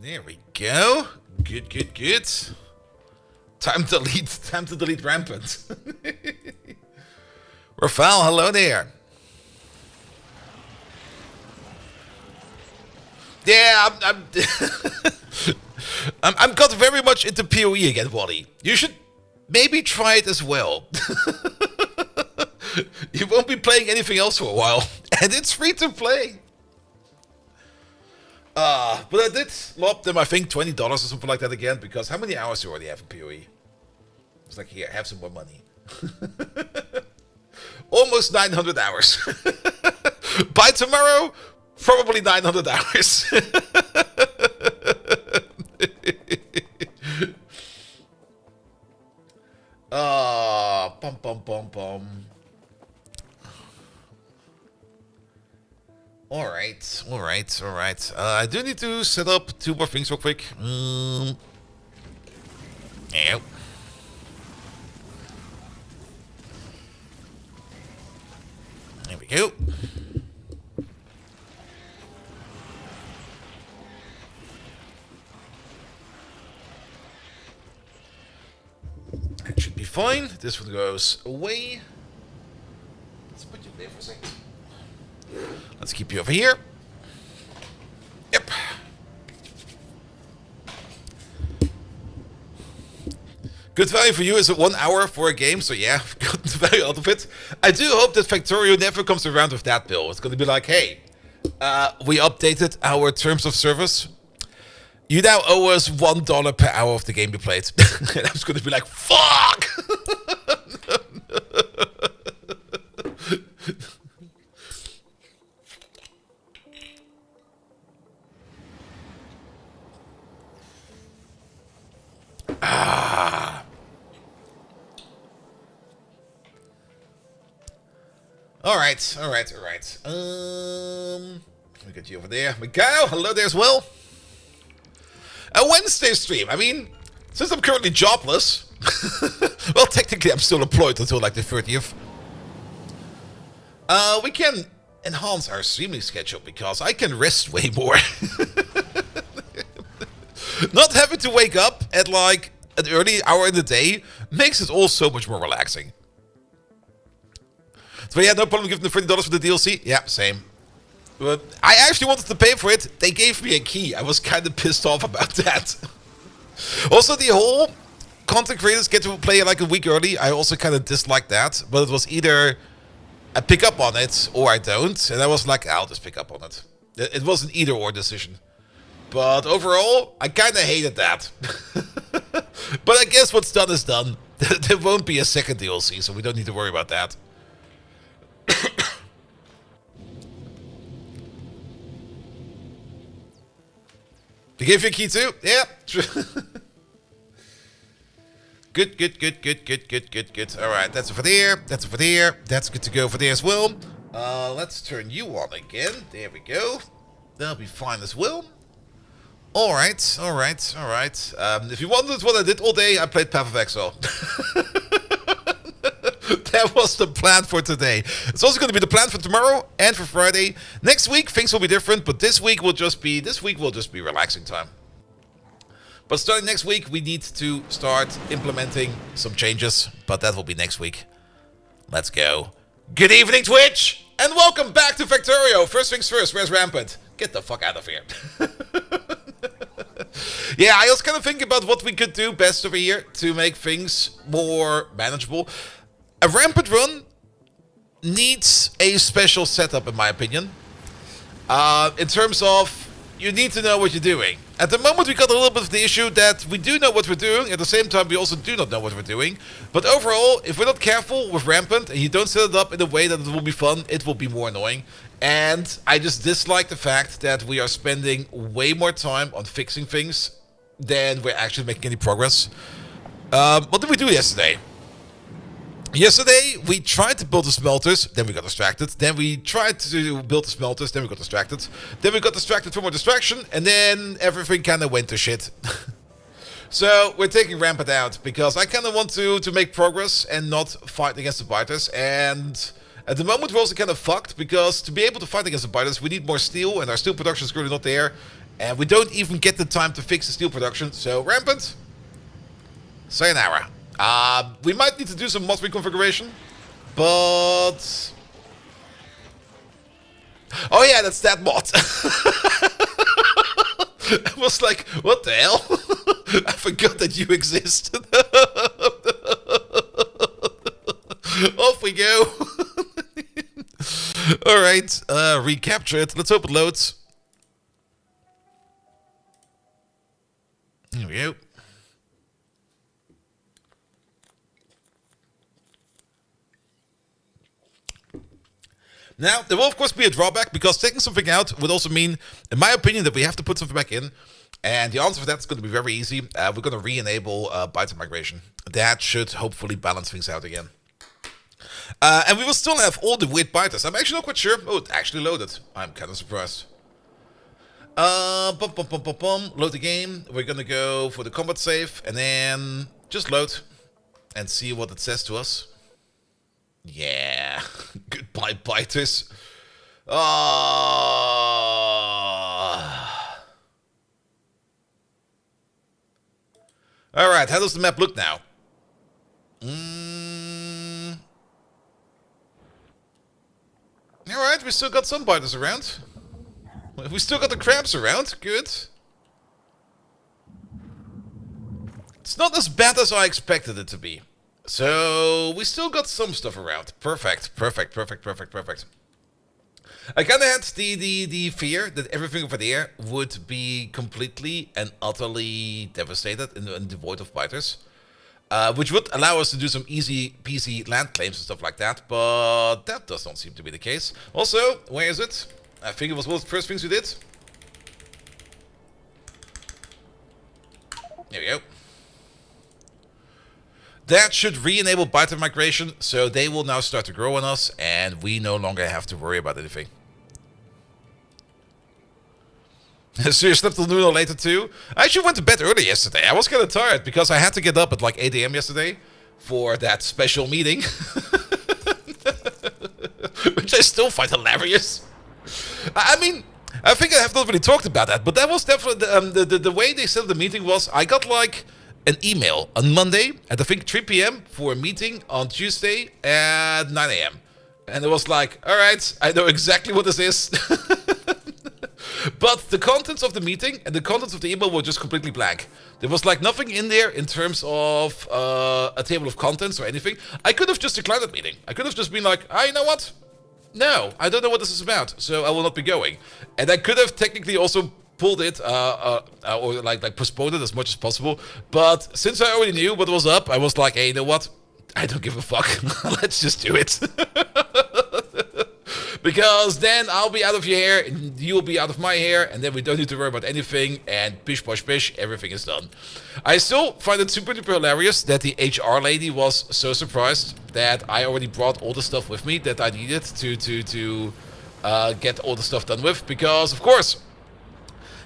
There we go. Good, good, good. Time to delete rampant. Rafael, hello there. Yeah, I'm got very much into PoE again, Wally. You should maybe try it as well. You won't be playing anything else for a while, and it's free to play. But I did lob them, I think, $20 or something like that again, because how many hours do you already have in PoE? It's like, here, have some more money. Almost 900 hours. By tomorrow, probably 900 hours. Pum pum pum pum. Alright. I do need to set up 2 more things real quick. Yeah. There we go. That should be fine. This one goes away. Let's put you there for a second. Let's keep you over here. Yep. Good value for you is 1 hour for a game, so yeah, I've got the value out of it. I do hope that Factorio never comes around with that bill. It's going to be like, hey, we updated our terms of service. You now owe us $1 per hour of the game you played. And I was going to be like, fuck! All right. Let me get you over there. Miguel, hello there as well. A Wednesday stream. I mean, since I'm currently jobless, well, technically I'm still employed until like the 30th. We can enhance our streaming schedule because I can rest way more. Not having to wake up at like an early hour in the day makes it all so much more relaxing. So yeah, no problem giving the $30 for the DLC. Yeah, same. But I actually wanted to pay for it. They gave me a key. I was kind of pissed off about that. Also, the whole content creators get to play like a week early. I also kind of disliked that. But it was either I pick up on it or I don't. And I was like, I'll just pick up on it. It was an either or decision. But overall, I kind of hated that. But I guess what's done is done. There won't be a second DLC, so we don't need to worry about that. They gave you a key too? Yeah. Good. Alright, that's over there. That's good to go for there as well. Let's turn you on again. There we go. That'll be fine as well. Alright. If you wondered what I did all day, I played Path of Exile. That was the plan for today. It's also going to be the plan for tomorrow and for Friday. Next week, things will be different, but this week will just be relaxing time. But starting next week, we need to start implementing some changes, but that will be next week. Let's go. Good evening, Twitch, and welcome back to Factorio. First things first, where's Rampant? Get the fuck out of here. Yeah, I was kind of thinking about what we could do best over here to make things more manageable. A Rampant run needs a special setup, in my opinion. In terms of, you need to know what you're doing. At the moment, we got a little bit of the issue that we do know what we're doing. At the same time, we also do not know what we're doing. But overall, if we're not careful with Rampant, and you don't set it up in a way that it will be fun, it will be more annoying. And I just dislike the fact that we are spending way more time on fixing things than we're actually making any progress. What did we do yesterday? Yesterday, we tried to build the smelters, then we got distracted. Then we tried to build the smelters, then we got distracted. Then we got distracted from more distraction, and then everything kind of went to shit. So, we're taking Rampant out, because I kind of want to make progress and not fight against the biters. And at the moment, we're also kind of fucked, because to be able to fight against the biters, we need more steel, and our steel production is currently not there. And we don't even get the time to fix the steel production. So, Rampant, sayonara. We might need to do some mod reconfiguration. But... oh yeah, that's that mod. I was like, what the hell? I forgot that you exist. Off we go. Alright, recapture it. Let's hope it loads. Here we go. Now, there will of course be a drawback, because taking something out would also mean, in my opinion, that we have to put something back in. And the answer for that is going to be very easy. We're going to re-enable byte migration. That should hopefully balance things out again. And we will still have all the weird biters. I'm actually not quite sure. Oh, it actually loaded. I'm kind of surprised. Load the game. We're going to go for the combat save. And then just load. And see what it says to us. Yeah. Goodbye, biters. Alright, how does the map look now? Alright, we still got some biters around. We still got the crabs around. Good. It's not as bad as I expected it to be. So, we still got some stuff around. Perfect, perfect, perfect, perfect, perfect. I kind of had the fear that everything over there would be completely and utterly devastated and devoid of biters. Which would allow us to do some easy peasy land claims and stuff like that, but that does not seem to be the case. Also, where is it? I think it was one of the first things we did. There we go. That should re-enable biter migration, so they will now start to grow on us, and we no longer have to worry about anything. So you slept till noon or later too? I actually went to bed early yesterday. I was kind of tired because I had to get up at like 8 AM yesterday for that special meeting. Which I still find hilarious. I mean, I think I have not really talked about that, but that was definitely... the way they set up the meeting was, I got like an email on Monday at I think 3 PM for a meeting on Tuesday at 9 AM. And it was like, alright, I know exactly what this is. But the contents of the meeting and the contents of the email were just completely blank. There was like nothing in there in terms of a table of contents or anything. I could have just declined that meeting. I could have just been like, you know what? No, I don't know what this is about, so I will not be going. And I could have technically also pulled it or like postponed it as much as possible. But since I already knew what was up, I was like, hey, you know what? I don't give a fuck. Let's just do it. Because then I'll be out of your hair, and you'll be out of my hair, and then we don't need to worry about anything, and bish bosh bish, everything is done. I still find it super duper hilarious that the HR lady was so surprised that I already brought all the stuff with me that I needed to get all the stuff done with, because of course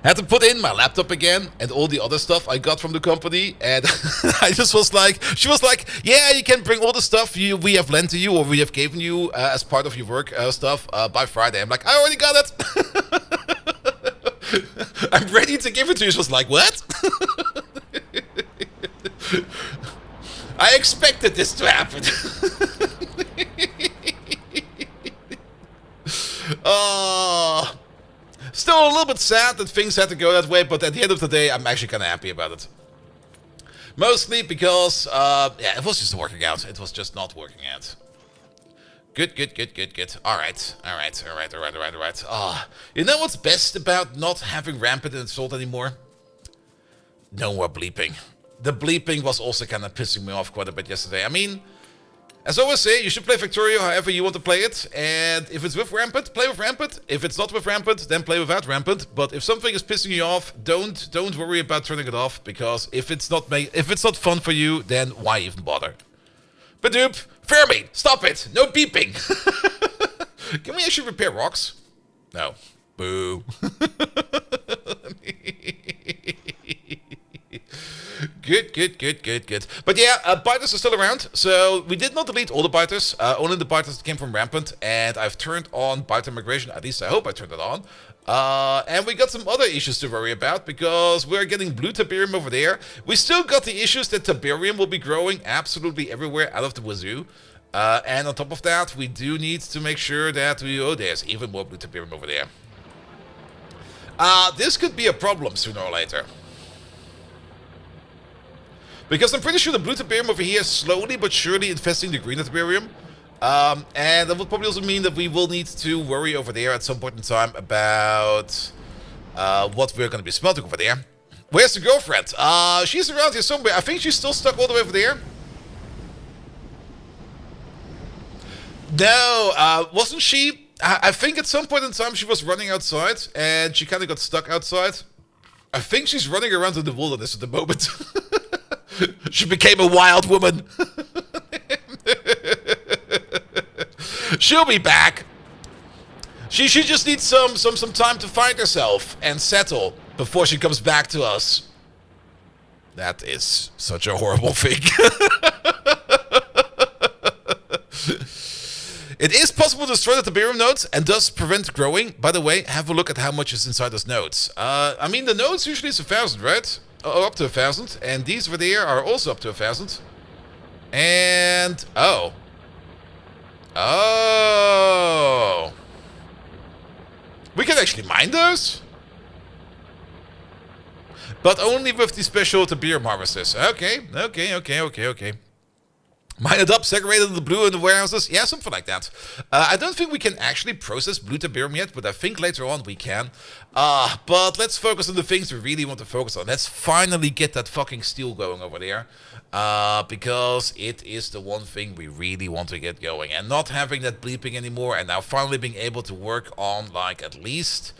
I had to put in my laptop again and all the other stuff I got from the company, and I just was like, she was like, yeah, you can bring all the stuff we have lent to you or we have given you as part of your work stuff by Friday. I'm like, I already got it. I'm ready to give it to you. She was like, what? I expected this to happen. Still a little bit sad that things had to go that way, but at the end of the day, I'm actually kind of happy about it. Mostly because, yeah, it was just working out. It was just not working out. Good, good, good, good, good. Alright. You know what's best about not having Rampant installed anymore? No more bleeping. The bleeping was also kind of pissing me off quite a bit yesterday. I mean, as I always say, you should play Factorio however you want to play it, and if it's with Rampant, play with Rampant. If it's not with Rampant, then play without Rampant. But if something is pissing you off, don't worry about turning it off, because if it's not fun for you, then why even bother? Badoop, Fermi, stop it! No beeping! Can we actually repair rocks? No. Boo. Good, good, good, good, good. But yeah, biters are still around. So we did not delete all the biters. Only the biters that came from Rampant. And I've turned on biter migration. At least I hope I turned it on. And we got some other issues to worry about because we're getting blue Tiberium over there. We still got the issues that Tiberium will be growing absolutely everywhere out of the wazoo. And on top of that, we do need to make sure that there's even more blue Tiberium over there. This could be a problem sooner or later. Because I'm pretty sure the blue Tiberium over here is slowly but surely infesting the green Tiberium. And that would probably also mean that we will need to worry over there at some point in time about what we're going to be smelting over there. Where's the girlfriend? She's around here somewhere. I think she's still stuck all the way over there. No, wasn't she? I think at some point in time she was running outside and she kind of got stuck outside. I think she's running around in the wilderness at the moment. She became a wild woman. She'll be back. She just needs some time to find herself and settle before she comes back to us. That is such a horrible thing. It is possible to destroy the Tiberium nodes and thus prevent growing. By the way, have a look at how much is inside those nodes. I mean, the nodes usually is 1,000, right? Up to 1,000. And these over there are also up to 1,000. And... Oh. We can actually mine those? But only with the special Tiberium harvesters. Okay. Mine it up, segregated the blue in the warehouses. Yeah, something like that. I don't think we can actually process blue Tiberium yet, but I think later on we can. But let's focus on the things we really want to focus on. Let's finally get that fucking steel going over there. Because it is the one thing we really want to get going. And not having that bleeping anymore, and now finally being able to work on, like, at least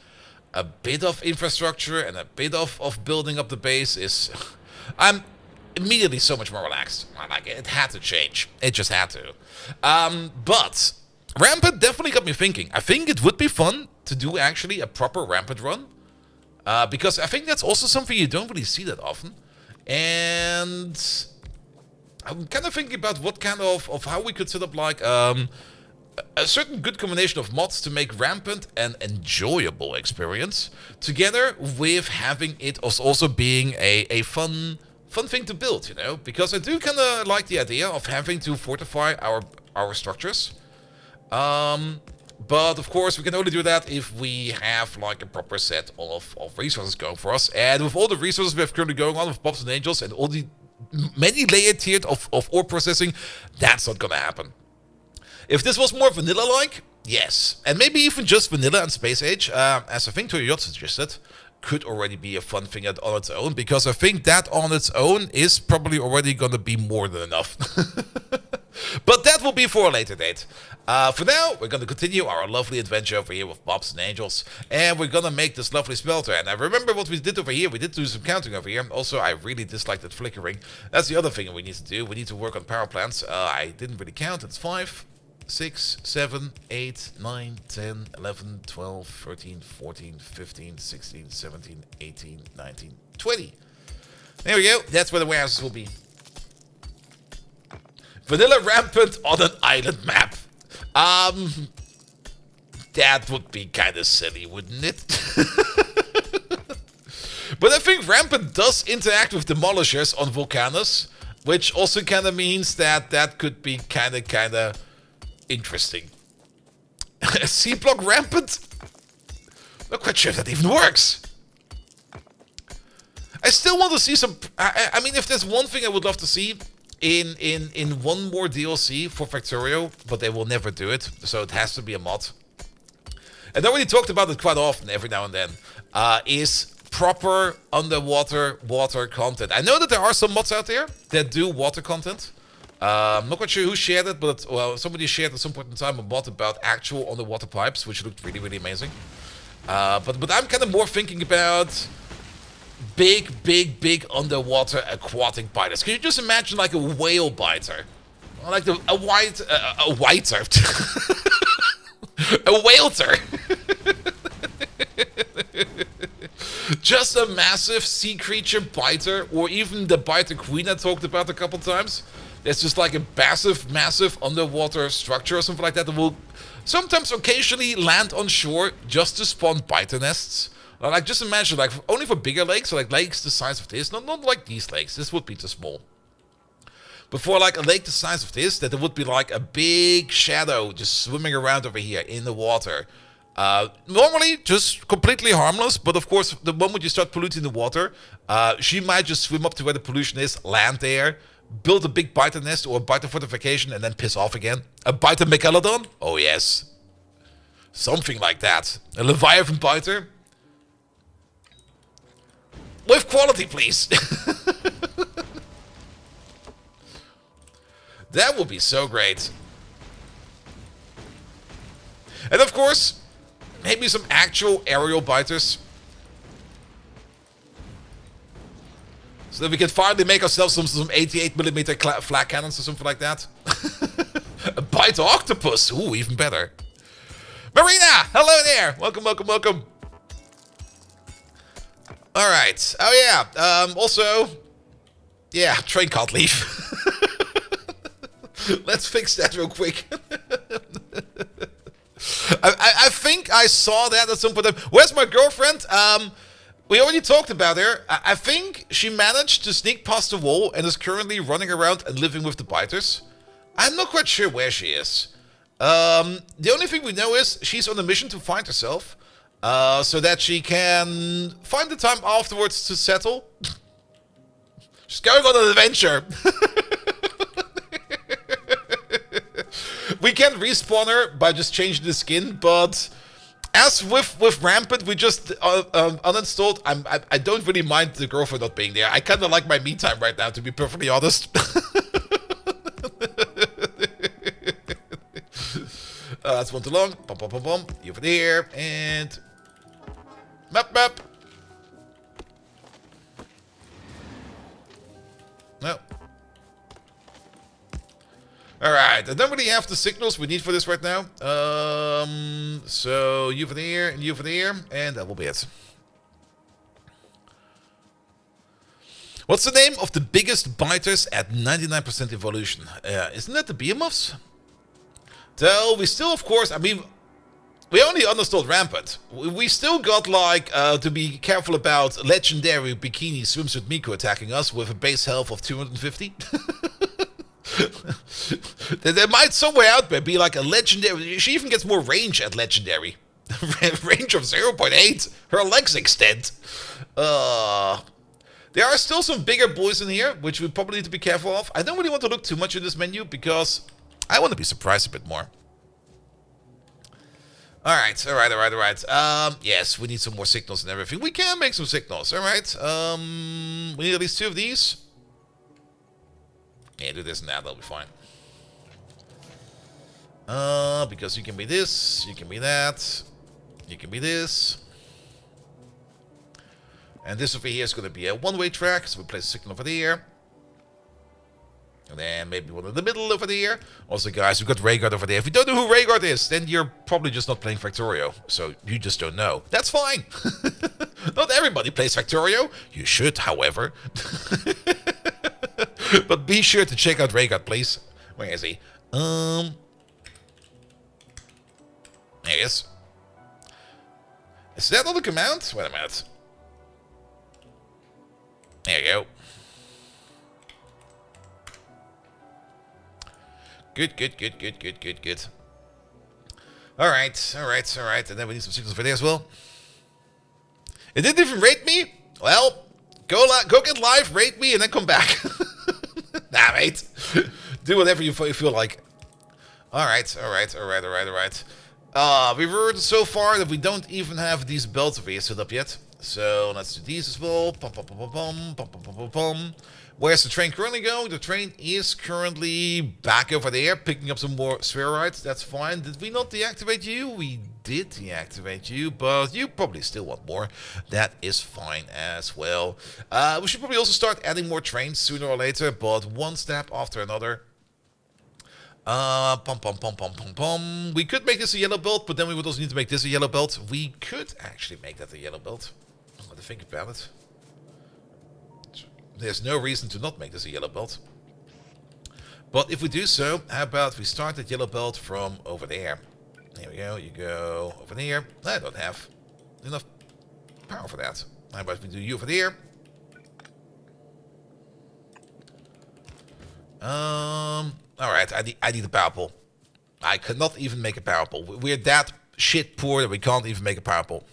a bit of infrastructure and a bit of building up the base is... I'm immediately so much more relaxed. Like, it had to change. It just had to. But Rampant definitely got me thinking. I think it would be fun to do actually a proper Rampant run. Because I think that's also something you don't really see that often. And I'm kind of thinking about what kind of how we could set up like a certain good combination of mods to make Rampant an enjoyable experience, together with having it also being a fun thing to build, you know, because I do kind of like the idea of having to fortify our structures. But of course we can only do that if we have like a proper set of resources going for us. And with all the resources we have currently going on with Pops and Angels and all the many layered tiered of ore processing, that's not gonna happen. If this was more vanilla-like, yes. And maybe even just vanilla and Space Age, as I think Toyota suggested, could already be a fun thing on its own, because I think that on its own is probably already going to be more than enough. But that will be for a later date. For now, we're going to continue our lovely adventure over here with Pops and Angels, and we're going to make this lovely smelter. And I remember what we did over here. We did do some counting over here. Also, I really dislike that flickering. That's the other thing we need to do. We need to work on power plants. I didn't really count. It's 5, 6, 7, 8, 9, 10, 11, 12, 13, 14, 15, 16, 17, 18, 19, 20. There we go. That's where the warehouses will be. Vanilla Rampant on an island map. That would be kind of silly, wouldn't it? But I think Rampant does interact with demolishers on Volcanus, which also kind of means that could be kind of interesting. C-block Rampant? Not quite sure if that even works. I still want to see some... I mean, if there's one thing I would love to see in one more DLC for Factorio, but they will never do it, so it has to be a mod. And I already talked about it quite often, every now and then, is proper underwater water content. I know that there are some mods out there that do water content. I'm not quite sure who shared it, but somebody shared at some point in time a mod about actual underwater pipes, which looked really, really amazing. But I'm kind of more thinking about big underwater aquatic biters. Can you just imagine like a whale biter? Like a whiter. A whaleter. Just a massive sea creature biter, or even the biter queen I talked about a couple times. There's just like a massive underwater structure or something like that that will sometimes occasionally land on shore just to spawn biter nests. Like, just imagine, like, only for bigger lakes, so like lakes the size of this, not like these lakes, this would be too small. But for like a lake the size of this, that there would be like a big shadow just swimming around over here in the water. Normally just completely harmless, but of course the moment you start polluting the water, she might just swim up to where the pollution is, land there, build a big biter nest or a biter fortification, and then piss off again. A biter Megalodon? Oh yes. Something like that. A Leviathan biter? With quality, please. That would be so great. And of course, maybe some actual aerial biters. So that we can finally make ourselves some 88mm flat cannons or something like that. A bite octopus. Ooh, even better. Marina, hello there. Welcome, welcome, welcome. All right. Oh yeah. Also, yeah, train can't leave. Let's fix that real quick. I think I saw that at some point. Where's my girlfriend? We already talked about her. I think she managed to sneak past the wall and is currently running around and living with the biters. I'm not quite sure where she is. The only thing we know is she's on a mission to find herself, so that she can find the time afterwards to settle. She's going on an adventure. We can respawn her by just changing the skin, but as with Rampant, we just uninstalled. I don't really mind the girlfriend not being there. I kind of like my me time right now, to be perfectly honest. That's one too long. Bum, bum, bum, bum. You over there, and map. No. Alright, I don't really have the signals we need for this right now. So you over there, and you over there, and that will be it. What's the name of the biggest biters at 99% evolution? Isn't that the behemoths? So we still, of course, I mean, we only uninstalled Rampant. We still got, like, to be careful about legendary bikini swimsuit Miku attacking us with a base health of 250. There might somewhere out there be like a legendary. She even gets more range at legendary. Range of 0.8. Her legs extend. There are still some bigger boys in here, which we probably need to be careful of. I don't really want to look too much in this menu because I want to be surprised a bit more. Alright. Yes, we need some more signals and everything. We can make some signals, alright. We need at least 2 of these. Yeah, do this and that, that'll be fine. Because you can be this, you can be that, you can be this. And this over here is going to be a one-way track, so we place a signal over there. And then maybe one in the middle over there. Also, guys, we've got Rhaegar over there. If you don't know who Rhaegar is, then you're probably just not playing Factorio. So you just don't know. That's fine. Not everybody plays Factorio. You should, however. But be sure to check out Rhaegar, please. Where is he? There he is. Is that not a command? Wait a minute. There you go. Good. Alright. And then we need some signals for there as well. It didn't even rate me? Well, go get live, rate me, and then come back. Nah, mate. Do whatever you feel like. Alright. We've heard so far that we don't even have these belts over here set up yet. So let's do these as well. Pum. Where's the train currently going? The train is currently back over there, picking up some more spheroids. That's fine. Did we not deactivate you? We did deactivate you, but you probably still want more. That is fine as well. We should probably also start adding more trains sooner or later, but one step after another. Pum. We could make this a yellow belt, but then we would also need to make this a yellow belt. We could actually make that a yellow belt. to think about it. There's no reason to not make this a yellow belt. But if we do so, how about we start that yellow belt from over there? There we go, you go over there. I don't have enough power for that. How about we do you over there? Alright, I need a power pole. I cannot even make a power pole. We're that shit poor that we can't even make a power pole.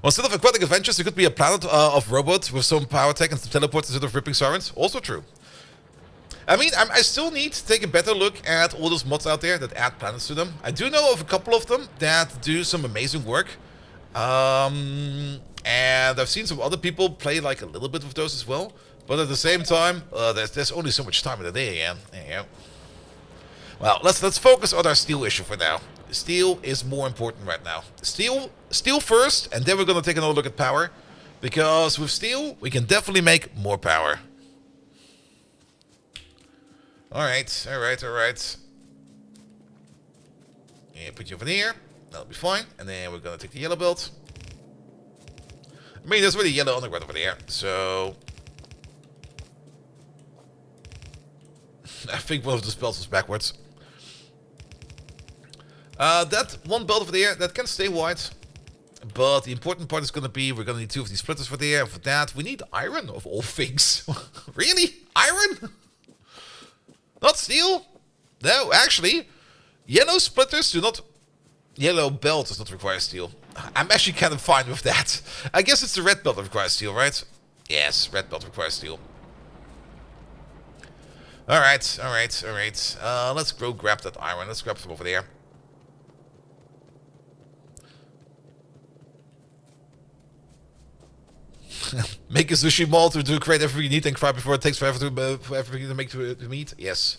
Well, instead of aquatic adventures, there could be a planet of robots with some power tech and some teleports instead of ripping sirens. Also true. I mean, I still need to take a better look at all those mods out there that add planets to them. I do know of a couple of them that do some amazing work. And I've seen some other people play like a little bit with those as well. But at the same time, there's only so much time in the day again. There you go. Well, let's focus on our steel issue for now. Steel is more important right now. Steel first, and then we're gonna take another look at power. Because with steel, we can definitely make more power. Alright. Yeah, put you over here. That'll be fine. And then we're gonna take the yellow belt. I mean, there's really yellow underground over there, so... I think one of the belts was backwards. That one belt over there, that can stay white. But the important part is going to be, we're going to need 2 of these splitters for there. And for that, we need iron, of all things. Really? Iron? Not steel? No, actually, yellow splitters do not... Yellow belt does not require steel. I'm actually kind of fine with that. I guess it's the red belt that requires steel, right? Yes, red belt requires steel. Alright. Let's go grab that iron. Let's grab from over there. Make a sushi mall to create everything you need and cry before it takes forever for everything to make to meat. Yes.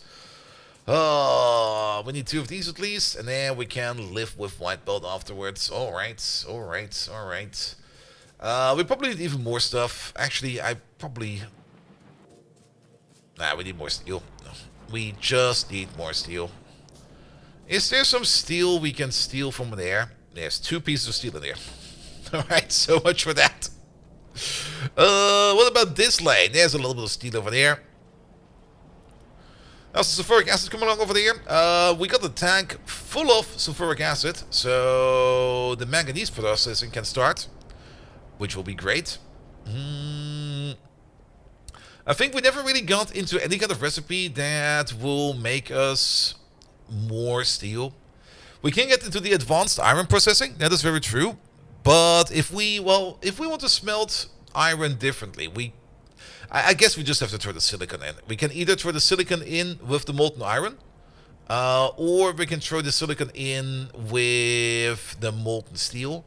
We need 2 of these at least, and then we can live with white belt afterwards. Alright. We probably need even more stuff. Actually, I probably... Nah, we need more steel. We just need more steel. Is there some steel we can steal from there? There's 2 pieces of steel in there. Alright, so much for that. What about this lane? There's a little bit of steel over there. How's the sulfuric acid coming along over there? We got the tank full of sulfuric acid, so the manganese processing can start, which will be great. I think we never really got into any kind of recipe that will make us more steel. We can get into the advanced iron processing, that is very true. But if we want to smelt iron differently, I guess we just have to throw the silicon in. We can either throw the silicon in with the molten iron, or we can throw the silicon in with the molten steel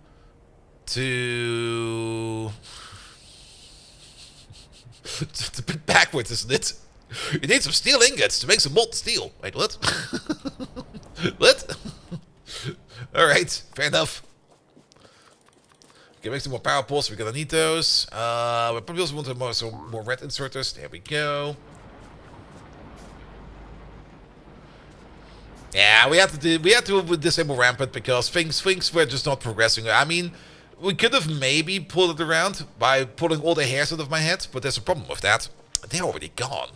to... It's a bit backwards, isn't it? You need some steel ingots to make some molten steel. Wait, what? What? Alright, fair enough. Okay, make some more power poles. We're gonna need those. We probably also want some more red inserters. There we go. Yeah, we had to disable rampant because things were just not progressing. I mean, we could have maybe pulled it around by pulling all the hairs out of my head, but there's a problem with that. They're already gone.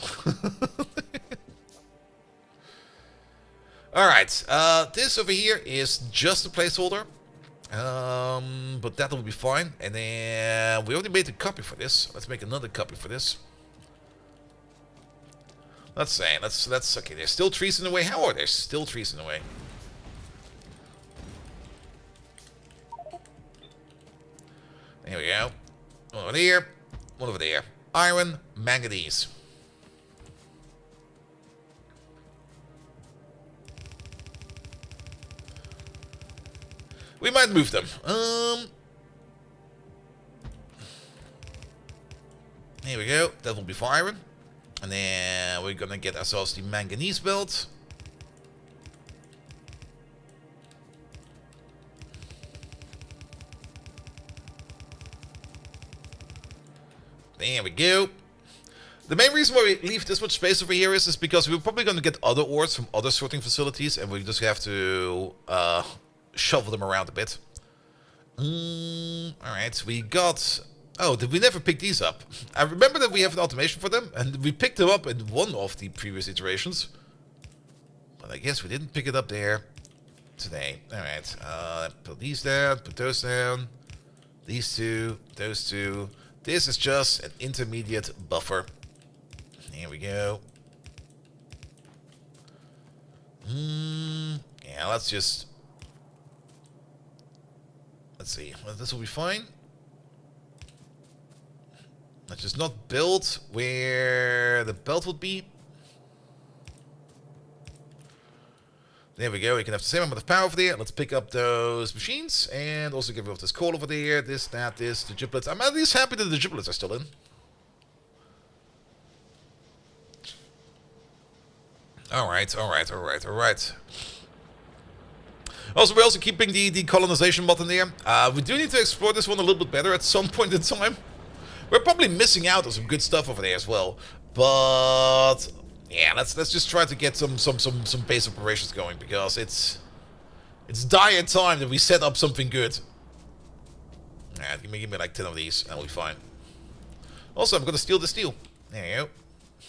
Alright, this over here is just a placeholder. But that will be fine. And then we already made a copy for this. Let's make another copy for this. Let's say, let's okay, there's still trees in the way. How are there still trees in the way? There we go. One over there. One over there. Iron, manganese. We might move them. Here we go. That will be for iron. And then we're gonna get ourselves the manganese belt. There we go. The main reason why we leave this much space over here is because we're probably going to get other ores from other sorting facilities, and we just have to shovel them around a bit. Alright, we got... Oh, did we never pick these up? I remember that we have an automation for them, and we picked them up in one of the previous iterations. But I guess we didn't pick it up there today. Alright, put these down, put those down. These two, those two. This is just an intermediate buffer. Here we go. Yeah, let's just... Let's see. Well, this will be fine. Let's just not build where the belt would be. There we go. We can have the same amount of power over there. Let's pick up those machines and also get rid of this coal over there. This, that, this, the giblets. I'm at least happy that the giblets are still in. Alright, alright, alright, alright. Also, we're also keeping the colonization mod in there. We do need to explore this one a little bit better at some point in time. We're probably missing out on some good stuff over there as well. But yeah, let's just try to get some base operations going, because it's dire time that we set up something good. Alright, give me like 10 of these and we'll be fine. Also, I'm gonna steal the steel. There you go.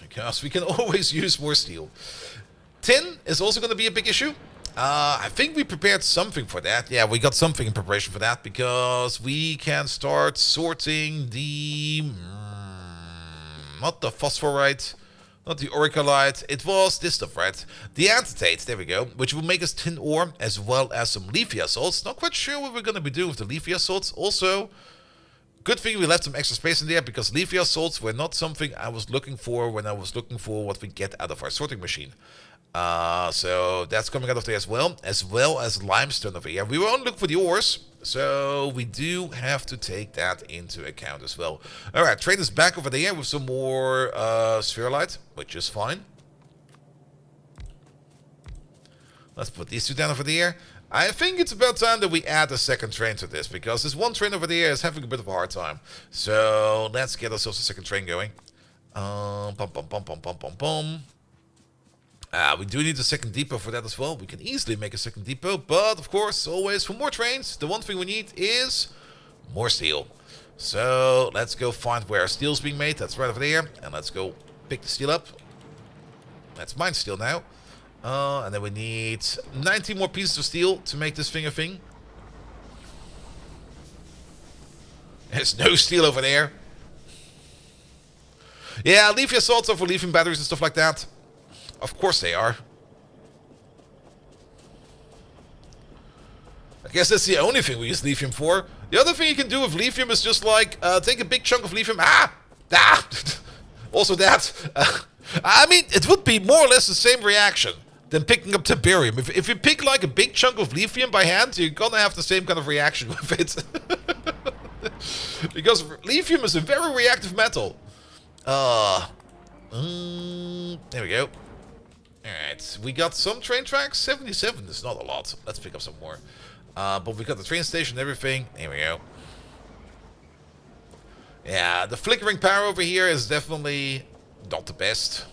Because we can always use more steel. Tin is also gonna be a big issue. I think we prepared something for that. Yeah, we got something in preparation for that, because we can start sorting the... not the phosphorite, not the auricalite. It was this stuff, right? The antitate, there we go, which will make us tin ore, as well as some leafia salts. Not quite sure what we're going to be doing with the leafia salts. Also, good thing we left some extra space in there, because leafia salts were not something I was looking for when I was looking for what we get out of our sorting machine. So that's coming out of there as well as limestone over here. We won't look for the ores, so we do have to take that into account as well. Alright, trade is back over there with some more spherolite, which is fine. Let's put these two down over there. I think it's about time that we add a second train to this, because this one train over there is having a bit of a hard time. So let's get ourselves a second train going. We do need a second depot for that as well. We can easily make a second depot, but of course, always for more trains, the one thing we need is more steel. So let's go find where our steel is being made. That's right over there, and let's go pick the steel up. That's mine steel now. And then we need 90 more pieces of steel to make this thing a thing. There's no steel over there. Yeah, leafia salts are for lithium batteries and stuff like that. Of course they are. I guess that's the only thing we use lithium for. The other thing you can do with lithium is just like take a big chunk of lithium. Also that. I mean, it would be more or less the same reaction than picking up tiberium. If you pick like a big chunk of lithium by hand, you're gonna have the same kind of reaction with it. Because lithium is a very reactive metal. There we go. Alright, we got some train tracks. 77 is not a lot. Let's pick up some more. But we got the train station and everything. There we go. Yeah, the flickering power over here is definitely not the best.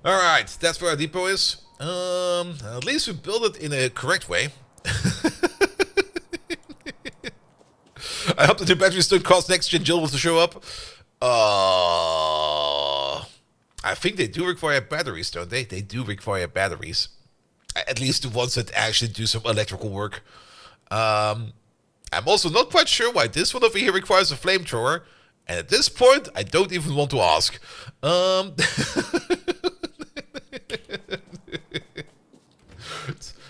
Alright, that's where our depot is. At least we built it in a correct way. I hope the new batteries don't cause next gen Jills to show up. I think they do require batteries, don't they? They do require batteries. At least the ones that actually do some electrical work. I'm also not quite sure why this one over here requires a flamethrower. And at this point, I don't even want to ask.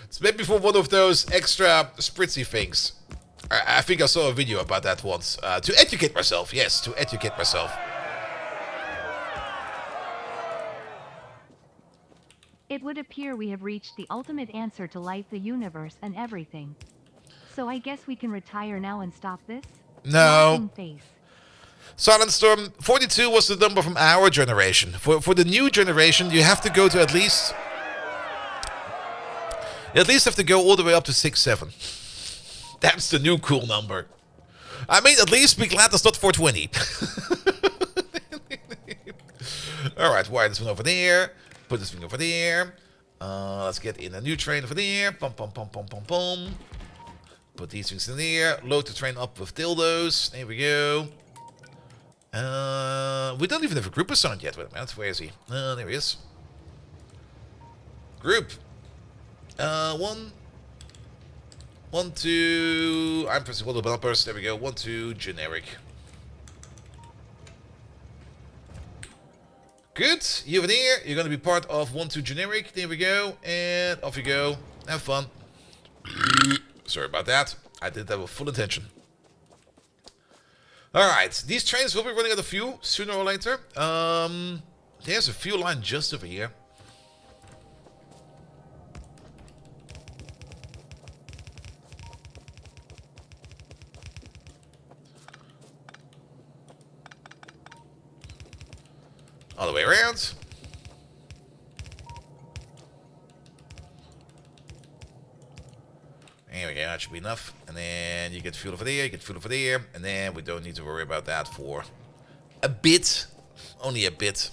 It's maybe for one of those extra spritzy things. I think I saw a video about that once. To educate myself. Yes, to educate myself. It would appear we have reached the ultimate answer to life, the universe, and everything. So I guess we can retire now and stop this? No. Silent Storm, 42 was the number from our generation. For the new generation, you have to go to at least... You at least have to go all the way up to 6, 7. That's the new cool number. I mean, at least be glad that's not 420. Alright, wire this one over there. Put this thing over there. Let's get in a new train over there. Pum, pum, pum, pum, pum, pum. Put these things in there. Load the train up with dildos. There we go. We don't even have a group assigned yet. Wait a minute, where is he? There he is. Group. 1, 2. I'm pressing all the bumpers. There we go. 1, 2, generic. Good. You over there. You're going to be part of 1, 2, generic. There we go. And off you go. Have fun. Sorry about that. I did that with full intention. Alright. These trains will be running out of fuel sooner or later. There's a fuel line just over here. All the way around. There we go, that should be enough. And then you get fuel over there, you get fuel over there. And then we don't need to worry about that for a bit. Only a bit.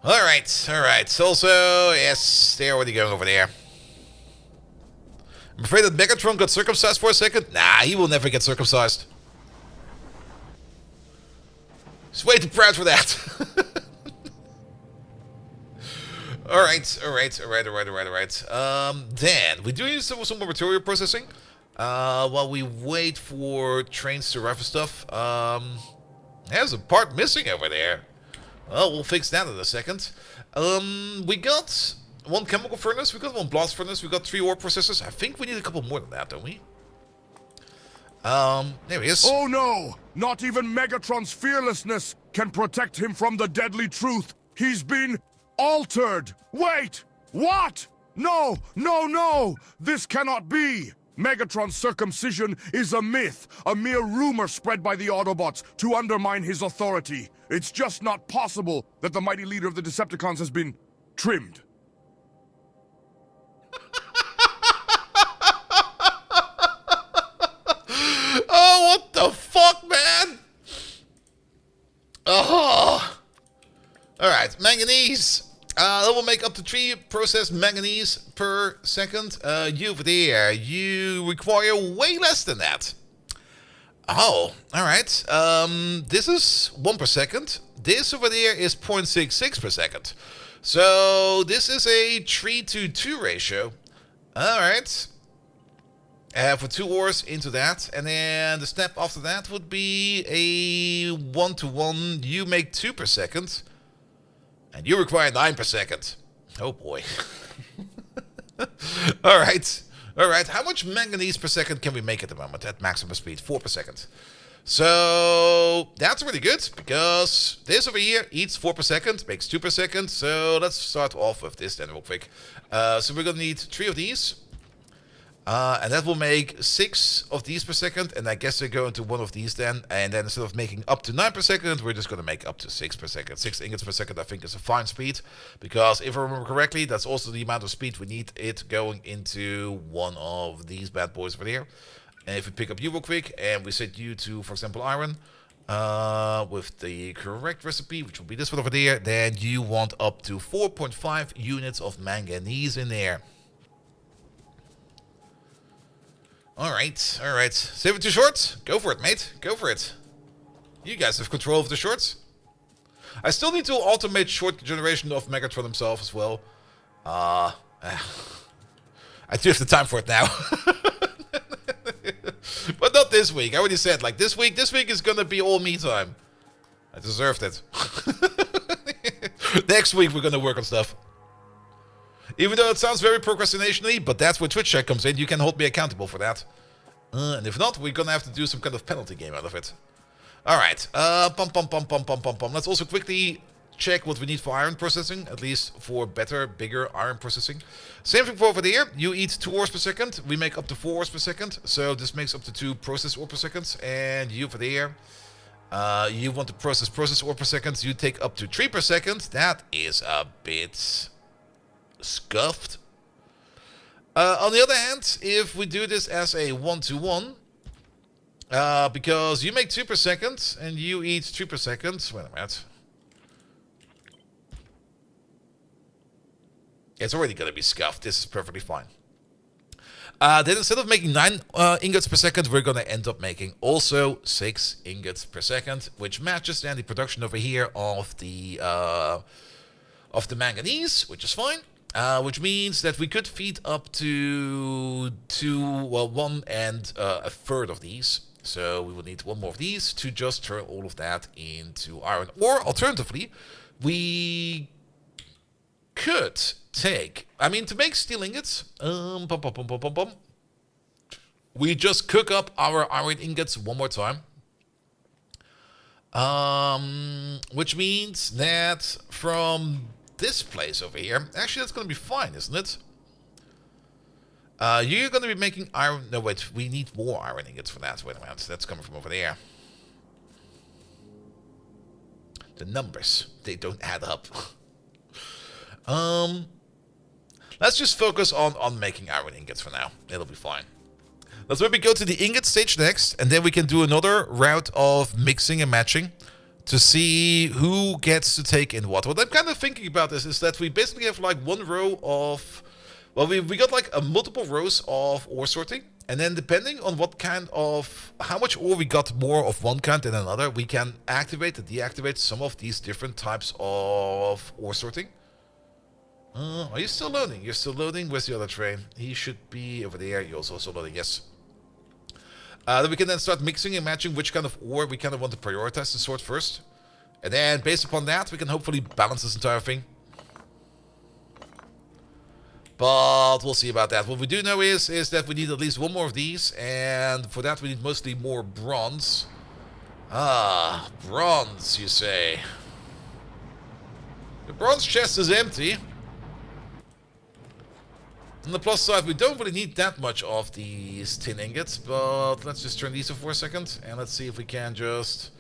Alright, alright. Also, yes, they're already going over there. I'm afraid that Megatron got circumcised for a second. Nah, he will never get circumcised. He's way too proud for that. Alright. Then, we do need some more material processing. While we wait for trains to arrive and stuff. There's a part missing over there. Well, we'll fix that in a second. We got 1 chemical furnace, we got 1 blast furnace, we got 3 ore processors. I think we need a couple more than that, don't we? There he is. Oh no! Not even Megatron's fearlessness can protect him from the deadly truth. He's been altered! Wait! What? No! This cannot be! Megatron's circumcision is a myth, a mere rumor spread by the Autobots to undermine his authority. It's just not possible that the mighty leader of the Decepticons has been trimmed. Oh, what the fuck, man? Oh. Alright, manganese. That will make up to 3 processed manganese per second. You over there, you require way less than that. Oh, alright. This is 1 per second. This over there is 0.66 per second. So this is a 3-to-2 ratio. Alright. For 2 ores into that, and then the step after that would be a 1-to-1. You make 2 per second, and you require 9 per second. Oh boy. Alright. How much manganese per second can we make at the moment at maximum speed? 4 per second. So that's really good, because this over here eats 4 per second, makes 2 per second. So let's start off with this then real quick. So we're gonna need 3 of these. And that will make 6 of these per second, and I guess they go into 1 of these then. And then instead of making up to 9 per second, we're just going to make up to 6 per second. 6 ingots per second, I think, is a fine speed. Because if I remember correctly, that's also the amount of speed we need it going into 1 of these bad boys over there. And if we pick up you real quick, and we set you to, for example, iron, with the correct recipe, which will be this one over there, then you want up to 4.5 units of manganese in there. Alright. Save it to shorts? Go for it, mate. Go for it. You guys have control of the shorts. I still need to automate short generation of Megatron himself as well. I do have the time for it now. But not this week. I already said, like, this week is gonna be all me time. I deserved it. Next week we're gonna work on stuff. Even though it sounds very procrastination-y, but that's where Twitch chat comes in. You can hold me accountable for that. And if not, we're gonna have to do some kind of penalty game out of it. Alright. Let's also quickly check what we need for iron processing. At least for better, bigger iron processing. Same thing for over there. You eat 2 ores per second. We make up to 4 ores per second. So this makes up to 2 processed ore per second. And you over there, you want to process ore per second. You take up to 3 per second. That is a bit scuffed. On the other hand, if we do this as a 1-to-1, because you make 2 per second and you eat 2 per second. Wait a minute. It's already going to be scuffed. This is perfectly fine. Then instead of making 9 ingots per second, we're going to end up making also 6 ingots per second, which matches then the production over here of the manganese, which is fine. Which means that we could feed up to 1 and a third of these. So we will need 1 more of these to just turn all of that into iron. Or alternatively, we could take, I mean, to make steel ingots, we just cook up our iron ingots 1 more time. Which means that from this place over here, actually that's going to be fine, isn't it? You're going to be making iron, no wait, we need more iron ingots for that. Wait a minute, that's coming from over there. The numbers, they don't add up. Let's just focus on making iron ingots for now. It'll be fine. Let's maybe go to the ingot stage next, and then we can do another route of mixing and matching to see who gets to take in what. What I'm kind of thinking about this is that we basically have like 1 row of, well, we got like multiple rows of ore sorting, and then depending on what kind of, how much ore we got more of one kind than another, we can activate and deactivate some of these different types of ore sorting. Are you still loading? You're still loading? Where's the other train? He should be over there. You're also loading, yes. Then we can then start mixing and matching which kind of ore we kind of want to prioritize to sort first. And then based upon that, we can hopefully balance this entire thing. But we'll see about that. What we do know is that we need at least 1 more of these. And for that, we need mostly more bronze. Ah, bronze, you say. The bronze chest is empty. On the plus side, we don't really need that much of these tin ingots, but let's just turn these off for a second, and let's see if we can just...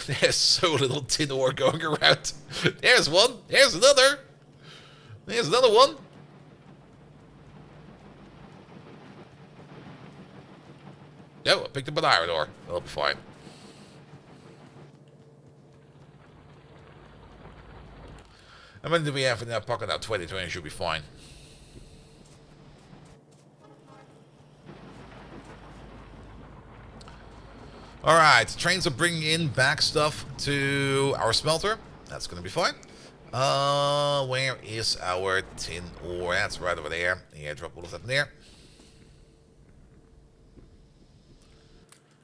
There's so little tin ore going around. There's one. There's another. There's another one. No, I picked up an iron ore. That'll be fine. How many do we have in our pocket now? 20 should be fine. Alright, trains are bringing in back stuff to our smelter. That's going to be fine. Where is our tin ore? That's right over there. Yeah, drop all of that in there.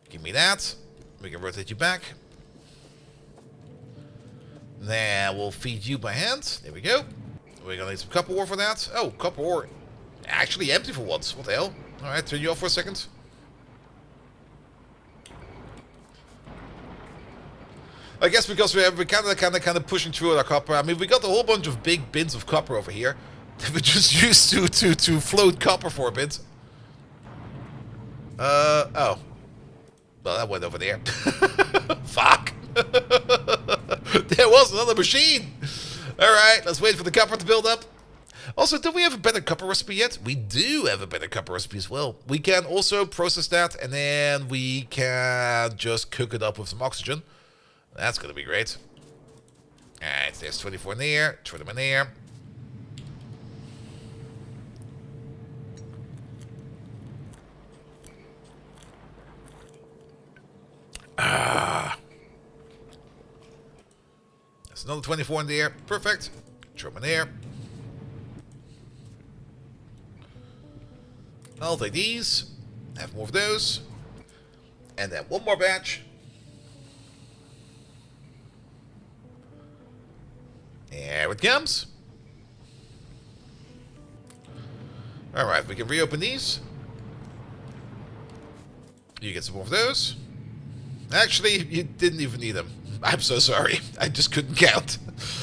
Give me that. We can rotate you back. Then we'll feed you by hand. There we go. We're going to need some copper ore for that. Oh, copper ore. Actually empty for once. What the hell? Alright, turn you off for a second. I guess because we're kind of pushing through our copper. I mean, we got a whole bunch of big bins of copper over here that we just used to float copper for a bit. Oh. Well, that went over there. Fuck. There was another machine. Alright, let's wait for the copper to build up. Also, do we have a better copper recipe yet? We do have a better copper recipe as well. We can also process that, and then we can just cook it up with some oxygen. That's going to be great. Alright, there's 24 in there. Throw them in there. There's another 24 in there. Perfect. Throw them in there. I'll take these. Have more of those. And then 1 more batch. There it comes. Alright, we can reopen these. You get some more of those. Actually, you didn't even need them. I'm so sorry. I just couldn't count.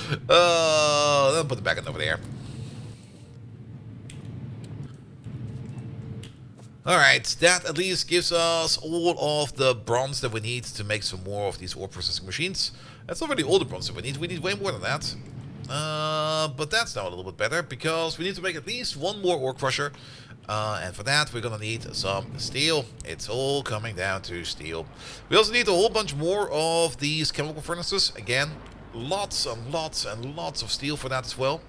Then put them back in over there. Alright, that at least gives us all of the bronze that we need to make some more of these ore processing machines. That's not really all the bronze that we need. We need way more than that. But that's now a little bit better, because we need to make at least one more ore crusher. And for that, we're gonna need some steel. It's all coming down to steel. We also need a whole bunch more of these chemical furnaces. Again, lots and lots and lots of steel for that as well.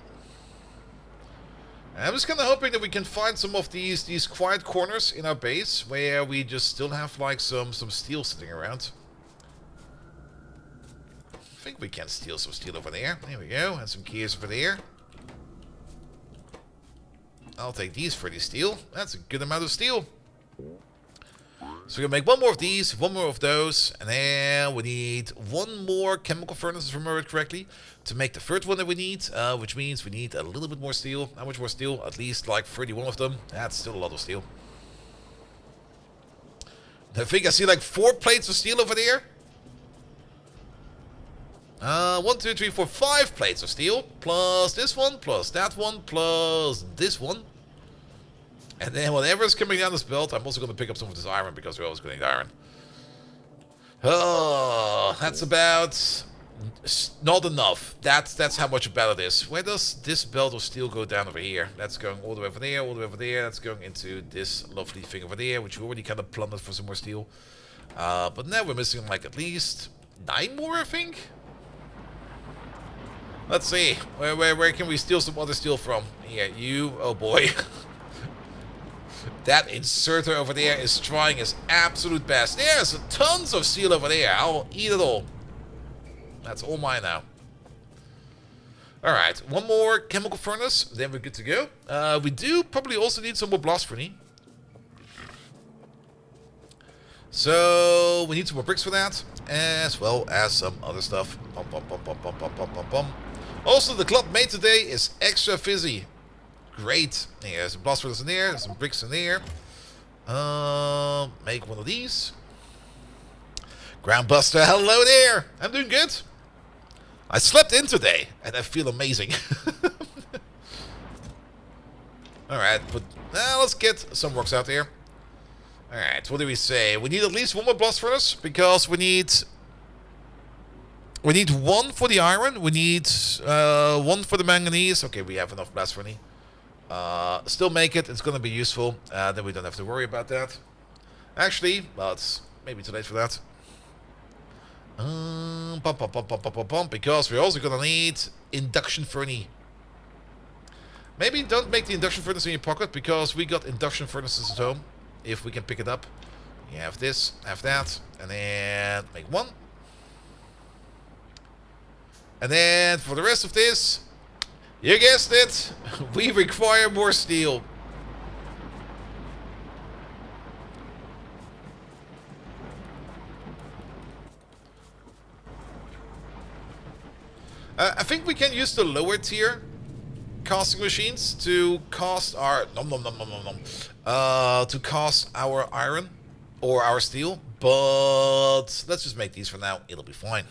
And I'm just kind of hoping that we can find some of these quiet corners in our base where we just still have like some steel sitting around. I think we can steal some steel over there. There we go. And some gears over there. I'll take these for the steel. That's a good amount of steel. So we're going to make one more of these, one more of those, and then we need one more chemical furnace, if I remember it correctly, to make the third one that we need, which means we need a little bit more steel. How much more steel? At least like 31 of them. That's still a lot of steel. I think I see like 4 plates of steel over there. 1, 2, 3, 4, 5 plates of steel, plus this one, plus that one, plus this one. And then whatever's coming down this belt, I'm also going to pick up some of this iron, because we're always going to need iron. Oh, that's about not enough. That's how much about it is. Where does this belt of steel go down over here? That's going all the way over there, all the way over there. That's going into this lovely thing over there, which we already kind of plundered for some more steel. But now we're missing like at least 9 more, I think. Let's see. Where can we steal some other steel from? Yeah, you. Oh boy. That inserter over there is trying his absolute best. There's tons of steel over there. I'll eat it all. That's all mine now. Alright, one more chemical furnace, then we're good to go. We do probably also need some more blast furnace. So we need some more bricks for that, as well as some other stuff. Bum, bum, bum, bum, bum, bum, bum, bum, bum. Also, the club made today is extra fizzy. Great. There's some blast furnace in there, some bricks in there. Make one of these. Groundbuster, hello there. I'm doing good. I slept in today, and I feel amazing. Alright, but let's get some works out there. Alright, what do we say? We need at least one more blast furnace, because we need one for the iron, we need one for the manganese. Okay, we have enough blast furnace. Still make it, it's going to be useful. Then we don't have to worry about that. Actually, well, it's maybe too late for that. Because we're also going to need induction furnace. Maybe don't make the induction furnace in your pocket, because we got induction furnaces at home. If we can pick it up. You have this, have that, and then make one. And then for the rest of this, you guessed it, we require more steel. I think we can use the lower tier casting machines to cast our to cast our iron or our steel, but let's just make these for now. It'll be fine.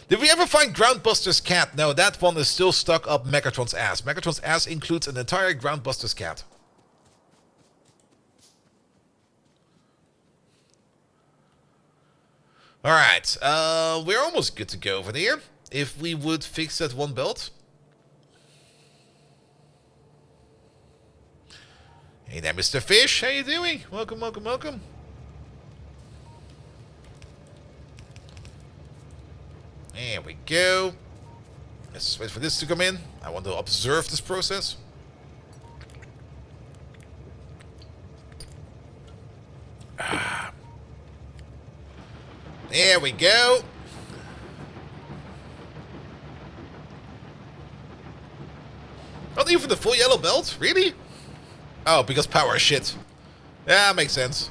Did we ever find Groundbuster's cat? No, that one is still stuck up Megatron's ass. Megatron's ass includes an entire Groundbuster's cat. Alright, we're almost good to go over there. If we would fix that one belt. Hey there, Mr. Fish. How you doing? Welcome, welcome, welcome. There we go. Let's wait for this to come in. I want to observe this process. There we go. Not even the full yellow belt? Really? Oh, because power is shit. Yeah, makes sense.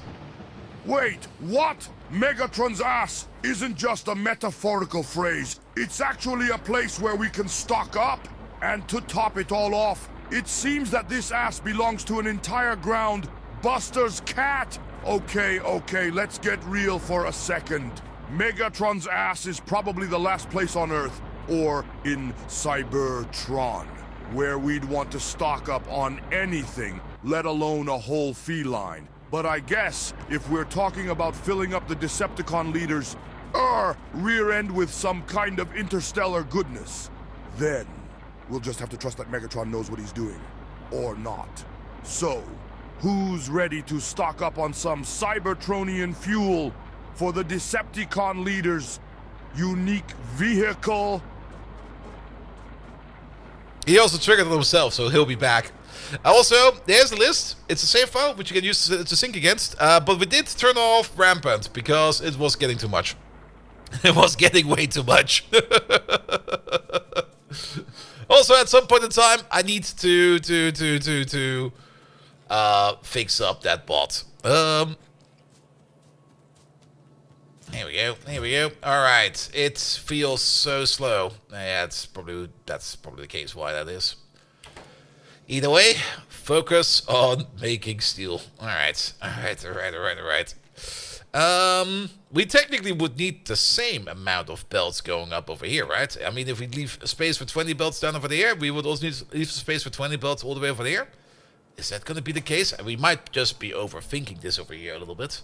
Wait, what? Megatron's ass isn't just a metaphorical phrase. It's actually a place where we can stock up. And to top it all off, it seems that this ass belongs to an entire ground Buster's cat. Okay, let's get real for a second. Megatron's ass is probably the last place on Earth, or in Cybertron, where we'd want to stock up on anything, let alone a whole feline. But I guess, if we're talking about filling up the Decepticon leader's rear end with some kind of interstellar goodness, Then, we'll just have to trust that Megatron knows what he's doing. Or not. So, who's ready to stock up on some Cybertronian fuel for the Decepticon leader's unique vehicle? He also triggered it himself, so he'll be back. Also, there's the list. It's a save file, which you can use to sync against. But we did turn off Rampant, because it was getting too much. It was getting way too much. Also, at some point in time, I need to fix up that bot. Here we go. Here we go. All right. It feels so slow. Yeah, that's probably the case why that is. Either way, focus on making steel. All right. All right. All right. All right. All right. We technically would need the same amount of belts going up over here, right? I mean, if we leave space for 20 belts down over there, we would also need to leave space for 20 belts all the way over there. Is that going to be the case? We might just be overthinking this over here a little bit.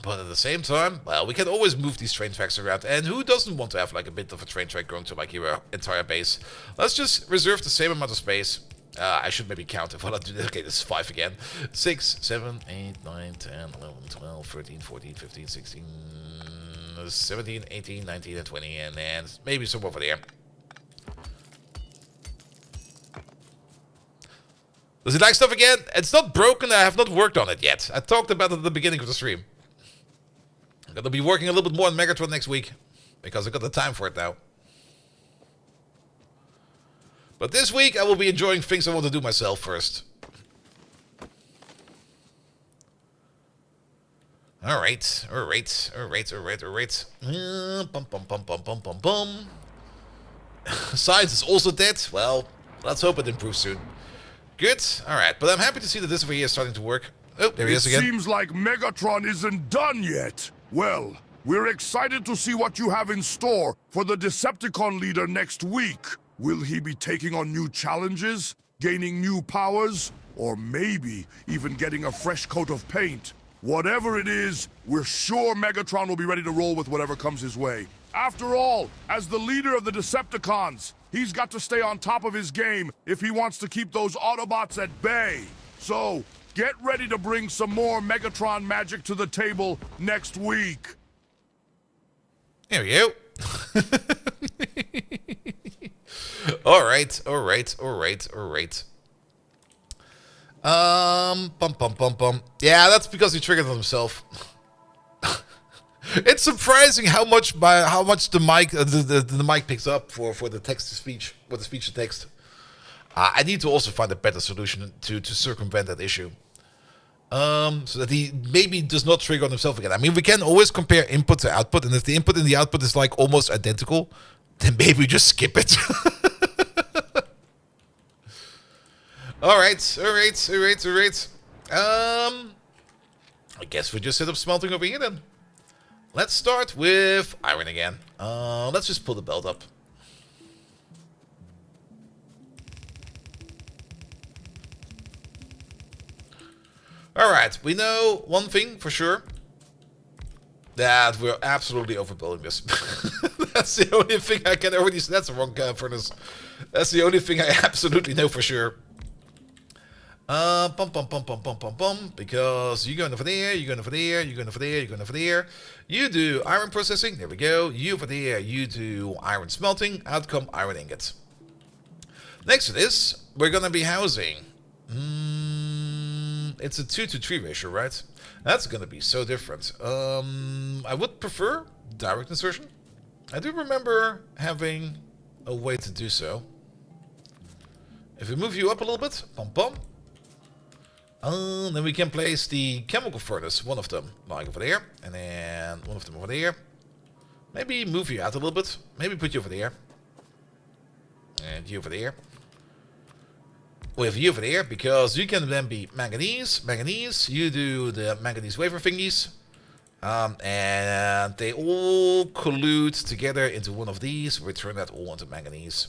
But at the same time, well, we can always move these train tracks around. And who doesn't want to have like a bit of a train track going to like your entire base? Let's just reserve the same amount of space. I should maybe count if I do this. Okay, this is 5 again. 6, 7, 8, 9, 10, 11, 12, 13, 14, 15, 16, 17, 18, 19, and 20. And then maybe some over there. Does he like stuff again? It's not broken. I have not worked on it yet. I talked about it at the beginning of the stream. I'm going to be working a little bit more on Megatron next week. Because I got the time for it now. But this week, I will be enjoying things I want to do myself first. Alright, alright, alright, alright, alright. Bum, bum, bum, bum, bum, bum, bum. Science is also dead. Well, let's hope it improves soon. Good, alright. But I'm happy to see that this over here is starting to work. Oh, there he is again. It seems like Megatron isn't done yet. Well, we're excited to see what you have in store for the Decepticon leader next week. Will he be taking on new challenges, gaining new powers, or maybe even getting a fresh coat of paint? Whatever it is, we're sure Megatron will be ready to roll with whatever comes his way. After all, as the leader of the Decepticons, he's got to stay on top of his game if he wants to keep those Autobots at bay. So, get ready to bring some more Megatron magic to the table next week. There we go. Alright, alright, alright, alright. Bum, bum, bum, bum. Yeah, that's because he triggered himself. It's surprising how much the mic the mic picks up for the text to speech, for the speech to text. I need to also find a better solution to circumvent that issue. So that he maybe does not trigger on himself again. I mean, we can always compare input to output, and if the input and the output is like almost identical, then maybe just skip it. Alright, alright, alright, alright. I guess we just set up smelting over here then. Let's start with iron again. Let's just pull the belt up. Alright, we know one thing for sure. That we're absolutely overbuilding this. That's the only thing I can already say. That's the wrong furnace. That's the only thing I absolutely know for sure. Bum, bum, bum, bum, bum, bum, bum. Because you're going over there, you're going over there, you're going over there, you're going over there. You do iron processing. There we go. You over there, you do iron smelting. Outcome, iron ingots. Next to this, we're going to be housing. It's a 2-to-3 ratio, right? That's going to be so different. I would prefer direct insertion. I do remember having a way to do so. If we move you up a little bit, bum bum. Then we can place the chemical furnace, one of them, like over there, and then one of them over there. Maybe move you out a little bit. Maybe put you over there. And you over there. With you over there, because you can then be manganese. Manganese, you do the manganese wafer thingies. And they all collude together into one of these. We turn that all into manganese.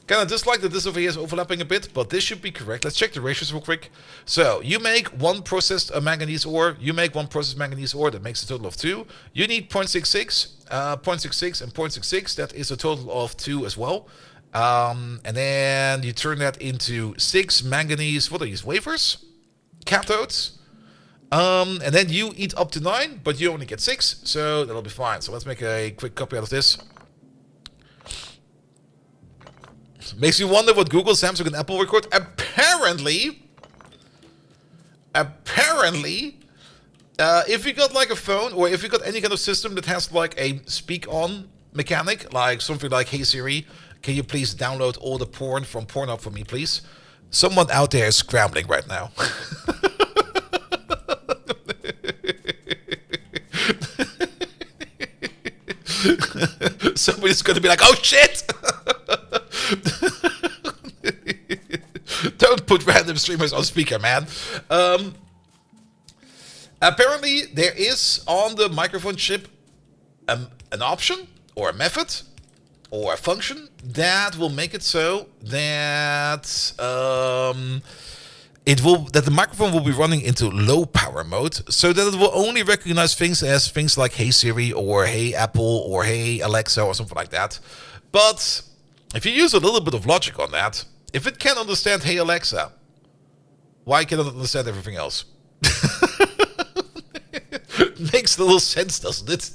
Kind of dislike that this over here is overlapping a bit, but this should be correct. Let's check the ratios real quick. So you make one processed manganese ore, you make one processed manganese ore, that makes a total of 2. You need 0.66, 0.66 and 0.66, that is a total of 2 as well. And then you turn that into 6 manganese, what are these, wafers? Cathodes. And then you eat up to 9, but you only get 6, so that'll be fine. So let's make a quick copy out of this. Makes you wonder what Google, Samsung, and Apple record. Apparently, if you got like a phone, or if you got any kind of system that has like a speak-on mechanic, like something like, "Hey Siri, can you please download all the porn from Pornhub for me, please?" Someone out there is scrambling right now. Somebody's gonna be like, "Oh shit!" Don't put random streamers on speaker, man. Apparently, there is on the microphone chip an option or a method or a function that will make it so that that the microphone will be running into low power mode, so that it will only recognize things as things like "Hey Siri" or "Hey Apple" or "Hey Alexa" or something like that. But if you use a little bit of logic on that, if it can understand "Hey Alexa," why cannot it understand everything else? Makes a little sense, doesn't it?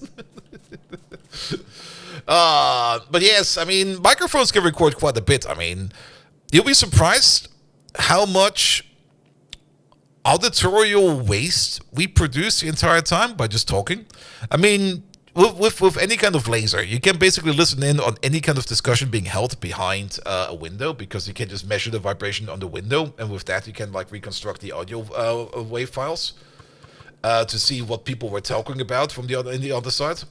But yes, I mean, microphones can record quite a bit. I mean, you'll be surprised how much auditorial waste we produce the entire time by just talking. I mean, with any kind of laser, you can basically listen in on any kind of discussion being held behind a window, because you can just measure the vibration on the window, and with that you can like reconstruct the audio wave files to see what people were talking about from the other side.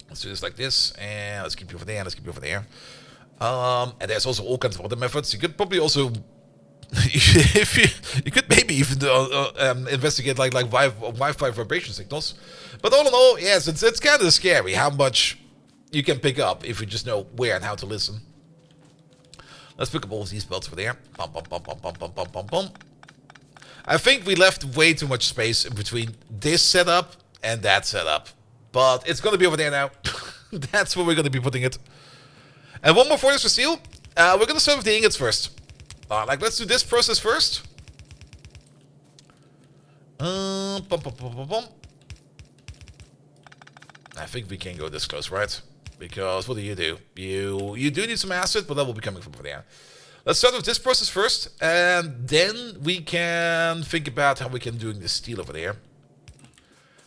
Let's do this like this, and let's keep you over there, and let's keep you over there. And there's also all kinds of other methods. You could probably also if you could maybe even investigate like Wi-Fi vibration signals. But all in all, yes, it's kind of scary how much you can pick up if you just know where and how to listen. Let's pick up all of these belts over there. Bum, bum, bum, bum, bum, bum, bum, bum, bum. I think we left way too much space in between this setup and that setup. But it's going to be over there now. That's where we're going to be putting it. And one more furnace for steel. We're going to start with the ingots first. Let's do this process first. Bum, bum, bum, bum, bum. I think we can go this close, right? Because what do? You do need some acid, but that will be coming from over there. Let's start with this process first, and then we can think about how we can do this steel over there.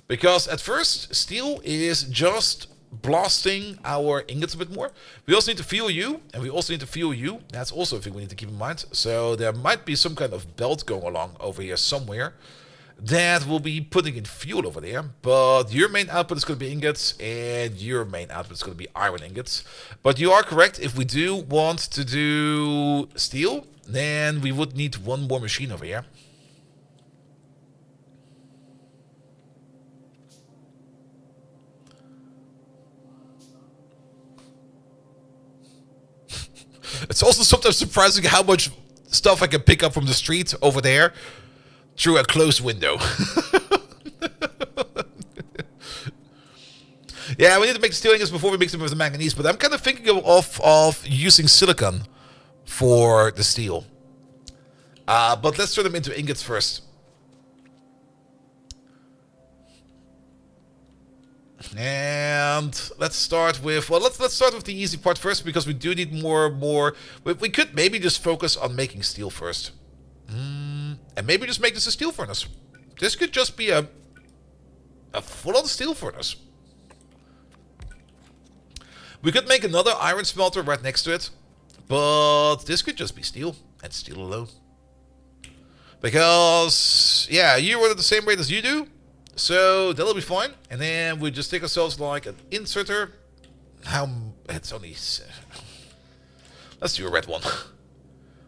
Because at first, steel is just blasting our ingots a bit more. We also need to fuel you, and we also need to fuel you. That's also a thing we need to keep in mind. So there might be some kind of belt going along over here somewhere that will be putting in fuel over there. But your main output is going to be ingots, and your main output is going to be iron ingots. But you are correct. If we do want to do steel, then we would need one more machine over here. It's also sometimes surprising how much stuff I can pick up from the street over there through a closed window. Yeah, we need to make the steel ingots before we mix them with the manganese, but I'm kind of thinking of using silicon for the steel. But let's turn them into ingots first. And let's start with, well, let's start with the easy part first, because we do need more. We could maybe just focus on making steel first. And maybe just make this a steel furnace. This could just be a full-on steel furnace. We could make another iron smelter right next to it, but this could just be steel, and steel alone. Because, yeah, you run at the same rate as you do, so that'll be fine. And then we just take ourselves like an inserter. It's only... Let's do a red one.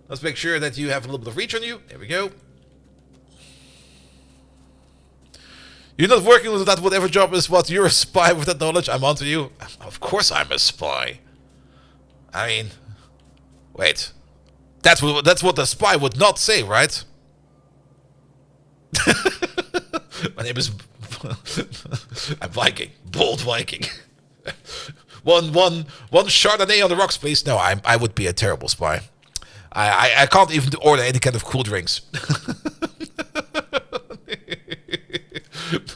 Let's make sure that you have a little bit of reach on you. There we go. You're not working with that whatever job is what. You're a spy with that knowledge. I'm onto you. Of course I'm a spy. I mean, Wait. That's what the spy would not say, right? My name is... I'm Viking. Bold Viking. one Chardonnay on the rocks, please. No, I would be a terrible spy. I can't even order any kind of cool drinks.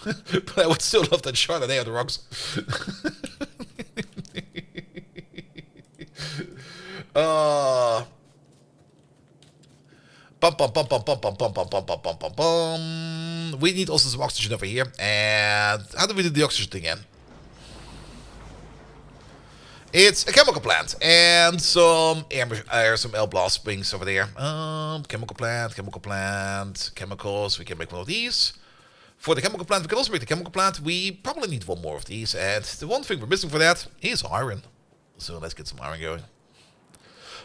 But I would still love that Chardonnay on the rocks. We need also some oxygen over here. And how do we do the oxygen thing again? It's a chemical plant and some some L blast springs over there. Chemical plant, chemicals. We can make one of these. For the chemical plant, we can also make the chemical plant. We probably need one more of these. And the one thing we're missing for that is iron. So let's get some iron going.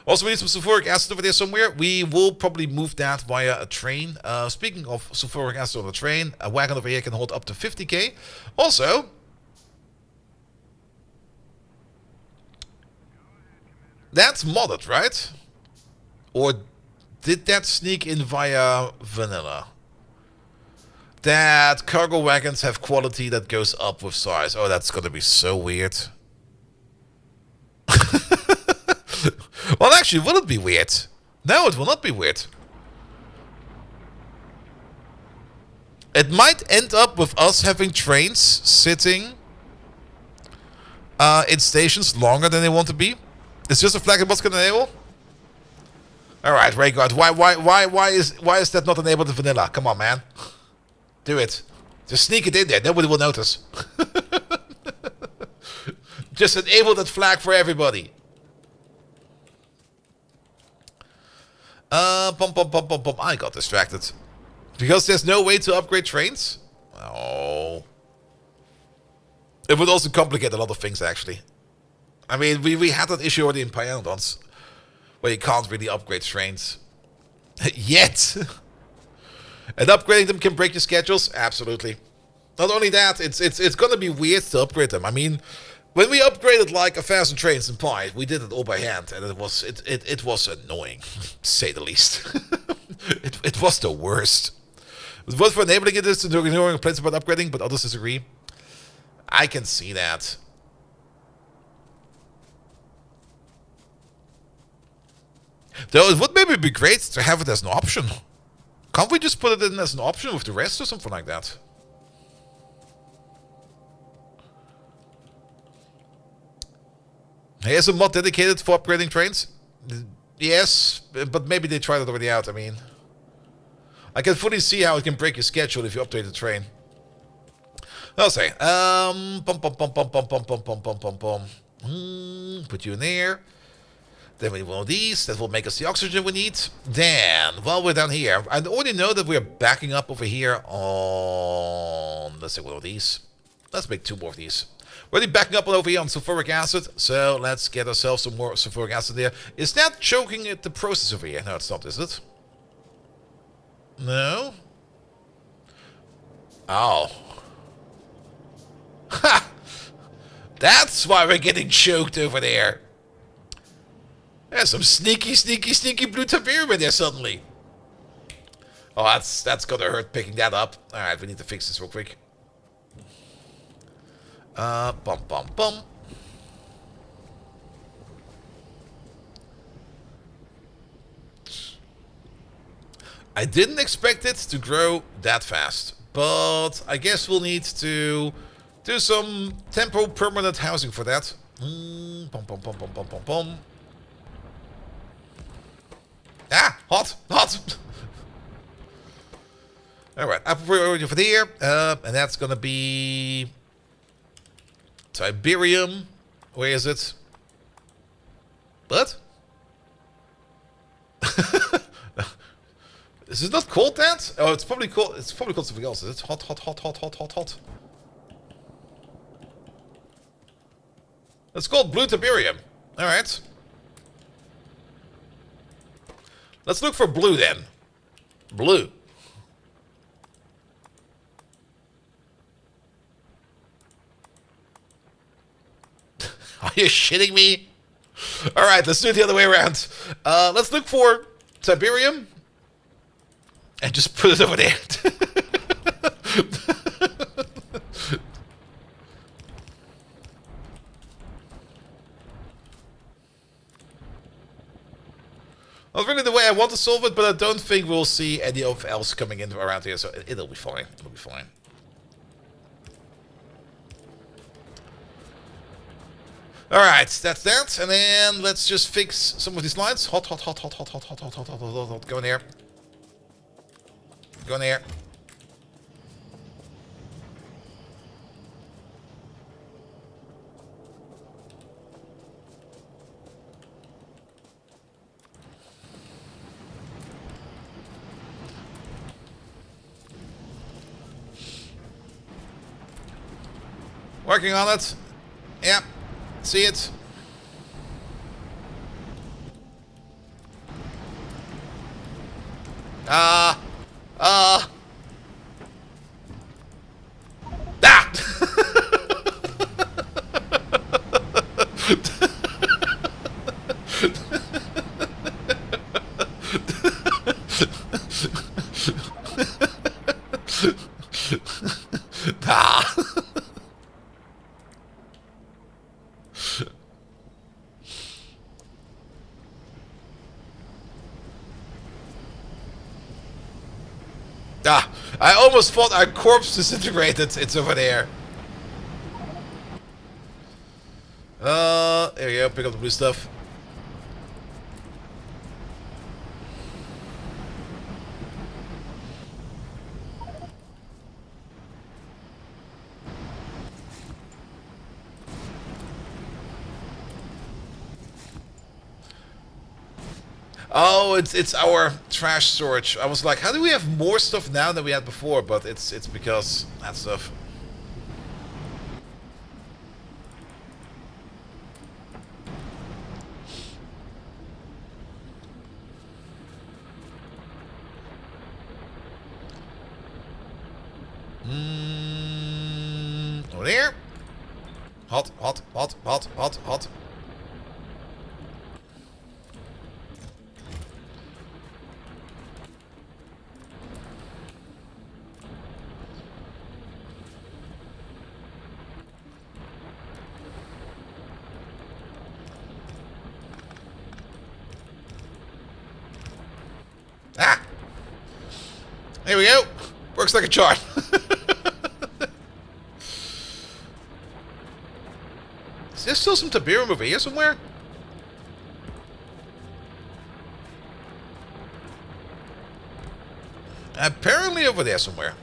Also, we need some sulfuric acid over there somewhere. We will probably move that via a train. Speaking of sulfuric acid on a train, a wagon over here can hold up to 50k. Also, that's modded, right? Or did that sneak in via vanilla? That cargo wagons have quality that goes up with size. Oh, that's gonna be so weird. Well, actually, will it be weird? No, it will not be weird. It might end up with us having trains sitting in stations longer than they want to be. It's just a flag and what's gonna enable. All right, Rayguard. Why is that not enabled in vanilla? Come on, man. Do it. Just sneak it in there. Nobody will notice. Just enable that flag for everybody. I got distracted. Because there's no way to upgrade trains? Oh. It would also complicate a lot of things, actually. I mean, we had that issue already in Pyanodons, where you can't really upgrade trains. Yet! And upgrading them can break your schedules? Absolutely. Not only that, it's gonna be weird to upgrade them. I mean, when we upgraded like 1,000 trains in Pi, we did it all by hand, and it was annoying, to say the least. it was the worst. It was for enabling it is to ignoring complaints about upgrading, but others disagree. I can see that. Though it would maybe be great to have it as an option. Can't we just put it in as an option with the rest or something like that? Here's a mod dedicated for upgrading trains. Yes, but maybe they tried it already out. I mean, I can fully see how it can break your schedule if you upgrade the train. I'll say, put you in there. Then we need one of these. That will make us the oxygen we need. Then, while we're down here, I already know that we're backing up over here on... Let's take one of these. Let's make 2 more of these. We're already backing up over here on sulfuric acid. So let's get ourselves some more sulfuric acid there. Is that choking at the process over here? No, it's not, is it? No? Oh. Ha! That's why we're getting choked over there. There's some sneaky blue tiberium in there suddenly. Oh, that's gonna hurt picking that up. Alright, we need to fix this real quick. Bum. I didn't expect it to grow that fast, but I guess we'll need to do some tempo permanent housing for that. Bum. Ah, hot. Alright, I prepare for there, and that's gonna be Tiberium. Where is it? What? Is it not called that? Oh, it's probably called. It's probably called something else. It's hot. It's called blue tiberium. All right. Let's look for blue then. Blue. Are you shitting me? All right, let's do it the other way around. Let's look for Tiberium and just put it over there. Not really the way I want to solve it, but I don't think we'll see any of else coming in around here, so it'll be fine. It'll be fine. Alright, that's that, and then let's just fix some of these lines. Hot. Go in here. Go in here. Working on it. Yeah. See it. Ah. Ah. Ah, I almost thought our corpse disintegrated. It's over there. There you go. Pick up the blue stuff. Oh, it's our trash storage. I was like, how do we have more stuff now than we had before? But it's because that stuff. Over there. Hot. Ah! There we go. Works like a charm. Is there still some Tiberium over here somewhere? Apparently over there somewhere.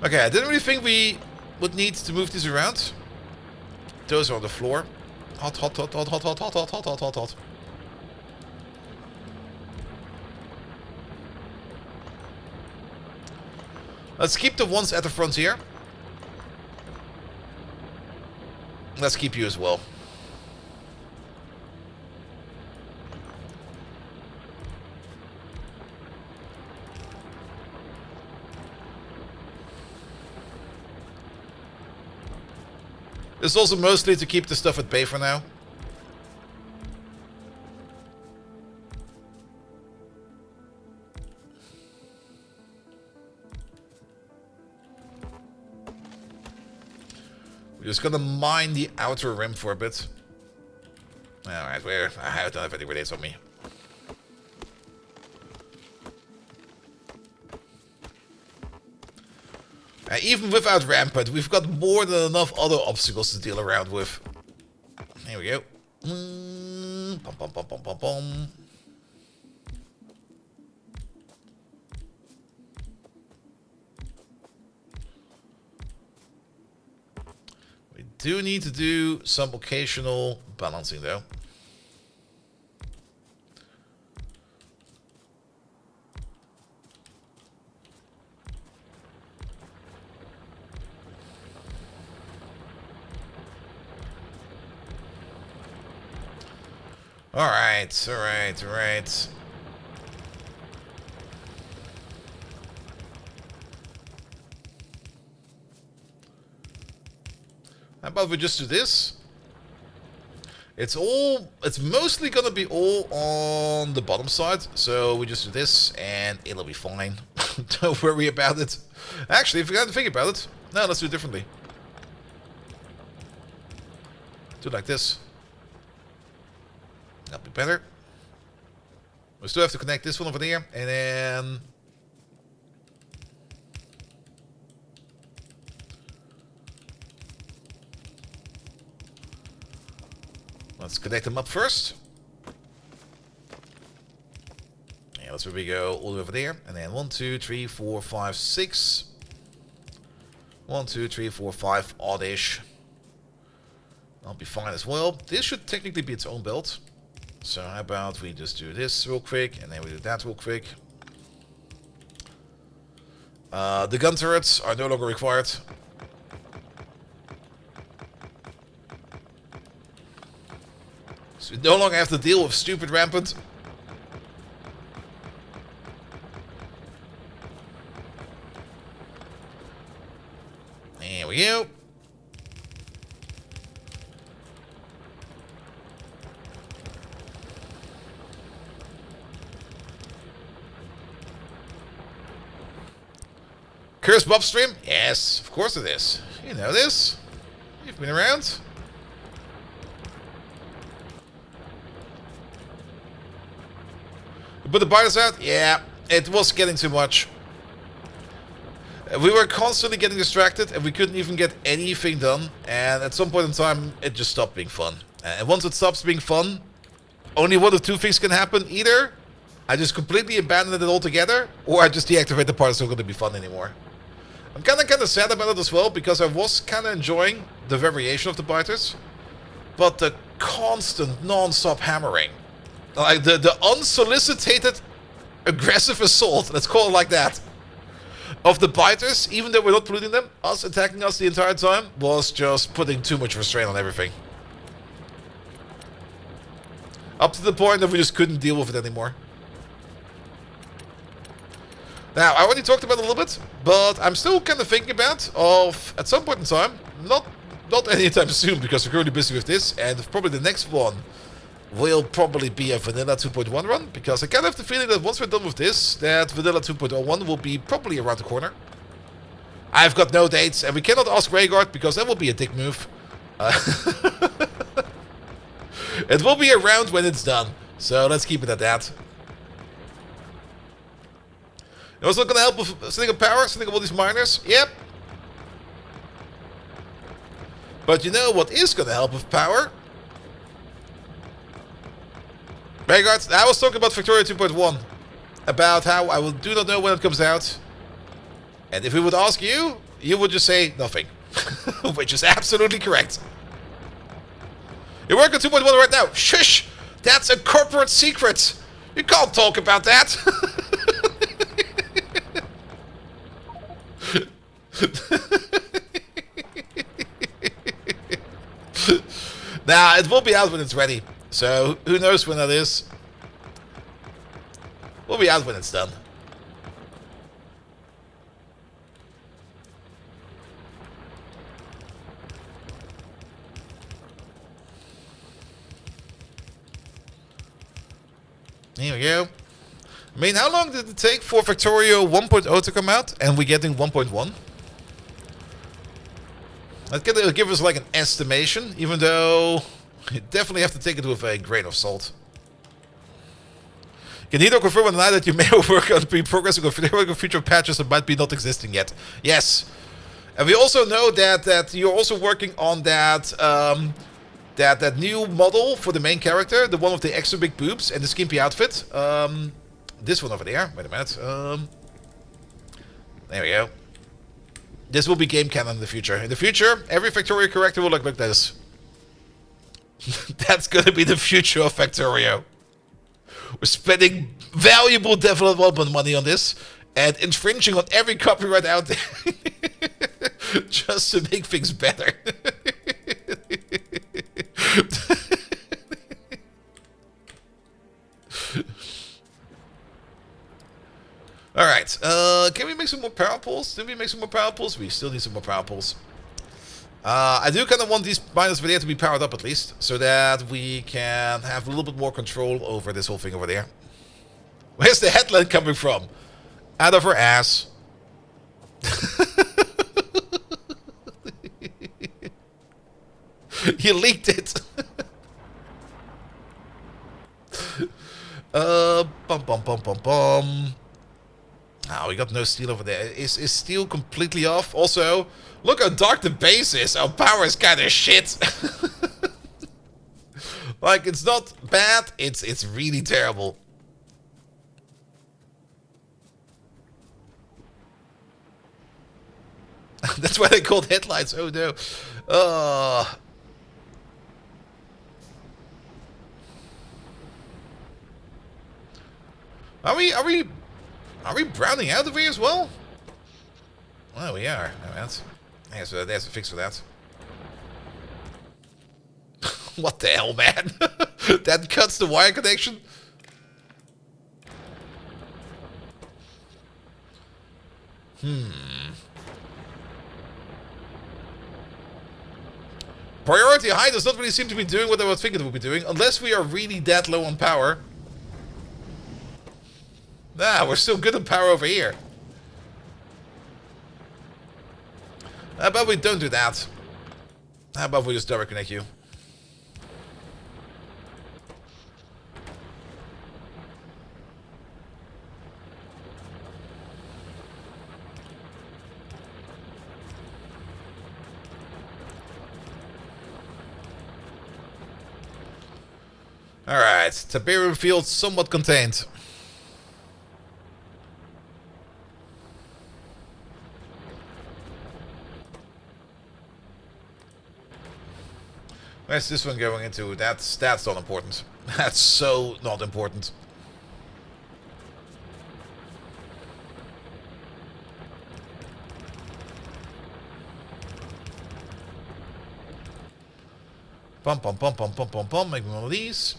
Okay, I didn't really think we would need to move these around. Those are on the floor. Hot. Let's keep the ones at the front here. Let's keep you as well. This is also mostly to keep the stuff at bay for now. We're just gonna mine the outer rim for a bit. Alright, I don't have any grenades on me. Even without rampant, we've got more than enough other obstacles to deal around with. Here we go. Bum. We do need to do some occasional balancing though. Alright. How about we just do this? It's mostly gonna be all on the bottom side, so we just do this and it'll be fine. Don't worry about it. Actually, if you got to think about it, no, let's do it differently. Do it like this. That'll be better. We still have to connect this one over there, and then let's connect them up first. Yeah, that's where we go all the way over there. And then 1, 2, 3, 4, 5, 6. 1, 2, 3, 4, 5, oddish. That'll be fine as well. This should technically be its own build. So how about we just do this real quick, and then we do that real quick. The gun turrets are no longer required. So we no longer have to deal with stupid rampant. There we go. Curse Bob stream? Yes, of course it is. You know this. You've been around. But the biters out? Yeah, it was getting too much. We were constantly getting distracted and we couldn't even get anything done. And at some point in time, it just stopped being fun. And once it stops being fun, only one of two things can happen. Either I just completely abandon it altogether, or I just deactivate the part that's not going to be fun anymore. I'm kind of sad about it as well, because I was kind of enjoying the variation of the biters. But the constant, non-stop hammering. Like the unsolicited aggressive assault, let's call it like that, of the biters, even though we're not polluting them, us attacking us the entire time, was just putting too much restraint on everything. Up to the point that we just couldn't deal with it anymore. Now, I already talked about it a little bit, but I'm still kind of thinking about at some point in time, not anytime soon, because we're currently busy with this, and probably the next one will probably be a Vanilla 2.1 run, because I kind of have the feeling that once we're done with this, that Vanilla 2.01 will be probably around the corner. I've got no dates, and we cannot ask Rhaegar, because that will be a dick move. It will be around when it's done, so let's keep it at that. It was not going to help with setting up power, setting up all these miners. Yep. But you know what is going to help with power? Rhaegar, I was talking about Victoria 2.1. About how I do not know when it comes out. And if we would ask you, you would just say nothing. Which is absolutely correct. You're working 2.1 right now. Shush! That's a corporate secret. You can't talk about that. Nah, it will be out when it's ready. So, who knows when that is? We'll be out when it's done. Here we go. I mean, how long did it take for Factorio 1.0 to come out? And we're getting 1.1? That's gonna give us like an estimation, even though you definitely have to take it with a grain of salt. Can Hito confirm on the night that you may work on progressing on future patches that might be not existing yet? Yes. And we also know that you're also working on that that new model for the main character, the one with the extra big boobs and the skimpy outfit. This one over there. Wait a minute. There we go. This will be game canon in the future. In the future, every Factorio character will look like this. That's gonna be the future of Factorio. We're spending valuable development money on this and infringing on every copyright out there just to make things better. Alright, can we make some more power pools? Did we make some more power pools? We still need some more power pools. I do kind of want these miners over there to be powered up at least, so that we can have a little bit more control over this whole thing over there. Where's the headland coming from? Out of her ass. You leaked it. Bum bum bum bum bum. Oh, we got no steel over there. Is steel completely off? Also, look how dark the base is. Our power is kind of shit. Like, it's not bad. It's really terrible. That's why they called headlights. Oh no. Are we browning out over here as well? Well, we are. Yeah, so there's a fix for that. What the hell, man? That cuts the wire connection. Priority high does not really seem to be doing what I was thinking it would be doing, unless we are really that low on power. Nah, we're still good on power over here. How about we don't do that? How about we just direct connect you? Alright, Tiberium field somewhat contained. Where's this one going into? That's not important. That's so not important. Pum pum pum pum pum pum pum. Make me one of these.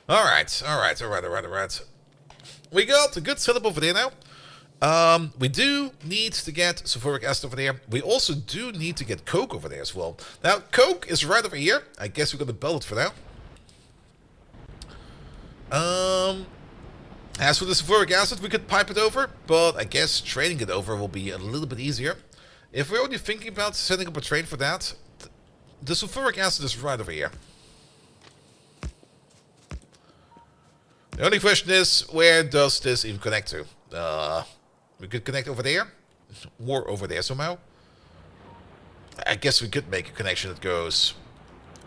Alright. We got a good setup over there now. We do need to get sulfuric acid over there. We also do need to get coke over there as well. Now, coke is right over here. I guess we're going to build it for now. As for the sulfuric acid, we could pipe it over, but I guess training it over will be a little bit easier. If we're already thinking about setting up a train for that, the sulfuric acid is right over here. The only question is, where does this even connect to? We could connect over there, or over there somehow. I guess we could make a connection that goes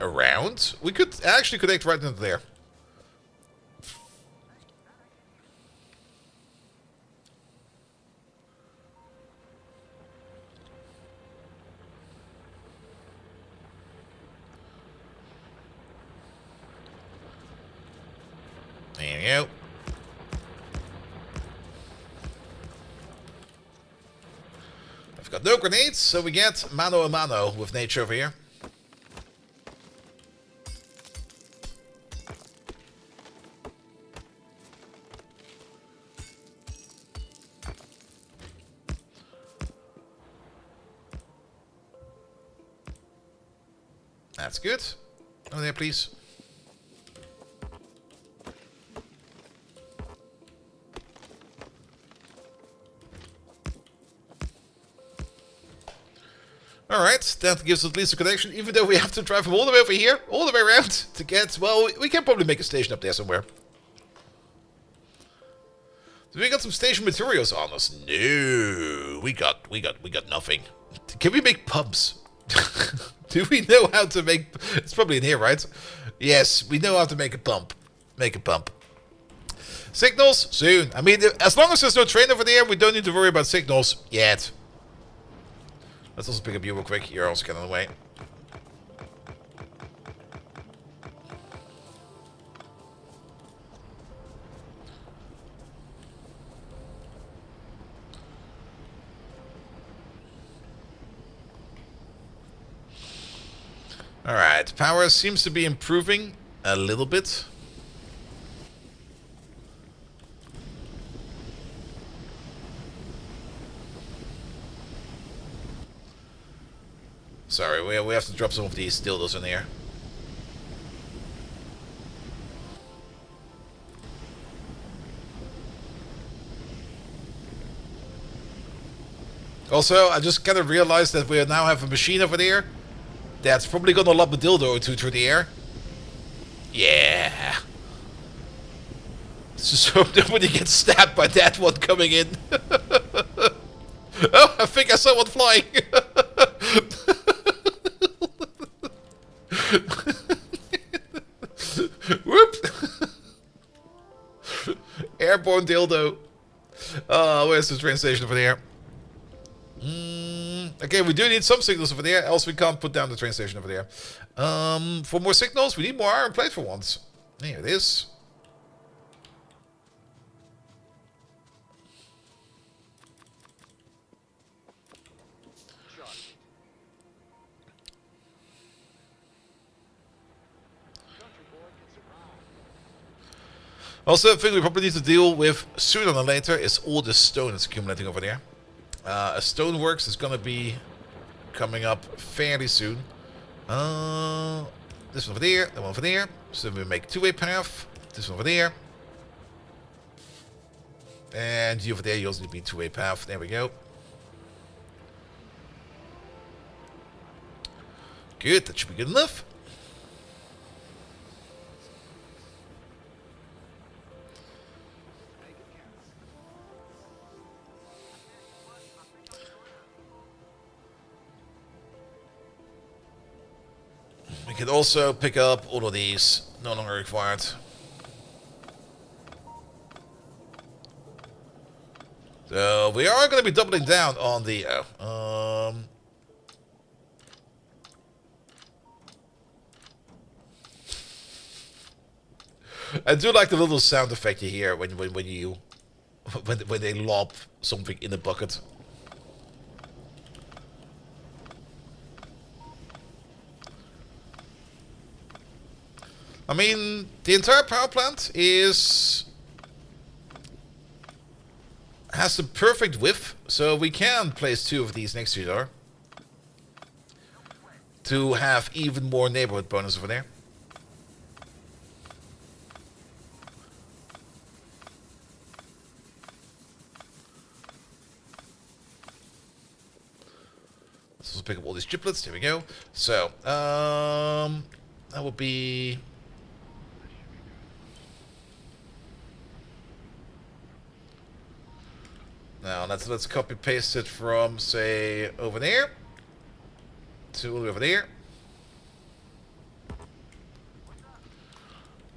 around. We could actually connect right into there. There you go. I've got no grenades, so we get mano a mano with nature over here. That's good. Over there, please. Alright, that gives us at least a connection, even though we have to drive from all the way over here, all the way around to get, well, we can probably make a station up there somewhere. So we got some station materials on us. No, we got nothing. Can we make pumps? Do we know how to make, it's probably in here, right? Yes, we know how to make a pump. Make a pump. Signals? Soon. I mean, as long as there's no train over there, we don't need to worry about signals yet. Let's also pick up you real quick. You're also getting in the way. Alright, power seems to be improving a little bit. Sorry, we have to drop some of these dildos in here. Also, I just kind of realized that we now have a machine over there that's probably gonna lob a dildo or two through the air. Yeah. Just hope nobody gets stabbed by that one coming in. Oh, I think I saw one flying. Whoop. Airborne dildo. Oh, where's the train station over there? Okay, we do need some signals over there, else we can't put down the train station over there. For more signals, we need more iron plate for once. Here it is. Also, a thing we probably need to deal with sooner than later is all the stone that's accumulating over there. A stoneworks is gonna be coming up fairly soon. This one over there, that one over there. So we make two-way path. This one over there. And you over there, you also need to be two-way path. There we go. Good, that should be good enough. We can also pick up all of these, no longer required. So we are going to be doubling down on the... I do like the little sound effect you hear when they lob something in a bucket. I mean, the entire power plant has the perfect width, so we can place two of these next to each other to have even more neighborhood bonus over there. Let's also pick up all these giblets. There we go. So, that will be... Now let's copy paste it from, say, over there to over there.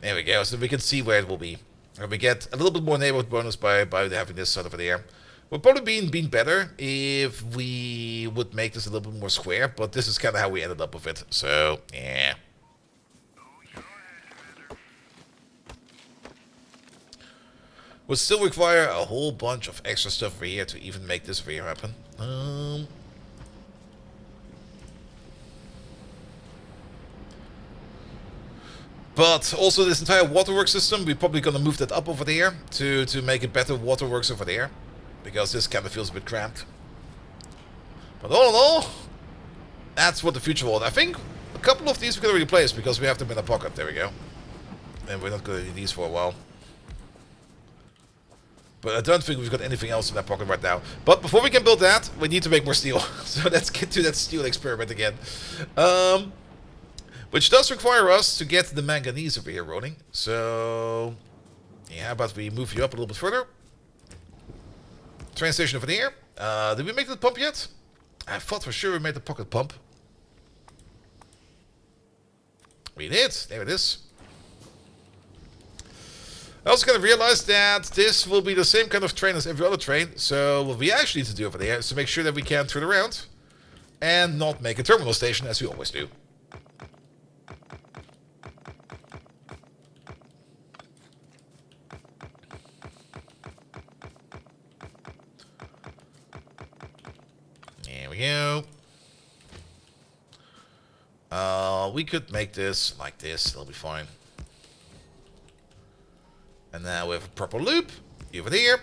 There we go. So we can see where it will be, and we get a little bit more neighborhood bonus by having this side over there. Would probably been better if we would make this a little bit more square, but this is kind of how we ended up with it. So yeah. Would still require a whole bunch of extra stuff over here to even make this over here happen. But also this entire waterworks system, we're probably gonna move that up over there to make it better waterworks over there, because this kind of feels a bit cramped. But all in all, that's what the future holds. I think a couple of these we're gonna replace because we have them in a pocket. There we go. And we're not gonna need these for a while. But I don't think we've got anything else in that pocket right now. But before we can build that, we need to make more steel. So let's get to that steel experiment again. Which does require us to get the manganese over here rolling. So, yeah, how about we move you up a little bit further? Train station over there. Did we make the pump yet? I thought for sure we made the pocket pump. We did. There it is. I also kind of realized that this will be the same kind of train as every other train. So what we actually need to do over there is to make sure that we can turn around and not make a terminal station as we always do. There we go. We could make this like this. It'll be fine. And now we have a proper loop over there.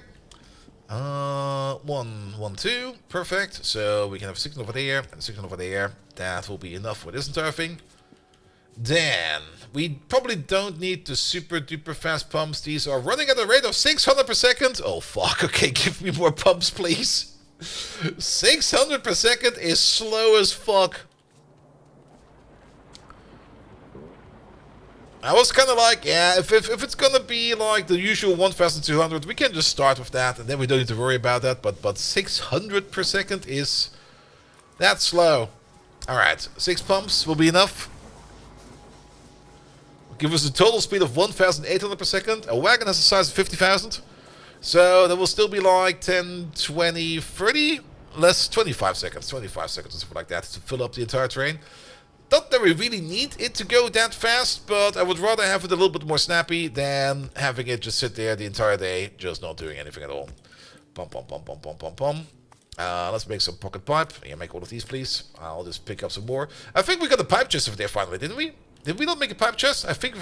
1, 1, 2. Perfect. So we can have a signal over there and a signal over there. That will be enough for this entire thing. Then we probably don't need the super duper fast pumps. These are running at a rate of 600 per second. Oh fuck. Okay, give me more pumps, please. 600 per second is slow as fuck. I was kind of like, yeah, if it's gonna be like the usual 1200, we can just start with that, and then we don't need to worry about that. But 600 per second is... that's slow. Alright, 6 pumps will be enough. Give us a total speed of 1800 per second. A wagon has a size of 50,000. So that will still be like 10, 20, 30, less 25 seconds. 25 seconds or something like that to fill up the entire train. Not that we really need it to go that fast, but I would rather have it a little bit more snappy than having it just sit there the entire day, just not doing anything at all. Pum, pum, pum, pum, pum, pum, pum. Let's make some pocket pipe. Yeah, make all of these, please. I'll just pick up some more. I think we got the pipe chest over there finally, didn't we? Did we not make a pipe chest? I think...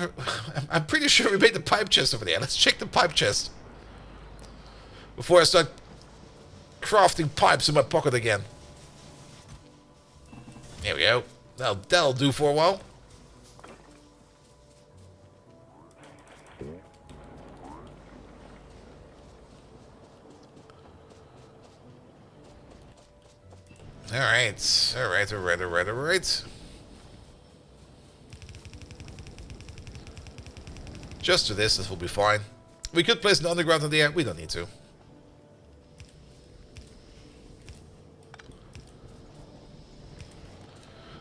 I'm pretty sure we made the pipe chest over there. Let's check the pipe chest. Before I start crafting pipes in my pocket again. There we go. That'll do for a while. Alright. Alright. Just do this, this will be fine. We could place an underground in there, we don't need to.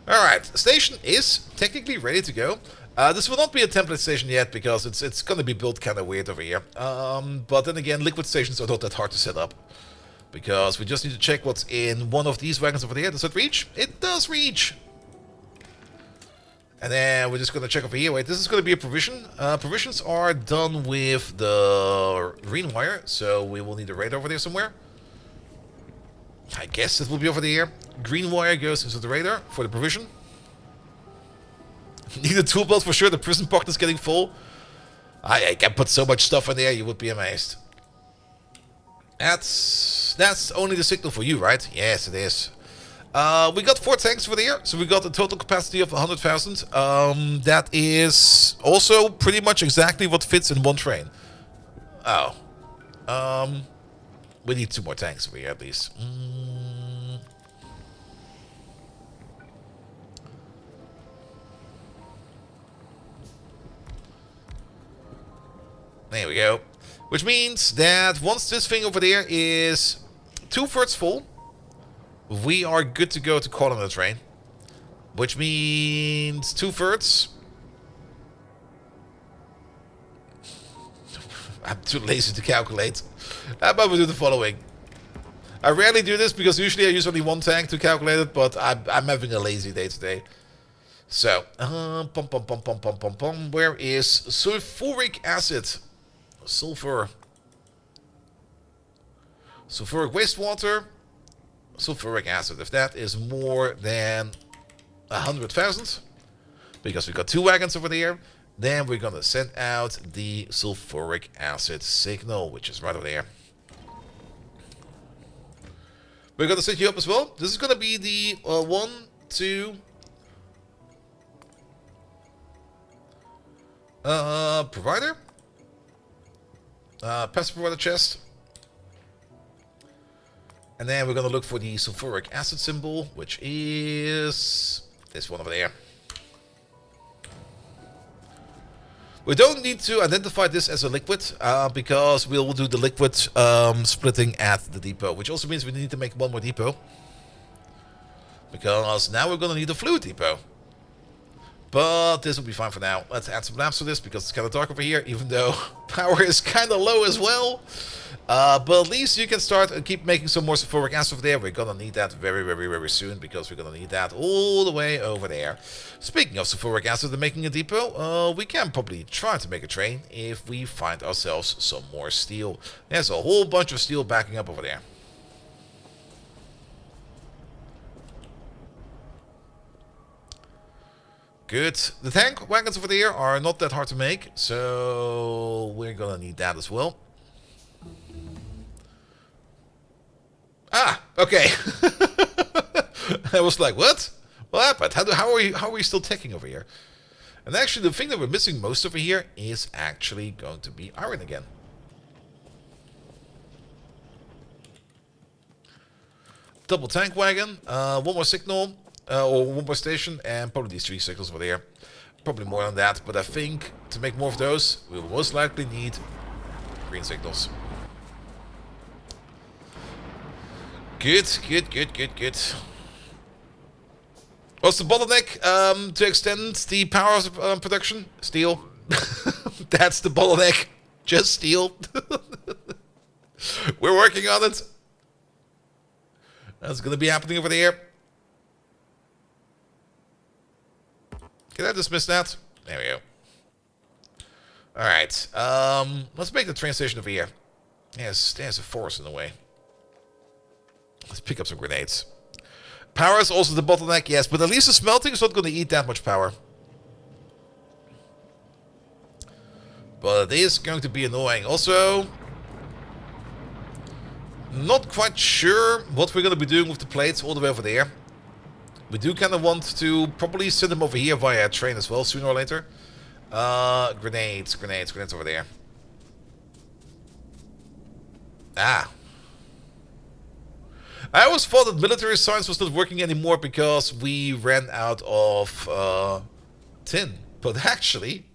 Alright, station is technically ready to go. This will not be a template station yet because it's going to be built kind of weird over here. But then again, liquid stations are not that hard to set up. Because we just need to check what's in one of these wagons over there. Does it reach? It does reach! And then we're just going to check over here. Wait, this is going to be a provision. Provisions are done with the green wire, so we will need a radar over there somewhere. I guess it will be over there. Green wire goes into the radar for the provision. Need a tool belt for sure. The prison pocket is getting full. I can put so much stuff in there, you would be amazed. That's only the signal for you, right? Yes, it is. We got 4 tanks over there, so we got a total capacity of 100,000. That is also pretty much exactly what fits in one train. Oh. We need 2 more tanks over here at least. There we go. Which means that once this thing over there is 2/3 full, we are good to go to call on the train. Which means 2/3. I'm too lazy to calculate. How about we do the following? I rarely do this because usually I use only 1 tank to calculate it, but I'm having a lazy day today. So, where is sulfuric acid? Sulfuric wastewater, sulfuric acid. If that is more than 100,000, because we got 2 wagons over there, then we're gonna send out the sulfuric acid signal, which is right over there. We're gonna set you up as well. This is gonna be the 1, 2. Provider. Passive provider chest. And then we're going to look for the sulfuric acid symbol, which is this one over there. We don't need to identify this as a liquid, because we'll do the liquid splitting at the depot, which also means we need to make 1 more depot. Because now we're going to need a fluid depot. But this will be fine for now. Let's add some lamps to this because it's kind of dark over here, even though power is kind of low as well. But at least you can start and keep making some more sulfuric acid over there. We're going to need that very, very, very soon because we're going to need that all the way over there. Speaking of sulfuric acid and making a depot, we can probably try to make a train if we find ourselves some more steel. There's a whole bunch of steel backing up over there. Good. The tank wagons over there are not that hard to make, so we're gonna need that as well. Ah, okay. I was like, what? What happened? How are we still teching over here? And actually, the thing that we're missing most over here is actually going to be iron again. Double tank wagon, one more signal, or one more station, and probably these 3 signals over there. Probably more than that, but I think to make more of those, we will most likely need green signals. Good, good, good, good, good. What's the bottleneck to extend the power of production? Steel. That's the bottleneck. Just steel. We're working on it. That's going to be happening over there. Can I dismiss that? There we go. Alright. Let's make the train station over here. Yes, there's a forest in the way. Let's pick up some grenades. Power is also the bottleneck, yes, but at least the smelting is not going to eat that much power. But it is going to be annoying. Also, not quite sure what we're going to be doing with the plates all the way over there. We do kind of want to probably send them over here via a train as well, sooner or later. Grenades over there. Ah. I always thought that military science was not working anymore because we ran out of tin. But actually,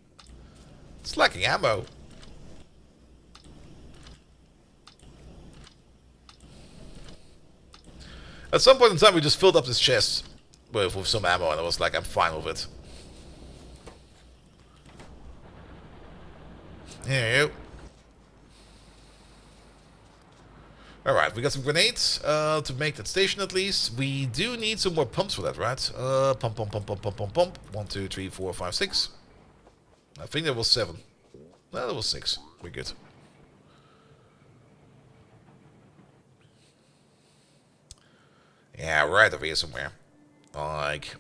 it's lacking ammo. At some point in time, we just filled up this chest with some ammo, and I was like, I'm fine with it. There you go. Alright, we got some grenades to make that station at least. We do need some more pumps for that, right? Pump. 1, 2, 3, 4, 5, 6. I think that was 7. No, that was 6. We're good. Yeah, right over here somewhere. Like,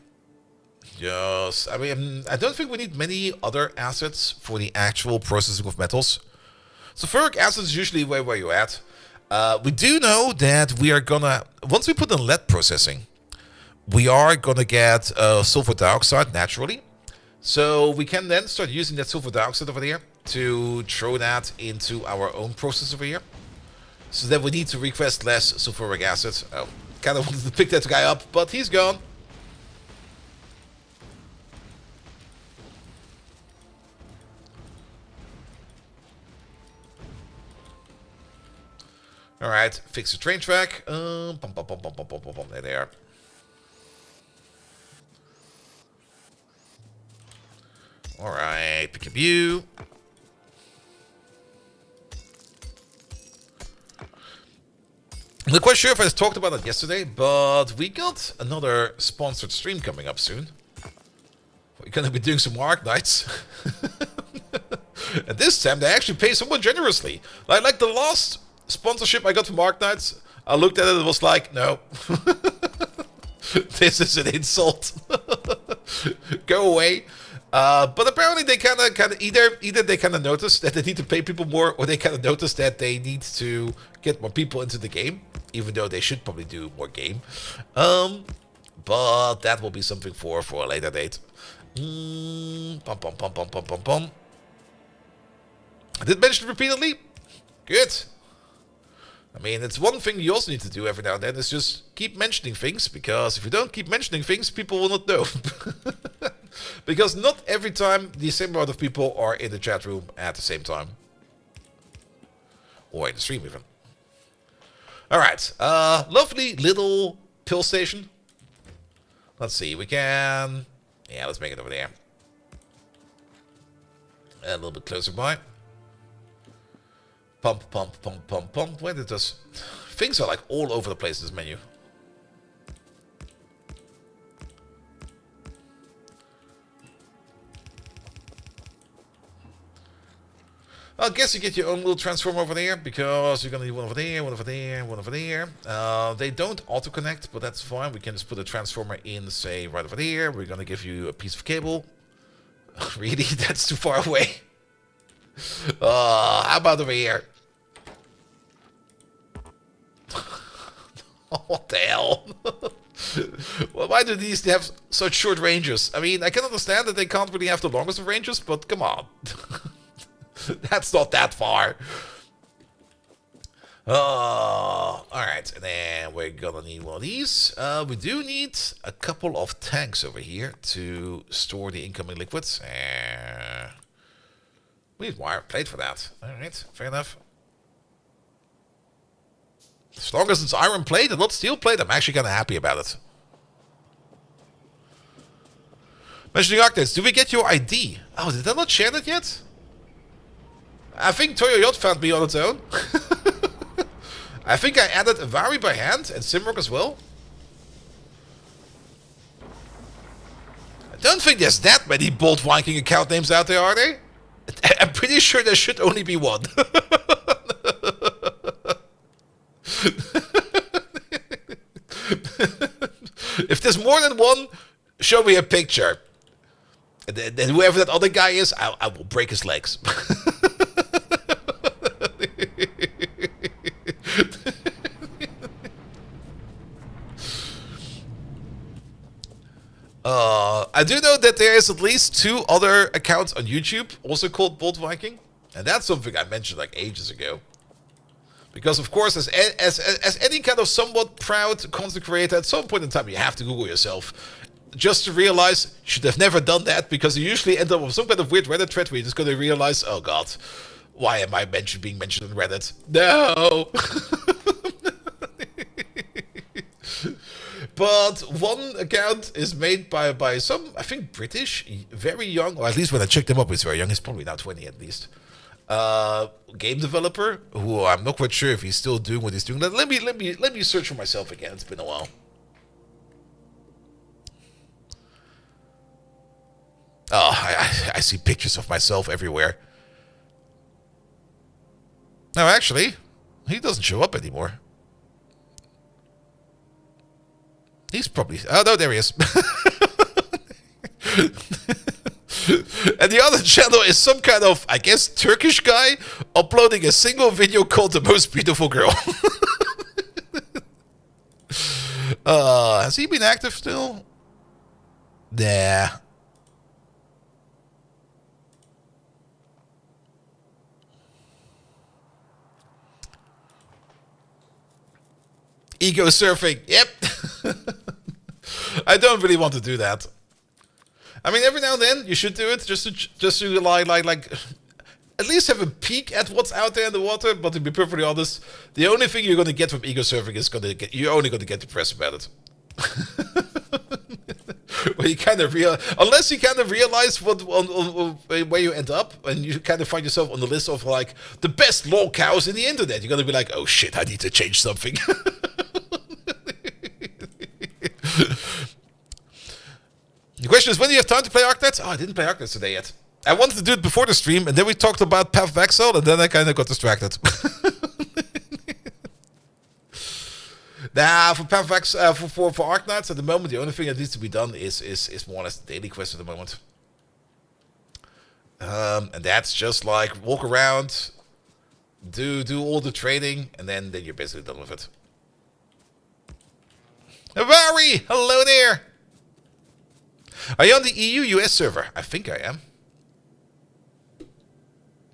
just... I mean, I don't think we need many other assets for the actual processing of metals. Sulfuric acid is usually where you're at. We do know that we are gonna... Once we put in lead processing, we are gonna get sulfur dioxide naturally. So we can then start using that sulfur dioxide over there to throw that into our own process over here. So that we need to request less sulfuric acid. Oh, kind of wanted to pick that guy up, but he's gone. Alright, fix the train track. There they are. Alright, pick a view. I'm not quite sure if I talked about it yesterday, but we got another sponsored stream coming up soon. We're going to be doing some Arc Nights. And this time they actually pay somewhat generously. Like the last sponsorship I got from Arc Nights, I looked at it and was like, no. This is an insult. Go away. But apparently they kind of either they kind of noticed that they need to pay people more, or they kind of noticed that they need to get more people into the game, even though they should probably do more game. But that will be something for a later date. I did mention it repeatedly. Good. I mean, it's one thing you also need to do every now and then is just keep mentioning things, because if you don't keep mentioning things, people will not know. Because not every time the same amount of people are in the chat room at the same time. Or in the stream even. Alright, lovely little pill station. Let's see, we can... Yeah, let's make it over there. A little bit closer by. Pump. Where did this... Things are like all over the place in this menu. I guess you get your own little transformer over there, because you're gonna need one over there, one over there, one over there. They don't auto-connect, but that's fine. We can just put a transformer in, say, right over there. We're gonna give you a piece of cable. Really? That's too far away. How about over here? What the hell? Well, why do these have such short ranges? I mean, I can understand that they can't really have the longest of ranges, but come on. That's not that far. Alright, and then we're gonna need one of these. We do need a couple of tanks over here to store the incoming liquids. We need wire plate for that. Alright, fair enough. As long as it's iron plate and not steel plate, I'm actually kind of happy about it. Mentioning Arctics, do we get your ID? Oh, did I not share that yet? I think Toyo Yacht found me on its own. I think I added Avari by hand and Simrock as well. I don't think there's that many Bold Viking account names out there, are there? I'm pretty sure there should only be one. If there's more than one, show me a picture. And then whoever that other guy is, I will break his legs. I do know that there is at least 2 other accounts on YouTube, also called Bold Viking, and that's something I mentioned like ages ago. Because of course, as any kind of somewhat proud content creator, at some point in time you have to Google yourself, just to realize you should have never done that, because you usually end up with some kind of weird Reddit thread where you're just going to realize, oh god, why am I being mentioned on Reddit? No. But one account is made by some, I think, British, very young, or at least when I checked him up, he's very young. He's probably now 20 at least. Game developer, who I'm not quite sure if he's still doing what he's doing. Let me search for myself again. It's been a while. Oh, I see pictures of myself everywhere. No, actually, he doesn't show up anymore. He's probably... Oh, no, there he is. And the other channel is some kind of, I guess, Turkish guy uploading a single video called The Most Beautiful Girl. Has he been active still? Nah. Ego surfing. Yep. I don't really want to do that. I mean, every now and then you should do it just to like at least have a peek at what's out there in the water. But to be perfectly honest, the only thing you're going to get from ego surfing is you're only going to get depressed about it. Well, you kind of unless you kind of realize where you end up, and you kind of find yourself on the list of like the best lol cows in the internet. You're going to be like, oh shit, I need to change something. The question is, when do you have time to play Arcnet? Oh, I didn't play Arcnet today yet. I wanted to do it before the stream, and then we talked about Path of Exile, and then I kind of got distracted. Nah, for Path of Exile, for Arcnet, at the moment, the only thing that needs to be done is more or less the daily quest at the moment. And that's just like walk around, do all the trading, and then you're basically done with it. Avari! Hello there! Are you on the EU-US server? I think I am.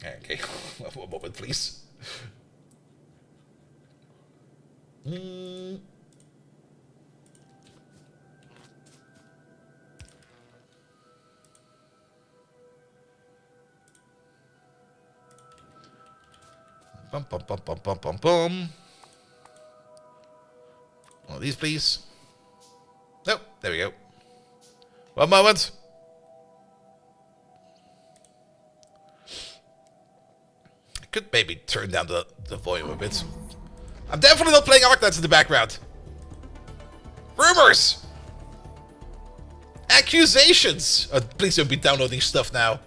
Okay, one moment, please. Bum, bum, bum, bum, bum, bum, bum. One of these, please. Nope, there we go. One moment. I could maybe turn down the volume a bit. I'm definitely not playing Arcnet in the background. Rumors! Accusations! Oh, please don't be downloading stuff now.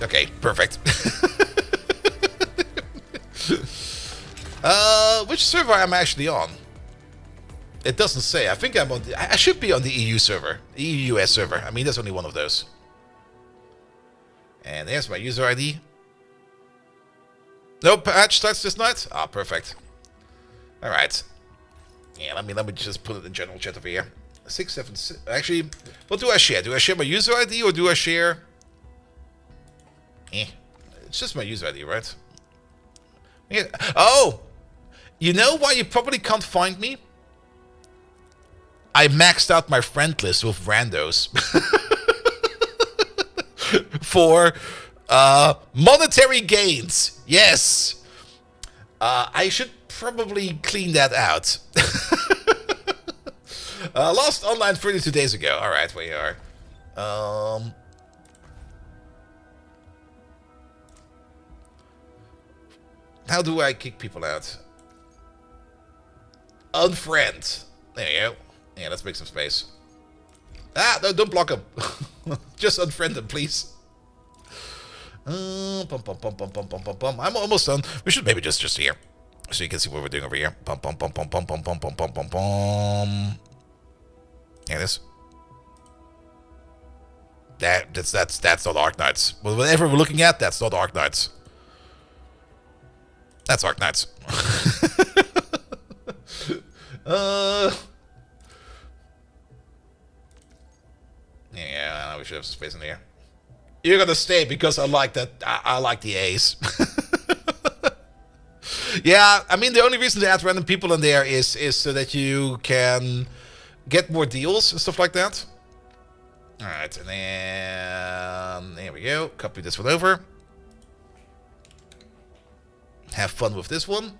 Okay, perfect. Which server am I actually on? It doesn't say. I think I'm on the... I should be on the EU server. EU-US server. I mean, there's only one of those. And there's my user ID. No patch starts this night? Ah, perfect. Alright. Yeah, let me just put it in general chat over here. 676. Actually, what do I share? Do I share my user ID or do I share... It's just my user ID, right? Yeah. Oh! You know why you probably can't find me? I maxed out my friend list with randos. For monetary gains. Yes. I should probably clean that out. Lost online 32 days ago. Alright, we are. How do I kick people out? Unfriend. There you go. Yeah, let's make some space. Ah, no, don't block him. Just unfriend him, please. I'm almost done. We should maybe just here, so you can see what we're doing over here. Yeah, this. That's not Arknights. Whatever we're looking at, that's not Arknights. That's Arknights. Yeah, we should have some space in here. You're gonna stay because I like that. I like the A's. Yeah, I mean the only reason to add random people in there is so that you can get more deals and stuff like that. All right, and then there we go. Copy this one over. Have fun with this one.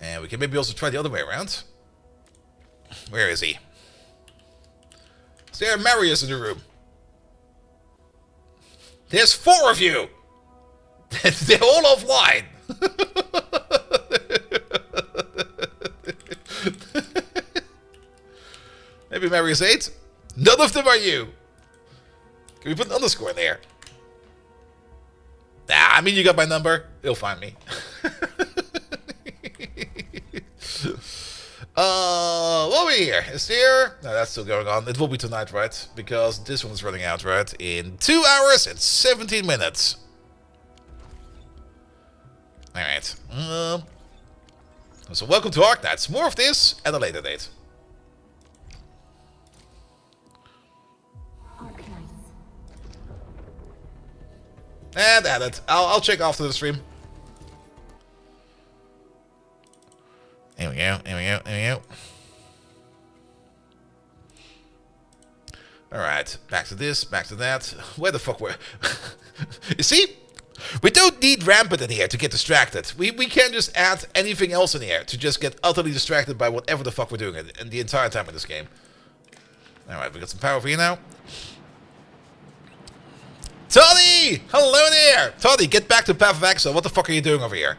And we can maybe also try the other way around. Where is he? Is there Marius in the room? There's 4 of you! They're all offline! Maybe Marius 8? None of them are you! Can we put an underscore in there? Nah, I mean, you got my number. You'll find me. What are we here? Is there... No, that's still going on. It will be tonight, right? Because this one is running out, right? In 2 hours and 17 minutes. Alright. So welcome to Arknights. More of this at a later date. And add it. I'll check after the stream. There we go. There we go. There we go. Alright. Back to this. Back to that. Where the fuck were... You see? We don't need rampant in here to get distracted. We can't just add anything else in here to just get utterly distracted by whatever the fuck we're doing in the entire time in this game. Alright, we got some power over here now. Toddy! Hello there! Toddy, get back to Path of Exile. What the fuck are you doing over here?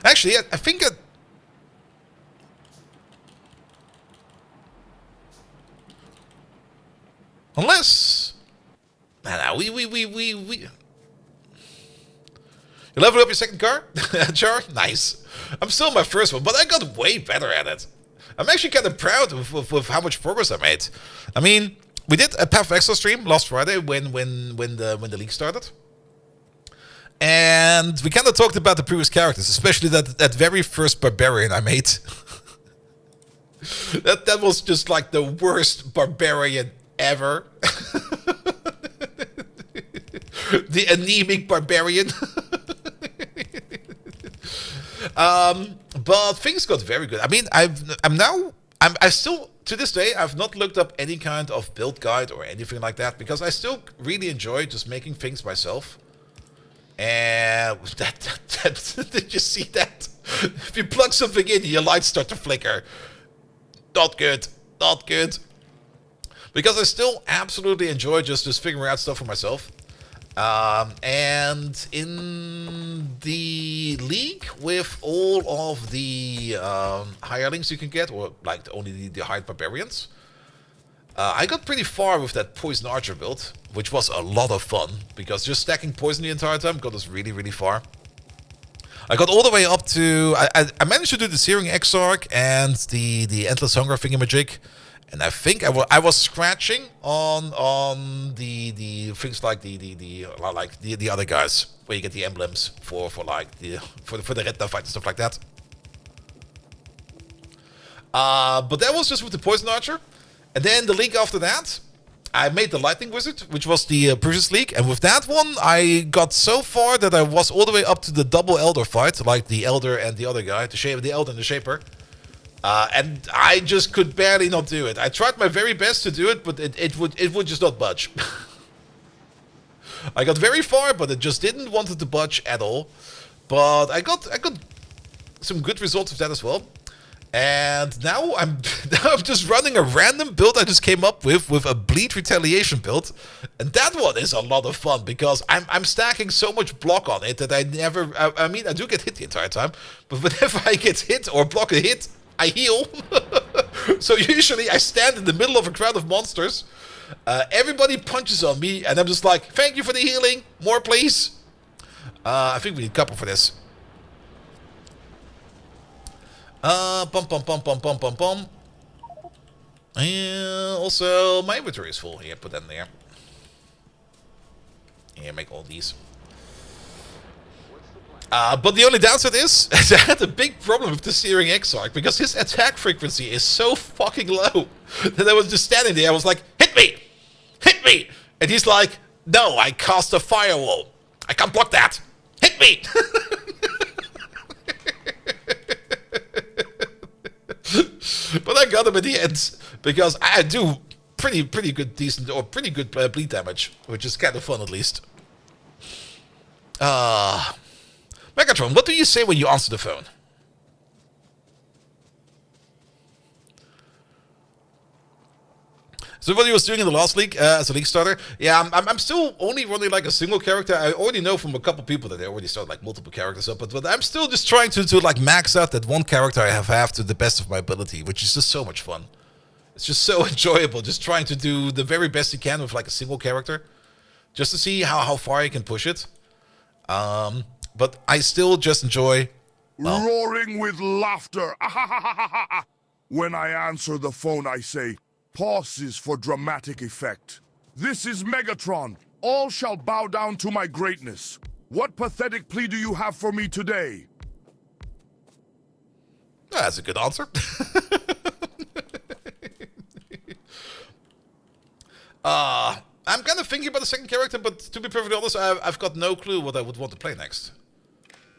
Actually, I think it... Unless... Nah, we... You leveled up your second car? Char? Nice. I'm still in my first one, but I got way better at it. I'm actually kind of proud with how much progress I made. I mean, we did a Path of Exile stream last Friday when the league started. And we kind of talked about the previous characters, especially that very first barbarian I made. that was just like the worst barbarian ever. The anemic barbarian. But things got very good. I mean, I still, to this day, I've not looked up any kind of build guide or anything like that, because I still really enjoy just making things myself. And did you see that? If you plug something in, your lights start to flicker. Not good. Not good. Because I still absolutely enjoy just figuring out stuff for myself. And in the league, with all of the hirelings you can get, or like only the hired barbarians, I got pretty far with that Poison Archer build, which was a lot of fun, because just stacking poison the entire time got us really, really far. I got all the way up to... I managed to do the Searing Exarch and the Endless Hunger thingamajig. And I think I was scratching on the things like the other guys, where you get the emblems for the red fight and stuff like that. But that was just with the Poison Archer. And then the league after that, I made the Lightning Wizard, which was the previous league. And with that one, I got so far that I was all the way up to the double Elder fight, like the Elder and the other guy, the Elder and the Shaper. And I just could barely not do it. I tried my very best to do it, but it would just not budge. I got very far, but it just didn't want it to budge at all. But I got some good results of that as well. And now I'm just running a random build I just came up with a Bleed Retaliation build. And that one is a lot of fun, because I'm stacking so much block on it that I never... I mean, I do get hit the entire time, but whenever I get hit or block a hit, I heal. So usually I stand in the middle of a crowd of monsters. Everybody punches on me, and I'm just like, thank you for the healing. More, please. I think we need a couple for this. Bum. And also, my inventory is full. Here, put that in there. Here, make all these. But the only downside is, I had a big problem with the Searing Exarch, because his attack frequency is so fucking low that I was just standing there. I was like, hit me! Hit me! And he's like, no, I cast a firewall. I can't block that. Hit me! But I got him at the end, because I do pretty good bleed damage, which is kind of fun at least. Megatron, what do you say when you answer the phone? So what he was doing in the last league as a league starter, yeah, I'm still only running like a single character. I already know from a couple people that they already started like multiple characters up, but I'm still just trying to like max out that one character I have to the best of my ability, which is just so much fun. It's just so enjoyable, just trying to do the very best you can with like a single character, just to see how far you can push it. But I still just enjoy... roaring with laughter. When I answer the phone, I say, pauses for dramatic effect. This is Megatron. All shall bow down to my greatness. What pathetic plea do you have for me today? That's a good answer. I'm kind of thinking about the second character, but to be perfectly honest, I've got no clue what I would want to play next.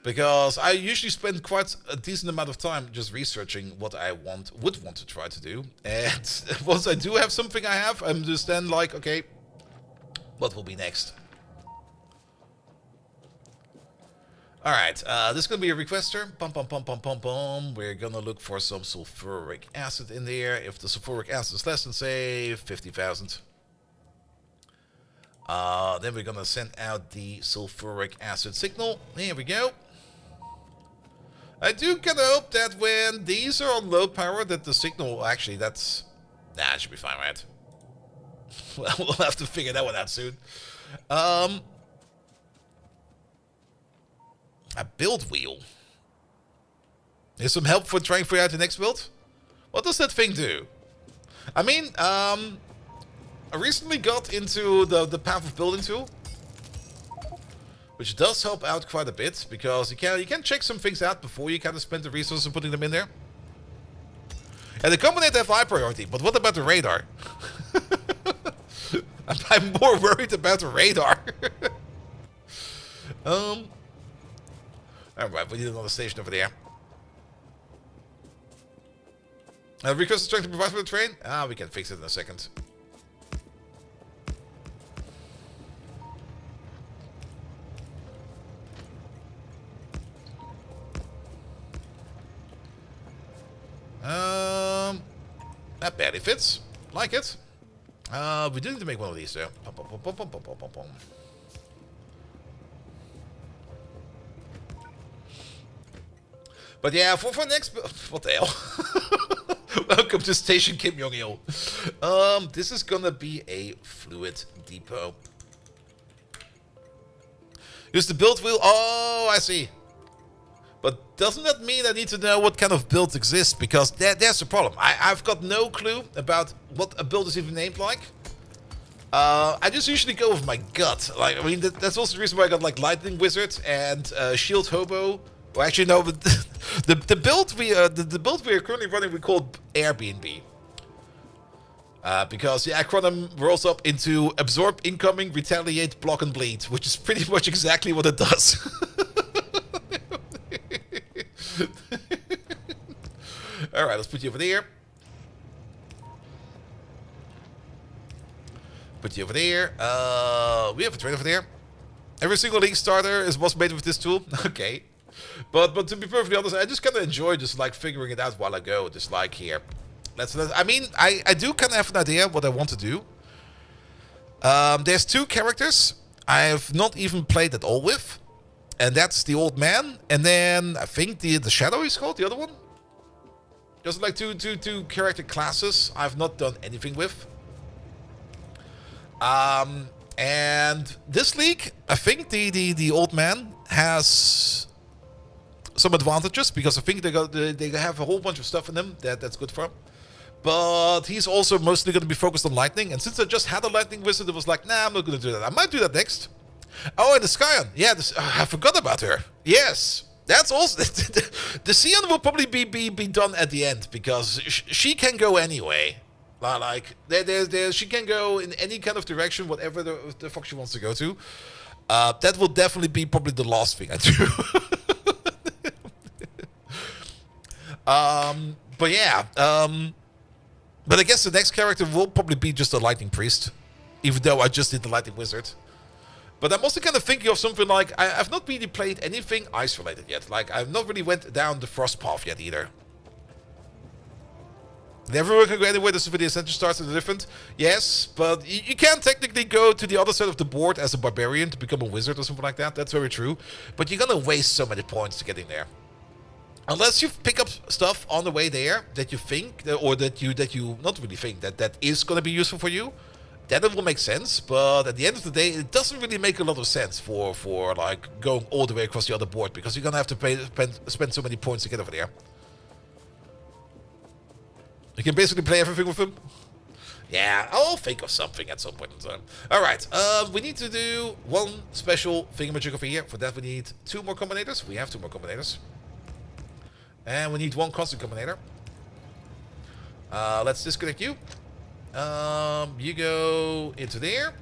Because I usually spend quite a decent amount of time just researching what I would want to try to do. And once I do have something I'm just then like, okay, what will be next? Alright, this is going to be a requester. We're going to look for some sulfuric acid in there. If the sulfuric acid is less than, say, 50,000. Then we're going to send out the sulfuric acid signal. Here we go. I do kind of hope that when these are on low power, that the signal actually, that's... Nah, it should be fine, right? Well, we'll have to figure that one out soon. A build wheel. Here's some help for trying to figure out the next build. What does that thing do? I mean, I recently got into the Path of Building tool, which does help out quite a bit, because you can check some things out before you kind of spend the resources putting them in there. And the component have high priority, but what about the radar? I'm more worried about the radar. Alright, we need another station over there. Request strength to provide for the train? We can fix it in a second. That barely fits. Like it. We do need to make one of these though. But yeah, for next... What the hell? Welcome to Station Kim Jong-il. This is gonna be a fluid depot. Use the build wheel. Oh, I see. But doesn't that mean I need to know what kind of build exists? Because there's the problem. I've got no clue about what a build is even named like. I just usually go with my gut. Like, I mean, that's also the reason why I got like Lightning Wizard and Shield Hobo. Well, actually, no, but the build we are currently running we call Airbnb. Because the acronym rolls up into Absorb Incoming, Retaliate, Block and Bleed, which is pretty much exactly what it does. Alright, let's put you over there. Put you over there. We have a train over there. Every single league starter was made with this tool. Okay. But to be perfectly honest, I just kind of enjoy just like figuring it out while I go. Just like here. I mean, I do kind of have an idea what I want to do. There's two characters I've not even played at all with. And that's the old man. And then I think the shadow is called, the other one. Just like two character classes I've not done anything with. And this league, I think the old man has some advantages because I think they have a whole bunch of stuff in them that's good for him. But he's also mostly going to be focused on lightning. And since I just had a lightning wizard, it was like, nah, I'm not going to do that. I might do that next. Oh, and the Scion. Yeah, I forgot about her. Yes. That's also... the Scion will probably be done at the end. Because she can go anyway. Like, she can go in any kind of direction, whatever the fuck she wants to go to. That will definitely be probably the last thing I do. But yeah. But I guess the next character will probably be just a Lightning Priest. Even though I just did the Lightning Wizard. But I'm also kind of thinking of something like... I've not really played anything ice-related yet. Like, I've not really went down the Frost path yet either. Everyone can go anywhere. This is where the Ascension starts and different. Yes, but you can technically go to the other side of the board as a Barbarian to become a Wizard or something like that. That's very true. But you're going to waste so many points to getting there. Unless you pick up stuff on the way there that you think... Or that you not really think that is going to be useful for you. Then it will make sense, but at the end of the day, it doesn't really make a lot of sense for like going all the way across the other board because you're gonna have to spend so many points to get over there. You can basically play everything with him. Yeah, I'll think of something at some point in time. All right, we need to do one special thingamajig over here. For that, we need 2 more combinators. We have 2 more combinators, and we need 1 constant combinator. Let's disconnect you. You go into there,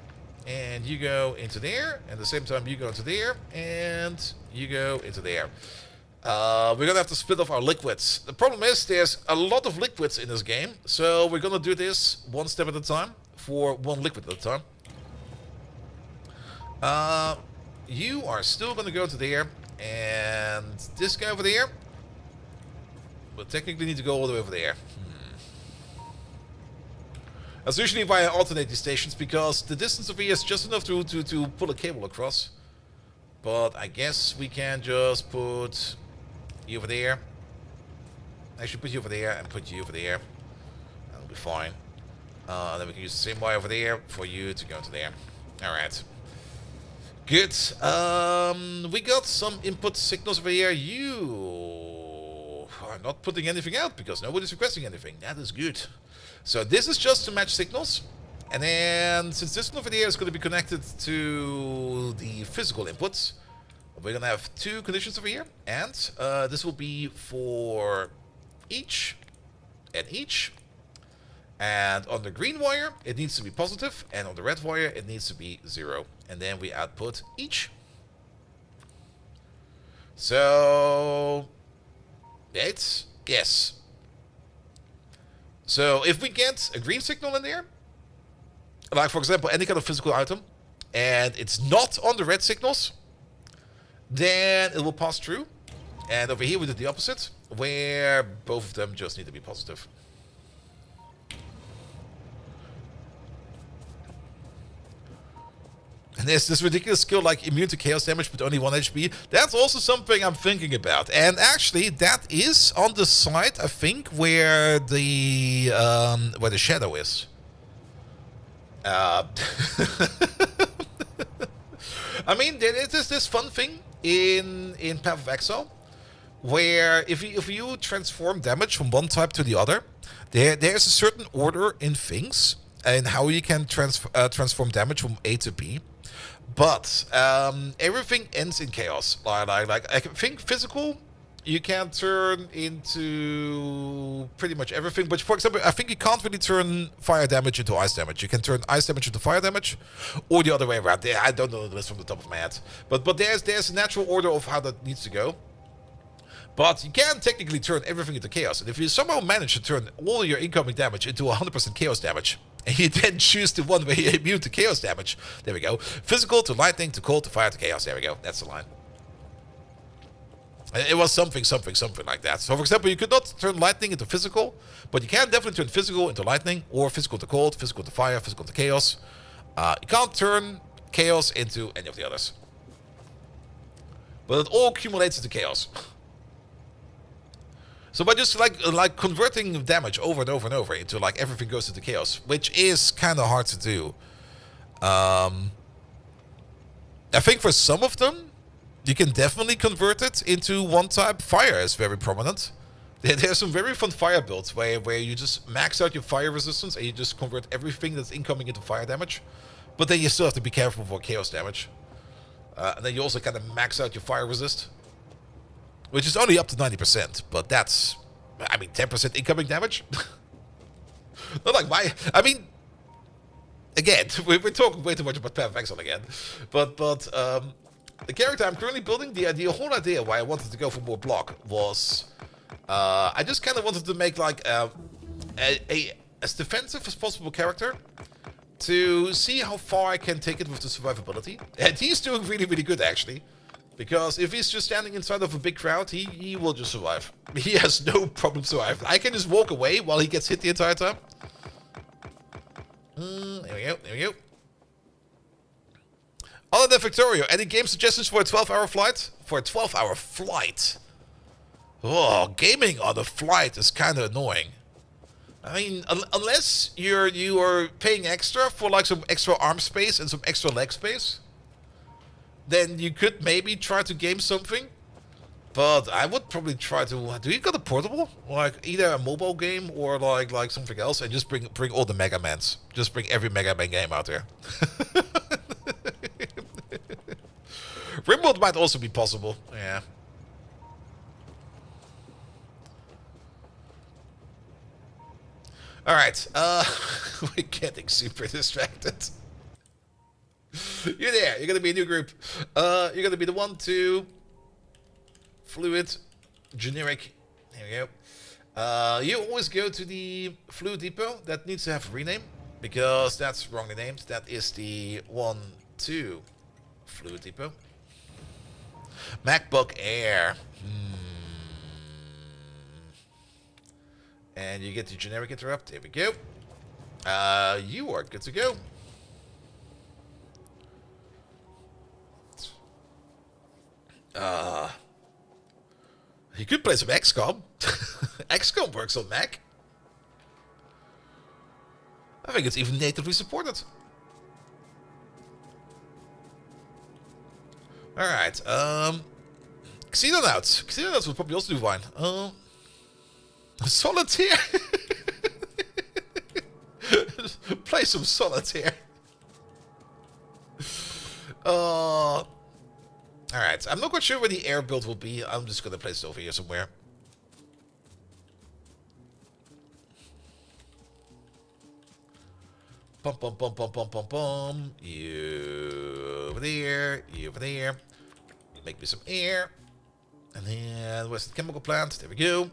and you go into there, and at the same time you go into there, and you go into there. We're gonna have to split off our liquids. The problem is there's a lot of liquids in this game, so we're gonna do this one step at a time, for 1 liquid at a time. You are still gonna go to there, and this guy over there will technically need to go all the way over there. That's usually why I alternate these stations, because the distance over here is just enough to pull a cable across. But I guess we can just put you over there. Actually, put you over there and put you over there. That'll be fine. Then we can use the same wire over there for you to go into there. Alright. Good. We got some input signals over here. You are not putting anything out because nobody's requesting anything. That is good. So this is just to match signals, and then since this one over here is going to be connected to the physical inputs, we're going to have 2 conditions over here, and this will be for each and each. And on the green wire, it needs to be positive, and on the red wire, it needs to be 0. And then we output each. So, it's yes. So if we get a green signal in there, like for example any kind of physical item, and it's not on the red signals, then it will pass through. And over here we did the opposite, where both of them just need to be positive. And there's this ridiculous skill like immune to chaos damage but only 1 HP. That's also something I'm thinking about. And actually, that is on the side, I think, where the shadow is. I mean, there is this fun thing in Path of Exile, where if you transform damage from one type to the other, there's a certain order in things and how you can transform damage from A to B. But everything ends in chaos. Like I think physical, you can turn into pretty much everything. But for example, I think you can't really turn fire damage into ice damage. You can turn ice damage into fire damage, or the other way around. I don't know the list from the top of my head. But there's a natural order of how that needs to go. But you can technically turn everything into chaos. And if you somehow manage to turn all your incoming damage into 100% chaos damage, and you then choose the one where you're immune to chaos damage, there we go. Physical to lightning to cold to fire to chaos, there we go. That's the line. And it was something like that. So for example, you could not turn lightning into physical, but you can definitely turn physical into lightning, or physical to cold, physical to fire, physical to chaos. You can't turn chaos into any of the others. But it all accumulates into chaos. So by just like converting damage over and over and over into like everything goes into chaos, which is kind of hard to do. I think for some of them, you can definitely convert it into one type. Fire is very prominent. There's some very fun fire builds where you just max out your fire resistance and you just convert everything that's incoming into fire damage. But then you still have to be careful for chaos damage. And then you also kind of max out your fire resist, which is only up to 90%, but that's, I mean, 10% incoming damage? Not like again, we're talking way too much about Path of Exile again. But the character I'm currently building, the whole idea why I wanted to go for more block was, I just kind of wanted to make like as defensive as possible character to see how far I can take it with the survivability. And he's doing really, really good, actually. Because if he's just standing inside of a big crowd, he will just survive. He has no problem surviving. I can just walk away while he gets hit the entire time. There we go. Other than Victorio, any game suggestions for a 12-hour flight? For a 12-hour flight? Oh, gaming on a flight is kind of annoying. I mean, unless you are paying extra for like some extra arm space and some extra leg space, then you could maybe try to game something. But I would probably try to. Do you got a portable? Like either a mobile game or like something else, and just bring all the Mega Mans. Just bring every Mega Man game out there. Rimworld might also be possible. Yeah. All right. We're getting super distracted. You're there. You're gonna be a new group. You're gonna be the 1, 2, fluid, generic. There we go. You always go to the fluid depot. That needs to have a rename because that's wrongly named. That is the 1, 2 fluid depot. MacBook Air. And you get the generic interrupt. There we go. You are good to go. You could play some XCOM. XCOM works on Mac. I think it's even natively supported. Alright, Xenonauts. Xenonauts would probably also do fine. Solitaire. Play some Solitaire. Alright, I'm not quite sure where the air build will be. I'm just gonna place it over here somewhere. Bum bum bum bum bum bum bum. You over there, you over there. Make me some air. And then where's the chemical plant? There we go.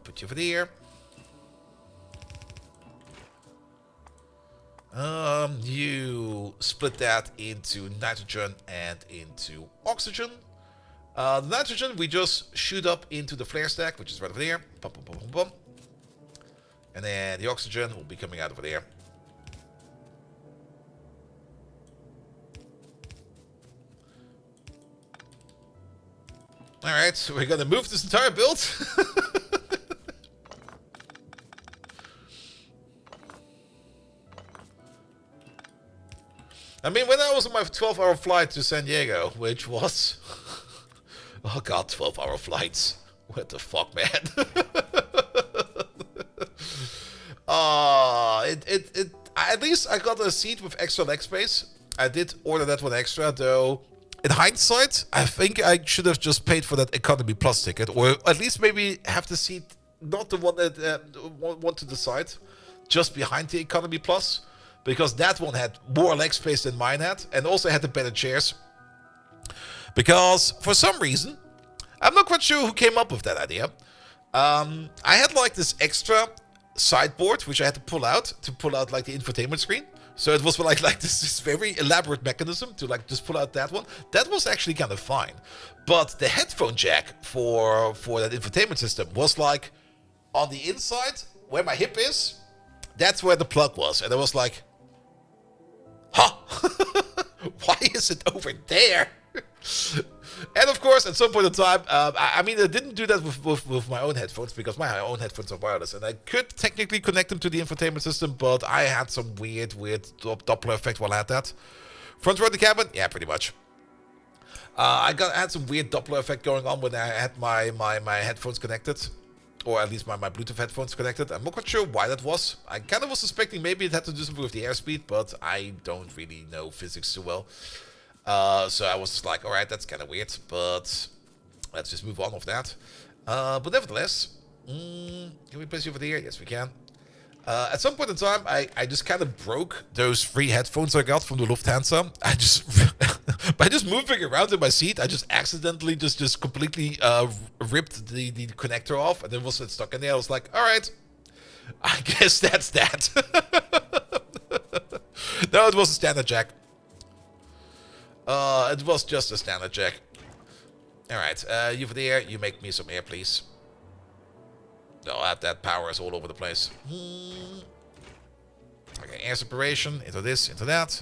Put you over there. You split that into nitrogen and into oxygen. The nitrogen we just shoot up into the flare stack, which is right over there. Bum, bum, bum, bum, bum. And then the oxygen will be coming out over there. Alright, so we're gonna move this entire build. I mean, when I was on my 12-hour flight to San Diego, which was... oh god, 12-hour flights. What the fuck, man? At least I got a seat with extra leg space. I did order that one extra, though. In hindsight, I think I should have just paid for that Economy Plus ticket, or at least maybe have the seat, not the one that one to the side, just behind the Economy Plus, because that one had more leg space than mine had, and also had the better chairs. Because for some reason, I'm not quite sure who came up with that idea. I had like this extra sideboard which I had to pull out like the infotainment screen. So it was like this very elaborate mechanism to like just pull out that one. That was actually kind of fine. But the headphone jack for that infotainment system was like on the inside where my hip is. That's where the plug was. And I was like, huh? Why is it over there? And of course, at some point in time, I mean, I didn't do that with my own headphones because my own headphones are wireless, and I could technically connect them to the infotainment system, but I had some weird Doppler effect while I had that. Front row of the cabin, yeah, pretty much. I had some weird Doppler effect going on when I had my headphones connected, or at least my Bluetooth headphones connected. I'm not quite sure why that was. I kind of was suspecting maybe it had to do something with the airspeed, but I don't really know physics too well. So I was like, alright, that's kind of weird, but let's just move on with that. But nevertheless, can we place you over there? Yes, we can. At some point in time, I just kind of broke those free headphones I got from the Lufthansa. By just moving around in my seat, I just accidentally just completely ripped the connector off, and it was stuck in there. I was like, alright, I guess that's that. No, it was a standard jack. It was just a standard jack. Alright, you over there, you make me some air, please. No, that power is all over the place. Okay, air separation, into this, into that.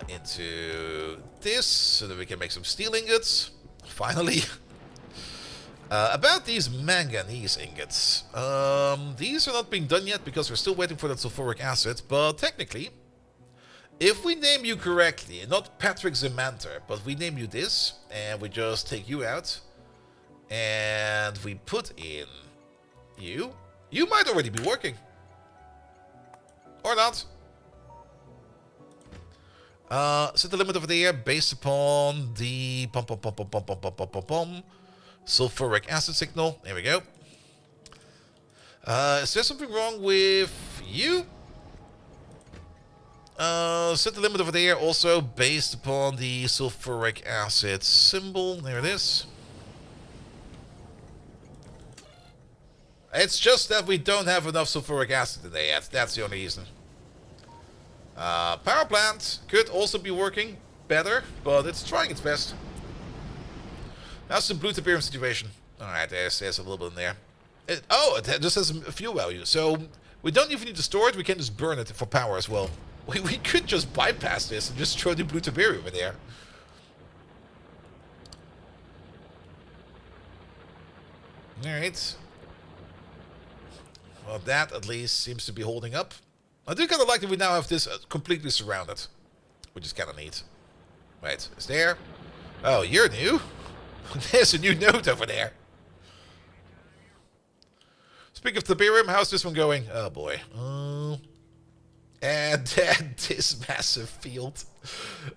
Into this, so that we can make some steel ingots. Finally. About these manganese ingots. These are not being done yet because we're still waiting for that sulfuric acid, but technically, if we name you correctly, not Patrick Zemanter, but we name you this, and we just take you out, and we put in you might already be working. Or not. Set the limit over there based upon the sulfuric acid signal. There we go. Is there something wrong with you? Set the limit over there also based upon the sulfuric acid symbol. There it is. It's just that we don't have enough sulfuric acid in there yet. That's the only reason. Power plant could also be working better, but it's trying its best. That's the blue tiberium situation. Alright, there's a little bit in there. It just has a fuel value. So we don't even need to store it, we can just burn it for power as well. We could just bypass this and just throw the blue tiberium in there. Alright. Well, that at least seems to be holding up. I do kind of like that we now have this completely surrounded, which is kind of neat. Wait, is there? Oh, you're new? There's a new node over there. Speaking of tiberium, how's this one going? Oh boy. And then this massive field.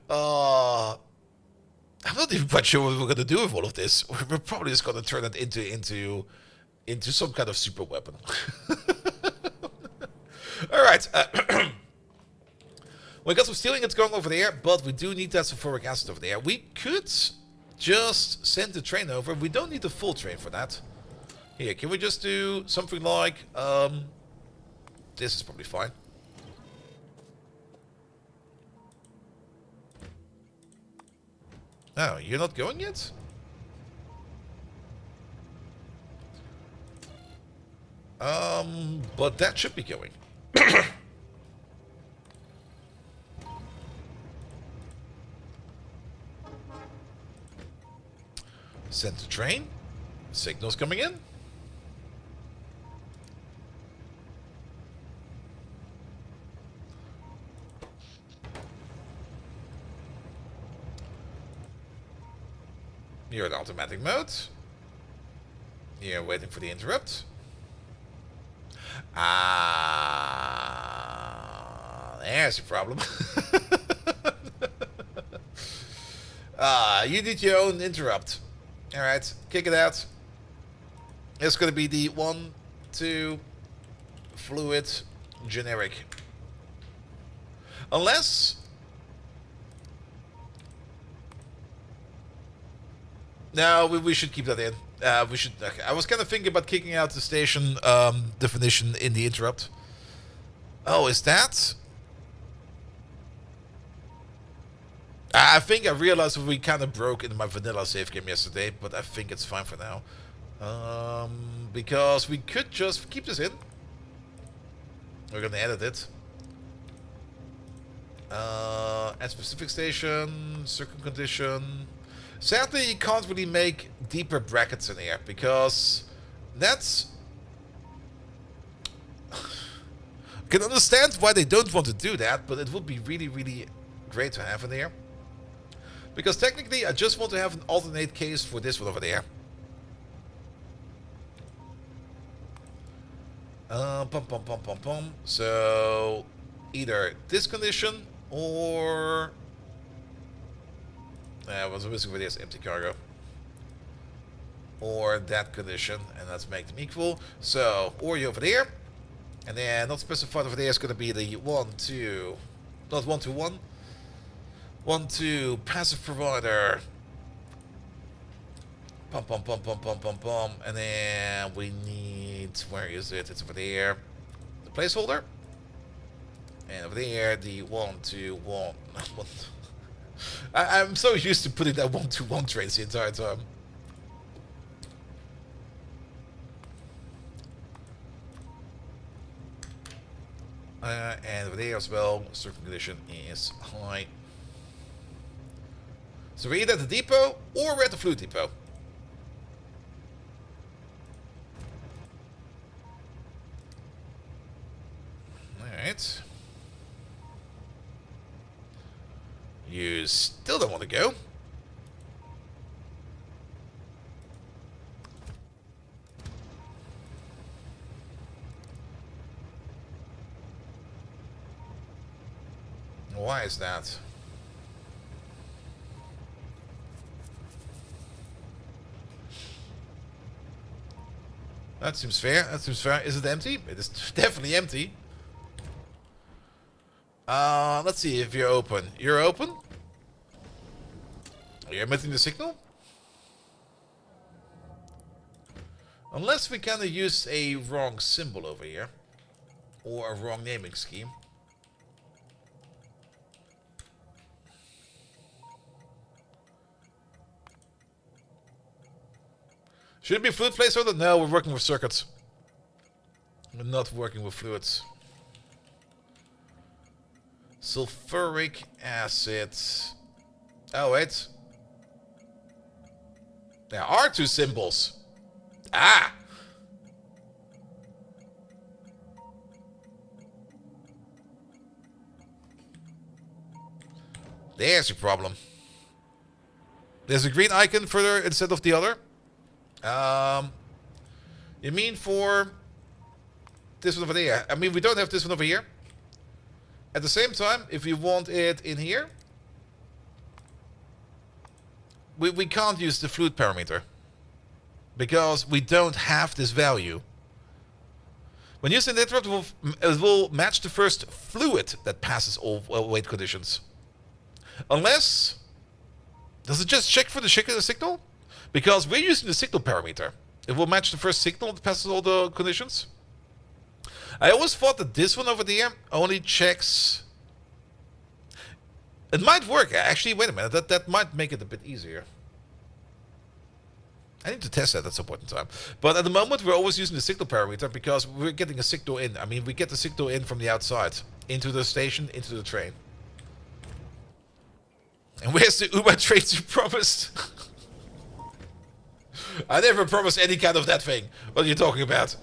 I'm not even quite sure what we're going to do with all of this. We're probably just going to turn it into some kind of super weapon. Alright. We got some steel ingots going over there, but we do need that sulfuric acid over there. We could just send the train over. We don't need the full train for that. Here, can we just do something like... this is probably fine. Oh, you're not going yet? But that should be going. Send the train. Signals coming in. You're in automatic mode. You're waiting for the interrupt. There's a problem. You did your own interrupt. Alright, kick it out. It's gonna be the 1, 2 fluid generic. Unless no, we should keep that in. We should. Okay. I was kind of thinking about kicking out the station definition in the interrupt. Oh, is that? I think I realized we kind of broke in my vanilla save game yesterday, but I think it's fine for now. Because we could just keep this in. We're gonna edit it. Add specific station, circle condition. Sadly, you can't really make deeper brackets in here because that's. I can understand why they don't want to do that, but it would be really, really great to have in here. Because technically, I just want to have an alternate case for this one over there. So, either this condition or... what's missing for this? Empty cargo. Or that condition, and let's make them equal. So, or you over there. And then, not specified over there, is going to be the 1, 2... Not 1 to 1. 1, 2, passive provider. And then we need, where is it? It's over there. The placeholder. And over there, the 1, 2, 1. I'm so used to putting that 1, 2, 1 trains the entire time. And over there as well, circle condition is high. So we're either at the depot or we're at the fluid depot. Alright. You still don't want to go. Why is that? That seems fair. That seems fair. Is it empty? It is definitely empty. Let's see if you're open. You're open? Are you emitting the signal? Unless we kind of use a wrong symbol over here. Or a wrong naming scheme. Should it be fluid placeholder? No, we're working with circuits. We're not working with fluids. Sulfuric acid. Oh, wait. There are 2 symbols. Ah! There's your problem. There's a green icon further instead of the other. You mean for this one over there? I mean, we don't have this one over here. At the same time, if we want it in here, we can't use the fluid parameter because we don't have this value. When using the interrupt, it will match the first fluid that passes all weight conditions. Unless, does it just check for the signal? Because we're using the signal parameter. It will match the first signal that passes all the conditions. I always thought that this one over there only checks... It might work. Actually, wait a minute. That might make it a bit easier. I need to test that at some point in time. But at the moment, we're always using the signal parameter because we're getting a signal in. I mean, we get the signal in from the outside. Into the station, into the train. And where's the Uber trains you promised? I never promised any kind of that thing. What are you talking about?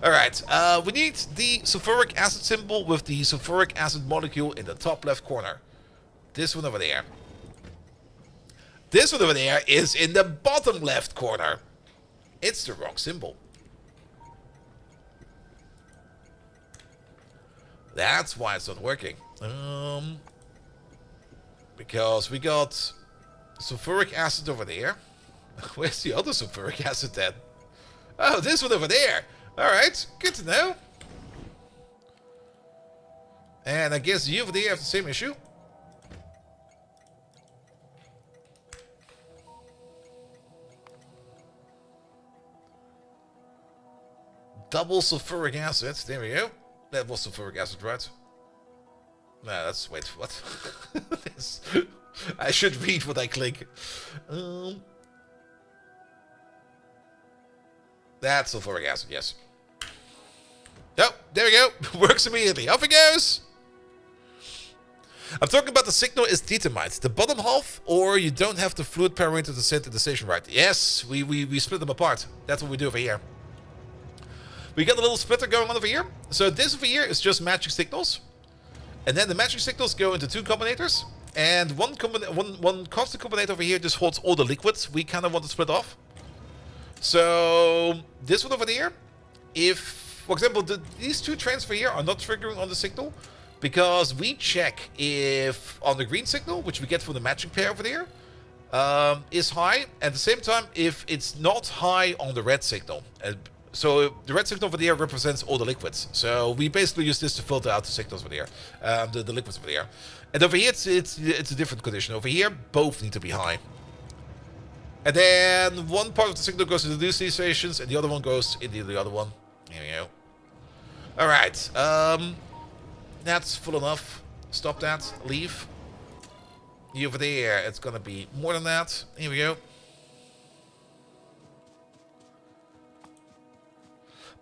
Alright, we need the sulfuric acid symbol with the sulfuric acid molecule in the top left corner. This one over there. This one over there is in the bottom left corner. It's the wrong symbol. That's why it's not working. Because we got sulfuric acid over there. Where's the other sulfuric acid then? Oh, this one over there. Alright, good to know. And I guess you over there have the same issue. Double sulfuric acid. There we go. That was sulfuric acid, right? No, that's... Wait, what? This, I should read what I click. That's sulfuric acid, yes. Oh, there we go. Works immediately. Off it goes. I'm talking about the signal is determined. The bottom half, or you don't have the fluid parameter to send to the station right. Yes, we split them apart. That's what we do over here. We got a little splitter going on over here. So this over here is just matching signals. And then the matching signals go into two combinators. And one constant combinator over here just holds all the liquids we kind of want to split off. So this one over there, if, for example, these two trains over here are not triggering on the signal, because we check if on the green signal, which we get from the matching pair over there, is high. At the same time, if it's not high on the red signal. So the red signal over there represents all the liquids. So we basically use this to filter out the signals over there, the liquids over there. And over here, it's a different condition. Over here, both need to be high. And then one part of the signal goes into these stations, and the other one goes into the other one. There we go. All right. That's full enough. Stop that. Leave. You over there, it's gonna be more than that. Here we go.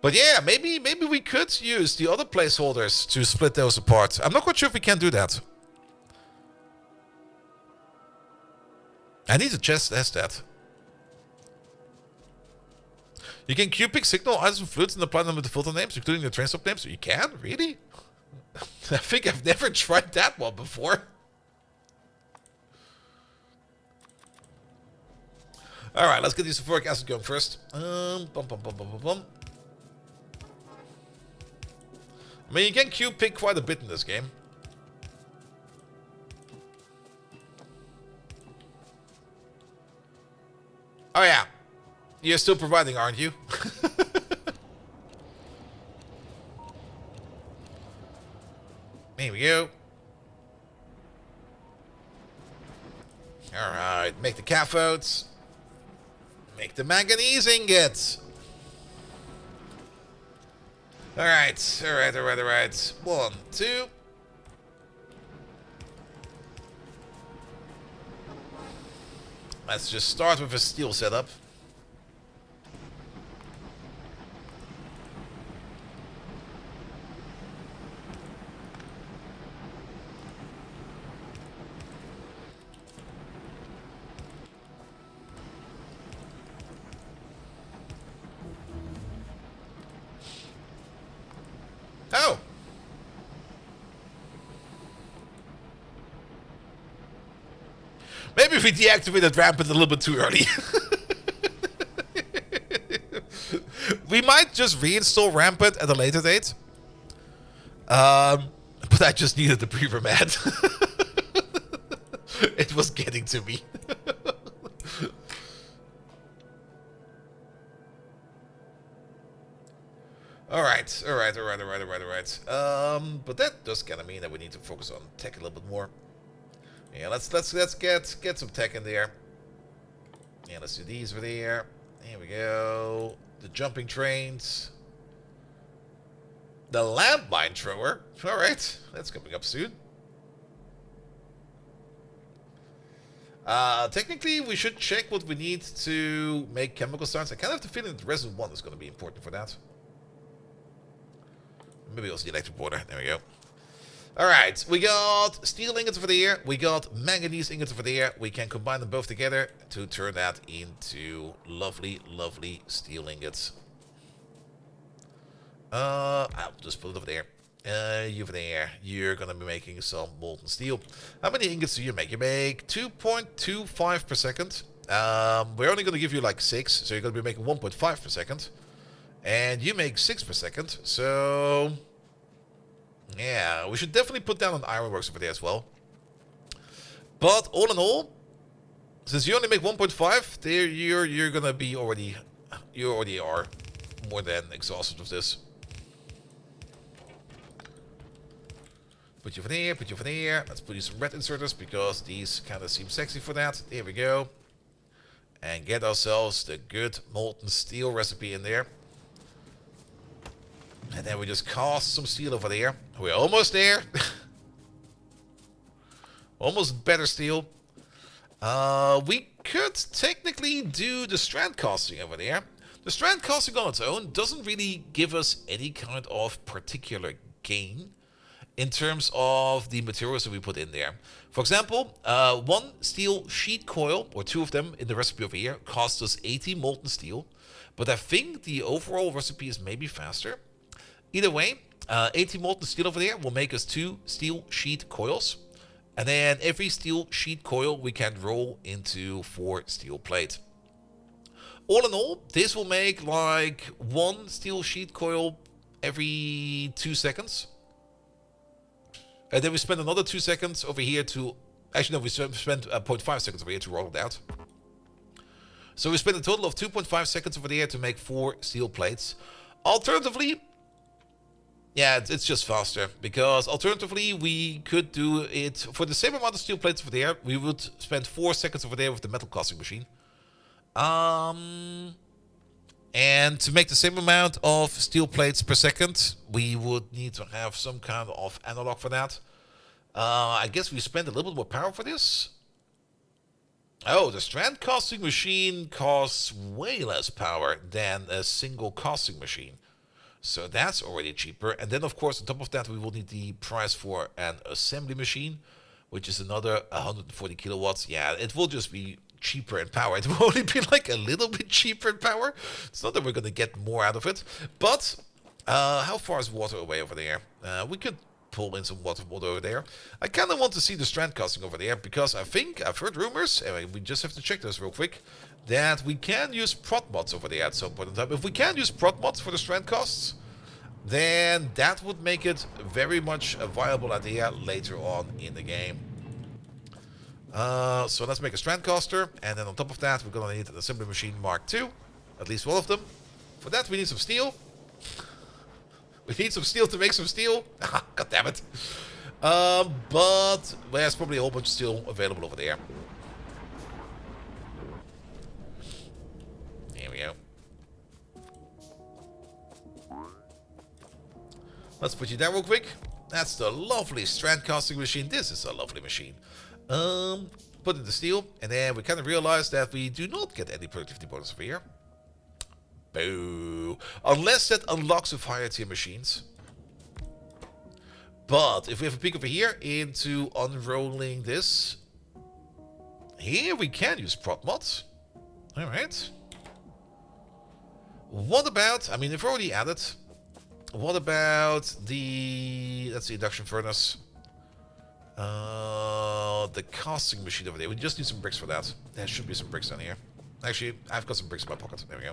But yeah, maybe we could use the other placeholders to split those apart. I'm not quite sure if we can do that. I need to just test that. You can Q-pick signal items and fluids and apply them with the filter names, including the train stop names. You can? Really? I think I've never tried that one before. Alright, let's get the sulfuric acid going first. I mean, you can Q-pick quite a bit in this game. Oh yeah. You're still providing, aren't you? Here we go. Alright, make the cathodes. Make the manganese ingots. Alright, alright. 1, 2. Let's just start with a steel setup. Oh! Maybe we deactivated rampant a little bit too early. We might just reinstall rampant at a later date. But I just needed the pre-format. It was getting to me. Alright. But that does kind of mean that we need to focus on tech a little bit more. Yeah, let's get some tech in there. Yeah, let's do these over there. Here we go. The jumping trains. The landmine thrower. Alright, that's coming up soon. Technically, we should check what we need to make chemical starts. I kind of have the feeling that resin 1 is going to be important for that. Maybe also the electric water. There we go. Alright, we got steel ingots over there, we got manganese ingots over there. We can combine them both together to turn that into lovely, lovely steel ingots. I'll just put it over there. You over there, you're gonna be making some molten steel. How many ingots do you make? You make 2.25 per second. We're only gonna give you like 6, so you're gonna be making 1.5 per second. And you make 6 per second, so... yeah, we should definitely put down an ironworks over there as well. But all in all, since you only make 1.5, there you're gonna be already... you already are more than exhausted with this. Put you over there, put you over there. Let's put you some red inserters because these kind of seem sexy for that. There we go. And get ourselves the good molten steel recipe in there. And then we just cast some steel over there. We're almost there. Almost better steel. We could technically do the strand casting over there. The strand casting on its own doesn't really give us any kind of particular gain in terms of the materials that we put in there. For example, one steel sheet coil, or 2 of them in the recipe over here, costs us 80 molten steel. But I think the overall recipe is maybe faster. Either way, 80 molten steel over there will make us 2 steel sheet coils. And then every steel sheet coil we can roll into 4 steel plate. All in all, this will make like 1 steel sheet coil every 2 seconds. And then we spend another 2 seconds over here to... actually, no, we spent 0.5 seconds over here to roll it out. So we spend a total of 2.5 seconds over there to make 4 steel plates. Alternatively... yeah, it's just faster, because alternatively we could do it for the same amount of steel plates over there. We would spend 4 seconds over there with the metal casting machine. And to make the same amount of steel plates per second, we would need to have some kind of analog for that. I guess we spend a little bit more power for this. Oh, the strand casting machine costs way less power than a single casting machine. So that's already cheaper. And then, of course, on top of that, we will need the price for an assembly machine, which is another 140 kilowatts. Yeah, it will just be cheaper in power. It will only be like a little bit cheaper in power. It's not that we're going to get more out of it. But how far is water away over there? We could pull in some water over there. I kind of want to see the strand casting over there, because I think I've heard rumors, and we just have to check this real quick, that we can use prot mods over there at some point in time. If we can use prot mods for the strand casts, then that would make it very much a viable idea later on in the game. So let's make a strand caster, and then on top of that we're gonna need an assembly machine Mark II, at least one of them. For that we need some steel. We need some steel to make some steel. God damn it. But there's probably a whole bunch of steel available over there. Here we go. Let's put you there real quick. That's the lovely strand casting machine. This is a lovely machine. Put in the steel, and then we kind of realize that we do not get any productivity bonus over here. Boo. Unless that unlocks with higher tier machines. But if we have a peek over here into unrolling this, here we can use prot mods. Alright. What about, I mean, if we're already at it, what about the, that's the induction furnace. The casting machine over there. We just need some bricks for that. There should be some bricks down here. Actually, I've got some bricks in my pocket. There we go.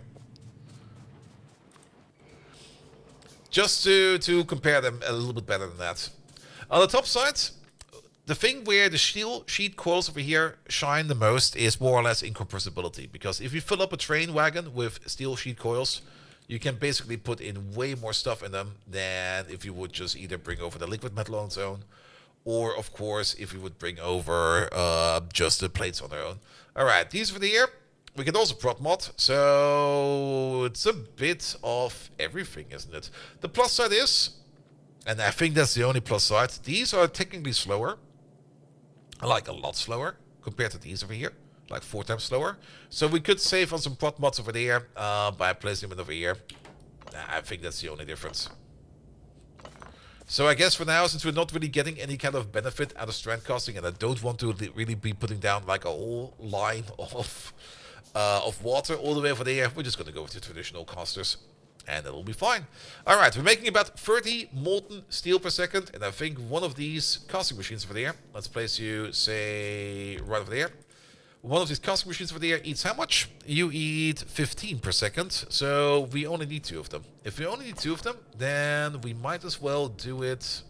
Just to compare them a little bit better than that. On the top side, the thing where the steel sheet coils over here shine the most is more or less incompressibility. Because if you fill up a train wagon with steel sheet coils, you can basically put in way more stuff in them than if you would just either bring over the liquid metal on its own, or of course if you would bring over just the plates on their own. Alright, these over here, we can also prot mod, so it's a bit of everything, isn't it? The plus side is, and I think that's the only plus side, these are technically slower, like a lot slower compared to these over here. Like 4 times slower. So we could save on some prot mods over there by placing them over here. I think that's the only difference. So I guess for now, since we're not really getting any kind of benefit out of strand casting, and I don't want to really be putting down like a whole line of water all the way over there, we're just going to go with the traditional casters, and it'll be fine. Alright, we're making about 30 molten steel per second, and I think one of these casting machines over there, let's place you, say, right over there. One of these casting machines over there eats how much? You eat 15 per second, so we only need 2 of them. If we only need 2 of them, then we might as well do it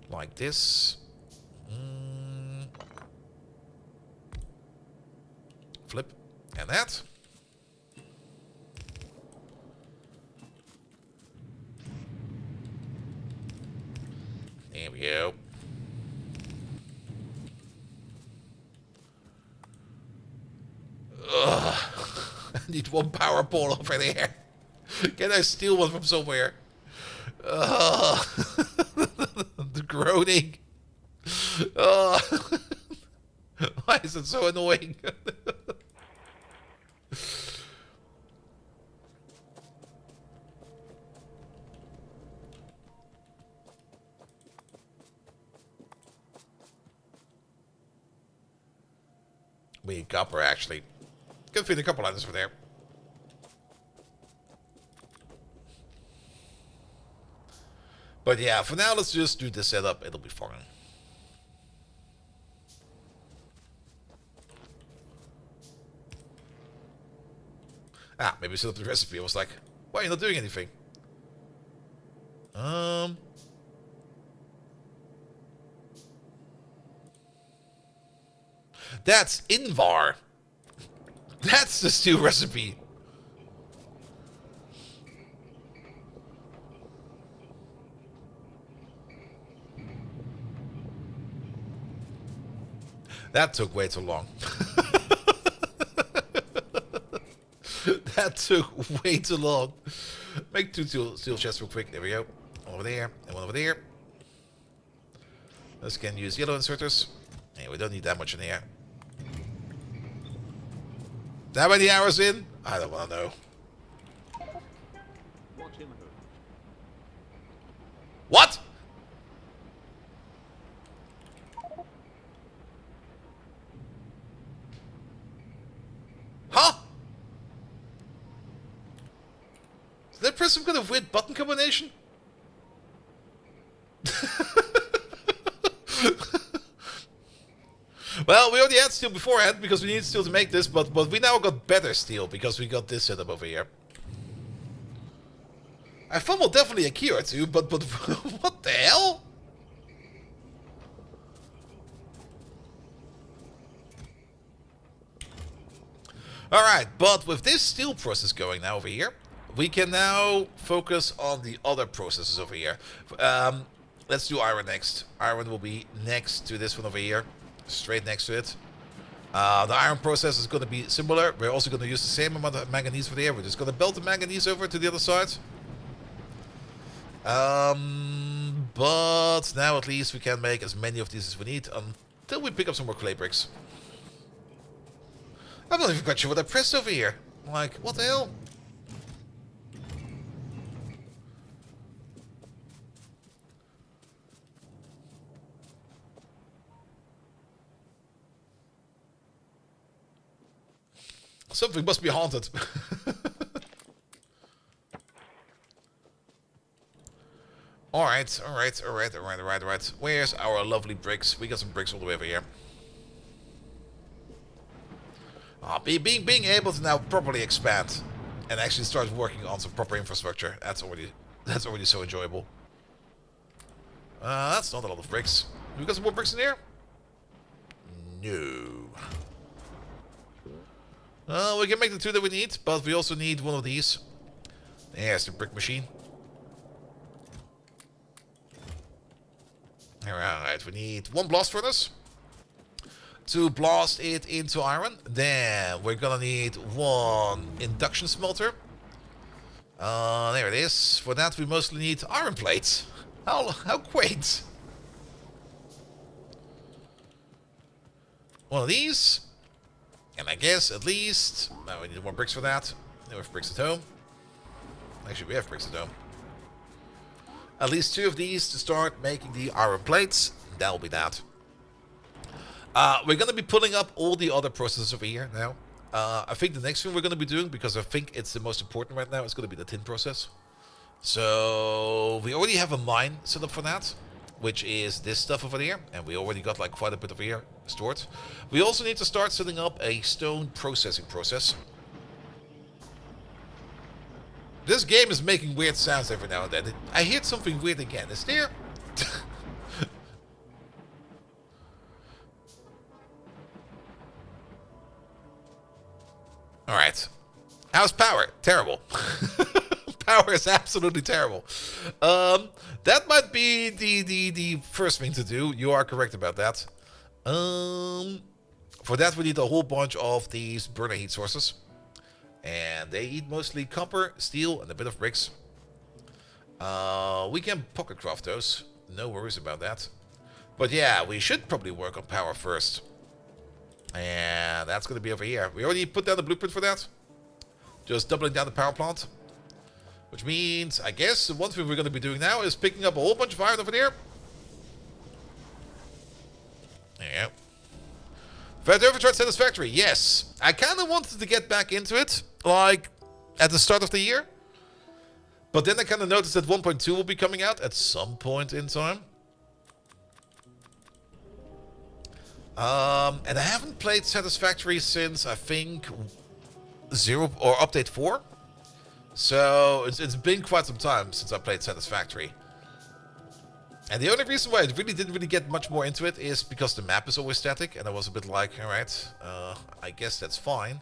like this. Flip, and that. There we go. Ugh. I need one power pole over there. Can I steal one from somewhere? Ugh. The groaning. Ugh. Why is it so annoying? We need copper, actually. Can fit a couple items over there. But yeah, for now, let's just do this setup. It'll be fine. Ah, maybe set up the recipe. I was like, why are you not doing anything? That's Invar. That's the stew recipe. That took way too long. That took way too long. Make 2 steel chests real quick. There we go. One over there and one over there. Let's again use yellow inserters. And we don't need that much in here. How many hours in? I don't want to know. What? Huh? Did I press some kind of weird button combination? Well, we already had steel beforehand because we needed steel to make this, but we now got better steel because we got this setup over here. I fumbled definitely a key or two, but what the hell? Alright, but with this steel process going now over here, we can now focus on the other processes over here. Let's do iron next. Iron will be next to this one over here. Straight next to it. The iron process is going to be similar. We're also going to use the same amount of manganese for there. We're just going to belt the manganese over to the other side. But now at least we can make as many of these as we need until we pick up some more clay bricks. I'm not even quite sure what I pressed over here. Like, what the hell? Something must be haunted. Alright. Where's our lovely bricks? We got some bricks all the way over here. Being able to now properly expand and actually start working on some proper infrastructure, that's already so enjoyable. That's not a lot of bricks. We got some more bricks in here? No. We can make the 2 that we need, but we also need one of these. There's the brick machine. Alright, we need 1 blast furnace to blast it into iron. Then we're gonna need 1 induction smelter. There it is. For that we mostly need iron plates. How quaint. 1 of these. And I guess at least... Now we need more bricks for that. Now we have bricks at home. Actually, we have bricks at home. At least 2 of these to start making the iron plates. That'll be that. We're going to be pulling up all the other processes over here now. I think the next thing we're going to be doing, because I think it's the most important right now, is going to be the tin process. So we already have a mine set up for that, which is this stuff over there, and we already got like quite a bit over here stored. We also need to start setting up a stone processing process. This game is making weird sounds every now and then. I heard something weird again. Is there? Alright. How's power? Terrible. Power is absolutely terrible. That might be the first thing to do. You are correct about that. For that we need a whole bunch of these burner heat sources. And they eat mostly copper, steel, and a bit of bricks. We can pocket craft those. No worries about that. But yeah, we should probably work on power first. And that's going to be over here. We already put down the blueprint for that. Just doubling down the power plant. Which means, I guess, the one thing we're going to be doing now is picking up a whole bunch of iron over there. There you go. Fed Overcharge Satisfactory, yes. I kind of wanted to get back into it, like, at the start of the year. But then I kind of noticed that 1.2 will be coming out at some point in time. And I haven't played Satisfactory since, I think, 0 or update 4. So it's been quite some time since I played Satisfactory. And the only reason why I didn't really get much more into it is because the map is always static, and I was a bit like, alright, I guess that's fine.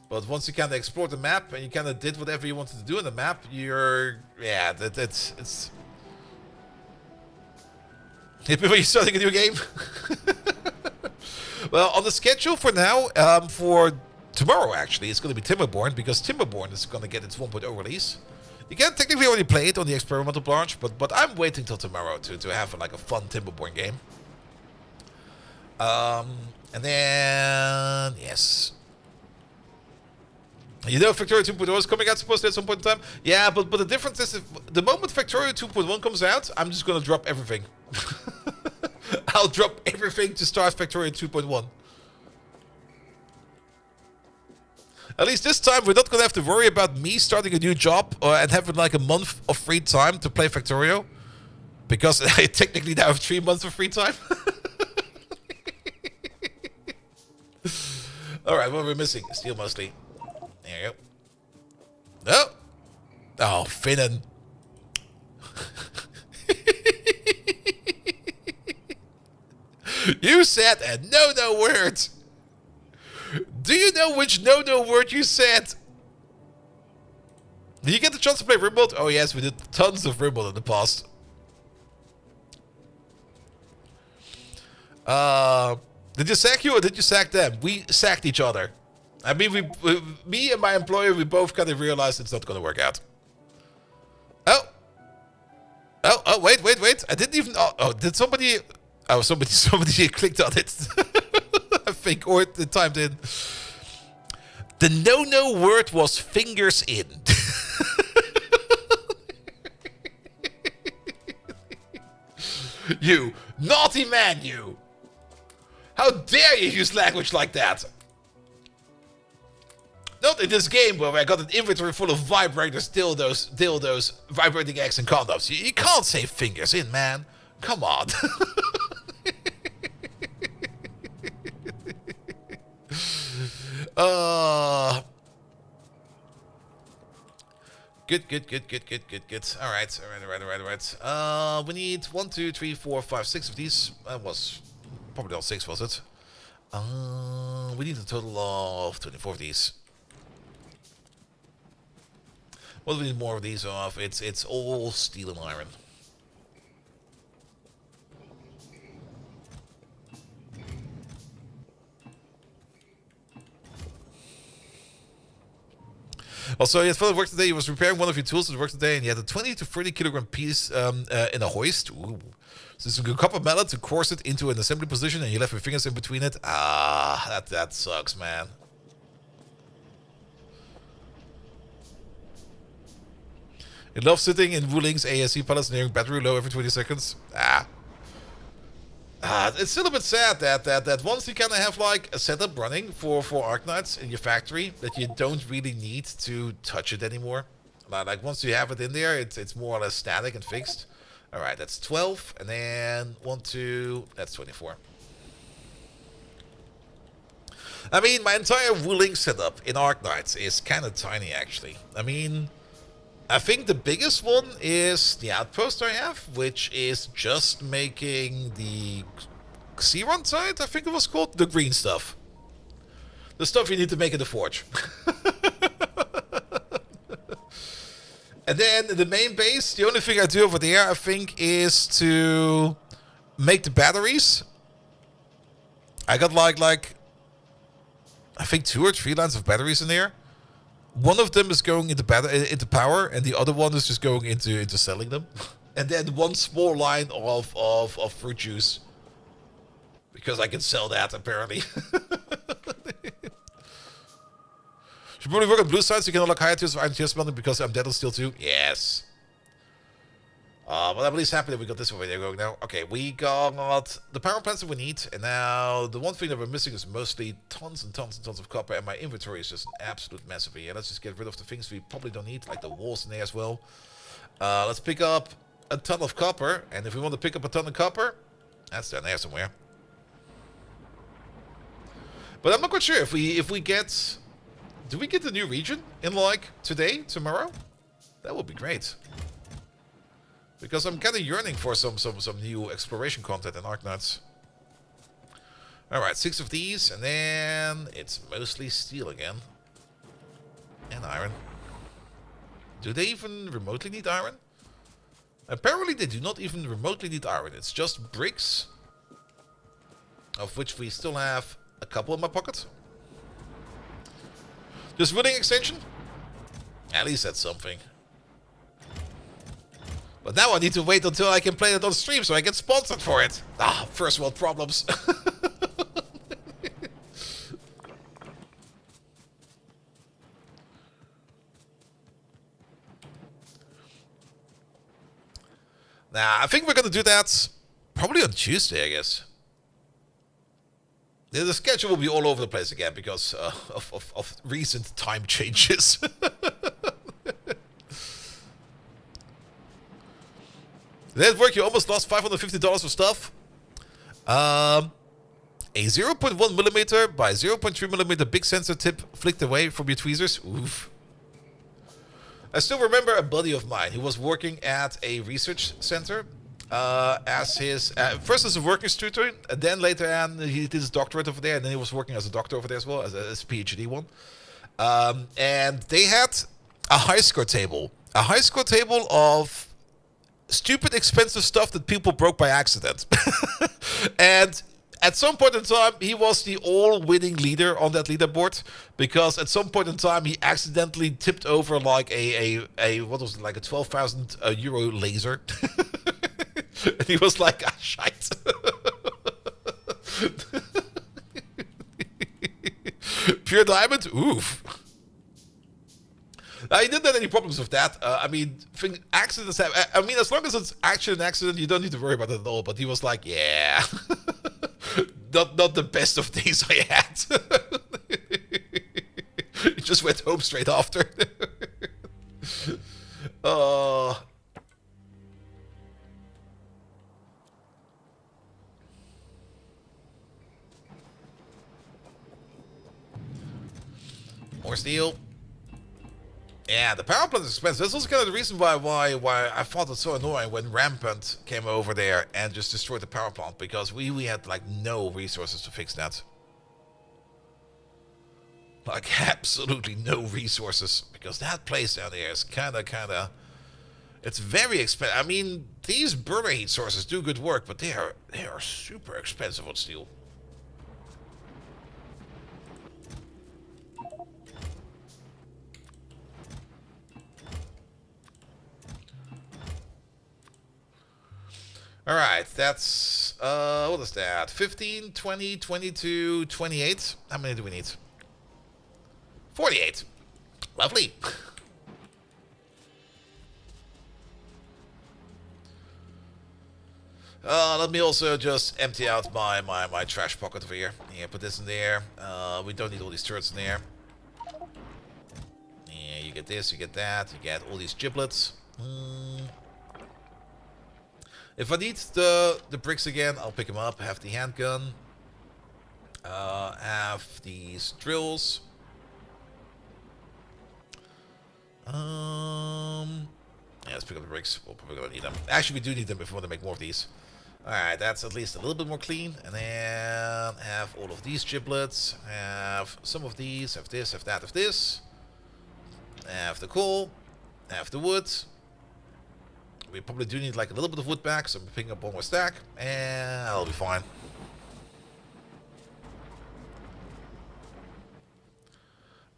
But once you kind of explored the map and you kind of did whatever you wanted to do in the map, you're, yeah, it's. Hit me when you're starting a new game. Well, on the schedule for now, for tomorrow actually, it's going to be Timberborn, because Timberborn is going to get its 1.0 release. You can technically already play it on the experimental branch, but I'm waiting till tomorrow to have like a fun Timberborn game. And then yes, you know, Factorio 2.0 is coming out supposedly at some point in time. Yeah, but the difference is, if the moment Factorio 2.1 comes out, I'm just gonna drop everything. I'll drop everything to start Factorio 2.1. At least this time, we're not going to have to worry about me starting a new job and having like a month of free time to play Factorio. Because I technically now have 3 months of free time. Alright, what are we missing? Steel mostly. There you go. No! Oh, Finnen. You said a no word. Do you know which no word you said? Did you get the chance to play Rimworld? Oh yes, we did tons of Rimworld in the past. Did you sack you or did you sack them? We sacked each other. I mean, me and my employer, we both kind of realized it's not going to work out. Oh, wait. I didn't even... Oh, did somebody... Oh, somebody clicked on it. I think, or it timed in. The no word was fingers in. You naughty man, you. How dare you use language like that? Not in this game where I got an inventory full of vibrators, dildos, vibrating eggs, and condoms. You can't say fingers in, man. Come on. Good. Alright. We need 1, 2, 3, 4, 5, 6 of these. That was probably all 6, was it? We need a total of 24 of these. What do we need more of these of? It's all steel and iron. Also, he had fun at work today. He was repairing one of your tools at work today, and he had a 20 to 30 kilogram piece in a hoist. Ooh. So some good copper mallet to course it into an assembly position, and you left your fingers in between it. Ah, that sucks, man. You love sitting in Wuling's ASC palace nearing battery low every 20 seconds. It's still a bit sad that once you kind of have like a setup running for Arknights in your factory, that you don't really need to touch it anymore. Like once you have it in there, it's more or less static and fixed. All right, that's 12, and then 1, 2, that's 24. I mean, my entire Wuling setup in Arknights is kind of tiny, actually. I mean, I think the biggest one is the outpost I have, which is just making the Xeron side, I think it was called, the green stuff. The stuff you need to make in the forge. And then the main base, the only thing I do over there, I think, is to make the batteries. I got like I think 2 or 3 lines of batteries in there. One of them is going into power, and the other one is just going into selling them. And then one small line of fruit juice, because I can sell that apparently. Should probably work on blue side so you can unlock higher tiers of iron tier smelting because I'm dead on steel too. Yes. But I'm at least happy that we got this over there going now. Okay, we got the power plants that we need, and now the one thing that we're missing is mostly tons and tons and tons of copper, and my inventory is just an absolute mess over here. Let's just get rid of the things we probably don't need, like the walls in there as well. Let's pick up a ton of copper, and if we want to pick up a ton of copper, that's down there somewhere. But I'm not quite sure if we get... Do we get the new region in like today, tomorrow? That would be great. Because I'm kind of yearning for some new exploration content in Arknights. Alright, 6 of these, and then it's mostly steel again. And iron. Do they even remotely need iron? Apparently they do not even remotely need iron. It's just bricks. Of which we still have a couple in my pocket. Just winning extension? At least that's something. But now I need to wait until I can play it on stream so I get sponsored for it. Ah, first world problems. Nah, I think we're gonna do that probably on Tuesday, I guess. The schedule will be all over the place again because of recent time changes. Did it work? You almost lost $550 of stuff. A 0.1mm by 0.3mm big sensor tip flicked away from your tweezers. Oof. I still remember a buddy of mine who was working at a research center as his first as a working student, and then later on he did his doctorate over there, and then he was working as a doctor over there as well, as a PhD one. And they had a high score table of stupid expensive stuff that people broke by accident. And at some point in time, he was the all-winning leader on that leaderboard, because at some point in time he accidentally tipped over like a what was it, like a 12,000 euro laser. And he was like, ah, shite. Pure diamond? Oof. He didn't have any problems with that. I mean, accidents have... I mean, as long as it's actually an accident, you don't need to worry about it at all. But he was like, yeah. not the best of days I had. He just went home straight after. More steel. Yeah, the power plant is expensive. That's also kind of the reason why I thought it so annoying when Rampant came over there and just destroyed the power plant, because we had like no resources to fix that. Like absolutely no resources, because that place down there is kind of it's very expensive. I mean, these burner heat sources do good work, but they are super expensive on steel. All right, that's, what is that? 15, 20, 22, 28. How many do we need? 48. Lovely. Let me also just empty out my trash pocket over here. Yeah, put this in there. We don't need all these turrets in there. Yeah, you get this, you get that, you get all these giblets. If I need the bricks again, I'll pick them up. Have the handgun. Have these drills. Yeah, let's pick up the bricks. We're probably gonna need them. Actually, we do need them if we want to make more of these. Alright, that's at least a little bit more clean. And then have all of these giblets. Have some of these. Have this, have that, have this. Have the coal. Have the wood. We probably do need like a little bit of wood back, so I'm picking up one more stack. And I'll be fine.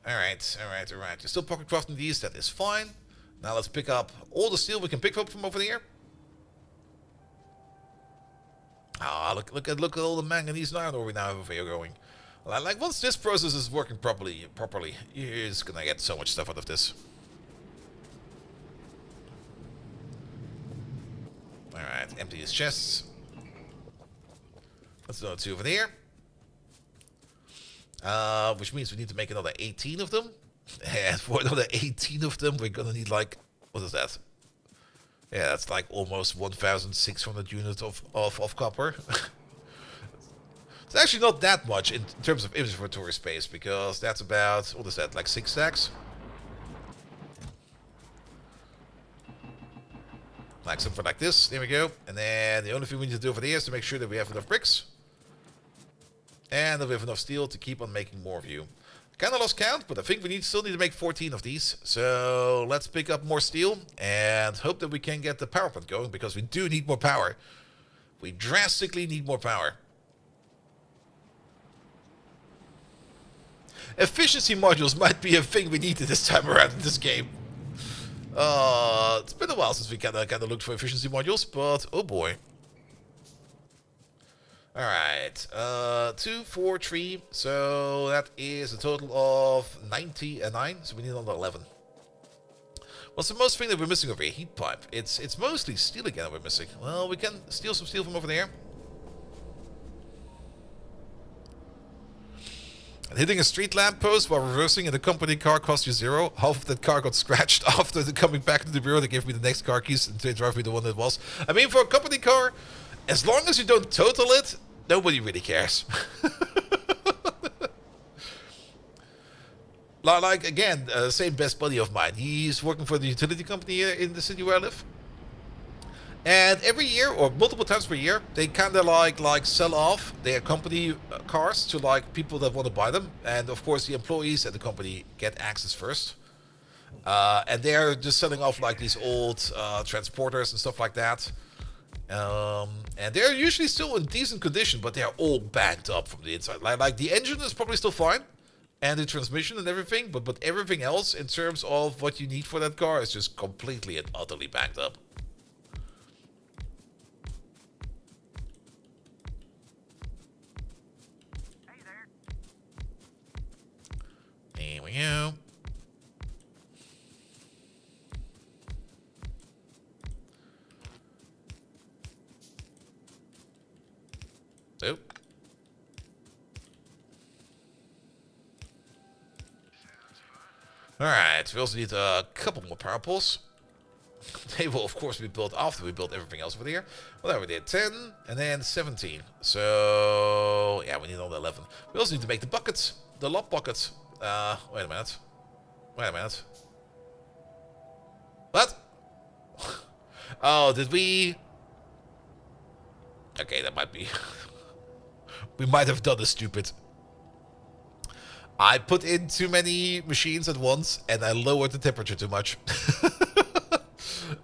Alright. You're still pocket crafting these, that is fine. Now let's pick up all the steel we can pick up from over here. Ah, look at all the manganese and iron ore we now have over here going. Like once this process is working properly, you're just gonna get so much stuff out of this. Alright, empty these chests. Let's do 2 over there. Which means we need to make another 18 of them. And for another 18 of them, we're gonna need like, what is that? Yeah, that's like almost 1,600 units of copper. It's actually not that much in terms of inventory space, because that's about, what is that, like 6 stacks? Like something like this, there we go. And then the only thing we need to do over there is to make sure that we have enough bricks. And that we have enough steel to keep on making more of you. Kind of lost count, but I think we still need to make 14 of these. So let's pick up more steel and hope that we can get the power plant going, because we do need more power. We drastically need more power. Efficiency modules might be a thing we need this time around in this game. It's been a while since we kind of looked for efficiency modules, but oh boy. Alright, 2, 4, 3, so that is a total of 99, so we need another 11. What's the most thing that we're missing over here? Heat pipe. It's mostly steel again that we're missing. Well, we can steal some steel from over there. And hitting a street lamp post while reversing in a company car cost you 0. Half of that car got scratched. After coming back to the bureau, they gave me the next car keys and they drive me the one that was. I mean, for a company car, as long as you don't total it, nobody really cares. Like, again, same best buddy of mine. He's working for the utility company in the city where I live. And every year, or multiple times per year, they kind of like sell off their company cars to like people that want to buy them. And of course, the employees at the company get access first. And they're just selling off like these old transporters and stuff like that. And they're usually still in decent condition, but they're all banged up from the inside. Like the engine is probably still fine, and the transmission and everything, but everything else in terms of what you need for that car is just completely and utterly banged up. There we go. Oh. Alright, we also need a couple more power poles. They will, of course, be built after we build everything else over here. Well, we did 10 and then 17. So, yeah, we need another 11. We also need to make the buckets, the lob buckets. Wait a minute. What? Oh, did we? Okay, that might be. We might have done this stupid. I put in too many machines at once and I lowered the temperature too much.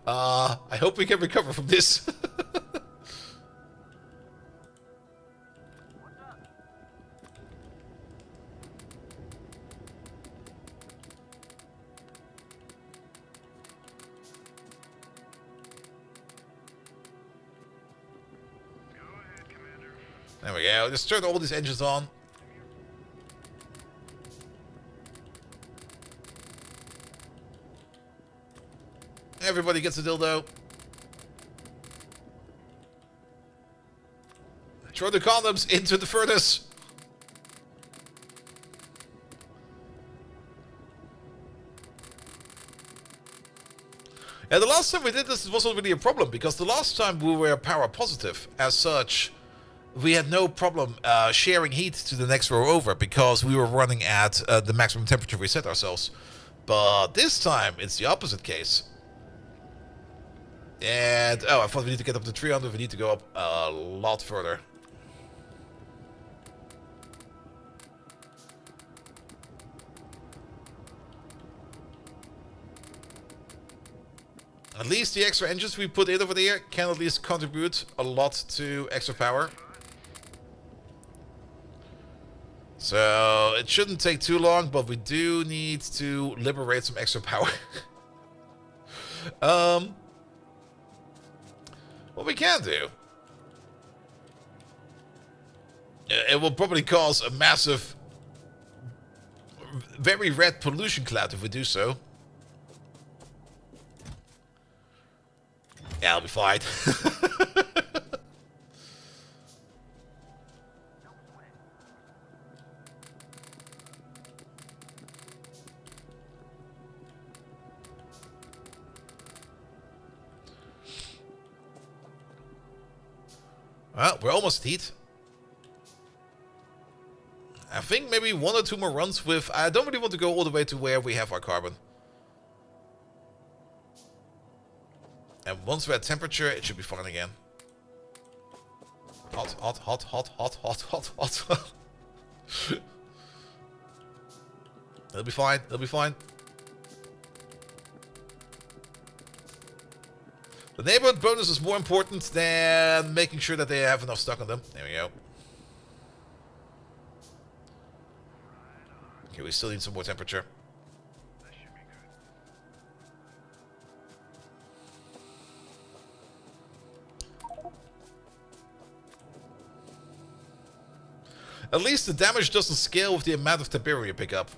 I hope we can recover from this. There we go. Just turn all these engines on. Everybody gets a dildo. Throw the condoms into the furnace. Yeah, the last time we did this, it wasn't really a problem, because the last time we were power positive, as such, we had no problem sharing heat to the next row over, because we were running at the maximum temperature we set ourselves. But this time, it's the opposite case. And, oh, I thought we need to get up to 300, we need to go up a lot further. At least the extra engines we put in over there can at least contribute a lot to extra power. So it shouldn't take too long, but we do need to liberate some extra power. What we can do, it will probably cause a massive, very red pollution cloud if we do so. Yeah, I'll be fine. Well, we're almost at heat. I think maybe 1 or 2 more runs with... I don't really want to go all the way to where we have our carbon. And once we're at temperature, it should be fine again. Hot, hot, hot, hot, hot, hot, hot, hot. It'll be fine, it'll be fine. The neighborhood bonus is more important than making sure that they have enough stock on them. There we go. Okay, we still need some more temperature. At least the damage doesn't scale with the amount of Tiberium you pick up.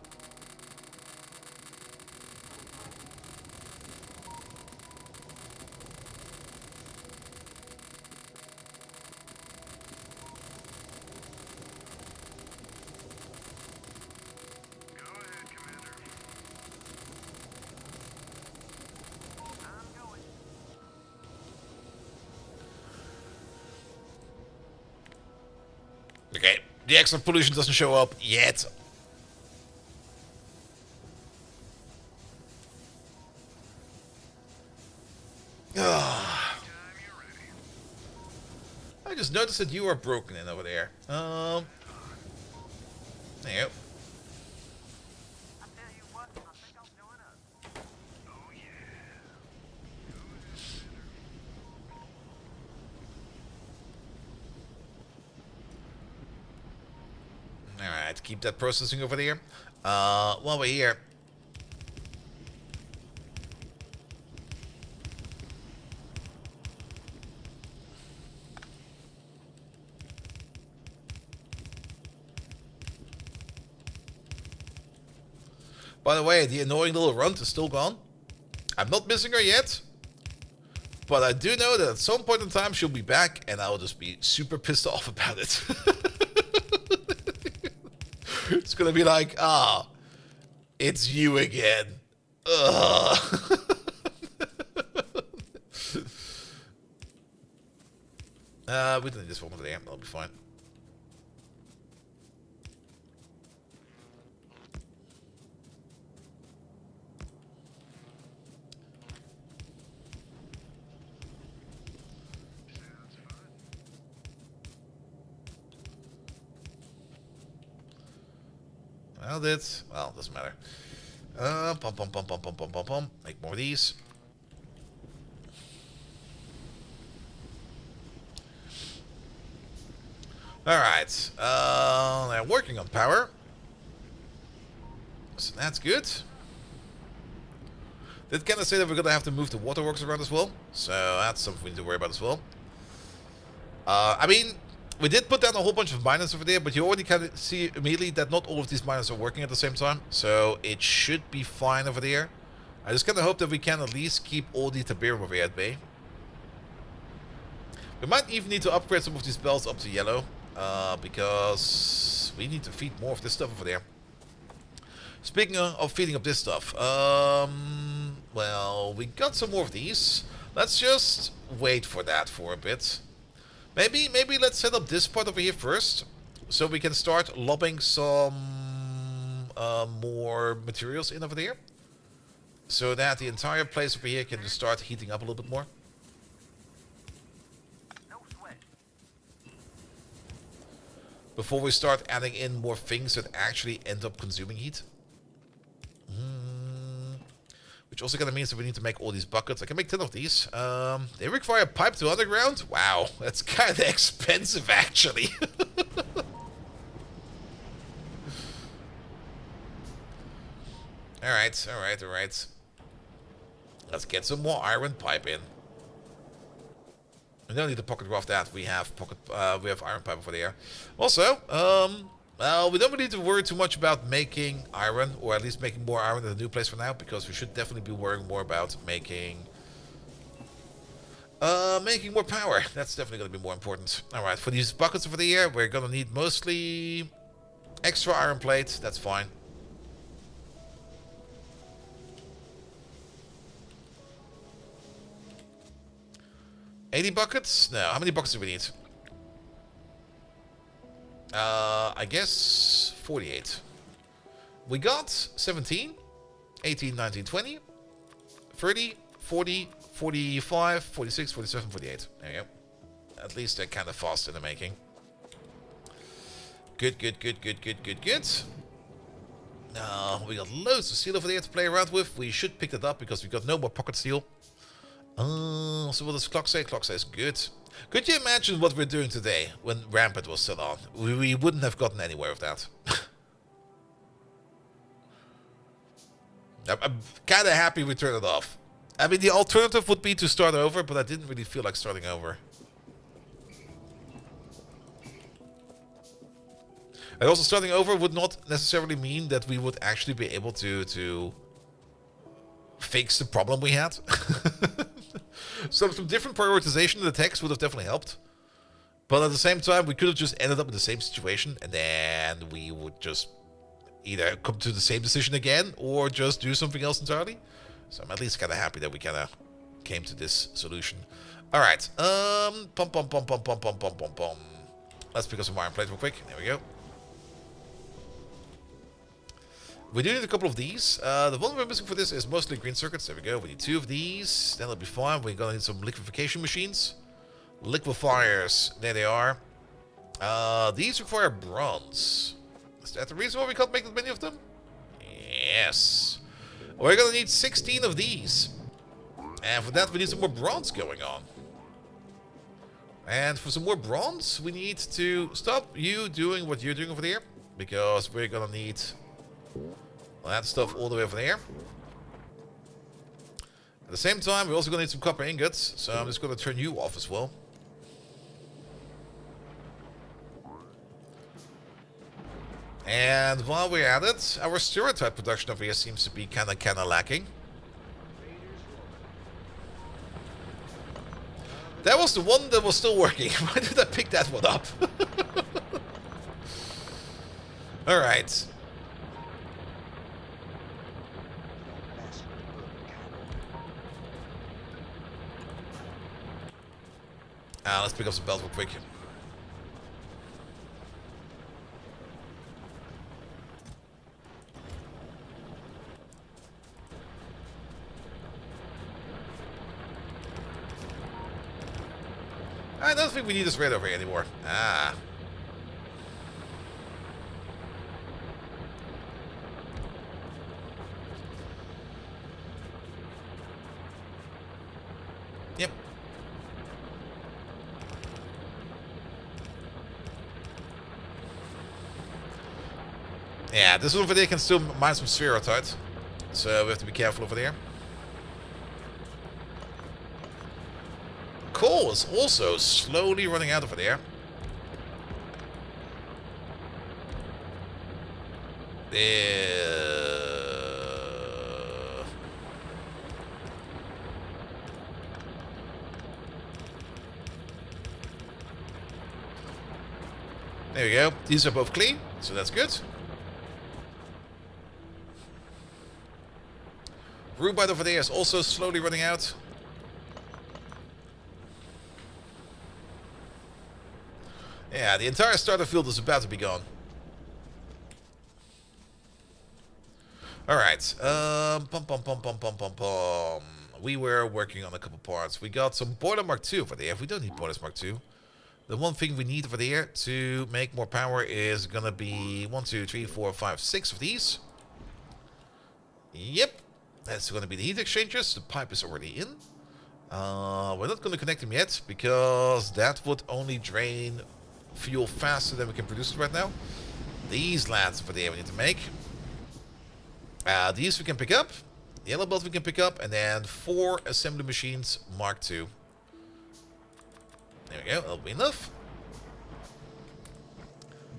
Okay, the extra pollution doesn't show up yet. I just noticed that you are broken in over there. There you go. Alright, keep that processing over there. While we're here. By the way, the annoying little runt is still gone. I'm not missing her yet. But I do know that at some point in time she'll be back and I'll just be super pissed off about it. It's gonna be like, ah, it's you again. Ugh. We don't need this one over there. That'll be fine. Well, doesn't matter. Bum, bum, bum, bum, bum, bum, bum, bum. Make more of these. Alright. They're working on power. So that's good. Did kind of say that we're going to have to move the waterworks around as well. So that's something we need to worry about as well. I mean, we did put down a whole bunch of miners over there, but you already kind of see immediately that not all of these miners are working at the same time. So it should be fine over there. I just kind of hope that we can at least keep all the Tiberium over here at bay. We might even need to upgrade some of these bells up to yellow, because we need to feed more of this stuff over there. Speaking of feeding up this stuff, well, we got some more of these. Let's just wait for that for a bit. Maybe let's set up this part over here first, so we can start lobbing some more materials in over there, so that the entire place over here can just start heating up a little bit more. Before we start adding in more things that actually end up consuming heat. Which also kind of means that we need to make all these buckets. I can make 10 of these. They require pipe to underground? Wow, that's kind of expensive actually. Alright. Let's get some more iron pipe in. We don't need to pocket graph that. We have iron pipe over there. Also, well, we don't really need to worry too much about making iron, or at least making more iron in the new place for now, because we should definitely be worrying more about making more power. That's definitely going to be more important. Alright, for these buckets over there, we're going to need mostly extra iron plate. That's fine. $80 buckets? No, how many buckets do we need? I guess 48. We got 17, 18, 19, 20, 30, 40, 45, 46, 47, 48. There you go. At least they're kind of fast in the making. Good. Now, we got loads of steel over there to play around with. We should pick that up because we got no more pocket steel. So what does clock say? Clock says good. Could you imagine what we're doing today when Rampant was still on? We wouldn't have gotten anywhere with that. I'm kind of happy we turned it off. I mean, the alternative would be to start over, but I didn't really feel like starting over. And also, starting over would not necessarily mean that we would actually be able to fix the problem we had. So some different prioritization in the text would have definitely helped. But at the same time, we could have just ended up in the same situation, and then we would just either come to the same decision again or just do something else entirely. So I'm at least kind of happy that we kind of came to this solution. All right. Let's pick up some iron plate real quick. There we go. We do need a couple of these. The one we're missing for this is mostly green circuits. There we go. We need 2 of these. Then it'll be fine. We're going to need some liquefaction machines. Liquefiers. There they are. These require bronze. Is that the reason why we can't make that many of them? Yes. We're going to need 16 of these. And for that, we need some more bronze going on. And for some more bronze, we need to stop you doing what you're doing over there. Because we're going to need that stuff all the way over there. At the same time, we're also going to need some copper ingots. So I'm just going to turn you off as well. And while we're at it, our stereotype production over here seems to be kind of lacking. That was the one that was still working. Why did I pick that one up? Alright. Let's pick up some bells real quick. I don't think we need this right over here anymore. Ah. Yep. Yeah, this one over there can still mine some spherotite. So we have to be careful over there. Coal is also slowly running out over there. There we go. These are both clean, so that's good. Rhubarb over there is also slowly running out. Yeah, the entire starter field is about to be gone. Alright. We were working on a couple parts. We got some Boiler Mark II over there. We don't need Boilers Mark II. The one thing we need over there to make more power is gonna be 1, 2, 3, 4, 5, 6 of these. Yep. That's gonna be the heat exchangers. The pipe is already in. We're not gonna connect them yet because that would only drain fuel faster than we can produce it right now. These lads over there we need to make. These we can pick up. The yellow belt we can pick up. And then 4 assembly machines Mark II. There we go. That'll be enough.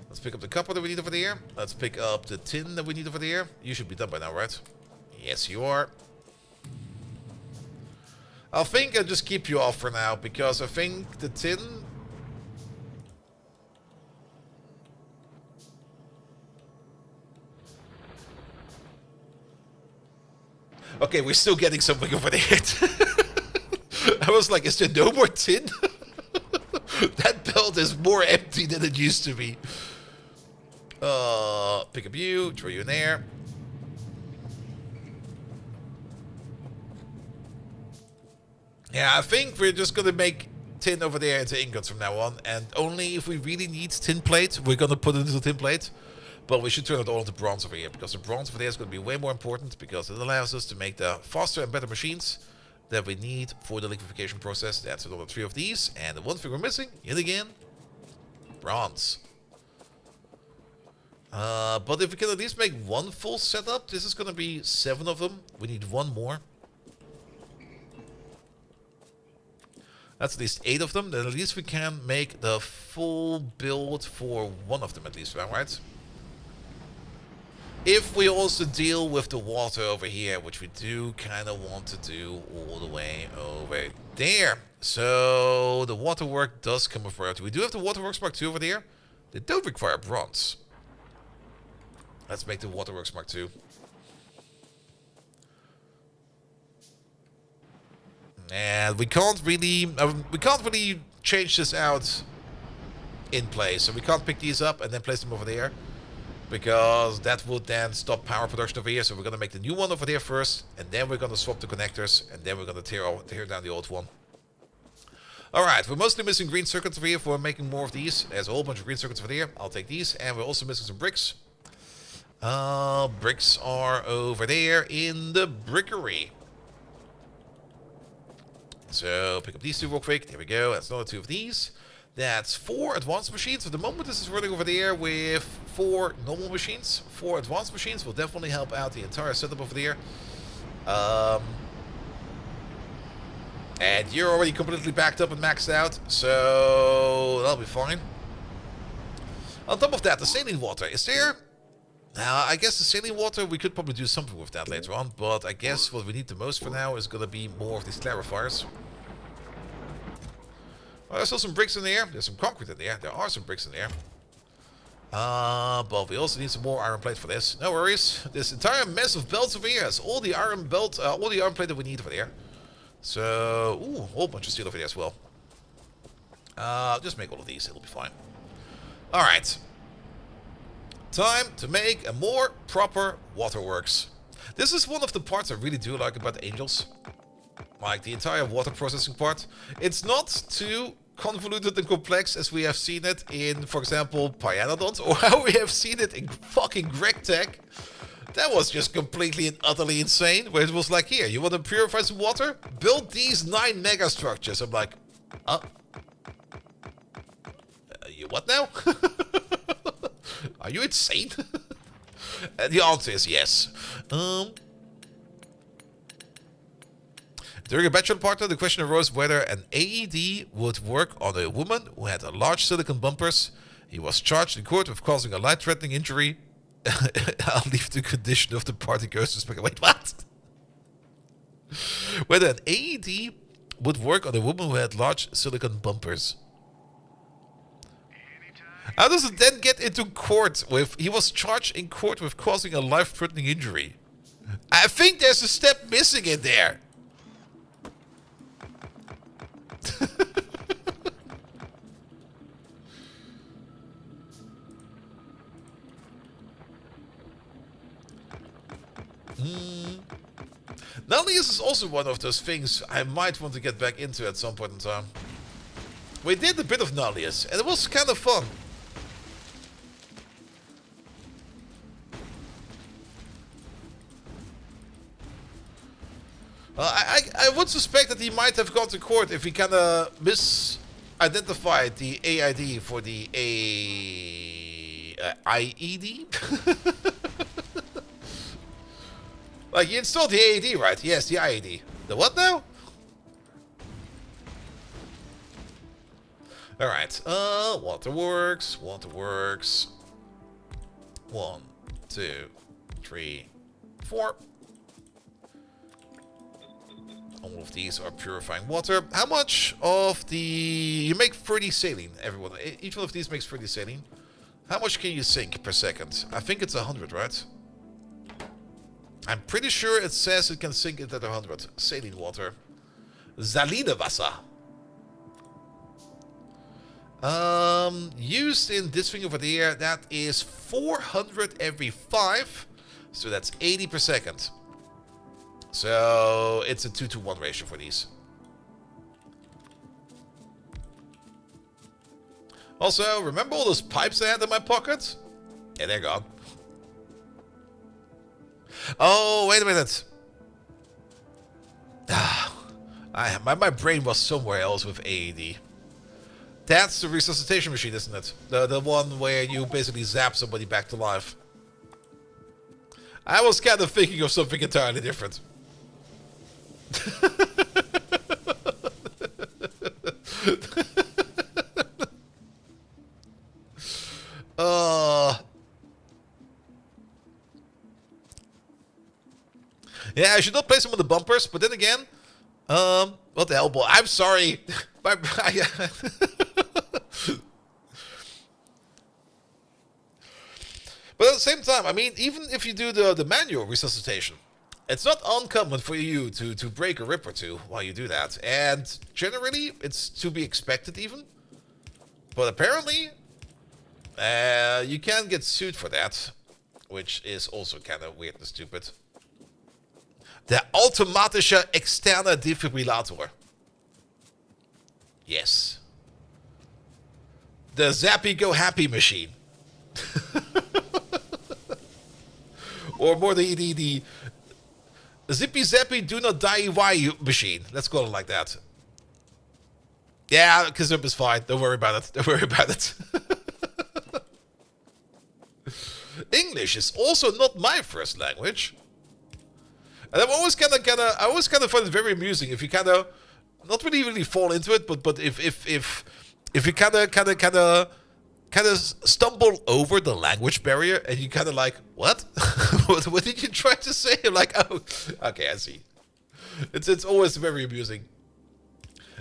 Let's pick up the copper that we need over there. Let's pick up the tin that we need over there. You should be done by now, right? Yes, you are. I think I'll just keep you off for now, because I think the tin... Okay, we're still getting something over there. I was like, is there no more tin? That belt is more empty than it used to be. Pick up you, throw you in there. Yeah, I think we're just gonna make tin over there into ingots from now on, and only if we really need tin plate, we're gonna put it into tin plate. But we should turn it all into bronze over here, because the bronze over there is going to be way more important, because it allows us to make the faster and better machines that we need for the liquefaction process. That's another 3 of these, and the one thing we're missing, yet again, bronze. But if we can at least make 1 full setup, this is going to be 7 of them. We need 1 more. That's at least 8 of them. Then at least we can make the full build for 1 of them at least, right? If we also deal with the water over here, which we do kind of want to do all the way over there. So the water work does come with priority. We do have the waterworks Mark II over there. They don't require bronze. Let's make the waterworks Mark II. And we can't really change this out in place. So we can't pick these up and then place them over there, because that would then stop power production over here. So we're going to make the new one over there first, and then we're going to swap the connectors, and then we're going to tear down the old one. Alright, we're mostly missing green circuits over here for making more of these. There's a whole bunch of green circuits over there. I'll take these, and we're also missing some bricks. Bricks are over there in the brickery. So pick up these 2 real quick. There we go. That's another 2 of these. That's 4 advanced machines. For the moment, this is running over there with 4 normal machines. 4 advanced machines will definitely help out the entire setup over there. And you're already completely backed up and maxed out, so that'll be fine. On top of that, the saline water. Is there... Now, I guess the saline water, we could probably do something with that later on, but I guess what we need the most for now is going to be more of these clarifiers. Well, there's still some bricks in there. There's some concrete in there. There are some bricks in there. But we also need some more iron plate for this. No worries. This entire mess of belts over here has all the iron belt, all the iron plate that we need over there. So, ooh, a whole bunch of steel over there as well. Just make all of these. It'll be fine. All right. Time to make a more proper waterworks. This is one of the parts I really do like about the Angels. Like the entire water processing part. It's not too convoluted and complex as we have seen it in, for example, Pyanodons, or how we have seen it in fucking GregTech. That was just completely and utterly insane, where it was like, here, you want to purify some water? Build these 9 mega structures. I'm like, you what now? Are you insane? And the answer is yes. During a bachelor party, the question arose whether an AED would work on a woman who had large silicon bumpers. He was charged in court with causing a life-threatening injury. I'll leave the condition of the party goes to speculate. Wait, what? Whether an AED would work on a woman who had large silicon bumpers. How does it then get into court with... He was charged in court with causing a life-threatening injury. I think there's a step missing in there. Manganese is also one of those things I might want to get back into at some point in time. We did a bit of Manganese, and it was kind of fun. I would suspect that he might have gone to court if he kind of misidentified the AID for the IED. Like, you installed the AED, right? Yes, the IED. The what now? Alright, waterworks. 1, 2, 3, 4. All of these are purifying water. How much of the... You make 30 saline, everyone. Each one of these makes 30 saline. How much can you sink per second? I think it's 100, right? I'm pretty sure it says it can sink it at 100. Saline water. Salinewasser. Used in this thing over there, that is 400 every 5. So that's 80 per second. So it's a 2-to-1 ratio for these. Also, remember all those pipes I had in my pocket? Yeah, they're gone. Oh, wait a minute. My brain was somewhere else with AED. That's the resuscitation machine, isn't it? The one where you basically zap somebody back to life. I was kind of thinking of something entirely different. Yeah, I should not play some of the bumpers, but then again, what the hell, boy? I'm sorry. But at the same time, I mean, even if you do the manual resuscitation, it's not uncommon for you to break a rib or two while you do that. And generally, it's to be expected even. But apparently, you can get sued for that, which is also kind of weird and stupid. De automatische externe defibrillator. Yes. The Zappy Go Happy machine. Or more the Zippy Zappy Do Not Die Why machine. Let's call it like that. Yeah, Kazump is fine. Don't worry about it. Don't worry about it. English is also not my first language. And I always kind of find it very amusing if you kind of not really fall into it, but if you kind of stumble over the language barrier and you kind of like, what? What did you try to say? I'm like, oh, okay, I see. It's always very amusing,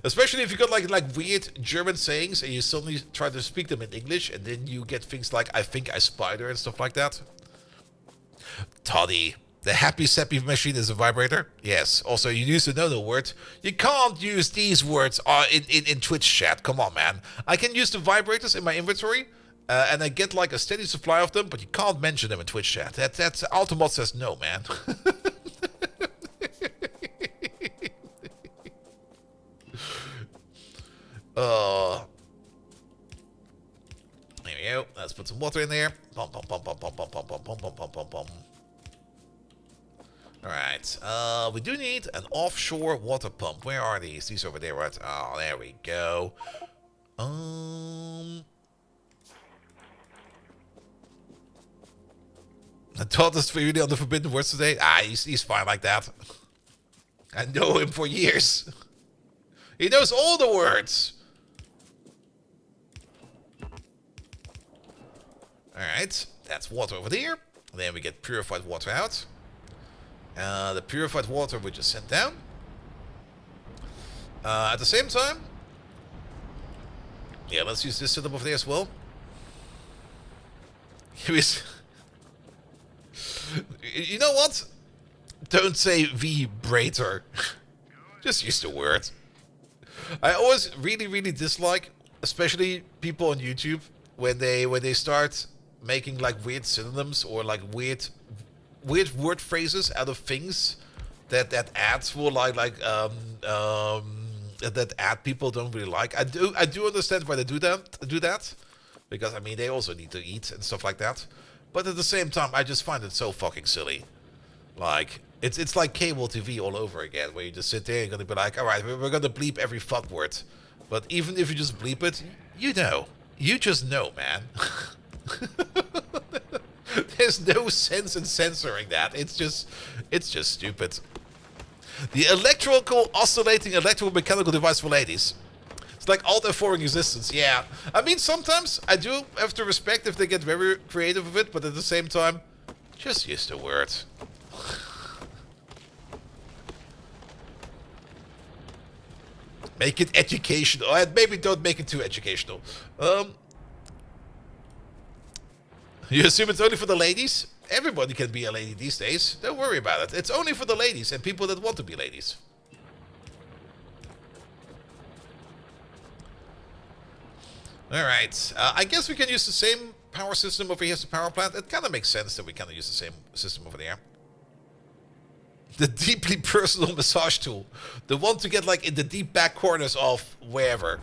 especially if you got like weird German sayings and you suddenly try to speak them in English, and then you get things like "I think I spider" and stuff like that. Toddy. The Happy Sappy machine is a vibrator? Yes. Also, you use another word. You can't use these words in Twitch chat. Come on, man. I can use the vibrators in my inventory, and I get like a steady supply of them, but you can't mention them in Twitch chat. That's Ultimate says no, man. There we go. Let's put some water in there. Pum, pum, pum, pum, pum, pum, pum, pum, pum, pum, pum, pum. Alright, we do need an offshore water pump. Where are these? These over there, right? Oh, there we go. I taught this really on the Forbidden Words today. He's fine like that. I know him for years. He knows all the words. Alright, that's water over there. And then we get purified water out. The purified water we just sent down. At the same time, yeah, let's use this setup over there as well. You know what? Don't say vibrator. Just use the word. I always really dislike, especially people on YouTube, when they start making like weird synonyms or like weird word phrases out of things that ads will that ad people don't really like. I do understand why they do that because I mean they also need to eat and stuff like that. But at the same time, I just find it so fucking silly. Like it's like cable TV all over again, where you just sit there and you're gonna be like, all right, we're gonna bleep every fuck word. But even if you just bleep it, you just know, man. There's no sense in censoring that. It's just stupid. The electrical oscillating electromechanical device for ladies. It's like alt F4 existence. Yeah, I mean sometimes I do have to respect if they get very creative with it, but at the same time, just use the word. Make it educational. And maybe don't make it too educational. You assume it's only for the ladies? Everybody can be a lady these days. Don't worry about it. It's only for the ladies and people that want to be ladies. Alright. I guess we can use the same power system over here as the power plant. It kind of makes sense that we kind of use the same system over there. The deeply personal massage tool. The one to get like in the deep back corners of wherever.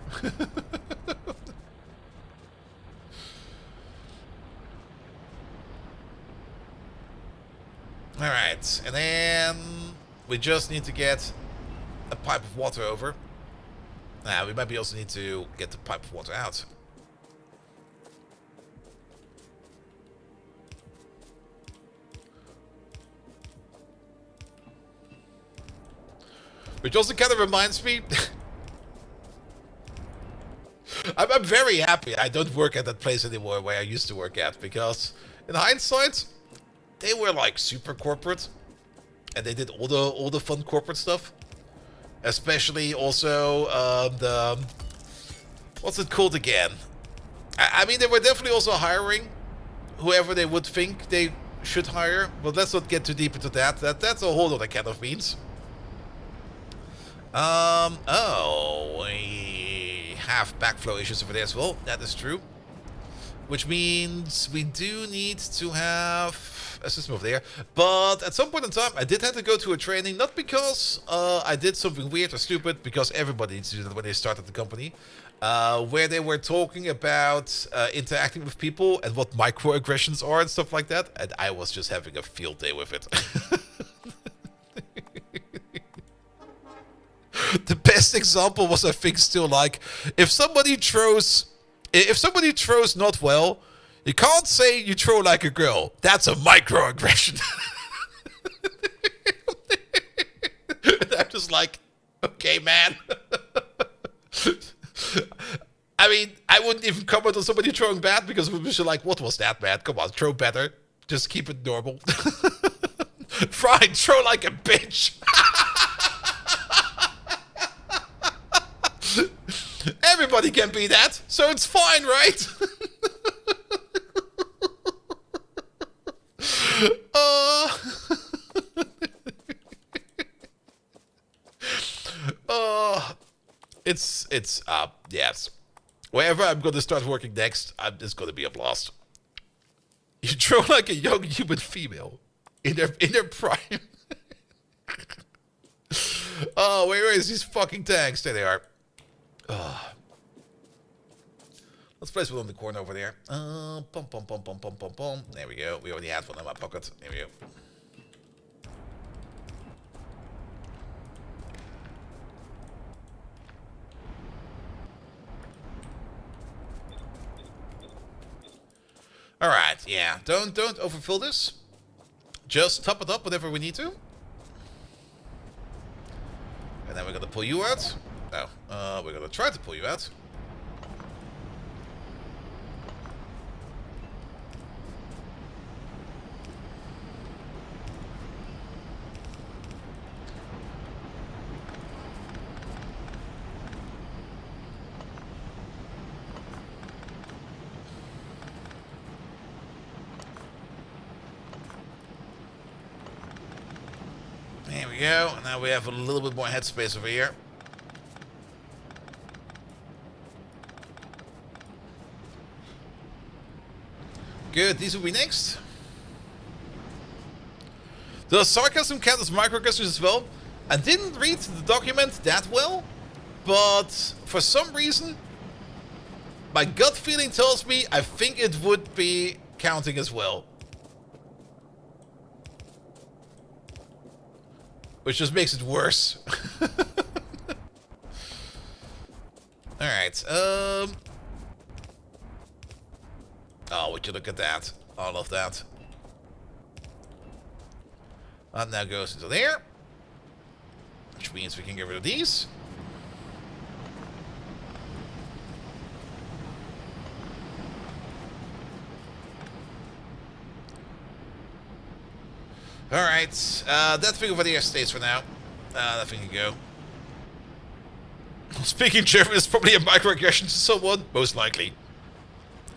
Alright, and then we just need to get a pipe of water over. Now, we maybe also need to get the pipe of water out. Which also kind of reminds me... I'm very happy I don't work at that place anymore where I used to work at, because in hindsight, they were like super corporate, and they did all the fun corporate stuff. Especially also the... What's it called again? I mean, they were definitely also hiring whoever they would think they should hire, but let's not get too deep into that. That's a whole other can of beans. Oh, we have backflow issues over there as well. That is true. Which means we do need to have a system over there. But at some point in time, I did have to go to a training, not because I did something weird or stupid, because everybody needs to do that when they start at the company, where they were talking about interacting with people and what microaggressions are and stuff like that. And I was just having a field day with it. The best example was, I think, still like, if somebody throws not well, you can't say you throw like a girl. That's a microaggression. And I'm just like, okay, man. I mean, I wouldn't even comment on somebody throwing bad, because we should like, what was that, man? Come on, throw better. Just keep it normal. Fine, throw like a bitch. Everybody can be that, so it's fine, right? Yes. Wherever I'm gonna start working next, it's gonna be a blast. You throw like a young human female in their prime. Oh, where is these fucking tanks? There they are. Let's place one on the corner over there. Pum, pum, pum, pum, pum, pum, pum. There we go. We already had one in my pocket. There we go. Alright, yeah. Don't overfill this. Just top it up whenever we need to. And then we're gonna pull you out. No, we're gonna try to pull you out. we go. Now we have a little bit more headspace over here. Good, these will be next. Does sarcasm count as microaggressions as well? I didn't read the document that well, but for some reason, my gut feeling tells me I think it would be counting as well. Which just makes it worse. Alright, oh, would you look at that. All of that. That now goes into there. Which means we can get rid of these. Alright, that thing over there stays for now. That thing can go. Speaking German is probably a microaggression to someone, most likely.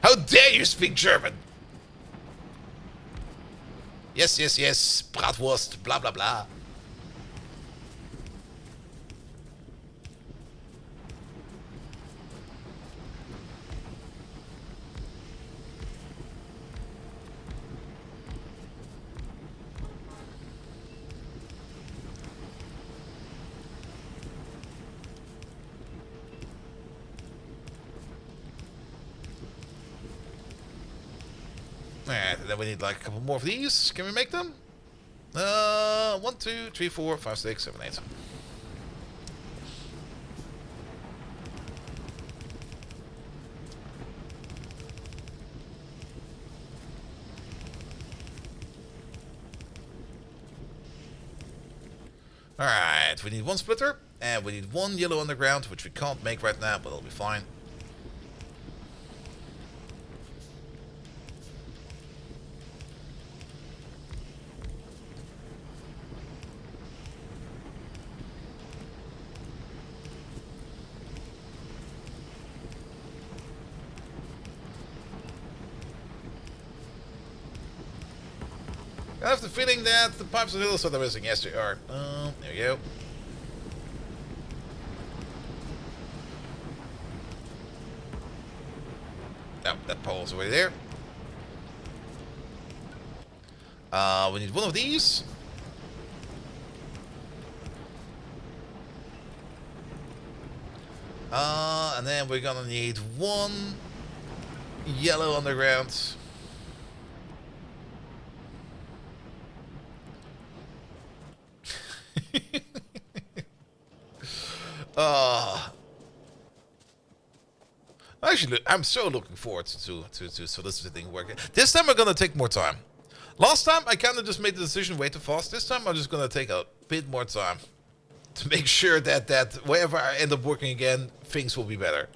How dare you speak German? Yes, yes, yes, Bratwurst, blah, blah, blah. Alright, then we need like a couple more of these. Can we make them? 1, 2, 3, 4, 5, 6, 7, 8. Alright, we need one splitter, and we need one yellow underground, which we can't make right now, but it'll be fine. I have the feeling that the pipes are little, so they're missing. Yes, they are. There we go. No, that pole's already there. We need one of these. And then we're gonna need one yellow underground. Actually, I'm so looking forward to soliciting work. This time I'm gonna take more time. Last time I kind of just made the decision way too fast. This time I'm just gonna take a bit more time to make sure that wherever I end up working again, things will be better.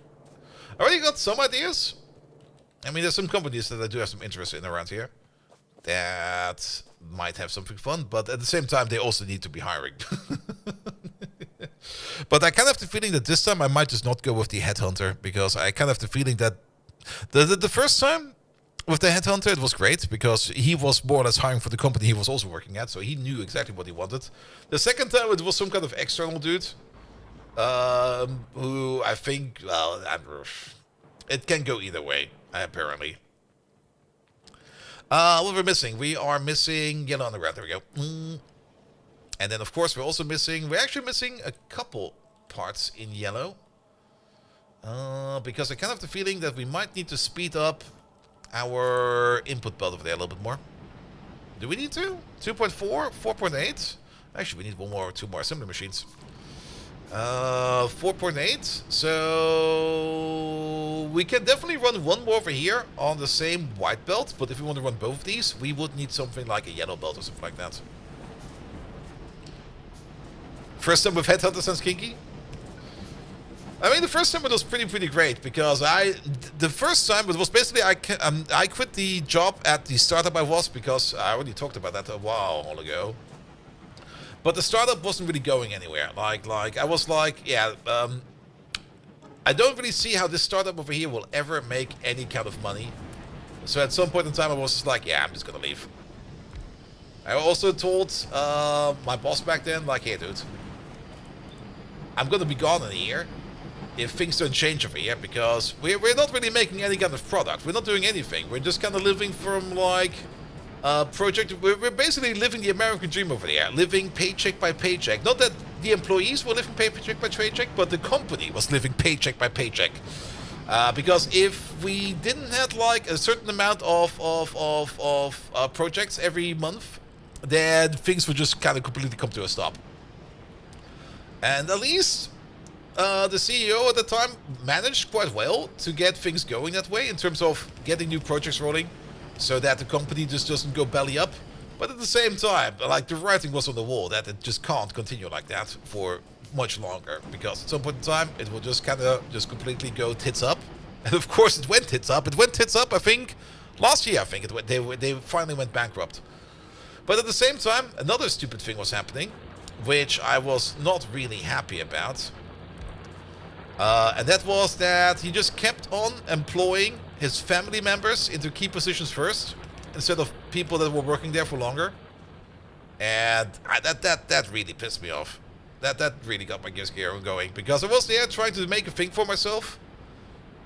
I already got some ideas. I mean, there's some companies that I do have some interest in around here that might have something fun, but at the same time, they also need to be hiring. But I kind of have the feeling that this time I might just not go with the headhunter, because I kind of have the feeling that the first time with the headhunter, it was great because he was more or less hiring for the company he was also working at, so he knew exactly what he wanted. The second time, it was some kind of external dude who I think, well, it can go either way, apparently. What we're missing? We are missing yellow underground. There we go. And then, of course, we're actually missing a couple parts in yellow. Because I kind of have the feeling that we might need to speed up our input belt over there a little bit more. Do we need to? 2.4? 4.8? Actually, we need two more assembly machines. 4.8. So we can definitely run one more over here on the same white belt. But if we want to run both of these, we would need something like a yellow belt or something like that. First time with Headhunter sounds kinky. I mean, the first time it was pretty great because the first time it was basically I quit the job at the startup I was because I already talked about that a while ago. But the startup wasn't really going anywhere. Like I was like, yeah, I don't really see how this startup over here will ever make any kind of money. So at some point in time, I was just like, yeah, I'm just gonna leave. I also told my boss back then, like, hey, dude, I'm going to be gone in a year if things don't change over here, because we're not really making any kind of product. We're not doing anything. We're just kind of living from, like, project. We're basically living the American dream over there, living paycheck by paycheck. Not that the employees were living paycheck by paycheck, but the company was living paycheck by paycheck. Because if we didn't have like a certain amount of projects every month, then things would just kind of completely come to a stop. And at least the CEO at the time managed quite well to get things going that way in terms of getting new projects rolling, so that the company just doesn't go belly up. But at the same time, like, the writing was on the wall that it just can't continue like that for much longer, because at some point in time it will just kind of just completely go tits up. And of course it went tits up. It went tits up, I think, last year. I think they finally went bankrupt. But at the same time, another stupid thing was happening, which I was not really happy about. And that was that he just kept on employing his family members into key positions first, instead of people that were working there for longer. And that really pissed me off. That really got my gears going, because I was there trying to make a thing for myself.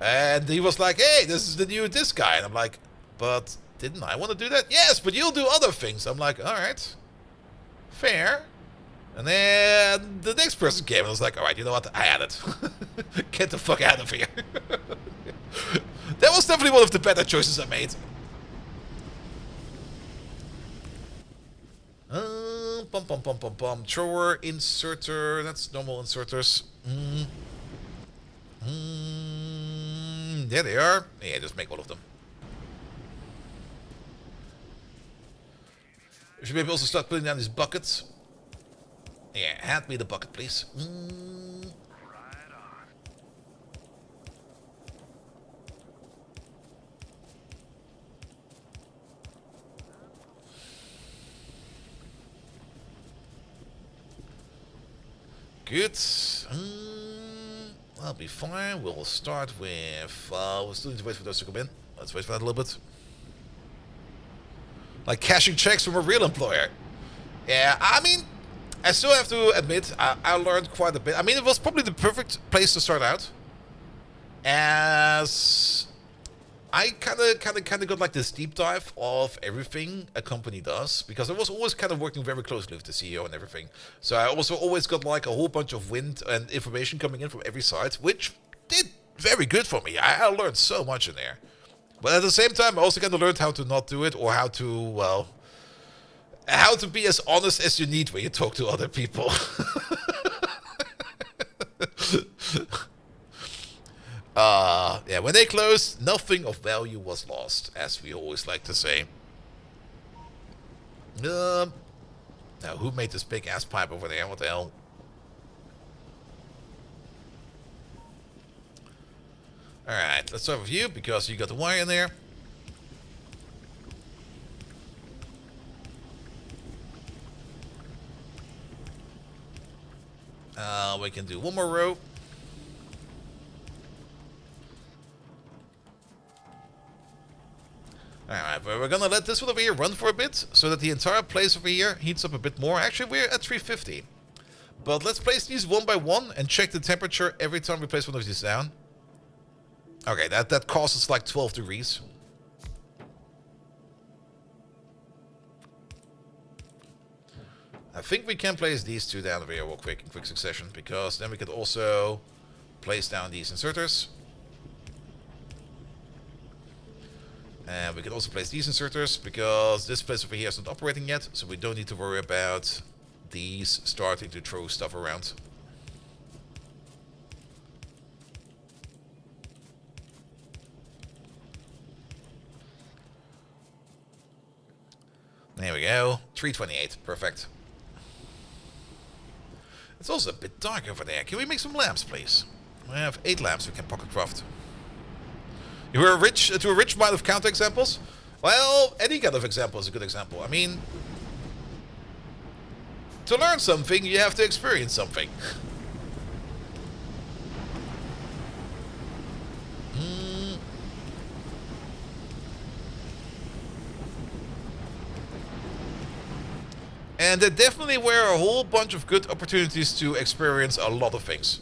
And he was like, hey, this is the new this guy. And I'm like, but didn't I want to do that? Yes, but you'll do other things. I'm like, all right, fair. And then the next person came and I was like, all right, you know what? I had it. Get the fuck out of here. That was definitely one of the better choices I made. Thrower, inserter. That's normal inserters. There they are. Yeah, just make all of them. We should maybe also start putting down these buckets. Yeah, hand me the bucket, please. Good. I'll be fine. We'll start with... we still need to wait for those to come in. Let's wait for that a little bit. Like cashing checks from a real employer. Yeah, I mean, I still have to admit, I learned quite a bit. I mean, it was probably the perfect place to start out, as I kind of got like this deep dive of everything a company does, because I was always kind of working very closely with the CEO and everything. So I also always got like a whole bunch of wind and information coming in from every side, which did very good for me. I learned so much in there. But at the same time, I also kind of learned how to not do it, or how to, well, how to be as honest as you need when you talk to other people. Yeah, when they closed, nothing of value was lost, as we always like to say. Now, who made this big ass pipe over there? What the hell? Alright, let's start with you, because you got the wire in there. We can do one more row. Alright, we're gonna let this one over here run for a bit, so that the entire place over here heats up a bit more. Actually, we're at 350. But let's place these one by one and check the temperature every time we place one of these down. Okay, that costs us like 12 degrees. I think we can place these two down over here real quick in quick succession, because then we could also place down these inserters. And we can also place these inserters, because this place over here is not operating yet, so we don't need to worry about these starting to throw stuff around. There we go. 328. Perfect. It's also a bit dark over there. Can we make some lamps, please? We have 8 lamps we can pocket craft. You were to a rich mind of counterexamples? Well, any kind of example is a good example. I mean, to learn something, you have to experience something. And there definitely were a whole bunch of good opportunities to experience a lot of things.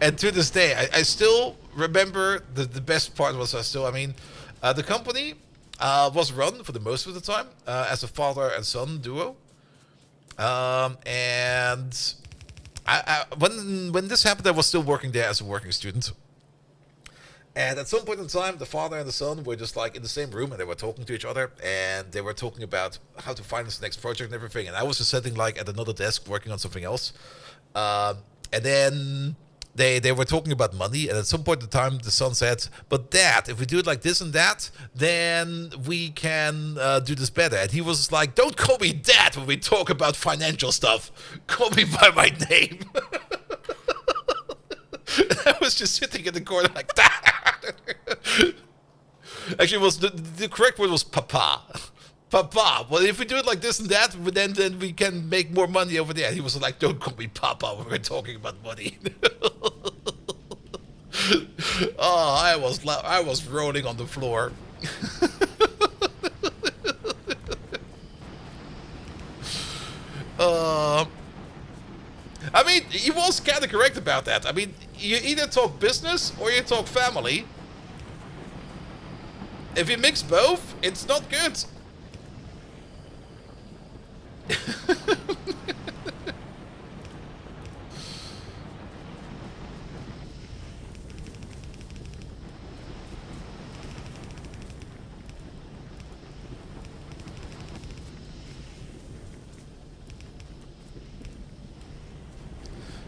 And to this day, I still remember the best part was the company was run for the most of the time as a father and son duo. And when this happened, I was still working there as a working student. And at some point in time, the father and the son were just like in the same room, and they were talking to each other, and they were talking about how to finance the next project and everything. And I was just sitting like at another desk working on something else. And then they were talking about money, and at some point in time, the son said, "But Dad, if we do it like this and that, then we can do this better." And he was like, "Don't call me Dad when we talk about financial stuff. Call me by my name." I was just sitting in the corner like that. Actually, it was the correct word was Papa. Papa. Well, if we do it like this and that, then we can make more money over there. He was like, "Don't call me Papa when we're talking about money." Oh, I was rolling on the floor. I mean, he was kind of correct about that. I mean, you either talk business or you talk family. If you mix both, it's not good.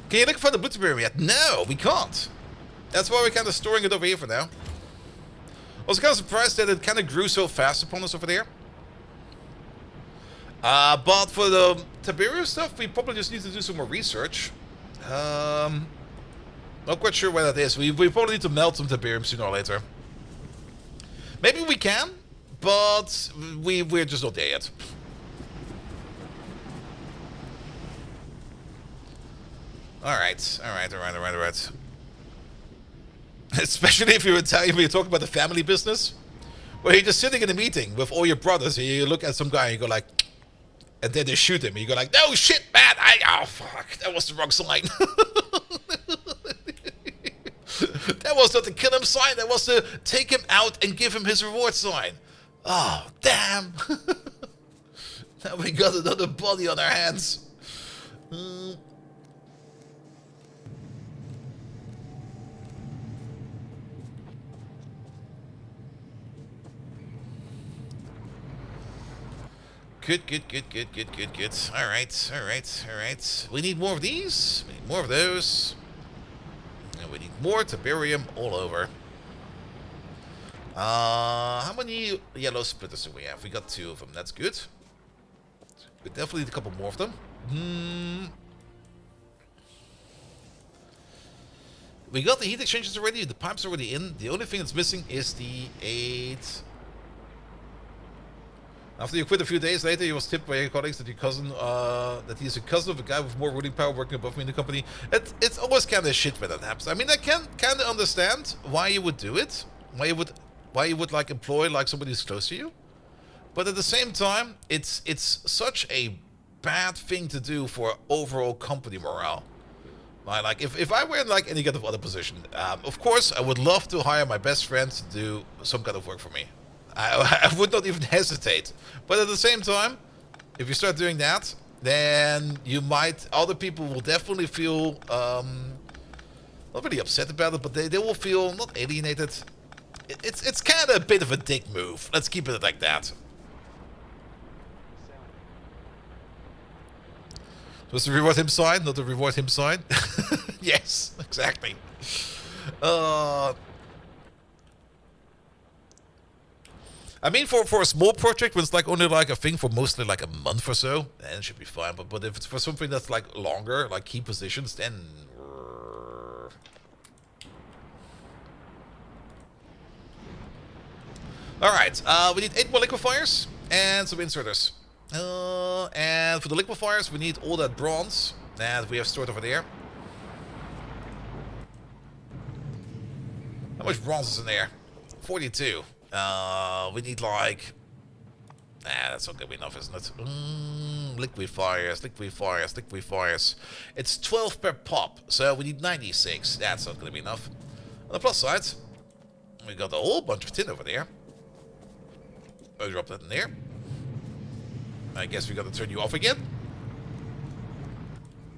Can you look for the Butterberry yet? No, we can't. That's why we're kind of storing it over here for now. I was kind of surprised that it kind of grew so fast upon us over there. But for the Tiberius stuff, we probably just need to do some more research. Not quite sure where that is. We probably need to melt some Tiberium sooner or later. Maybe we can, but we're just not there yet. Alright. Especially if you're Italian, when you're talking about the family business. Where you're just sitting in a meeting with all your brothers, and you look at some guy and you go like... And then they shoot him, and you go like, "No shit, man! Oh, fuck, that was the wrong sign." That was not the kill him sign, that was the take him out and give him his reward sign. Oh, damn. Now we got another body on our hands. Good. Alright. We need more of these. We need more of those. And we need more Tiberium all over. How many yellow splitters do we have? We got 2 of them. That's good. We definitely need a couple more of them. We got the heat exchangers already. The pipes are already in. The only thing that's missing is the 8... After you quit a few days later, you was tipped by your colleagues that your cousin, that he's a cousin of a guy with more ruling power working above me in the company. It's always kind of shit when that happens. I mean, I can kind of understand why you would do it, why you would like employ like somebody who's close to you, but at the same time, it's such a bad thing to do for overall company morale. Like if I were in like any kind of other position, of course I would love to hire my best friend to do some kind of work for me. I would not even hesitate. But at the same time, if you start doing that, then you might... Other people will definitely feel... not really upset about it, but they will feel not alienated. It's kind of a bit of a dick move. Let's keep it like that. Was the reward him sign, not the reward him sign? Yes, exactly. I mean, for a small project, when it's like only like a thing for mostly like a month or so, then it should be fine. But if it's for something that's like longer, like key positions, then... Alright, we need 8 more liquefiers and some inserters. And for the liquefiers, we need all that bronze that we have stored over there. How much bronze is in there? 42. We need like... Nah, that's not gonna be enough, isn't it? Liquefiers. It's 12 per pop, so we need 96. That's not gonna be enough. On the plus side, we got a whole bunch of tin over there. I'll drop that in there. I guess we gotta turn you off again.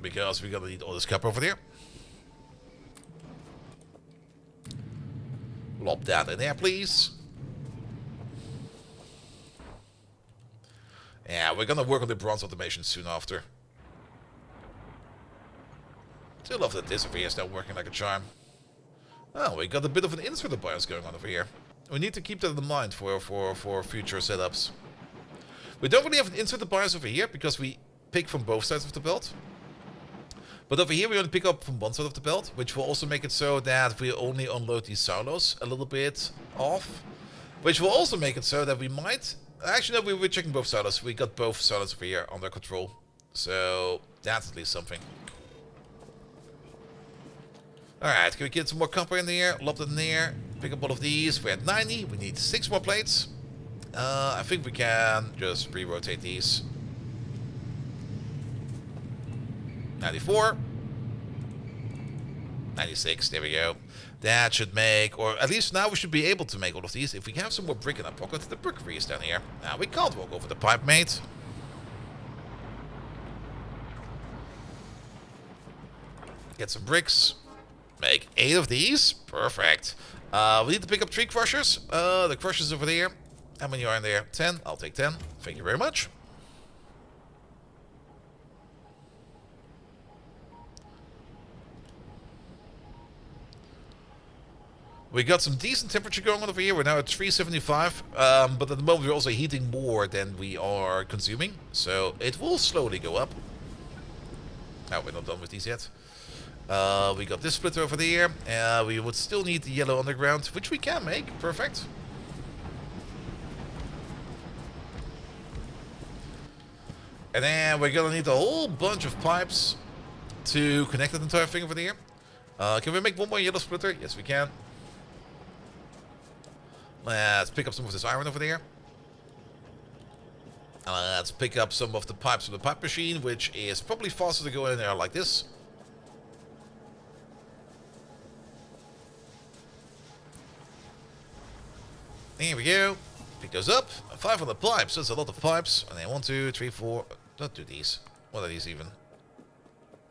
Because we're gonna need all this copper over there. Lob that in there, please. Yeah, we're gonna work on the bronze automation soon after. Still love that this over here is now working like a charm. Oh, we got a bit of an inserter bias going on over here. We need to keep that in mind for future setups. We don't really have an inserter bias over here because we pick from both sides of the belt. But over here we only pick up from one side of the belt, which will also make it so that we only unload these silos a little bit off. Which will also make it so that we might... Actually, no, we were checking both silos. We got both silos over here under control. So, that's at least something. Alright, can we get some more copper in there? Lob it in there. Pick up all of these. We're at 90. We need 6 more plates. I think we can just re-rotate these. 94. 96, there we go. That should make, or at least now we should be able to make all of these. If we have some more brick in our pocket, the brickery is down here. Now we can't walk over the pipe, mate. Get some bricks. Make 8 of these. Perfect. We need to pick up 3 crushers. The crushers over there. How many are in there? 10. I'll take 10. Thank you very much. We got some decent temperature going on over here. We're now at 375, but at the moment we're also heating more than we are consuming, so it will slowly go up. Oh, we're not done with these yet. We got this splitter over there. We would still need the yellow underground, which we can make. Perfect. And then we're gonna need a whole bunch of pipes to connect that entire thing over there. Can we make one more yellow splitter? Yes, we can. Let's pick up some of this iron over there. Let's pick up some of the pipes from the pipe machine, which is probably faster to go in there like this. There we go. Pick those up. 500 pipes. That's a lot of pipes. And then 1, 2, 3, 4. Don't do these. What are these even?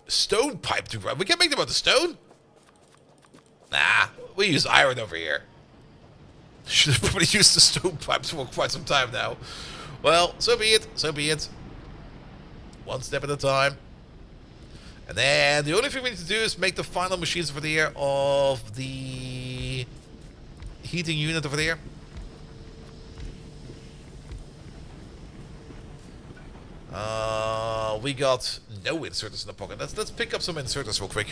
Stone pipe to run. We can make them out of stone. Nah, we use iron over here. Should have probably used the stone pipes for quite some time now. Well, so be it. So be it. One step at a time. And then the only thing we need to do is make the final machines over there of the heating unit over there. We got no inserters in the pocket. Let's pick up some inserters real quick.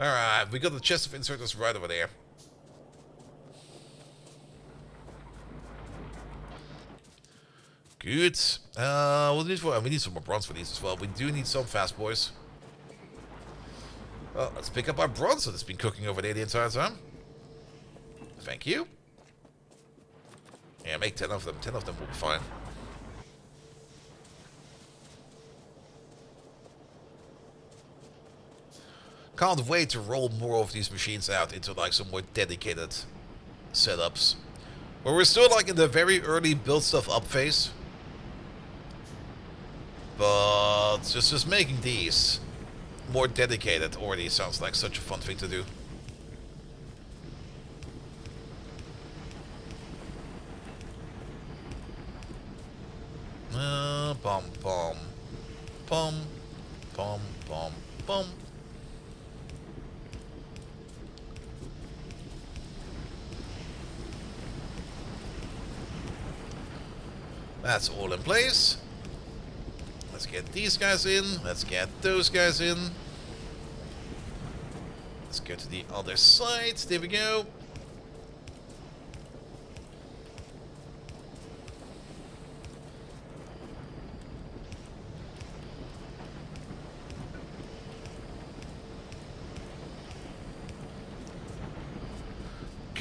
Alright, we got the chest of inserters right over there. Good. We need some more bronze for these as well. We do need some fast boys. Well, let's pick up our bronze that's been cooking over there the entire time. Thank you. Yeah, make 10 of them. 10 of them will be fine. Can't wait to roll more of these machines out into like some more dedicated setups. But we're still like in the very early build stuff up phase. But just making these more dedicated already sounds like such a fun thing to do. Bum bum bum bum bum bum. That's all in place. Let's get these guys in. Let's get those guys in. Let's go to the other side. There we go.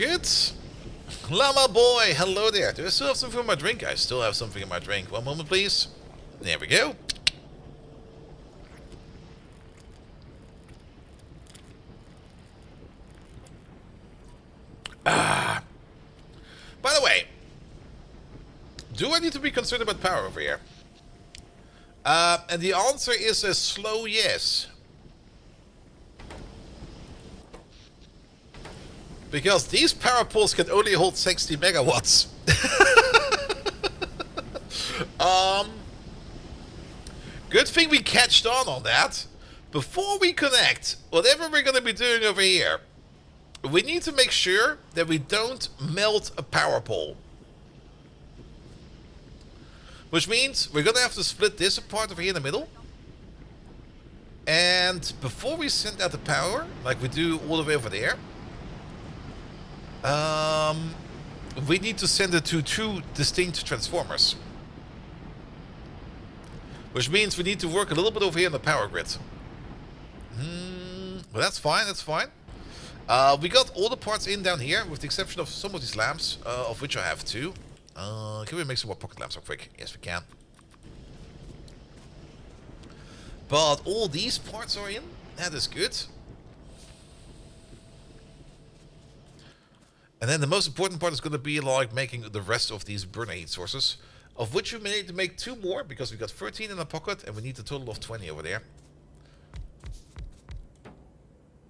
good. Llama boy, hello there. Do I still have something in my drink? I still have something in my drink. One moment, please. There we go. Ah. By the way, do I need to be concerned about power over here? And the answer is a slow yes. Because these power poles can only hold 60 megawatts. Good thing we catched on that. Before we connect, whatever we're going to be doing over here, we need to make sure that we don't melt a power pole. Which means we're going to have to split this apart over here in the middle. And before we send out the power, like we do all the way over there, we need to send it to two distinct transformers. Which means we need to work a little bit over here in the power grid. But that's fine, that's fine. We got all the parts in down here, with the exception of some of these lamps, of which I have two. Can we make some more pocket lamps real quick? Yes, we can. But all these parts are in. That is good. And then the most important part is going to be like making the rest of these burner heat sources. Of which we may need to make 2 more, because we got 13 in the pocket and we need a total of 20 over there.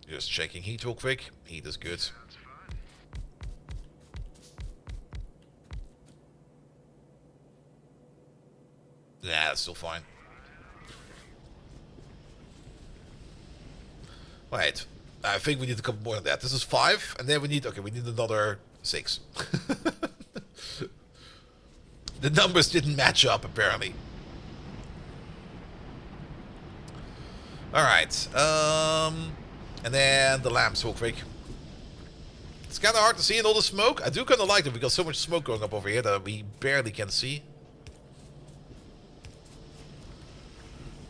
Just checking heat real quick. Heat is good. Yeah, that's still fine. Wait, I think we need a couple more than that. This is 5, and then we need, okay, we need another 6. The numbers didn't match up, apparently. Alright, and then the lamps real quick. It's kind of hard to see in all the smoke. I do kind of like that we got so much smoke going up over here that we barely can see.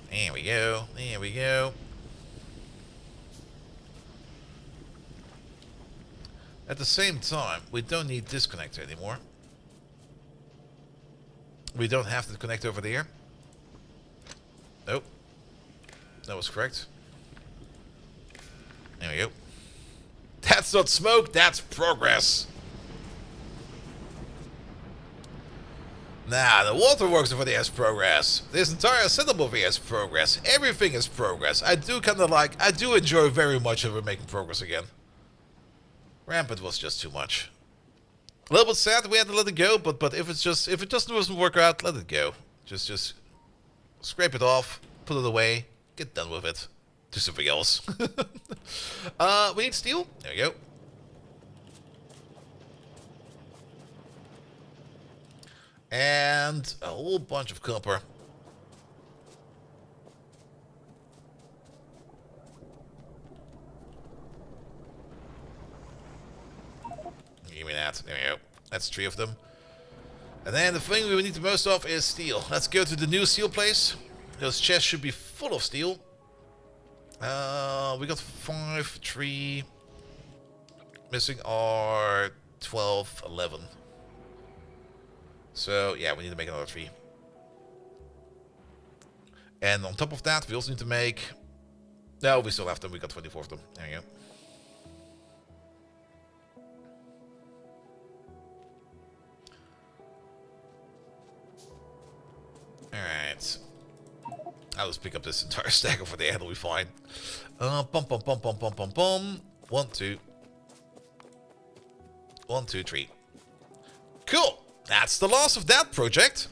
There we go, there we go. At the same time, we don't need this connector anymore. We don't have to connect over there. Nope. That was correct. There we go. That's not smoke, that's progress. Nah, the waterworks over there is progress. This entire setup over here is progress. Everything is progress. I do enjoy very much that we're making progress again. Rampant was just too much. A little bit sad we had to let it go, but if it just doesn't work out, let it go. Just scrape it off, put it away, get done with it. Do something else. We need steel. There we go. And a whole bunch of copper. Give me that. There we go. That's 3 of them. And then the thing we need the most of is steel. Let's go to the new steel place. Those chests should be full of steel. We got 5, 3. Missing are 12, 11. So, yeah, we need to make another 3. And on top of that, we also need to make... No, we still have them. We got 24 of them. There we go. Alright. I'll just pick up this entire stack over there. It'll be fine. Bum, bum, bum, bum, bum, bum, bum. 1, 2. 1, 2, 3. Cool. That's the last of that project.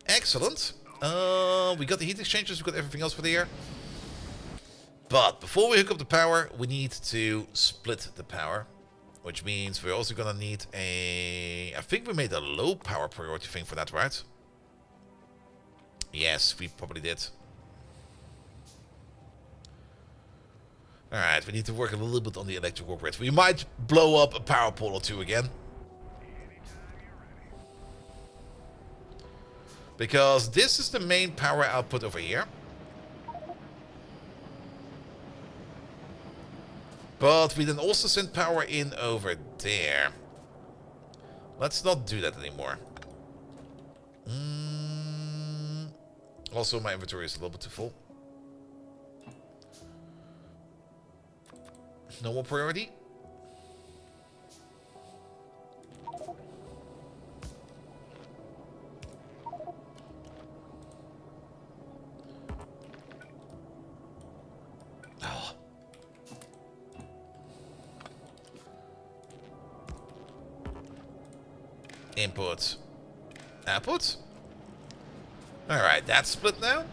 Excellent. We got the heat exchangers. We got everything else for the air. But before we hook up the power, we need to split the power. Which means we're also going to need a... I think we made a low power priority thing for that, right? Yes, we probably did. Alright, we need to work a little bit on the electrical grid. We might blow up a power pole or 2 again. Because this is the main power output over here. But we then also send power in over there. Let's not do that anymore. Also, my inventory is a little bit too full. No more priority. Oh. Input. Output. Alright, that's split now.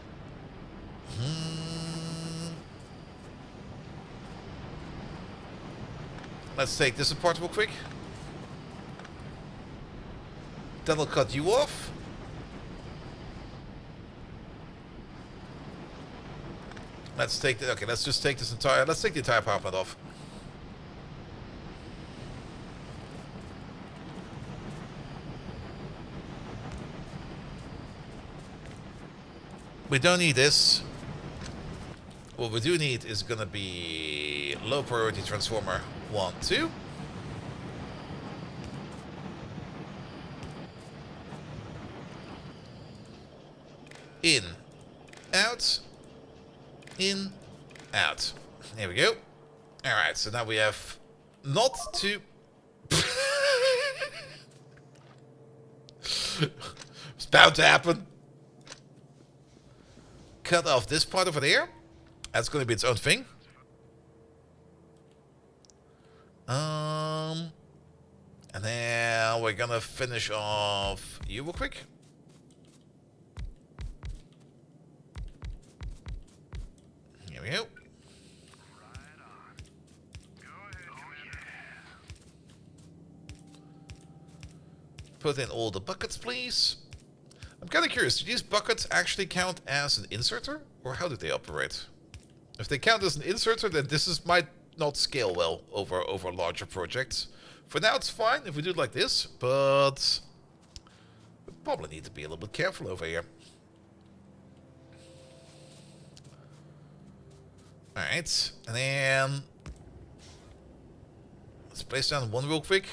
Let's take this apart real quick. That'll cut you off. Let's take the, okay, let's just take this entire, let's take the entire power plant off. We don't need this. What we do need is gonna be low priority transformer 1, 2. In, out, in, out. There we go. Alright, so now we have not to... It's bound to happen. Cut off this part over there. That's going to be its own thing. And then we're going to finish off you real quick. Here we go. Put in all the buckets, please. I'm kind of curious, do these buckets actually count as an inserter? Or how do they operate? If they count as an inserter, then this might not scale well over larger projects. For now, it's fine if we do it like this, but we probably need to be a little bit careful over here. Alright, and then let's place down one real quick.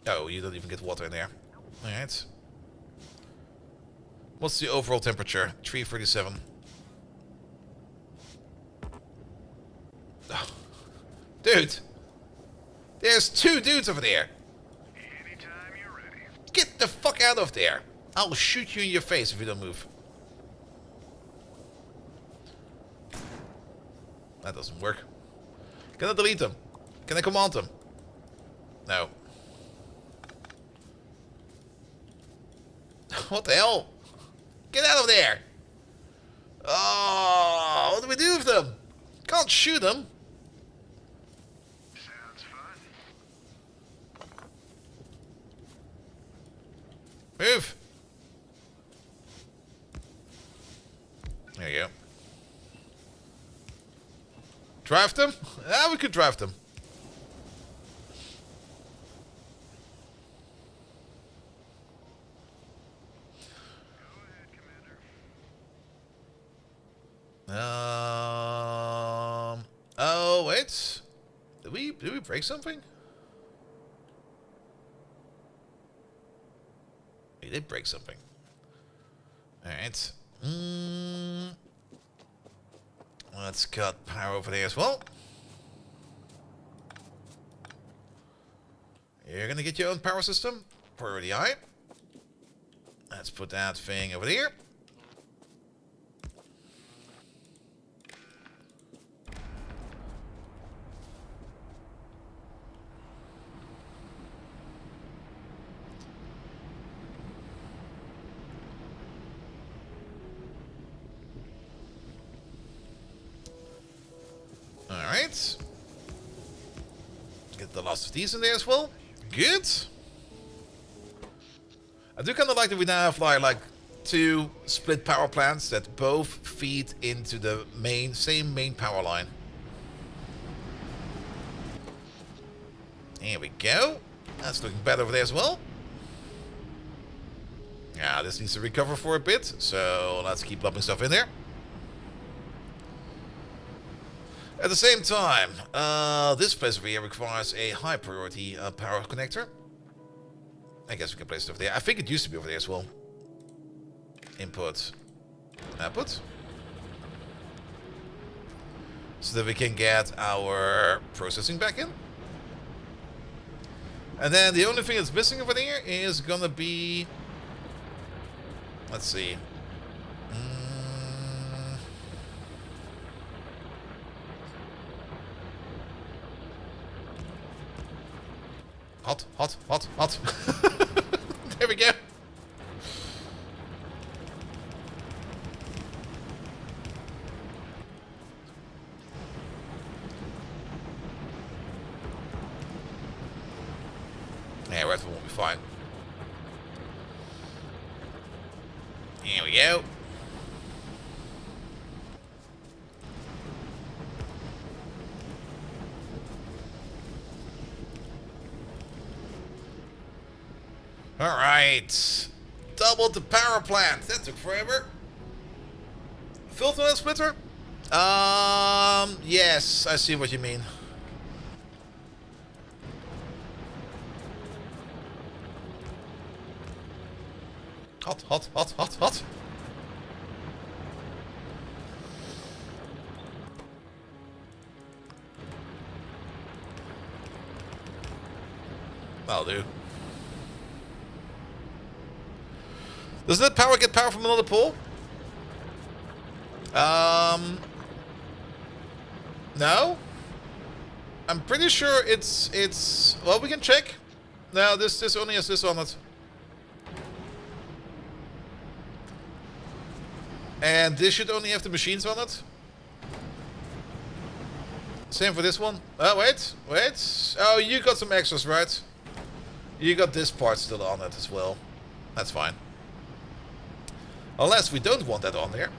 Oh, you don't even get water in there. Alright. What's the overall temperature? 337. Oh. Dude! There's 2 dudes over there! Anytime you're ready. Get the fuck out of there! I'll shoot you in your face if you don't move. That doesn't work. Can I delete them? Can I command them? No. What the hell? Get out of there! Oh, what do we do with them? Can't shoot them. Sounds fun. Move. There you go. Draft them? Ah, we could draft them. Oh wait. Did we break something? We did break something. Alright. Let's cut power over there as well. You're gonna get your own power system. Priority high. Let's put that thing over there. Alright. Get the last of these in there as well. Good. I do kind of like that we now have like 2 split power plants that both feed into the same main power line. Here we go. That's looking better over there as well. Yeah, this needs to recover for a bit, so let's keep dumping stuff in there. At the same time, this place over here requires a high priority power connector. I guess we can place it over there. I think it used to be over there as well. Input. Output. So that we can get our processing back in. And then the only thing that's missing over there is gonna be... Let's see. Hot, hot, hot, hot. There we go. Yeah, Redfall won't be fine. Here we go. Alright. Doubled the power plant. That took forever. Filter and splitter? Yes, I see what you mean. Hot, hot, hot, hot, hot. That'll do. Doesn't that power get power from another pool? No? I'm pretty sure it's well, we can check. No, this only has this on it. And this should only have the machines on it. Same for this one. Oh, wait. Oh, you got some extras, right? You got this part still on it as well. That's fine. Unless we don't want that on there.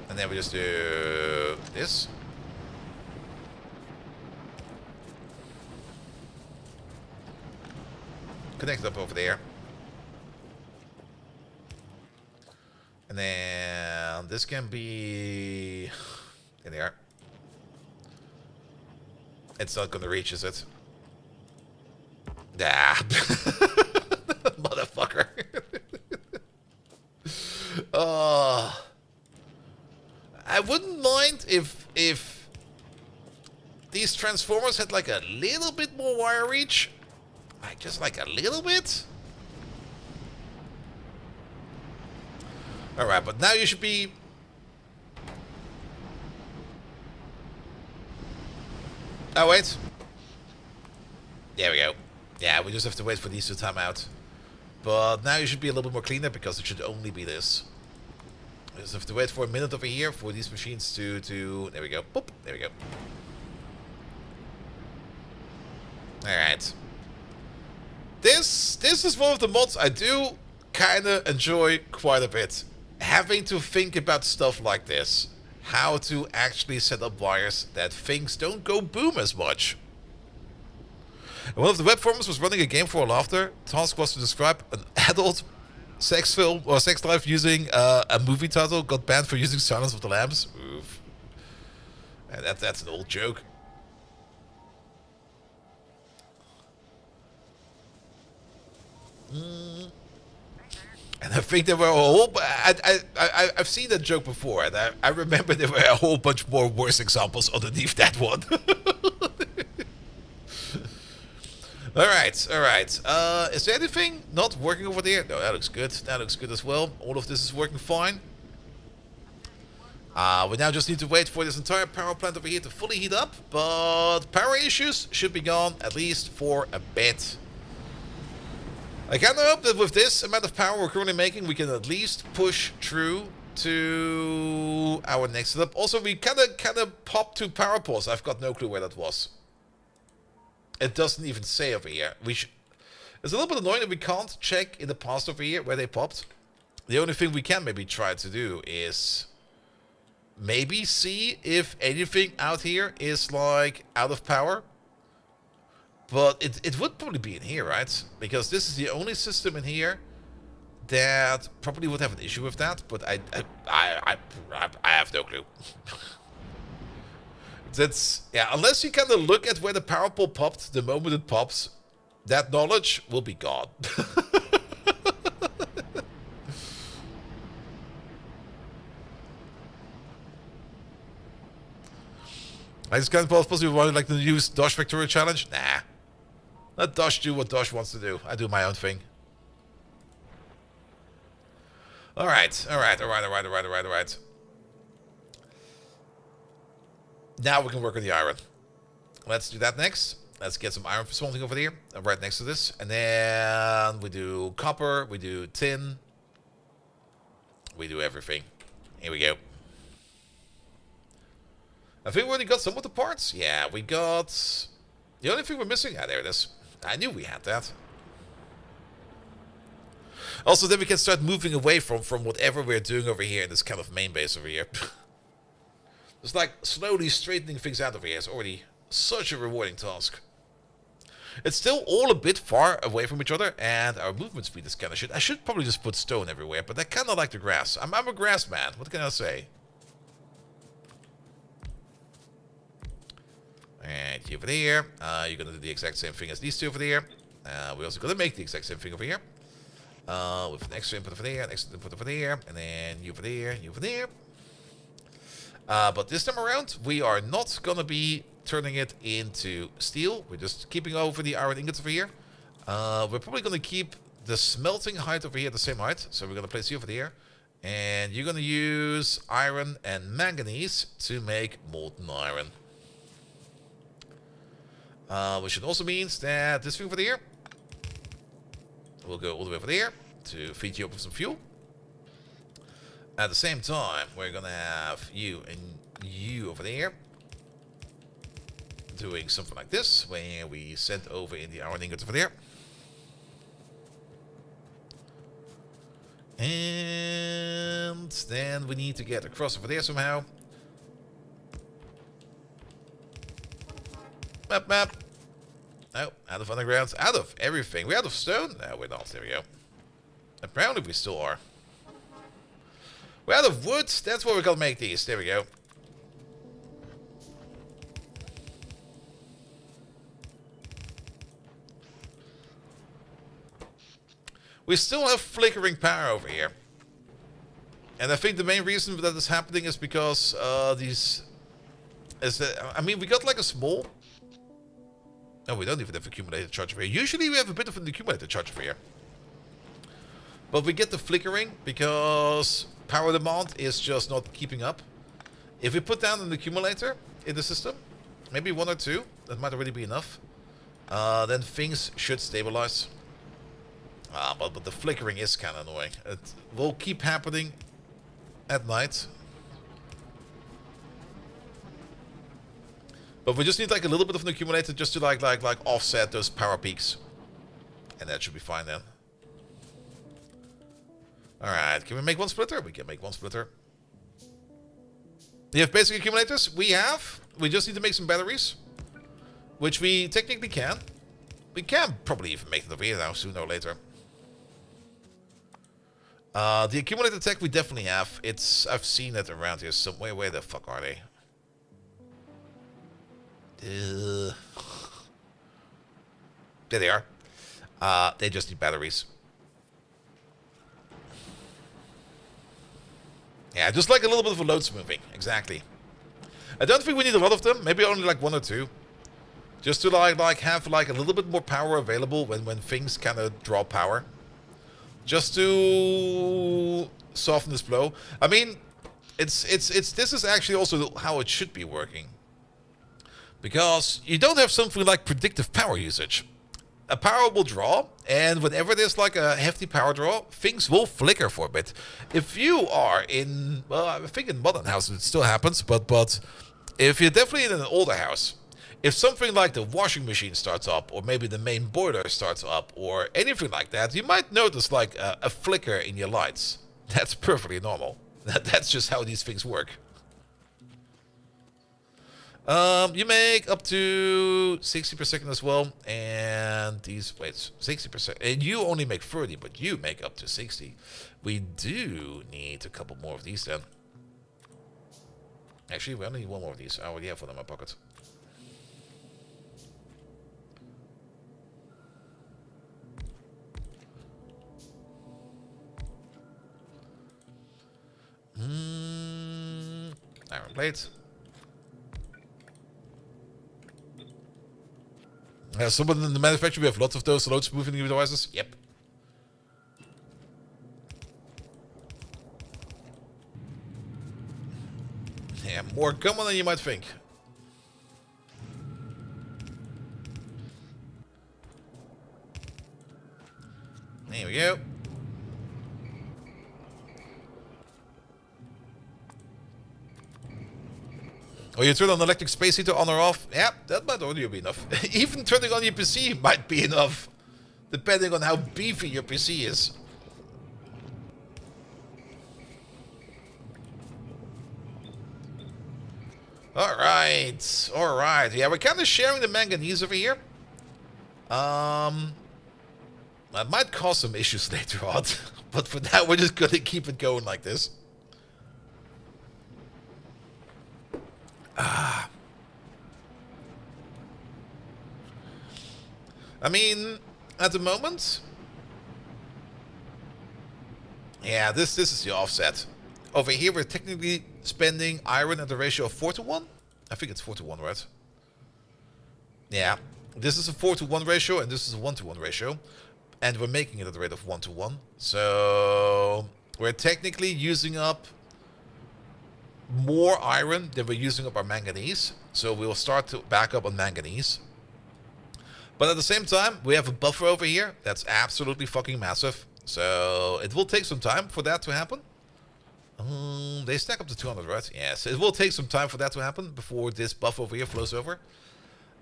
And then we just do this. Connect it up over there. And then this can be in there. It's not gonna reach, is it? Nah. Motherfucker. I wouldn't mind if these transformers had like a little bit more wire reach. Like just like a little bit. Alright, but now you should be... Oh, wait. There we go. Yeah, we just have to wait for these to time out. But now you should be a little bit more cleaner because it should only be this. We just have to wait for a minute over here for these machines to... There we go. Boop. There we go. Alright. This is one of the mods I do kind of enjoy quite a bit. Having to think about stuff like this. How to actually set up wires that things don't go boom as much. And one of the web forums was running a game for laughter. Task was to describe an adult sex film or sex life using a movie title. Got banned for using Silence of the Lambs. Oof. And that's an old joke. And I think there were a whole... I've seen that joke before, and I remember there were a whole bunch more worse examples underneath that one. Alright. Is there anything not working over there? No, that looks good. That looks good as well. All of this is working fine. We now just need to wait for this entire power plant over here to fully heat up. But power issues should be gone, at least for a bit. I kind of hope that with this amount of power we're currently making, we can at least push through to our next setup. Also, we kind of popped 2 power poles. I've got no clue where that was. It doesn't even say over here. It's a little bit annoying that we can't check in the past over here where they popped. The only thing we can maybe try to do is maybe see if anything out here is like out of power. But it would probably be in here, right? Because this is the only system in here that probably would have an issue with that. But I have no clue. That's, yeah, unless you kind of look at where the power pole popped the moment it pops, that knowledge will be gone. I just can't possibly want like the use Dosh Victoria Challenge. Nah. Let Dosh do what Dosh wants to do. I do my own thing. Alright. Now we can work on the iron. Let's do that next. Let's get some iron for smelting over here, right next to this. And then we do copper, we do tin. We do everything. Here we go. I think we already got some of the parts. Yeah, we got... The only thing we're missing... Ah, there it is. I knew we had that. Also, then we can start moving away from whatever we're doing over here in this kind of main base over here. Just like slowly straightening things out over here is already such a rewarding task. It's still all a bit far away from each other, and our movement speed is kind of shit. I should probably just put stone everywhere, but I kind of like the grass. I'm a grass man. What can I say? Alright, you over there. You're going to do the exact same thing as these two over there. We're also going to make the exact same thing over here. With an extra input over there, an extra input over there, and then you over there, you over there. But this time around, we are not going to be turning it into steel. We're just keeping over the iron ingots over here. We're probably going to keep the smelting height over here the same height. So we're going to place you over there. And you're going to use iron and manganese to make molten iron. Which also means that this thing over there will go all the way over there to feed you up with some fuel. At the same time, we're going to have you and you over there doing something like this, where we send over in the iron ingots over there. And then we need to get across over there somehow. Map. No, out of underground, out of everything. We're out of stone? No, we're not. There we go. Apparently we still are. We're out of wood. That's what we're going to make these. There we go. We still have flickering power over here. And I think the main reason that is happening is because I mean, we got like a small... No, we don't even have accumulated charge over here. Usually we have a bit of an accumulated charge over here. But we get the flickering because power demand is just not keeping up. If we put down an accumulator in the system, maybe one or two, that might already be enough, then things should stabilize. But the flickering is kind of annoying. It will keep happening at night. But we just need like a little bit of an accumulator just to like offset those power peaks. And that should be fine then. Alright, can we make one splitter? We can make one splitter. Do you have basic accumulators? We have. We just need to make some batteries. Which we technically can. We can probably even make it over here now, sooner or later. The accumulator tech we definitely have. I've seen it around here somewhere. Where the fuck are they? There they are. They just need batteries. Yeah, just like a little bit of a load smoothing. Exactly. I don't think we need a lot of them. Maybe only like one or two. Just to like have like a little bit more power available when things kind of draw power. Just to soften this blow. I mean, this is actually also how it should be working. Because you don't have something like predictive power usage. A power will draw, and whenever there's like a hefty power draw, things will flicker for a bit. If you are in, well, I think in modern houses it still happens, but if you're definitely in an older house, if something like the washing machine starts up, or maybe the main boiler starts up, or anything like that, you might notice like a flicker in your lights. That's perfectly normal. That's just how these things work. You make up to 60 per second as well, and these, wait, 60%, and you only make 30, but you make up to 60. We do need a couple more of these then. Actually, we only need one more of these. I already have one in my pocket. Iron plate. Someone in the manufacturer, we have lots of those load smoothing devices. Yep. Yeah, more common than you might think. There we go. Oh, you turn on electric space heater on or off? Yeah, that might already be enough. Even turning on your PC might be enough. Depending on how beefy your PC is. Alright, alright. Yeah, we're kind of sharing the manganese over here. That might cause some issues later on. But for now, we're just gonna keep it going like this. I mean, at the moment... Yeah, this is the offset. Over here, we're technically spending iron at a ratio of 4:1. I think it's 4:1, right? Yeah. This is a 4:1 ratio, and this is a 1:1 ratio. And we're making it at a rate of 1:1. So we're technically using up more iron than we're using up our manganese. So we'll start to back up on manganese. But at the same time, we have a buffer over here that's absolutely fucking massive. So it will take some time for that to happen. They stack up to 200, right? Yes, it will take some time for that to happen before this buff over here flows over.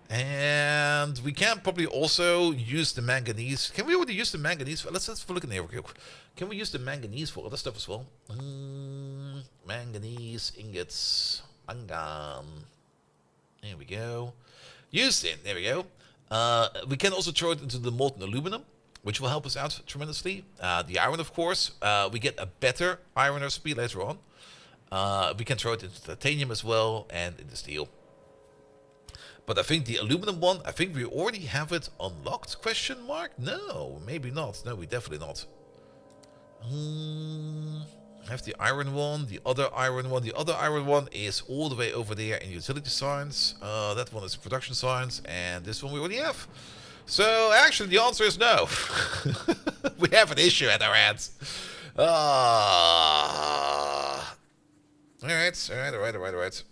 And we can probably also use the manganese. Can we already use the manganese? Let's have a look in there real quick. Can we use the manganese for other stuff as well? Manganese ingots. Mangan. There we go. Used it. There we go. We can also throw it into the molten aluminum, which will help us out tremendously. The iron, of course. We get a better iron recipe later on. We can throw it into titanium as well and into steel. But I think the aluminum one, I think we already have it unlocked, question mark? No, maybe not. No, we definitely not. I have the iron one, the other iron one. The other iron one is all the way over there in utility science. That one is production science, and this one we already have. So, actually, the answer is no. We have an issue at our hands. Alright.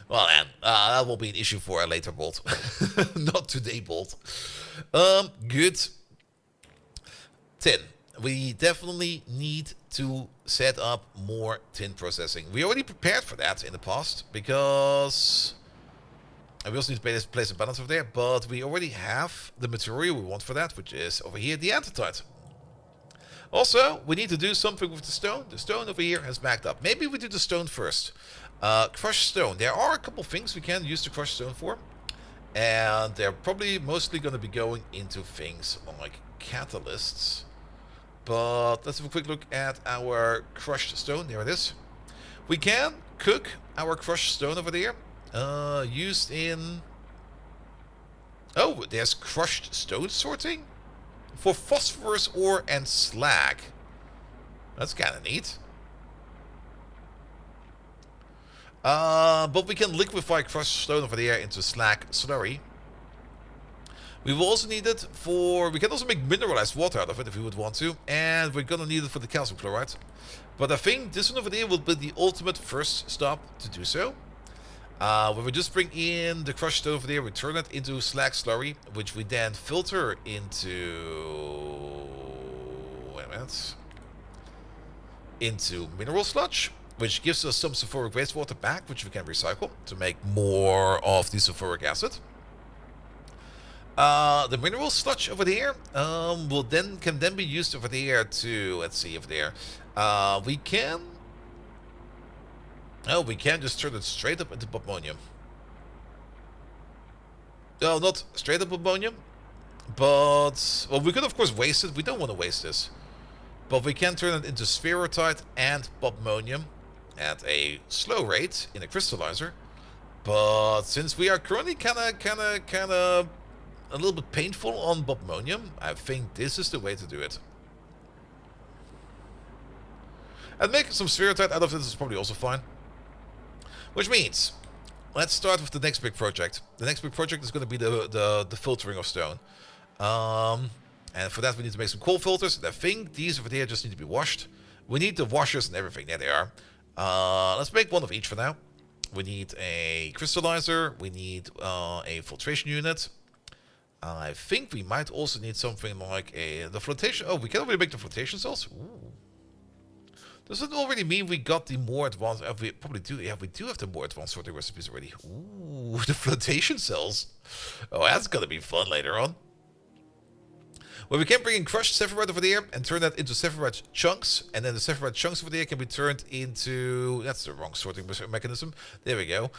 Well, then, that will be an issue for a later bolt. Not today bolt. Good. Tin. We definitely need to set up more tin processing. We already prepared for that in the past, because... we also need to place a balance over there, but we already have the material we want for that, which is over here, the antitite. Also, we need to do something with the stone. The stone over here has backed up. Maybe we do the stone first. Crushed stone. There are a couple things we can use the crushed stone for. And they're probably mostly going to be going into things like catalysts. But let's have a quick look at our crushed stone. There it is. We can cook our crushed stone over there. Used in... Oh, there's crushed stone sorting? For phosphorus ore and slag. That's kind of neat. But we can liquefy crushed stone over there into slag slurry. We will also need it for... We can also make mineralized water out of it if we would want to. And we're gonna need it for the calcium chloride. But I think this one over there will be the ultimate first stop to do so. Where we just bring in the crushed stone over there, we turn it into slag slurry, which we then filter into... Wait a minute. Into mineral sludge, which gives us some sulfuric wastewater back, which we can recycle to make more of the sulfuric acid. The mineral sludge over there can then be used over there to... Let's see over there. We can just turn it straight up into ammonium. No, not straight up ammonium, but... Well, we could, of course, waste it. We don't want to waste this. But we can turn it into spherotite and bobmonium at a slow rate in a crystallizer. But since we are currently kind of a little bit painful on bobmonium, I think this is the way to do it. And making some spherotite out of this is probably also fine. Which means, let's start with the next big project. The next big project is going to be the filtering of stone. And for that we need to make some coal filters. And I think these over there just need to be washed. We need the washers and everything. There they are. Let's make one of each for now. We need a crystallizer. We need a filtration unit. I think we might also need something like the flotation. Oh, we can already make the flotation cells. Ooh. Does it already mean we got the more advanced... we probably do. Yeah, we do have the more advanced sorting recipes already. Ooh, the flotation cells. Oh, that's going to be fun later on. Well, we can bring in crushed sephiroth over there and turn that into sephiroth chunks. And then the sephiroth chunks over there can be turned into... That's the wrong sorting mechanism. There we go.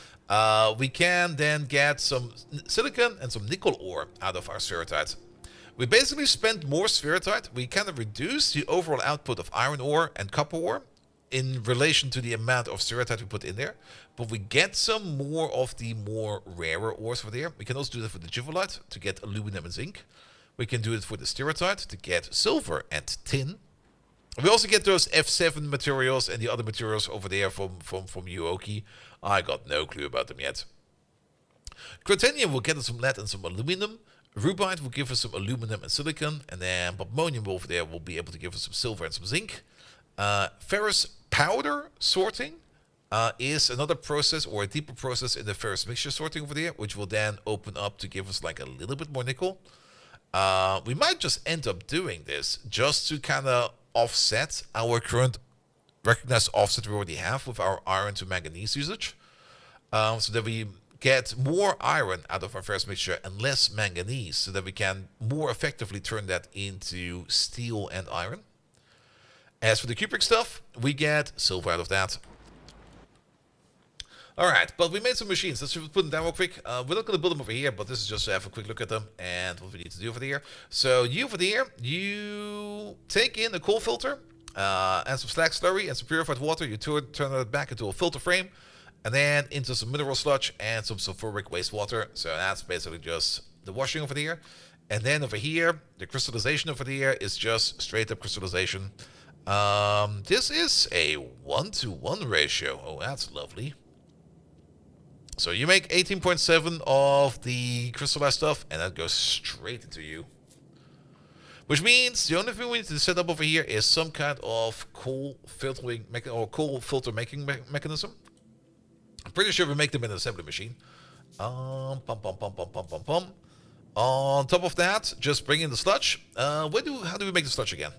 We can then get some silicon and some nickel ore out of our spherotite. We basically spent more spherotite. We kind of reduced the overall output of iron ore and copper ore in relation to the amount of spherotite we put in there. But we get some more of the more rarer ores over there. We can also do that for the jivolite to get aluminum and zinc. We can do it for the sterotite to get silver and tin. We also get those F7 materials and the other materials over there from Yuoki. I got no clue about them yet. Crotenium will get us some lead and some aluminum. Rubite will give us some aluminum and silicon. And then bobmonium over there will be able to give us some silver and some zinc. Ferrous powder sorting is another process or a deeper process in the ferrous mixture sorting over there, which will then open up to give us like a little bit more nickel. We might just end up doing this just to kind of offset our current recognized offset we already have with our iron to manganese usage. So that we get more iron out of our ferrous mixture and less manganese, so that we can more effectively turn that into steel and iron. As for the cupric stuff, we get silver out of that. Alright, but we made some machines. Let's put them down real quick. We're not going to build them over here, but this is just to have a quick look at them and what we need to do over there. So you over there, you take in a coal filter and some slag slurry and some purified water. You turn it back into a filter frame and then into some mineral sludge and some sulfuric wastewater. So that's basically just the washing over there. And then over here, the crystallization over there is just straight up crystallization. This is a 1-to-1 ratio. Oh, that's lovely. So you make 18.7 of the crystallized stuff, and that goes straight into you. Which means the only thing we need to set up over here is some kind of coal filtering or coal filter making mechanism. I'm pretty sure we make them in an assembly machine. On top of that, just bring in the sludge. How do we make the sludge again?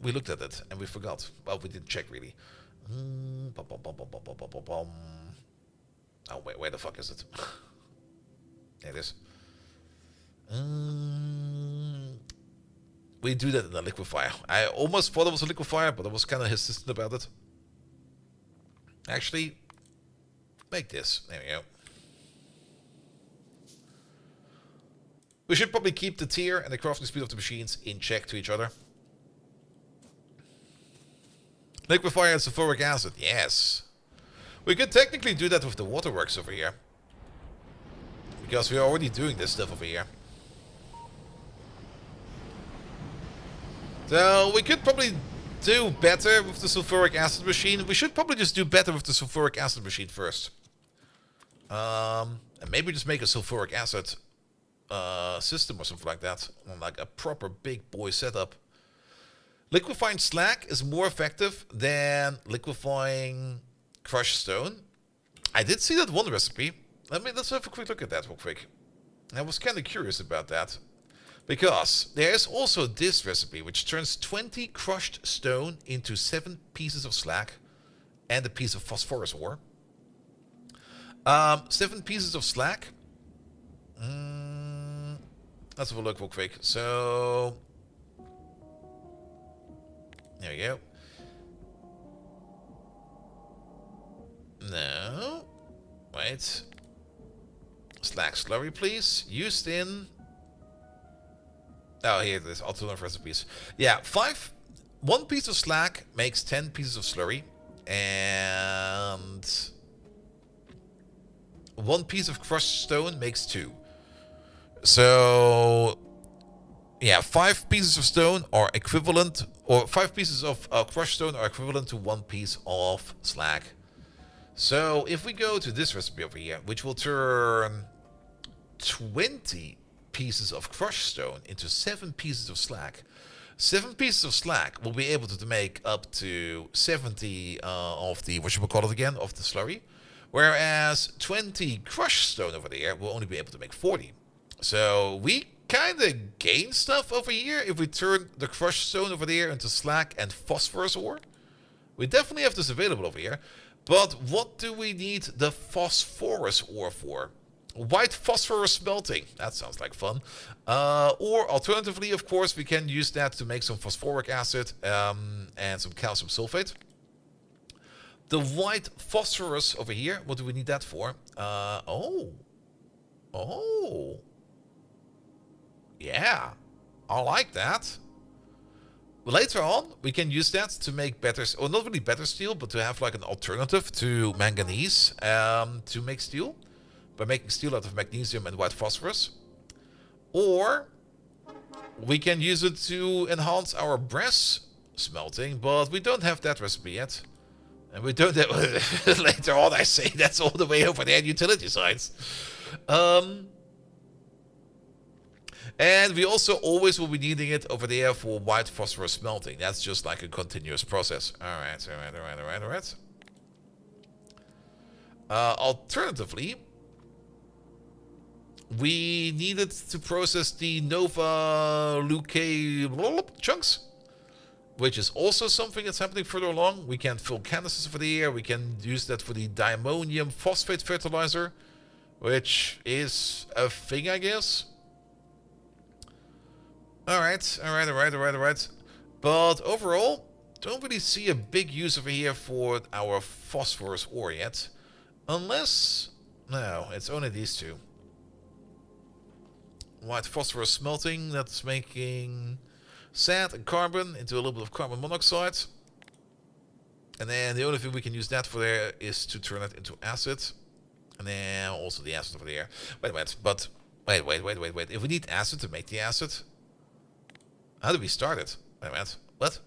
We looked at it and we forgot. Well, we didn't check really. Oh, wait, where the fuck is it? There it is. We do that in a liquefier. I almost thought it was a liquefier, but I was kind of hesitant about it. Actually, make this. There we go. We should probably keep the tier and the crafting speed of the machines in check to each other. Liquefier and sulfuric acid, yes. We could technically do that with the waterworks over here. Because we're already doing this stuff over here. So we could probably do better with the sulfuric acid machine. We should probably just do better with the sulfuric acid machine first. And maybe just make a sulfuric acid system or something like that. Like a proper big boy setup. Liquefying slag is more effective than liquefying crushed stone. I did see that one recipe. Let's have a quick look at that real quick. I was kind of curious about that. Because there is also this recipe which turns 20 crushed stone into 7 pieces of slag and a piece of phosphorus ore. 7 pieces of slag. Let's have a look real quick. So there we go. No. Wait. Slag slurry, please. Used in Oh, here it is. Alternative recipes. Yeah, 1 piece of slag makes 10 pieces of slurry. And 1 piece of crushed stone makes 2. So, yeah, 5 pieces of stone are equivalent, or 5 pieces of crushed stone are equivalent to 1 piece of slag. So, if we go to this recipe over here, which will turn 20 pieces of crushed stone into 7 pieces of slag. 7 pieces of slag will be able to make up to 70 of the, whatchamacallit again, of the slurry. Whereas 20 crushed stone over there will only be able to make 40. So we kind of gain stuff over here if we turn the crushed stone over there into slag and phosphorus ore. We definitely have this available over here. But what do we need the phosphorus ore for? White phosphorus smelting. That sounds like fun. Or alternatively, of course, we can use that to make some phosphoric acid and some calcium sulfate. The white phosphorus over here, what do we need that for? Oh. Yeah, I like that. Later on, we can use that to make better, or not really better steel, but to have like an alternative to manganese to make steel. By making steel out of magnesium and white phosphorus. Or we can use it to enhance our brass smelting, but we don't have that recipe yet. And we don't have... Later on, I say that's all the way over there in utility sites. And we also always will be needing it over there for white phosphorus smelting. That's just like a continuous process. Alright. Alternatively, we needed to process the Nova Luque chunks, which is also something that's happening further along. We can fill canisters for the air. We can use that for the diammonium phosphate fertilizer, which is a thing, I guess. Alright. But overall, don't really see a big use over here for our phosphorus ore yet. Unless... No, it's only these two. White phosphorus smelting, that's making sand and carbon into a little bit of carbon monoxide. And then the only thing we can use that for there is to turn it into acid. And then also the acid over there. Wait. If we need acid to make the acid, how do we start it? Wait a minute. What?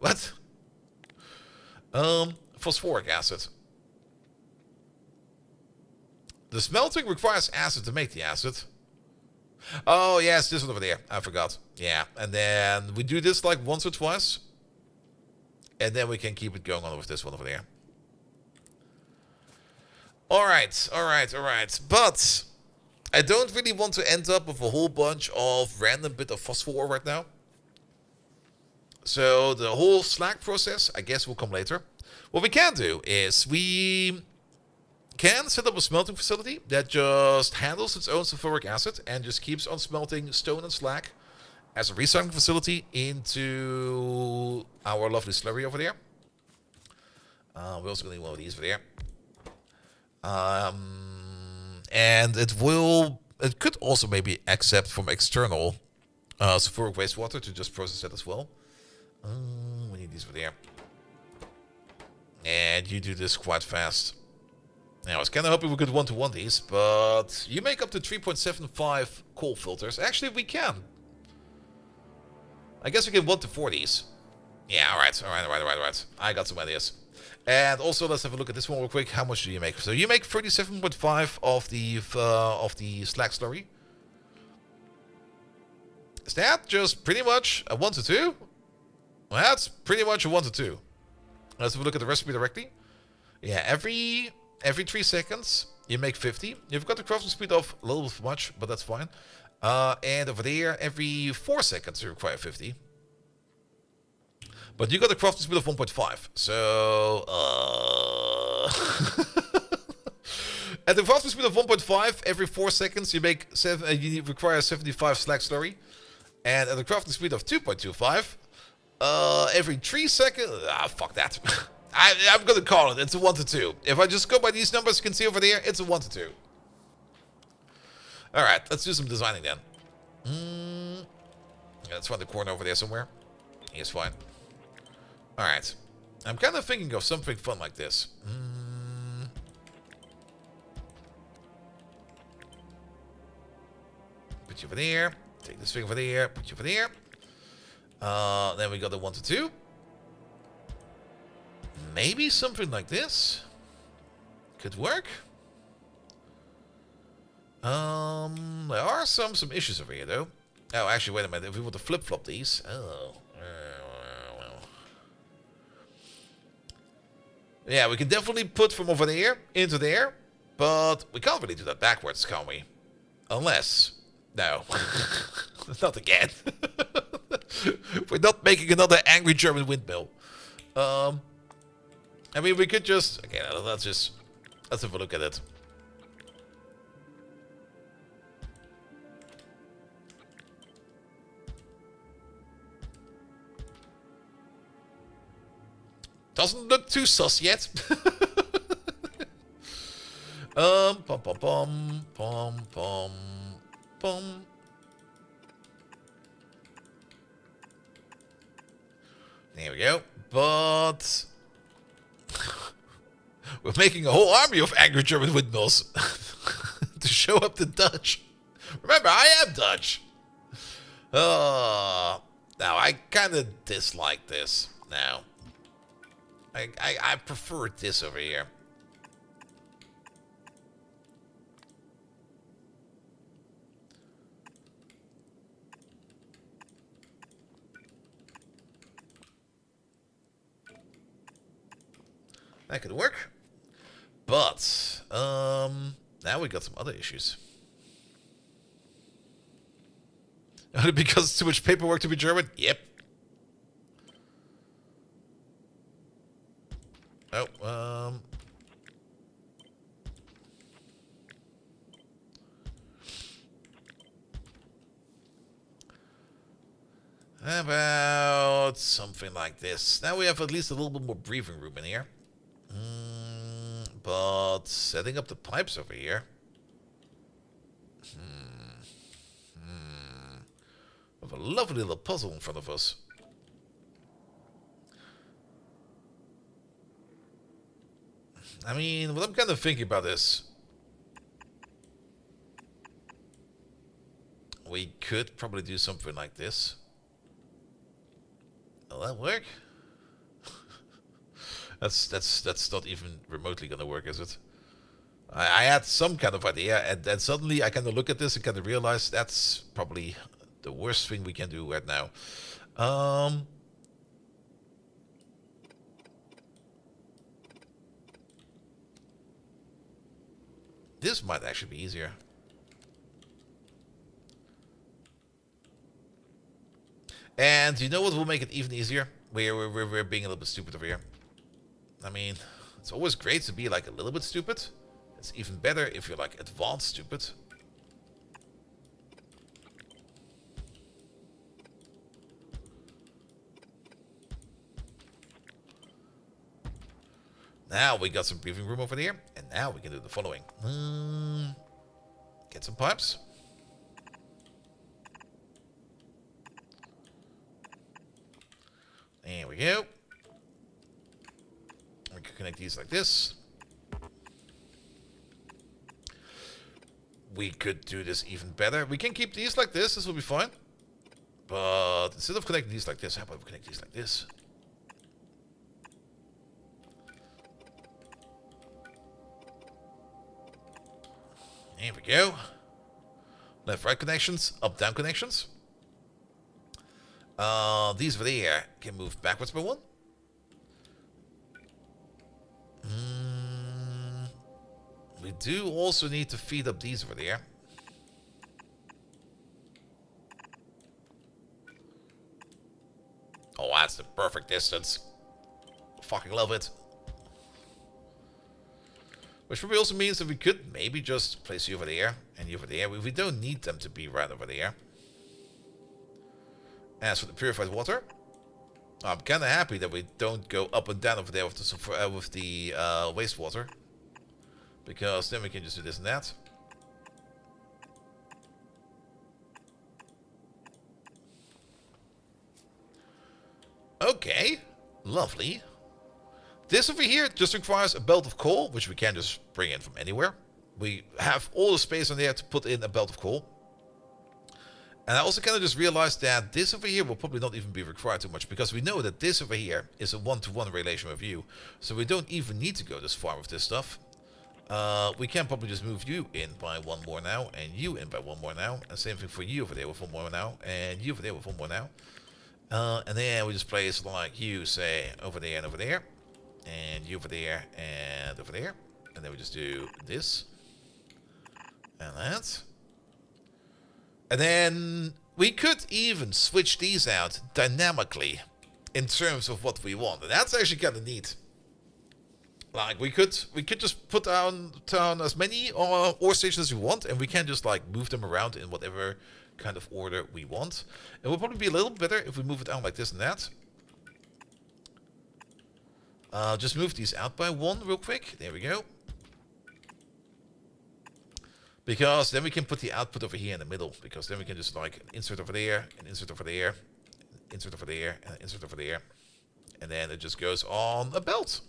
What? Phosphoric acid. The smelting requires acid to make the acid. Oh, yes, this one over there. I forgot. Yeah, and then we do this like once or twice. And then we can keep it going on with this one over there. Alright. But I don't really want to end up with a whole bunch of random bit of phosphor ore right now. So the whole slag process, I guess, will come later. What we can do is we can set up a smelting facility that just handles its own sulfuric acid and just keeps on smelting stone and slag as a recycling facility into our lovely slurry over there. We also going to need one of these over there. And it could also maybe accept from external sulfuric wastewater to just process it as well. We need these over there. And you do this quite fast. Now, I was kind of hoping we could one-to-one these, but you make up to 3.75 coal filters. Actually, we can. I guess we can one-to-4 these. Yeah, alright. I got some ideas. And also, let's have a look at this one real quick. How much do you make? So you make 37.5 of the slag slurry. Is that just pretty much a 1-to-2? Well, that's pretty much a 1-to-2. Let's have a look at the recipe directly. Yeah, every 3 seconds, you make 50. You've got the crafting speed of a little bit much, but that's fine. And over there, every 4 seconds, you require 50. But you got the crafting speed of 1.5. So, at the crafting speed of 1.5, every 4 seconds, you require 75 slag slurry. And at the crafting speed of 2.25, every 3 seconds... fuck that. I'm going to call it. It's a 1-to-2. If I just go by these numbers you can see over there, it's a 1-to-2. Alright, let's do some designing then. Let's find the corner over there somewhere. He's fine. Alright. I'm kind of thinking of something fun like this. Put you over there. Take this thing over there. Put you over there. Then we got the 1 to 2. Maybe something like this could work. There are some issues over here though. Oh, actually, wait a minute. If we want to flip-flop these, well. Yeah, we can definitely put from over there into there, but we can't really do that backwards, can we? Unless, no, not again. We're not making another angry German windmill. I mean, we could just... Okay, let's have a look at it. Doesn't look too sus yet. Pom pom pom pom pom pom. There we go. But we're making a whole army of angry German windmills to show up the Dutch. Remember, I am Dutch. Now I kind of dislike this now. I prefer this over here. That could work. But, now we got some other issues. Only because it's too much paperwork to be German? Yep. Oh, how about something like this? Now we have at least a little bit more breathing room in here. But setting up the pipes over here. We have a lovely little puzzle in front of us. I mean, what I'm kind of thinking about is we could probably do something like this. Will that work? That's not even remotely gonna work, is it? I had some kind of idea, and then suddenly I kind of look at this and kind of realize that's probably the worst thing we can do right now. This might actually be easier. And you know what will make it even easier? We're being a little bit stupid over here. I mean, it's always great to be like a little bit stupid. It's even better if you're like advanced stupid. Now we got some breathing room over there, and now we can do the following. Get some pipes. There we go. We can connect these like this. We could do this even better. We can keep these like this. This will be fine. But instead of connecting these like this, how about we connect these like this? There we go. Left-right connections, up-down connections. These over there can move backwards by one. We do also need to feed up these over there. Oh, that's the perfect distance. Fucking love it. Which probably also means that we could maybe just place you over there and you over there. We don't need them to be right over there. As for the purified water, I'm kind of happy that we don't go up and down over there with the wastewater. Because then we can just do this and that. Okay, lovely. This over here just requires a belt of coal, which we can just bring in from anywhere. We have all the space on there to put in a belt of coal. And I also kind of just realized that this over here will probably not even be required too much, because we know that this over here is a one-to-one relation with you. So we don't even need to go this far with this stuff. We can probably just move you in by one more now, and you in by one more now. And same thing for you over there with one more now, and you over there with one more now. And then we just place like you, say, over there and over there. And you over there and over there. And then we just do this. And that. And then we could even switch these out dynamically in terms of what we want. And that's actually kind of neat. Like we could just put down as many ore stations as we want, and we can just like move them around in whatever kind of order we want. It will probably be a little better if we move it down like this and that. Just move these out by one real quick. There we go. Because then we can put the output over here in the middle. Because then we can just like insert over there, and insert over there, insert over there, and insert over there. And then it just goes on a belt.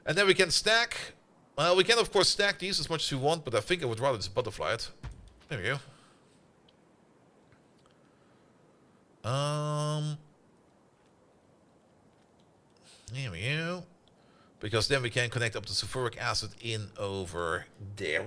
And then we can stack. Well, we can of course stack these as much as we want, but I think I would rather just butterfly it. There we go. Here we go. Because then we can connect up the sulfuric acid in over there.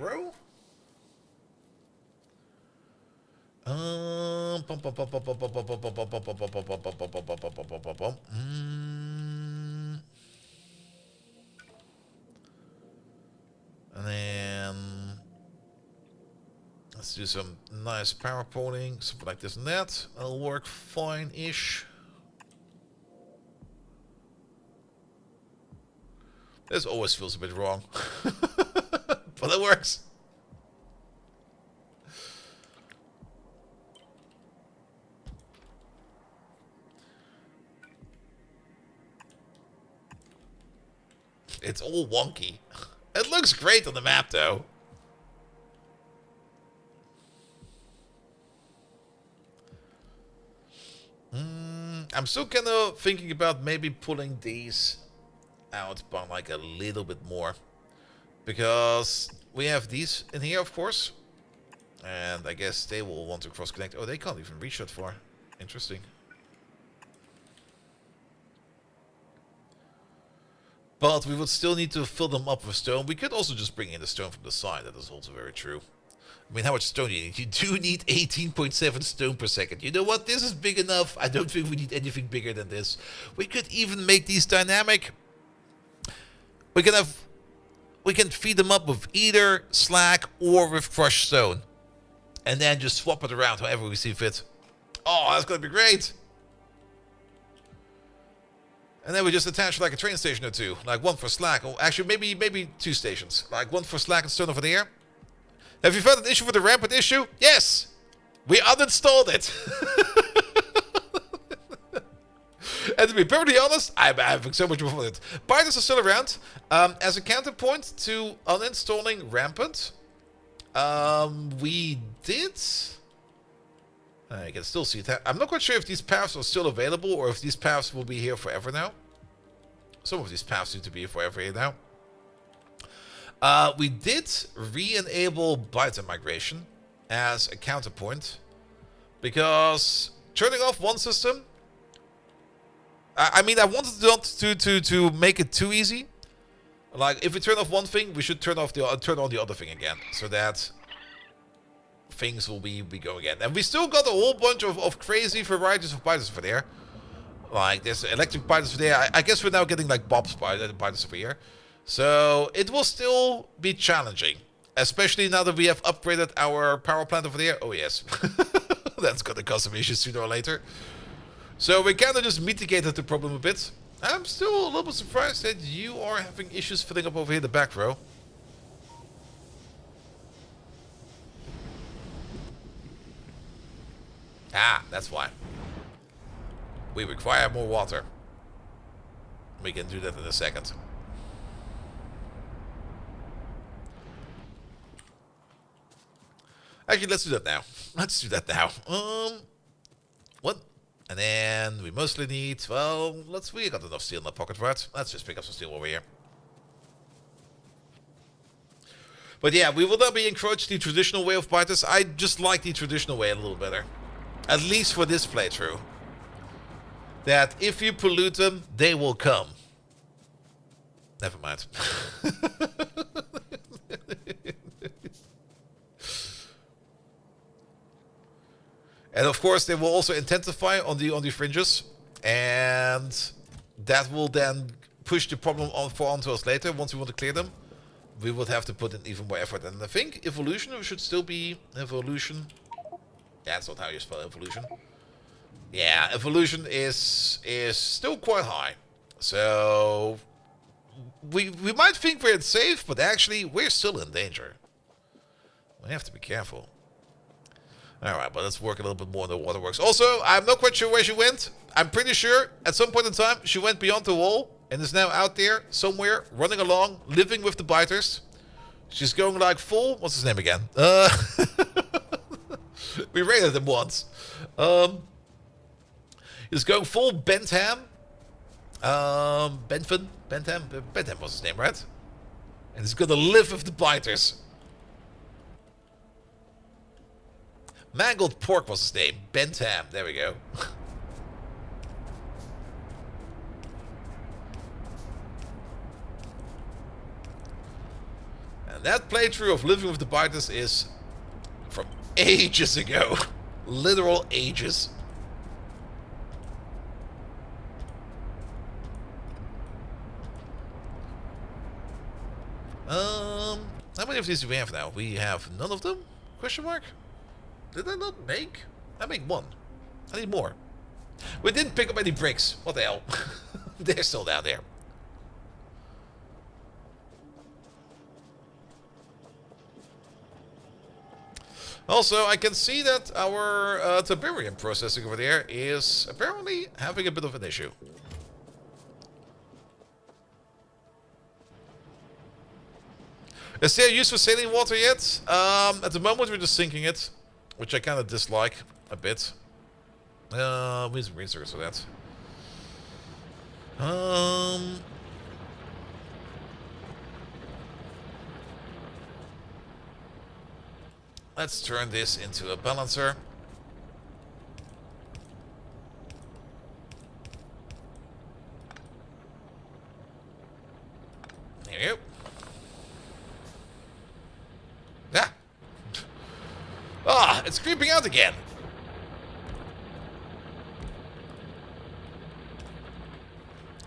And then let's do some nice power poling, something like this and that. That'll work fine-ish. This always feels a bit wrong. But it works. It's all wonky. It looks great on the map, though. I'm still kind of thinking about maybe pulling these out by like a little bit more, because we have these in here, of course, and I guess they will want to cross connect. Oh, they can't even reach that far. Interesting. But we would still need to fill them up with stone. We could also just bring in the stone from the side. That is also very true. I mean, how much stone do you need? You do need 18.7 stone per second. You know what? This is big enough. I don't think we need anything bigger than this. We could even make these dynamic. We can feed them up with either slag or with crushed stone. And then just swap it around however we see fit. Oh, that's going to be great. And then we just attach like a train station or two. Like one for slag. Or actually, maybe two stations. Like one for slag and stone over there. Have you found an issue with the rampant issue? Yes! We uninstalled it. And to be perfectly honest, I'm having so much fun with it. Biters are still around. As a counterpoint to uninstalling rampant, we did... I can still see that. I'm not quite sure if these paths are still available or if these paths will be here forever now. Some of these paths need to be here forever here now. We did re-enable biter migration as a counterpoint, because turning off one system, I mean, I wanted not to make it too easy. Like, if we turn off one thing, we should turn on the other thing again, so that things will be going again. And we still got a whole bunch of crazy varieties of biters over there. Like, there's electric biters over there. I guess we're now getting like Bob's biters over here. So it will still be challenging, especially now that we have upgraded our power plant over there. Oh yes, that's gonna cause some issues sooner or later. So we kind of just mitigated the problem a bit. I'm still a little bit surprised that you are having issues filling up over here the back row. Ah, that's why. We require more water. We can do that in a second. Actually, let's do that now. Let's do that now. And then we mostly need, well, we got enough steel in our pocket, right? Let's just pick up some steel over here. But yeah, we will not be encroached the traditional way of biters. I just like the traditional way a little better. At least for this playthrough. That if you pollute them, they will come. Never mind. And of course, they will also intensify on the fringes, and that will then push the problem onto us later. Once we want to clear them, we would have to put in even more effort. And I think evolution should still be evolution. Yeah, that's not how you spell evolution. Yeah, evolution is still quite high. So we might think we're safe, but actually we're still in danger. We have to be careful. Alright, but let's work a little bit more on the waterworks. Also, I'm not quite sure where she went. I'm pretty sure at some point in time she went beyond the wall and is now out there somewhere, running along, living with the biters. She's going like full... What's his name again? We raided him once. He's going full Bentham. Bentham was his name, right? And he's gonna live with the biters. Mangled Pork was his name. Bentham. There we go. And that playthrough of Living with the Biters is from ages ago. Literal ages. How many of these do we have now? We have none of them? Question mark? Did I not make? I made one. I need more. We didn't pick up any bricks. What the hell? They're still down there. Also, I can see that our Tiberium processing over there is apparently having a bit of an issue. Is there use for saline water yet? At the moment we're just sinking it, which I kind of dislike a bit. We need some green circuits for that. Let's turn this into a balancer. There you go. Yeah. Ah, it's creeping out again.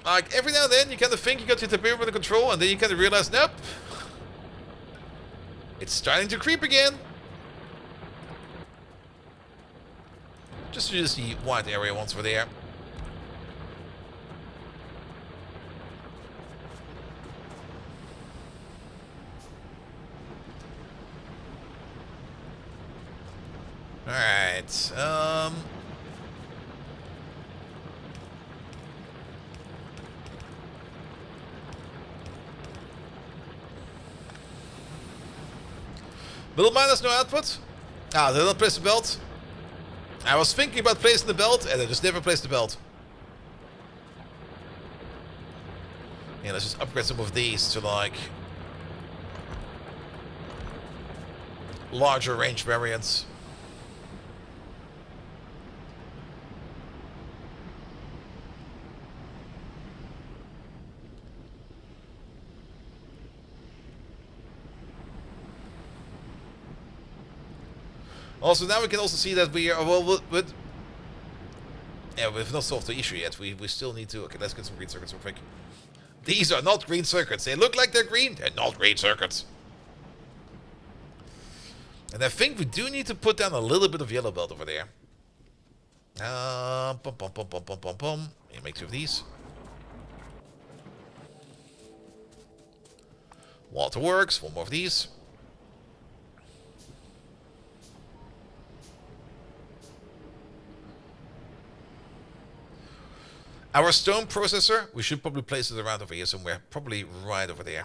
Like, every now and then you kind of think you got your Tiberium under control, and then you kind of realize, nope. It's starting to creep again. Just use the white area once we're there. Alright, little minus no output. Ah, they don't place the belt. I was thinking about placing the belt, and I just never placed the belt. Yeah, let's just upgrade some of these to, like, larger range variants. Also, now we can also see that we are, well, yeah, we've not solved the issue yet. We still need to, okay, let's get some green circuits real quick. These are not green circuits. They look like they're green. They're not green circuits. And I think we do need to put down a little bit of yellow belt over there. You make 2 of these. Waterworks, 1 more of these. Our stone processor, we should probably place it around over here somewhere. Probably right over there.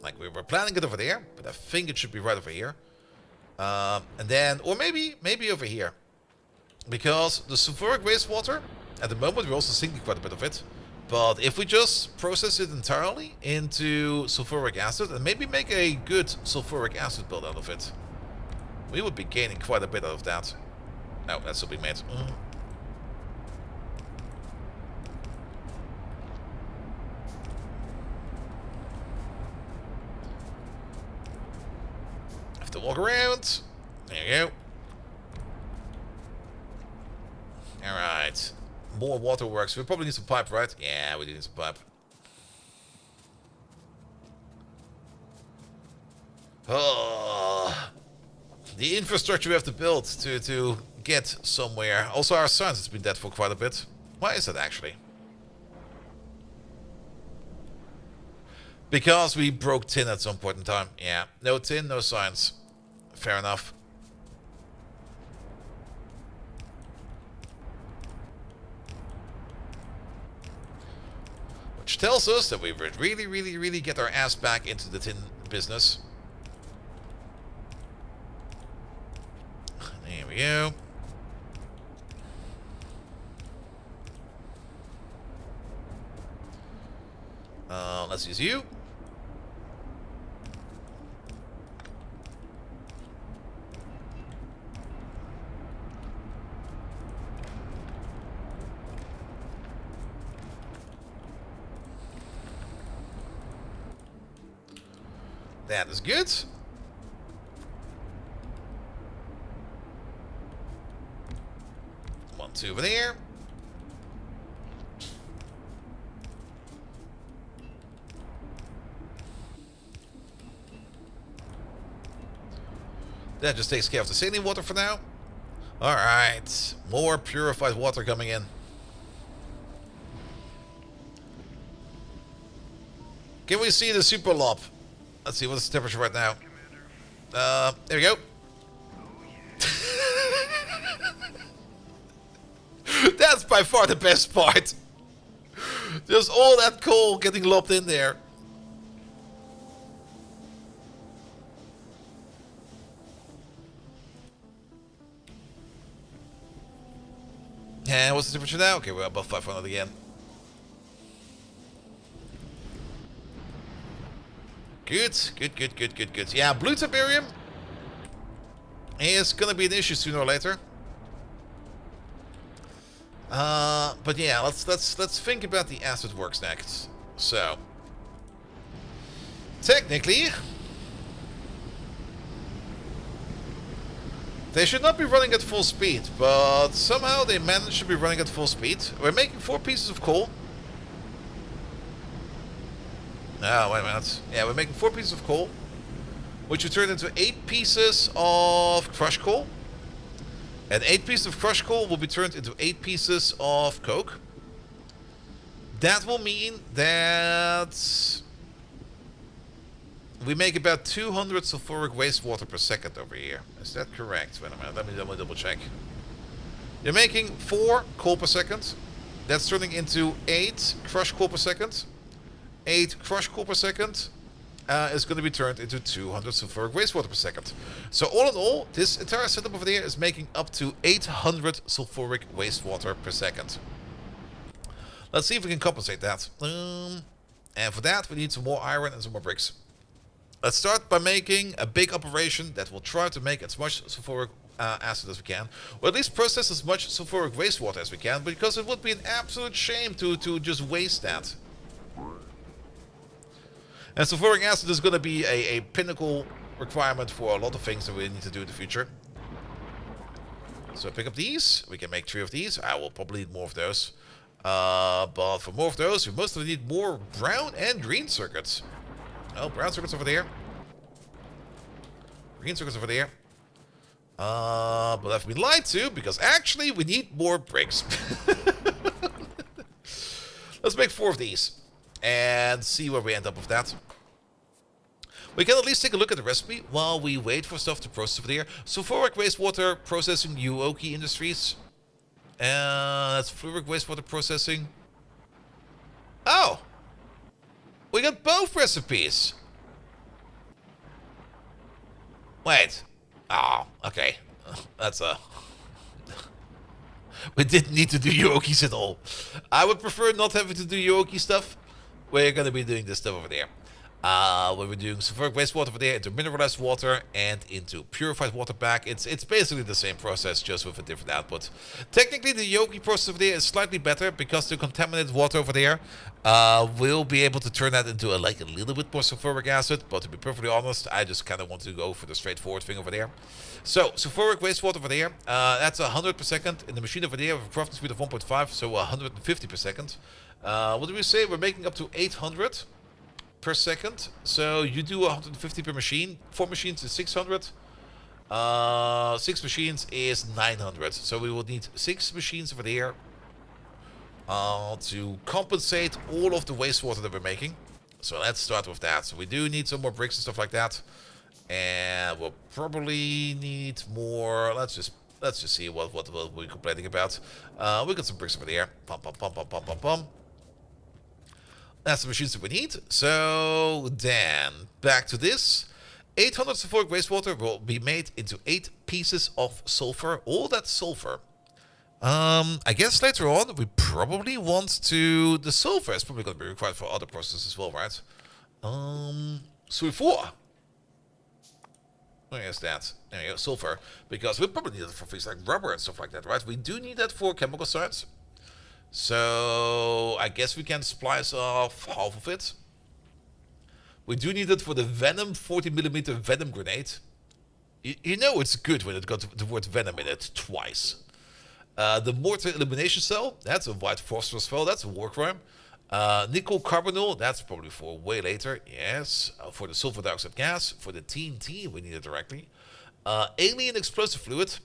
Like, we were planning it over there, but I think it should be right over here. And then, or maybe over here. Because the sulfuric wastewater, at the moment we're also sinking quite a bit of it. But if we just process it entirely into sulfuric acid and maybe make a good sulfuric acid build out of it, we would be gaining quite a bit out of that. No, that's still being made. Have to walk around. There you go. Alright. More waterworks. We probably need some pipe, right? Yeah, we do need some pipe. Oh, the infrastructure we have to build to get somewhere. Also, our science has been dead for quite a bit. Why is that actually? Because we broke tin at some point in time. Yeah, no tin, no science. Fair enough. Which tells us that we would really get our ass back into the tin business. There we go. Let's use you. That is good. One, two over there. That just takes care of the saline water for now. Alright. More purified water coming in. Can we see the super lob? Let's see, what's the temperature right now? There we go. That's by far the best part. Just all that coal getting lobbed in there. And what's the temperature now? Okay, we're above 500 again. Good. Yeah, blue tiberium is gonna be an issue sooner or later. But yeah, let's think about the acid works next. So, technically, they should not be running at full speed, but somehow they managed to be running at full speed. We're making 4 pieces of coal. Oh, wait a minute. Yeah, we're making 4 pieces of coal, which will turn into 8 pieces of crushed coal. And 8 pieces of crushed coal will be turned into 8 pieces of coke. That will mean that we make about 200 sulfuric wastewater per second over here. Is that correct? Wait a minute, let me double check. You're making 4 coal per second. That's turning into 8 crushed coal per second. 8 crushed coal per second is going to be turned into 200 sulfuric wastewater per second. So all in all, this entire setup over there is making up to 800 sulfuric wastewater per second. Let's see if we can compensate that. And for that, we need some more iron and some more bricks. Let's start by making a big operation that will try to make as much sulfuric acid as we can, or at least process as much sulfuric wastewater as we can, because it would be an absolute shame to just waste that. And sulfuric acid is going to be a pinnacle requirement for a lot of things that we need to do in the future. So pick up these. We can make 3 of these. I will probably need more of those. But for more of those, we mostly need more brown and green circuits. Oh, brown circuits over there. Green circuits over there. But I've been lied to, because actually we need more bricks. Let's make 4 of these. And see where we end up with that. We can at least take a look at the recipe while we wait for stuff to process over there. Sulfuric wastewater processing Uoki Industries. That's fluoric wastewater processing. Oh! We got both recipes! Wait. Oh, okay. That's a... We didn't need to do Yoki's at all. I would prefer not having to do Yoki stuff. We're going to be doing this stuff over there. We're doing sulfuric wastewater over there into mineralized water and into purified water back. It's basically the same process, just with a different output. Technically, the Yoki process over there is slightly better because the contaminated water over there will be able to turn that into a little bit more sulfuric acid. But to be perfectly honest, I just kind of want to go for the straightforward thing over there. So, sulfuric wastewater over there, that's 100 per second. In the machine over there, with a crafting speed of 1.5, so 150 per second. What do we say? We're making up to 800 per second. So you do 150 per machine. 4 machines is 600. 6 machines is 900. So we will need 6 machines over there to compensate all of the wastewater that we're making. So let's start with that. So we do need some more bricks and stuff like that. And we'll probably need more. Let's just see what we're complaining about. We got some bricks over there. Pum pum pum pum pum pum pum. That's the machines that we need. So then back to this. 800 sulfuric wastewater will be made into 8 pieces of sulfur. All that sulfur. I guess later on we probably want to. The sulfur is probably going to be required for other processes as well, right? Sulfur. Where is that? There you go, sulfur. Because we probably need it for things like rubber and stuff like that, right? We do need that for chemical science. So I guess we can splice off half of it. We do need it for the Venom 40mm Venom grenade. You know it's good when it got the word Venom in it twice. The mortar illumination cell, that's a white phosphorus cell, that's a war crime. Nickel carbonyl, that's probably for way later, yes. For the sulfur dioxide gas, for the TNT, we need it directly. Alien explosive fluid,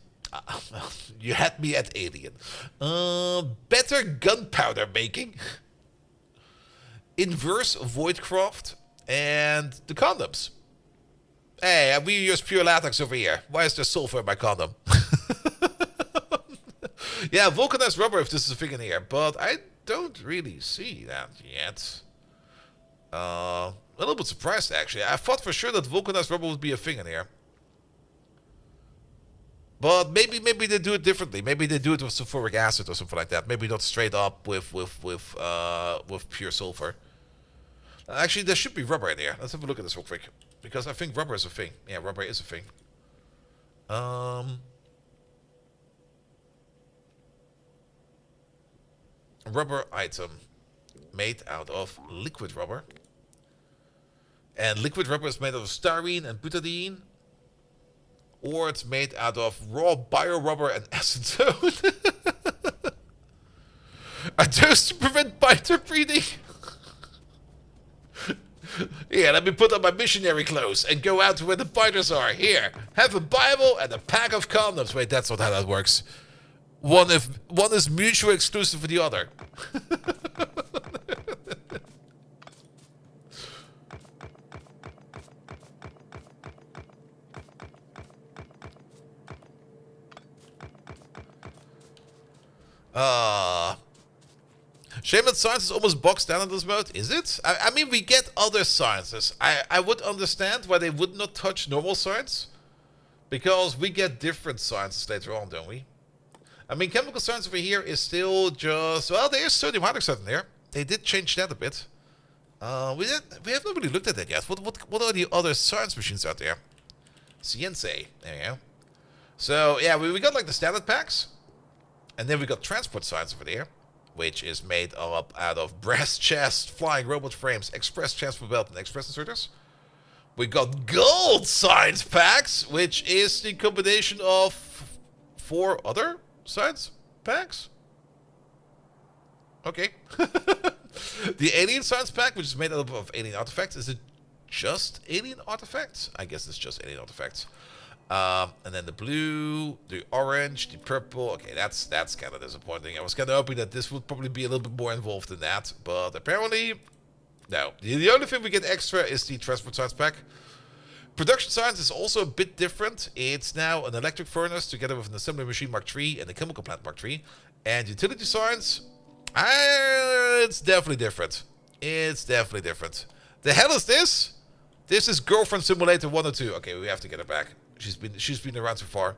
you had me at alien. Better gunpowder making. Inverse voidcraft, and the condoms. Hey, we use pure latex over here. Why is there sulfur in my condom? Yeah, vulcanized rubber if this is a thing in here, but I don't really see that yet. A little bit surprised actually. I thought for sure that vulcanized rubber would be a thing in here. But maybe they do it differently. Maybe they do it with sulfuric acid or something like that. Maybe not straight up with pure sulfur. Actually, there should be rubber in here. Let's have a look at this real quick, because I think rubber is a thing. Yeah, rubber is a thing. Rubber item made out of liquid rubber. And liquid rubber is made out of styrene and butadiene. Or it's made out of raw bio-rubber and acetone. Are those to prevent biter breeding? Here, let me put on my missionary clothes and go out to where the biters are. Here, have a Bible and a pack of condoms. Wait, that's not how that works. One is mutually exclusive with the other. Shame that science is almost boxed down in this mode, is it? I mean, we get other sciences. I would understand why they would not touch normal science. Because we get different sciences later on, don't we? I mean, chemical science over here is still just... Well, there's sodium hydroxide in there. They did change that a bit. We have not really looked at that yet. What are the other science machines out there? Ciense. There you go. So, yeah, we got like the standard packs. And then we got transport science over there, which is made up out of brass chest, flying robot frames, express transport belt, and express inserters. We got gold science packs, which is the combination of 4 other science packs. Okay. The alien science pack, which is made up of alien artifacts. Is it just alien artifacts? I guess it's just alien artifacts. And then the blue, the orange, the purple. Okay, that's kind of disappointing. I was kind of hoping that this would probably be a little bit more involved than that, but apparently, no. The only thing we get extra is the transport science pack. Production science is also a bit different. It's now an electric furnace together with an assembly machine Mark III and a chemical plant Mark III. And utility science, it's definitely different. It's definitely different. The hell is this? This is Girlfriend Simulator 102. Okay, we have to get her back. She's been around so far.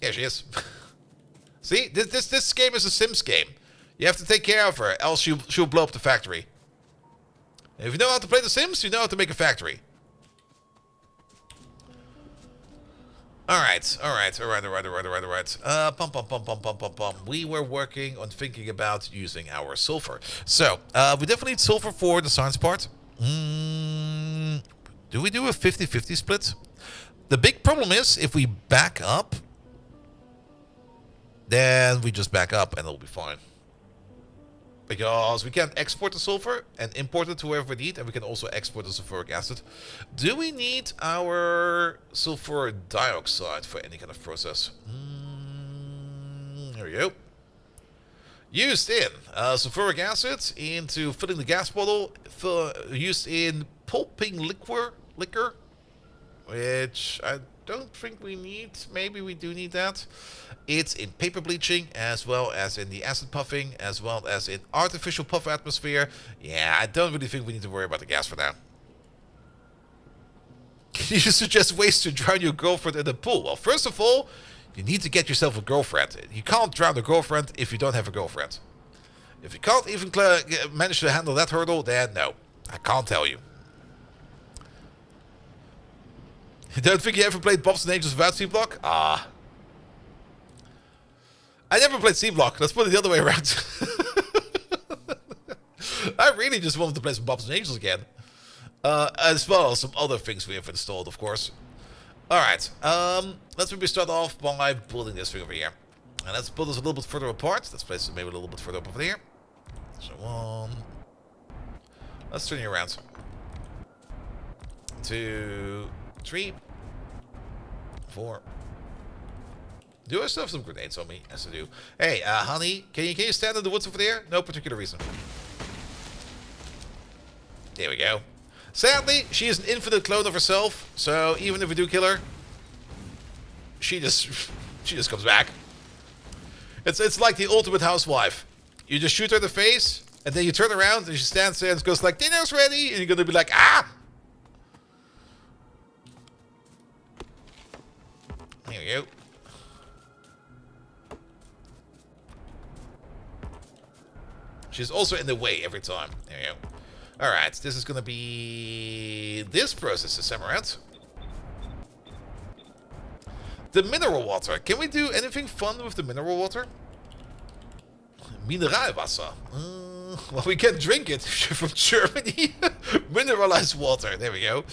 Yeah, she is. See, this game is a Sims game. You have to take care of her, else she'll blow up the factory. If you know how to play The Sims, you know how to make a factory. Alright. We were working on thinking about using our sulfur. So, we definitely need sulfur for the science part. Do we do a 50-50 split? The big problem is, if we back up, then we just back up and it'll be fine. Because we can export the sulfur and import it to wherever we need, and we can also export the sulfuric acid. Do we need our sulfur dioxide for any kind of process? There we go. Used in sulfuric acid into filling the gas bottle. Used in pulping liquor, which I don't think we need. Maybe we do need that. It's in paper bleaching, as well as in the acid puffing, as well as in artificial puff atmosphere. Yeah, I don't really think we need to worry about the gas for now. Can you suggest ways to drown your girlfriend in the pool? Well, first of all, you need to get yourself a girlfriend. You can't drown a girlfriend if you don't have a girlfriend. If you can't even manage to handle that hurdle, then no. I can't tell you. You don't think you ever played Bobs and Angels without C-Block? Ah. I never played C-Block. Let's put it the other way around. I really just wanted to play some Bobs and Angels again. As well as some other things we have installed, of course. Alright. Let's maybe start off by building this thing over here. And let's build this a little bit further apart. Let's place it maybe a little bit further up over here. So 1. Let's turn you around. 2, 3, 4. Do I still have some grenades on me? Yes, I do. Hey, honey, can you stand in the woods over there? No particular reason. There we go. Sadly, she is an infinite clone of herself, so even if we do kill her, she just comes back. It's like the ultimate housewife. You just shoot her in the face, and then you turn around, and she stands there and goes like, "Dinner's ready," and you're gonna be like, "Ah!" There we go. She's also in the way every time. There we go. Alright, this is gonna be this process this time around. The mineral water. Can we do anything fun with the mineral water? Mineralwasser. Well, we can drink it from Germany. Mineralized water. There we go.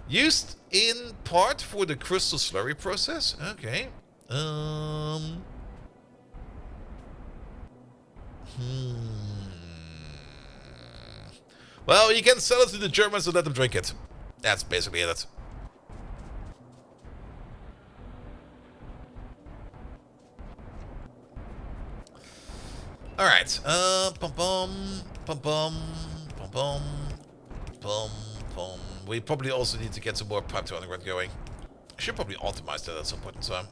Used in part for the crystal slurry process. Okay. Well, you can sell it to the Germans and let them drink it. That's basically it. Alright. We probably also need to get some more pipe to underground going. I should probably optimize that at some point in time.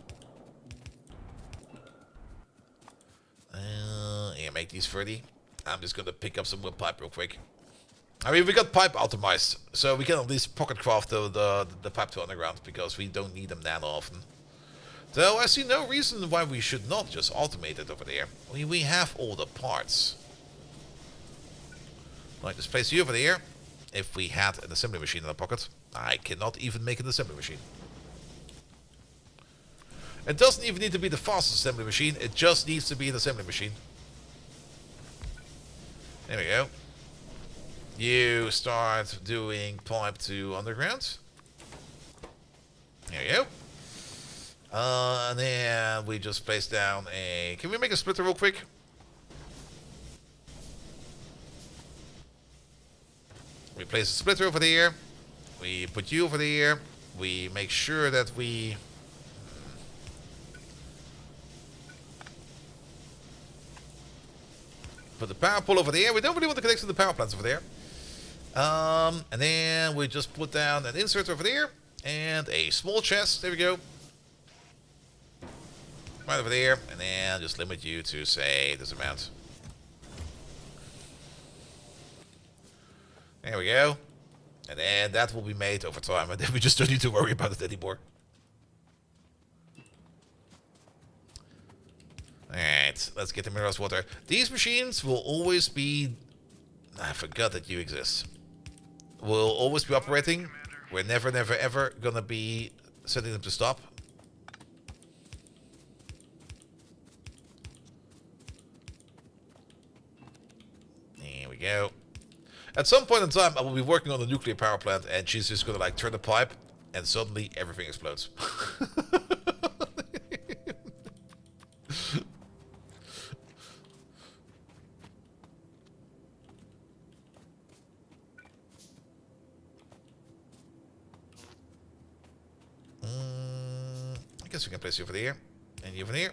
Yeah, make these 30. I'm just gonna pick up some more pipe real quick. I mean, we got pipe optimized, so we can at least pocket craft the pipe to underground, because we don't need them that often. So I see no reason why we should not just automate it over there. We have all the parts. Like this place you over there. If we had an assembly machine in our pocket, I cannot even make an assembly machine. It doesn't even need to be the fastest assembly machine, it just needs to be an assembly machine. There we go. You start doing pipe to underground. There we go. And then we just place down a... Can we make a splitter real quick? We place a splitter over there. We put you over there. We make sure that we... Put the power pole over there. We don't really want to connect to the power plants over there. And then we just put down an insert over there. And a small chest. There we go. Right over there. And then just limit you to, say, this amount. There we go. And then that will be made over time. And then we just don't need to worry about it anymore. Alright, let's get the minerals water. These machines will always be... I forgot that you exist. Will always be operating. We're never, never, ever gonna be setting them to stop. There we go. At some point in time, I will be working on the nuclear power plant, and she's just gonna like turn the pipe, and suddenly everything explodes. I guess we can place you over there, and you over there.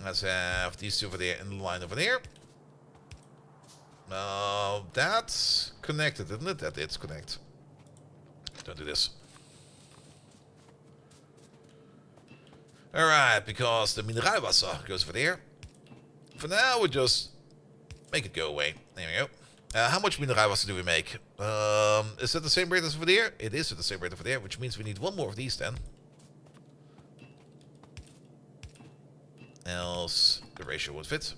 Let's have these two over there in the line over there. That's connected, isn't it? That it's connect. Don't do this. Alright, because the mineralwasser goes over there. For now, we'll just make it go away. There we go. How much mineralwasser do we make? Is that the same rate as over there? It is at the same rate over there, which means we need one more of these then. Else the ratio won't fit.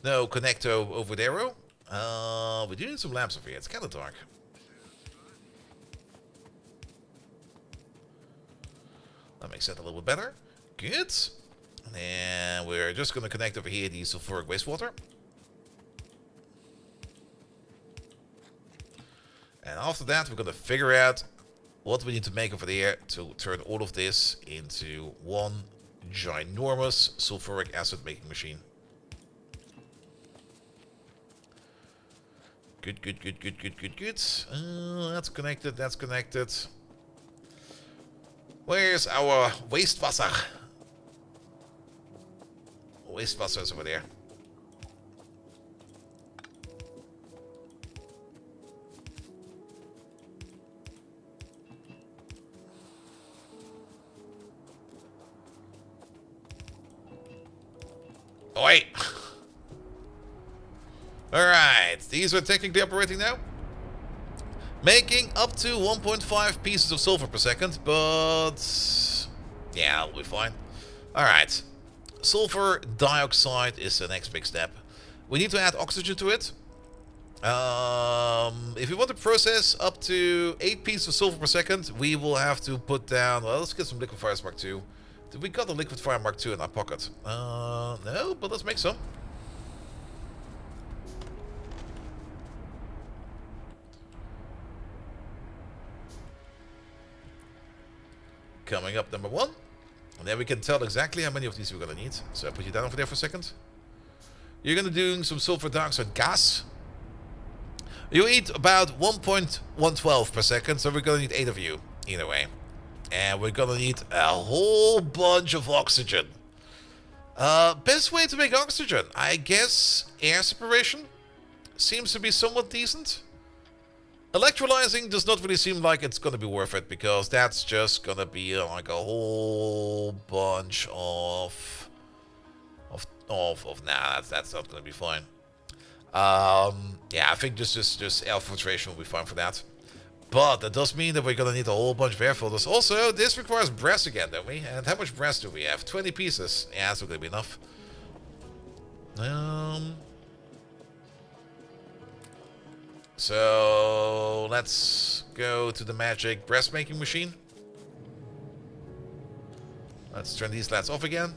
No connecto over there. We do need some lamps over here. It's kind of dark. That makes that a little bit better. Good. And we're just going to connect over here the sulfuric wastewater. And after that, we're going to figure out what we need to make over there to turn all of this into one ginormous sulfuric acid making machine. Good, good, good, good, good, good, good. That's connected, that's connected. Where's our Wastewasser? Wastewasser is over there. Oi! Alright, these are technically operating now. Making up to 1.5 pieces of sulfur per second, but yeah, that'll be fine. Alright, sulfur dioxide is the next big step. We need to add oxygen to it. If we want to process up to 8 pieces of sulfur per second, we will have to put down, well, let's get some liquefiers Mark II. We got a liquefier Mark II in our pocket. No, but let's make some. Coming up, number 1. And then we can tell exactly how many of these we're going to need. So I put you down over there for a second. You're going to do some sulfur dioxide gas. You eat about 1.112 per second, so we're going to need 8 of you, either way. And we're going to need a whole bunch of oxygen. Best way to make oxygen, I guess air separation seems to be somewhat decent. Electrolyzing does not really seem like it's going to be worth it, because that's just going to be like a whole bunch of nah, that's not going to be fine. Yeah, I think just air filtration will be fine for that. But that does mean that we're going to need a whole bunch of air filters. Also, this requires brass again, don't we? And how much brass do we have? 20 pieces. Yeah, that's not going to be enough. So let's go to the magic brass making machine. Let's turn these lights off again.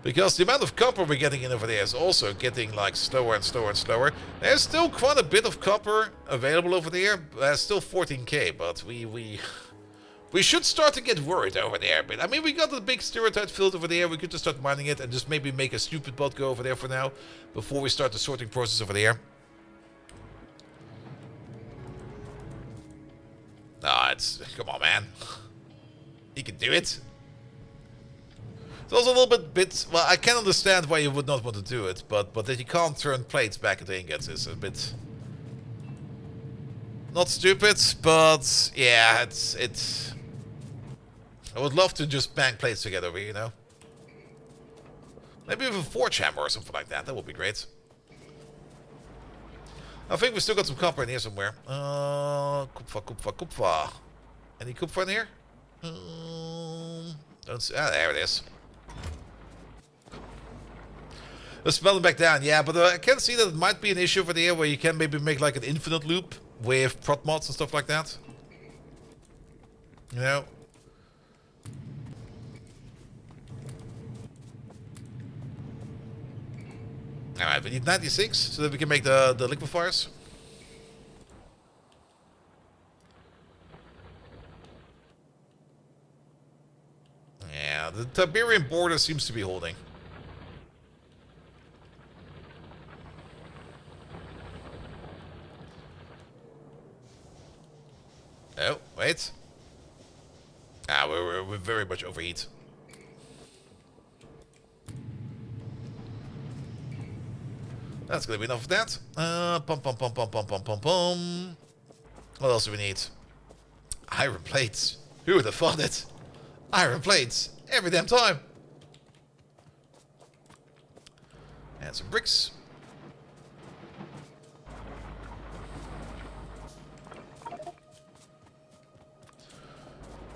Because the amount of copper we're getting in over there is also getting like slower and slower and slower. There's still quite a bit of copper available over there. Still 14k, but we should start to get worried over there. But I mean, we got the big stereotype field over there. We could just start mining it and just maybe make a stupid bot go over there for now, before we start the sorting process over there. Nah, come on, man. You can do it. It's also a little bit, well, I can understand why you would not want to do it, but that you can't turn plates back into ingots is a bit Not stupid, but yeah, it's. I would love to just bang plates together over here, you know. Maybe with a forge hammer or something like that. That would be great. I think we still got some copper in here somewhere. Kupfa. Any kupfa in here? Don't see. Ah, there it is. Let's smell them back down. Yeah, but I can see that it might be an issue over there where you can maybe make like an infinite loop with prot mods and stuff like that. You know? Alright, we need 96 so that we can make the liquefiers. Yeah, the Tiberian border seems to be holding. Oh, wait. Ah, we're very much overheat. That's gonna be enough of that. Pum. What else do we need? Iron plates. Who would have thought it? Iron plates. Every damn time. And some bricks.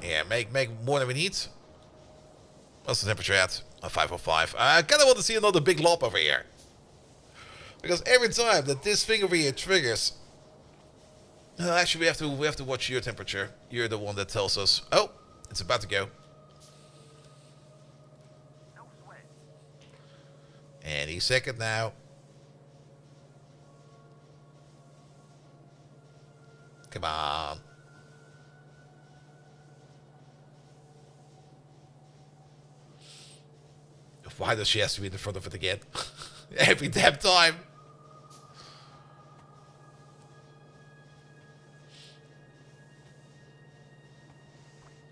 Yeah, make more than we need. What's the temperature at? 505. I kind of want to see another big lob over here. Because every time that this thing over here triggers... actually, we have to watch your temperature. You're the one that tells us... Oh, it's about to go. Any second now. Come on. Why does she have to be in the front of it again? Every damn time.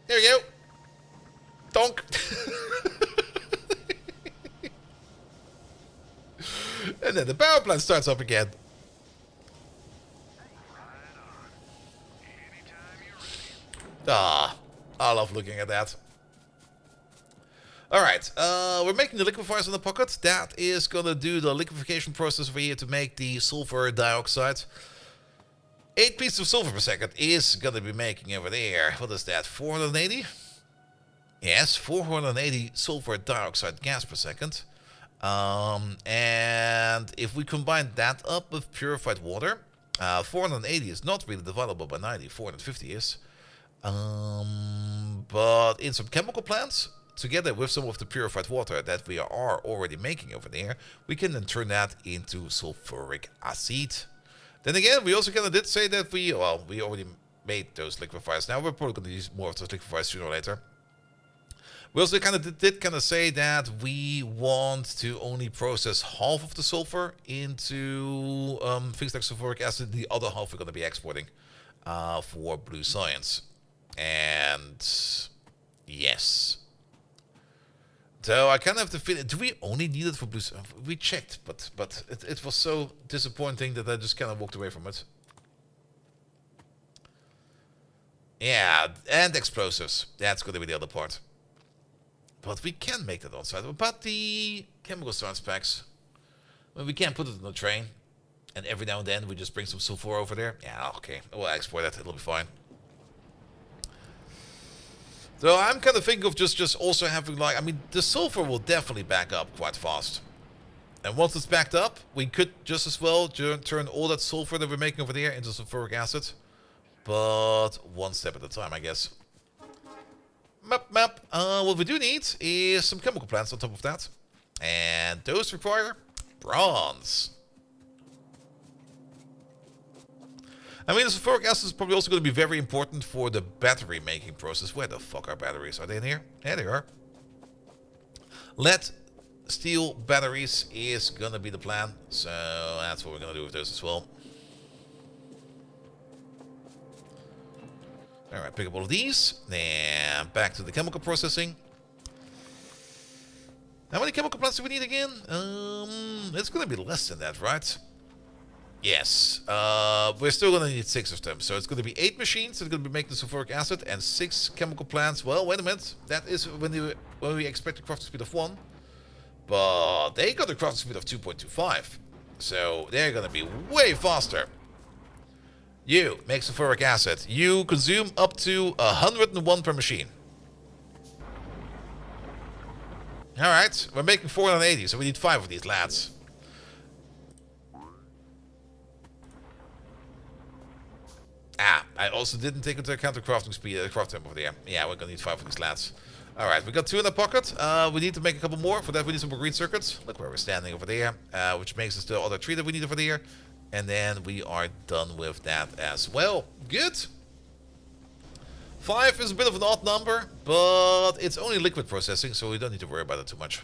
There we go. Donk. And then the power plant starts up again. Ah, I love looking at that. Alright, we're making the liquefiers in the pocket. That is gonna do the liquefaction process over here to make the sulfur dioxide. 8 pieces of sulfur per second is gonna be making over there. What is that? 480? Yes, 480 sulfur dioxide gas per second. And if we combine that up with purified water, 480 is not really dividable by 90. 450 is. But in some chemical plants, together with some of the purified water that we are already making over there, we can then turn that into sulfuric acid. Then again, we also kind of did say that we already made those liquefiers. Now we're probably going to use more of those liquefiers sooner or later. We also kind of did say that we want to only process half of the sulfur into things like sulfuric acid. The other half we're going to be exporting for blue science. And yes. So I kind of have the feeling, do we only need it for blue? We checked, but it was so disappointing that I just kind of walked away from it. Yeah, and explosives. That's going to be the other part. But we can make that on site. But the chemical science packs, well, we can't put it on the train. And every now and then we just bring some sulfur over there. Yeah, okay. We'll export that. It'll be fine. So I'm kind of thinking of just also having like, I mean, the sulfur will definitely back up quite fast. And once it's backed up, we could just as well turn all that sulfur that we're making over there into sulfuric acid. But one step at a time, I guess. Map. What we do need is some chemical plants on top of that. And those require bronze. I mean, the sulfuric acid is probably also going to be very important for the battery making process. Where the fuck are batteries? Are they in here? Yeah, they are. Lead steel batteries is going to be the plan. So that's what we're going to do with those as well. Alright, pick up all of these. Then back to the chemical processing. How many chemical plants do we need again? It's going to be less than that, right? Yes. We're still going to need 6 of them. So it's going to be 8 machines that are going to be making the sulfuric acid and 6 chemical plants. Well, wait a minute. That is when we expect a crafting speed of 1. But they got a crafting speed of 2.25. So they're going to be way faster. You make sulfuric acid. You consume up to 101 per machine. Alright, we're making 480, so we need 5 of these lads. Ah, I also didn't take into account the crafting speed, the craft tempo over there. Yeah, we're gonna need 5 of these lads. Alright, we got 2 in the pocket. We need to make a couple more. For that, we need some more green circuits. Look where we're standing over there, which makes us the other 3 that we need over there. And then we are done with that as well. Good. 5 is a bit of an odd number, but it's only liquid processing, so we don't need to worry about it too much.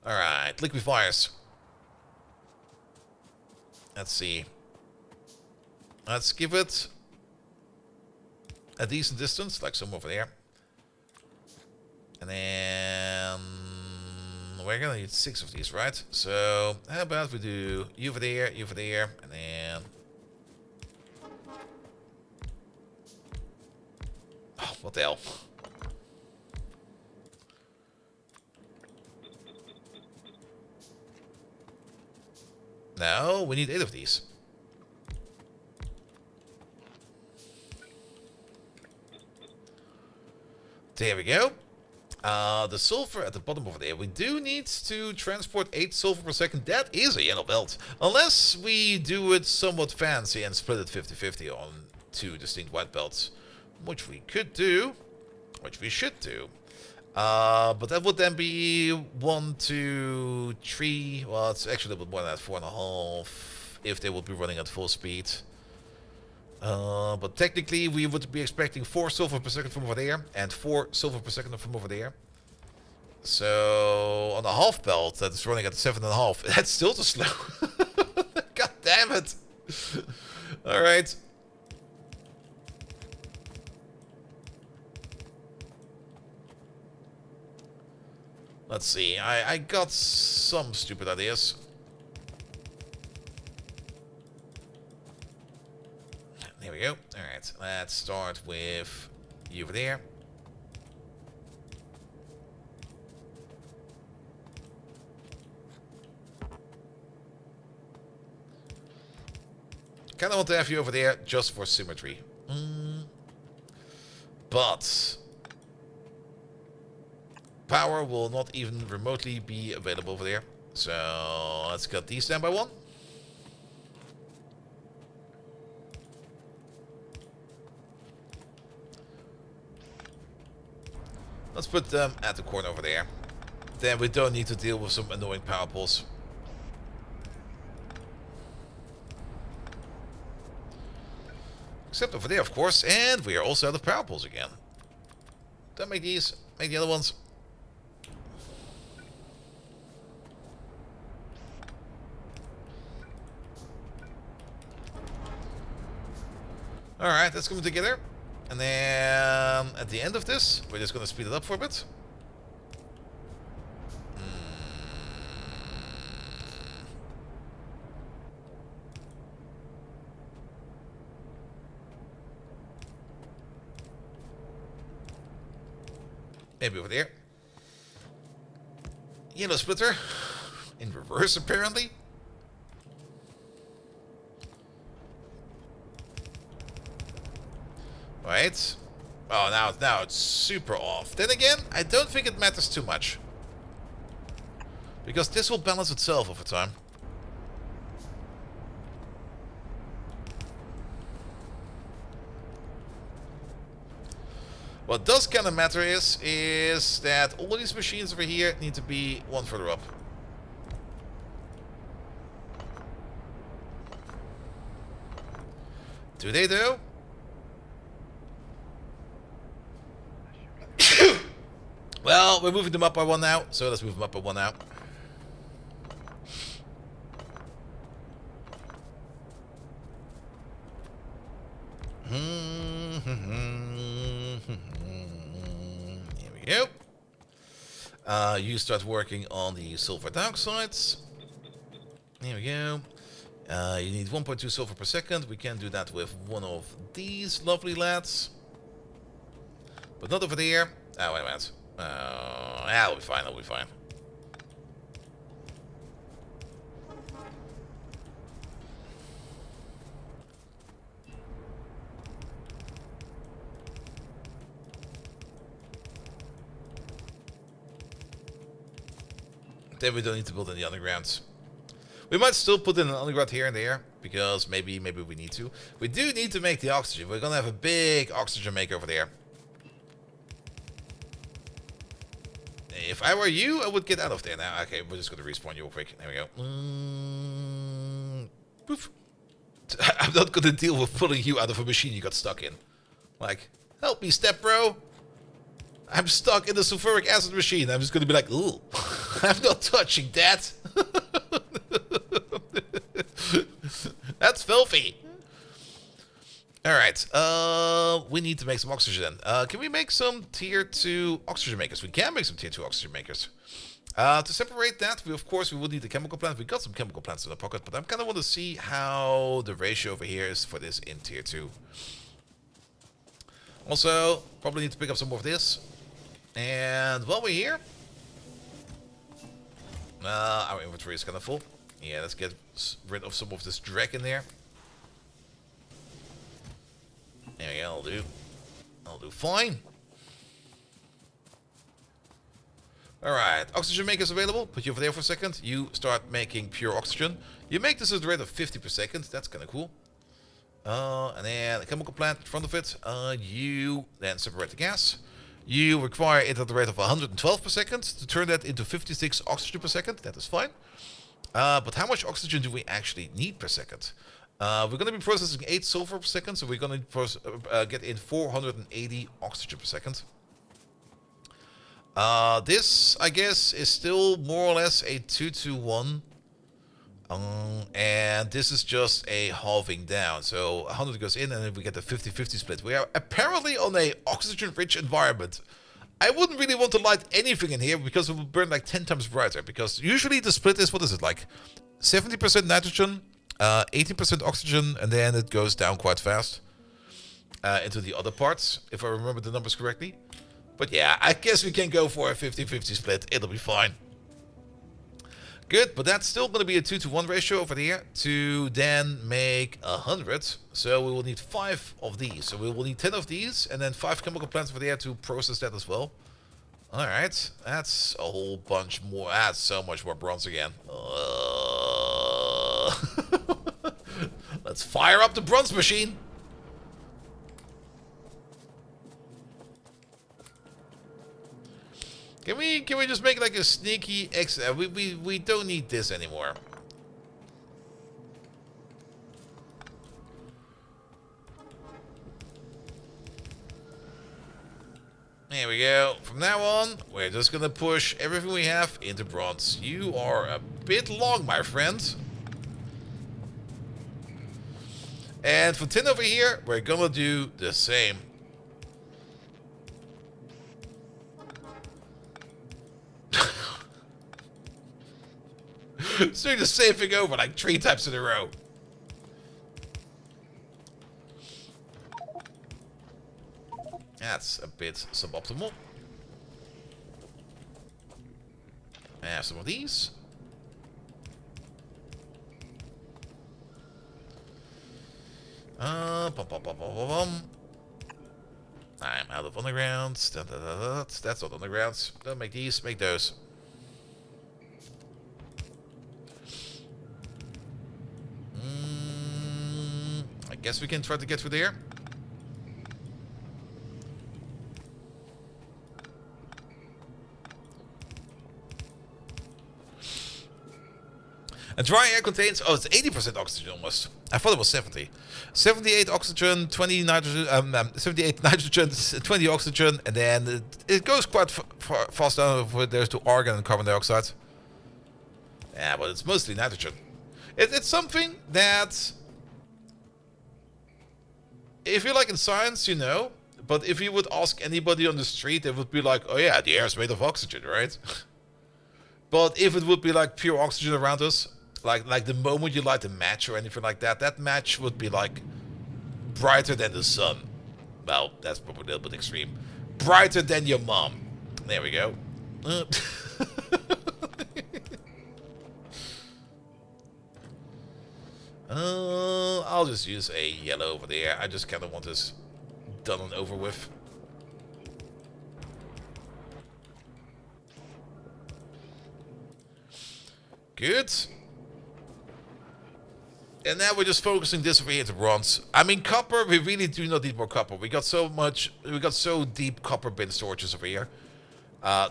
Alright, liquefiers. Let's see. Let's give it a decent distance, like some over there. And then we're gonna need 6 of these, right? So how about we do you over there, and then... Oh, what the hell? No, we need 8 of these. There we go. The sulfur at the bottom over there. We do need to transport 8 sulfur per second. That is a yellow belt. Unless we do it somewhat fancy and split it 50-50 on 2 distinct white belts. Which we could do. Which we should do. But that would then be 1, 2, 3. Well, it's actually a little bit more than that. 4.5. If they would be running at full speed. But technically, we would be expecting 4 sulfur per second from over there. And 4 sulfur per second from over there. So, on a half belt that is running at 7.5. That's still too slow. God damn it. Alright. Let's see. I got some stupid ideas. There we go. Alright, let's start with you over there. Kind of want to have you over there just for symmetry. But power will not even remotely be available over there. So let's cut these down by 1. Let's put them at the corner over there. Then we don't need to deal with some annoying power pulls. Except over there, of course. And we are also out of power pulls again. Don't make these. Make the other ones. Alright, that's coming together. And then at the end of this, we're just going to speed it up for a bit. Maybe over there. Yellow splitter. In reverse, apparently. Right. Oh, now it's super off. Then again, I don't think it matters too much. Because this will balance itself over time. What does kind of matter is that all these machines over here need to be 1 further up. Do they though? Well, we're moving them up by 1 now, so let's move them up by 1 now. Here we go. You start working on the sulfur dioxides. Here we go. You need 1.2 silver per second. We can do that with one of these lovely lads. But not over there. Oh, wait a minute. Yeah, it'll be fine, it'll be fine. Then we don't need to build any undergrounds. We might still put in an underground here and there, because maybe we need to. We do need to make the oxygen. We're gonna have a big oxygen maker over there. If I were you, I would get out of there now. Okay, we're just gonna respawn you real quick. There we go. Poof. I'm not gonna deal with pulling you out of a machine you got stuck in. Like, help me, step bro. I'm stuck in the sulfuric acid machine. I'm just gonna be like, ooh, I'm not touching that. That's filthy. Alright, we need to make some oxygen. Can we make some tier 2 oxygen makers? We can make some tier 2 oxygen makers. To separate that, we will need a chemical plant. We got some chemical plants in the pocket, but I kind of want to see how the ratio over here is for this in tier 2. Also, probably need to pick up some more of this. And while we're here, our inventory is kind of full. Yeah, let's get rid of some of this drag in there. There we go, I'll do. I'll do fine. Alright, oxygen makers available. Put you over there for a second. You start making pure oxygen. You make this at the rate of 50 per second. That's kind of cool. And then a chemical plant in front of it. You then separate the gas. You require it at the rate of 112 per second to turn that into 56 oxygen per second. That is fine. But how much oxygen do we actually need per second? We're going to be processing 8 sulfur per second, so we're going to get in 480 oxygen per second. This, I guess, is still more or less a 2-to-1. And this is just a halving down. So 100 goes in, and then we get a 50-50 split. We are apparently on a oxygen-rich environment. I wouldn't really want to light anything in here because it will burn like 10 times brighter. Because usually the split is, what is it, like 70% nitrogen, 18% oxygen, and then it goes down quite fast into the other parts, if I remember the numbers correctly. But yeah, I guess we can go for a 50-50 split. It'll be fine. Good, but that's still going to be a 2-to-1 ratio over here to then make 100. So we will need 5 of these. So we will need 10 of these and then 5 chemical plants over there to process that as well. Alright, that's a whole bunch more. That's so much more bronze again. Let's fire up the bronze machine. Can we just make like a sneaky exit? We don't need this anymore. There we go. From now on, we're just gonna push everything we have into bronze. You are a bit long, my friend. And for tin over here, we're gonna do the same. It's doing the same thing over like 3 times in a row. That's a bit suboptimal. I have some of these. Bum, bum, bum, bum, bum, bum. I'm out of undergrounds. That's not undergrounds. Don't make these, make those. I guess we can try to get through there. A dry air contains, oh, it's 80% oxygen almost. I thought it was 70. 78 oxygen, 20 nitrogen, 78 nitrogen, 20 oxygen, and then it goes quite fast down. There's to argon and carbon dioxide. Yeah, but it's mostly nitrogen. It's something that, if you're like in science, you know, but if you would ask anybody on the street, they would be like, oh yeah, the air is made of oxygen, right? But if it would be like pure oxygen around us, like the moment you light a match or anything like that, that match would be like brighter than the sun. Well, that's probably a little bit extreme. Brighter than your mom. There we go. I'll just use a yellow over there. I just kind of want this done and over with. Good. And now we're just focusing this over here to bronze. I mean, copper, we really do not need more copper. We got so deep copper bin storages over here.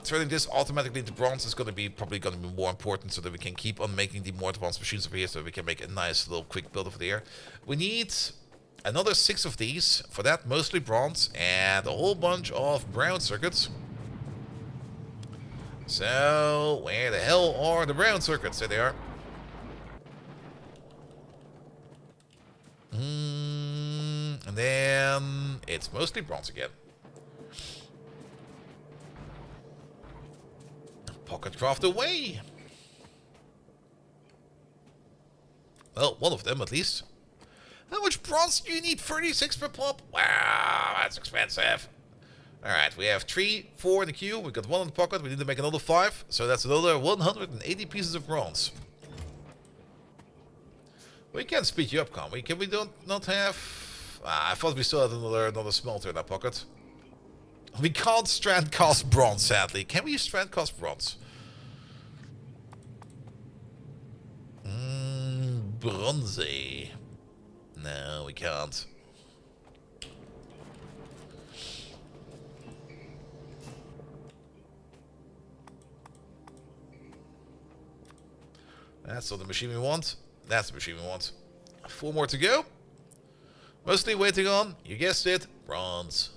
Turning this automatically into bronze is probably going to be more important so that we can keep on making the more advanced machines over here so we can make a nice little quick build over there. We need another 6 of these. For that, mostly bronze and a whole bunch of brown circuits. So, where the hell are the brown circuits? There they are. And then it's mostly bronze again. Pocket craft away. Well, one of them at least. How much bronze do you need? 36 per pop? Wow, that's expensive. Alright, we have 3, 4 in the queue. We've got 1 in the pocket. We need to make another 5. So that's another 180 pieces of bronze. We can speed you up, can't we? Can we not have... I thought we still had another smelter in our pocket. We can't strand cast bronze, sadly. Can we strand cast bronze? Bronzy. No, we can't. That's not the machine we want. That's the machine we want. 4 more to go. Mostly waiting on, you guessed it, bronze.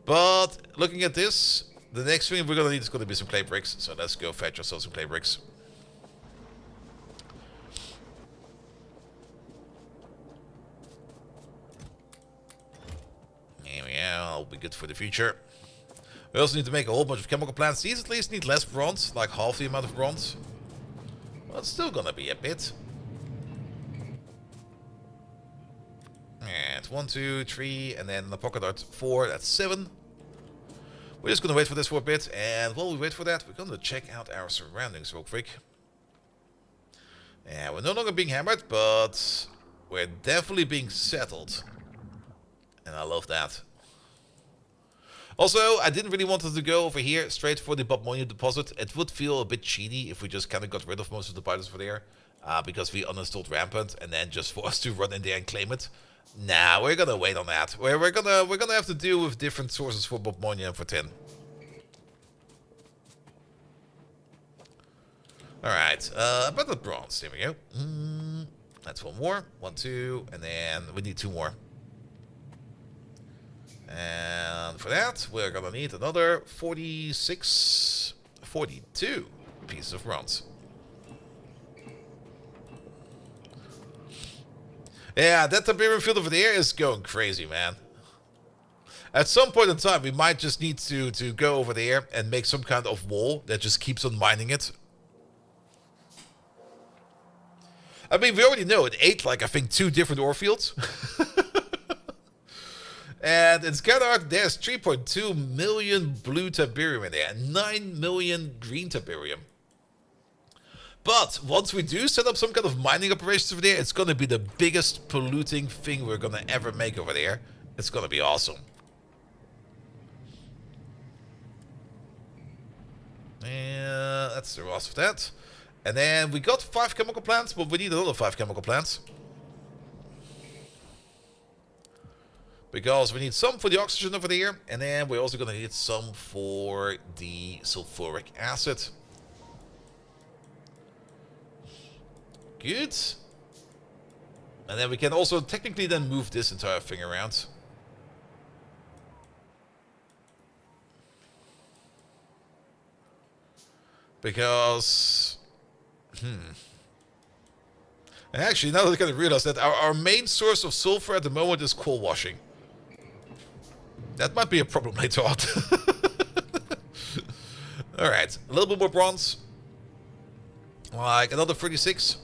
But looking at this, the next thing we're going to need is going to be some clay bricks. So let's go fetch ourselves some clay bricks. There we go. That'll be good for the future. We also need to make a whole bunch of chemical plants. These at least need less bronze, like half the amount of bronze. Well, it's still going to be a bit. And 1, 2, 3, and then the pocket art 4, that's 7. We're just going to wait for this for a bit, and while we wait for that, we're going to check out our surroundings real quick. Yeah, we're no longer being hammered, but we're definitely being settled. And I love that. Also, I didn't really want us to go over here straight for the Bobmonia deposit. It would feel a bit cheaty if we just kind of got rid of most of the pilots over there. Because we uninstalled Rampant, and then just for us to run in there and claim it. Nah, we're gonna wait on that. We're gonna have to deal with different sources for Bobmonia and for tin. Alright, about the bronze. There we go. That's 1 more. 1, 2, and then we need 2 more. And for that, we're gonna need another 42 pieces of bronze. Yeah, that Tiberium field over there is going crazy, man. At some point in time, we might just need to go over there and make some kind of wall that just keeps on mining it. I mean, we already know it ate, like, I think 2 different ore fields. And it's kind of, there's 3.2 million blue Tiberium in there and 9 million green Tiberium. But once we do set up some kind of mining operations over there, it's going to be the biggest polluting thing we're going to ever make over there. It's going to be awesome. And that's the rest of that. And then we got 5 chemical plants, but we need another 5 chemical plants. Because we need some for the oxygen over there, and then we're also going to need some for the sulfuric acid. Good. And then we can also technically then move this entire thing around. Because... And actually, now that I kind of realize that our main source of sulfur at the moment is coal washing. That might be a problem later on. Alright, a little bit more bronze. Like another 36.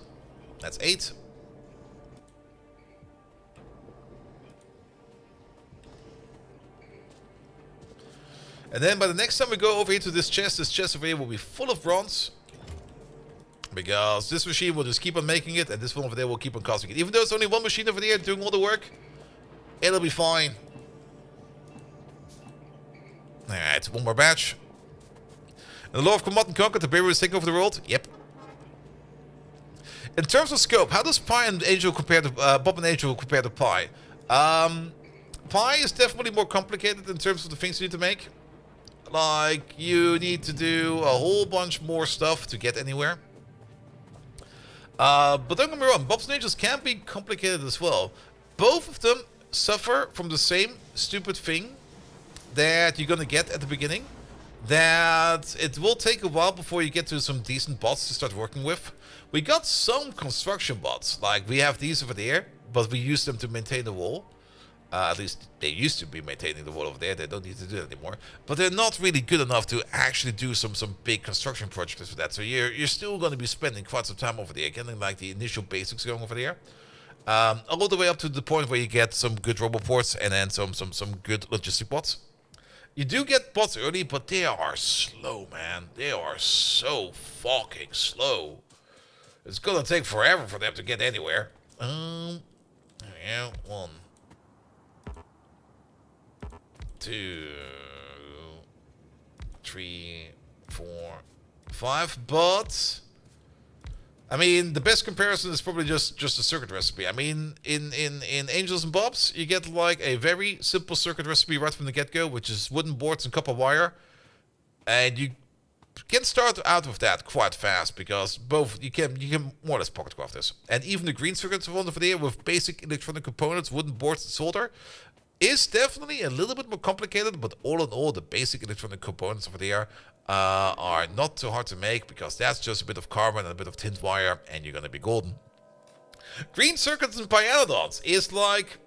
That's 8. And then by the next time we go over here to this chest over here will be full of bronze. Because this machine will just keep on making it, and this one over there will keep on casting it. Even though it's only one machine over there doing all the work, it'll be fine. Alright, one more batch. And the Law of Command and Conquer, the Barrier is taking over the world? Yep. In terms of scope, how does Pi and Angel compare to Bob and Angel compare to Pi? Pi is definitely more complicated in terms of the things you need to make. Like, you need to do a whole bunch more stuff to get anywhere. But don't get me wrong, Bob's and Angels can be complicated as well. Both of them suffer from the same stupid thing that you're gonna get at the beginning. That it will take a while before you get to some decent bots to start working with. We got some construction bots, like we have these over there, but we use them to maintain the wall. At least they used to be maintaining the wall over there. They don't need to do that anymore. But they're not really good enough to actually do some big construction projects for that. So you're still going to be spending quite some time over there, getting like the initial basics going over there. All the way up to the point where you get some good roboports and then some good logistic bots. You do get bots early, but they are slow, man. They are so fucking slow. It's gonna take forever for them to get anywhere. Yeah, 1, 2, 3, 4, 5. But I mean, the best comparison is probably just a circuit recipe. I mean, in Angels and Bobs, you get like a very simple circuit recipe right from the get-go, which is wooden boards and copper wire, and you can start out with that quite fast because both you can more or less pocket craft this. And even the green circuits one over there with basic electronic components, wooden boards and solder, is definitely a little bit more complicated, but all in all, the basic electronic components over there are not too hard to make because that's just a bit of carbon and a bit of tin wire, and you're gonna be golden. Green circuits and pianodons is like,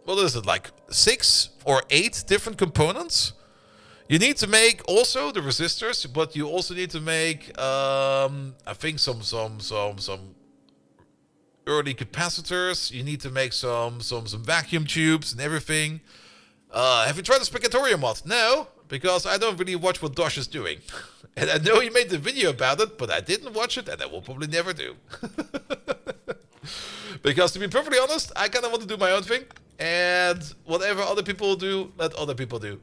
what is it, like 6 or 8 different components? You need to make also the resistors, but you also need to make, I think some early capacitors. You need to make some vacuum tubes and everything. Have you tried the Spectatorium mod? No, because I don't really watch what Dosh is doing. And I know he made the video about it, but I didn't watch it, and I will probably never do. Because to be perfectly honest, I kind of want to do my own thing, and whatever other people do, let other people do.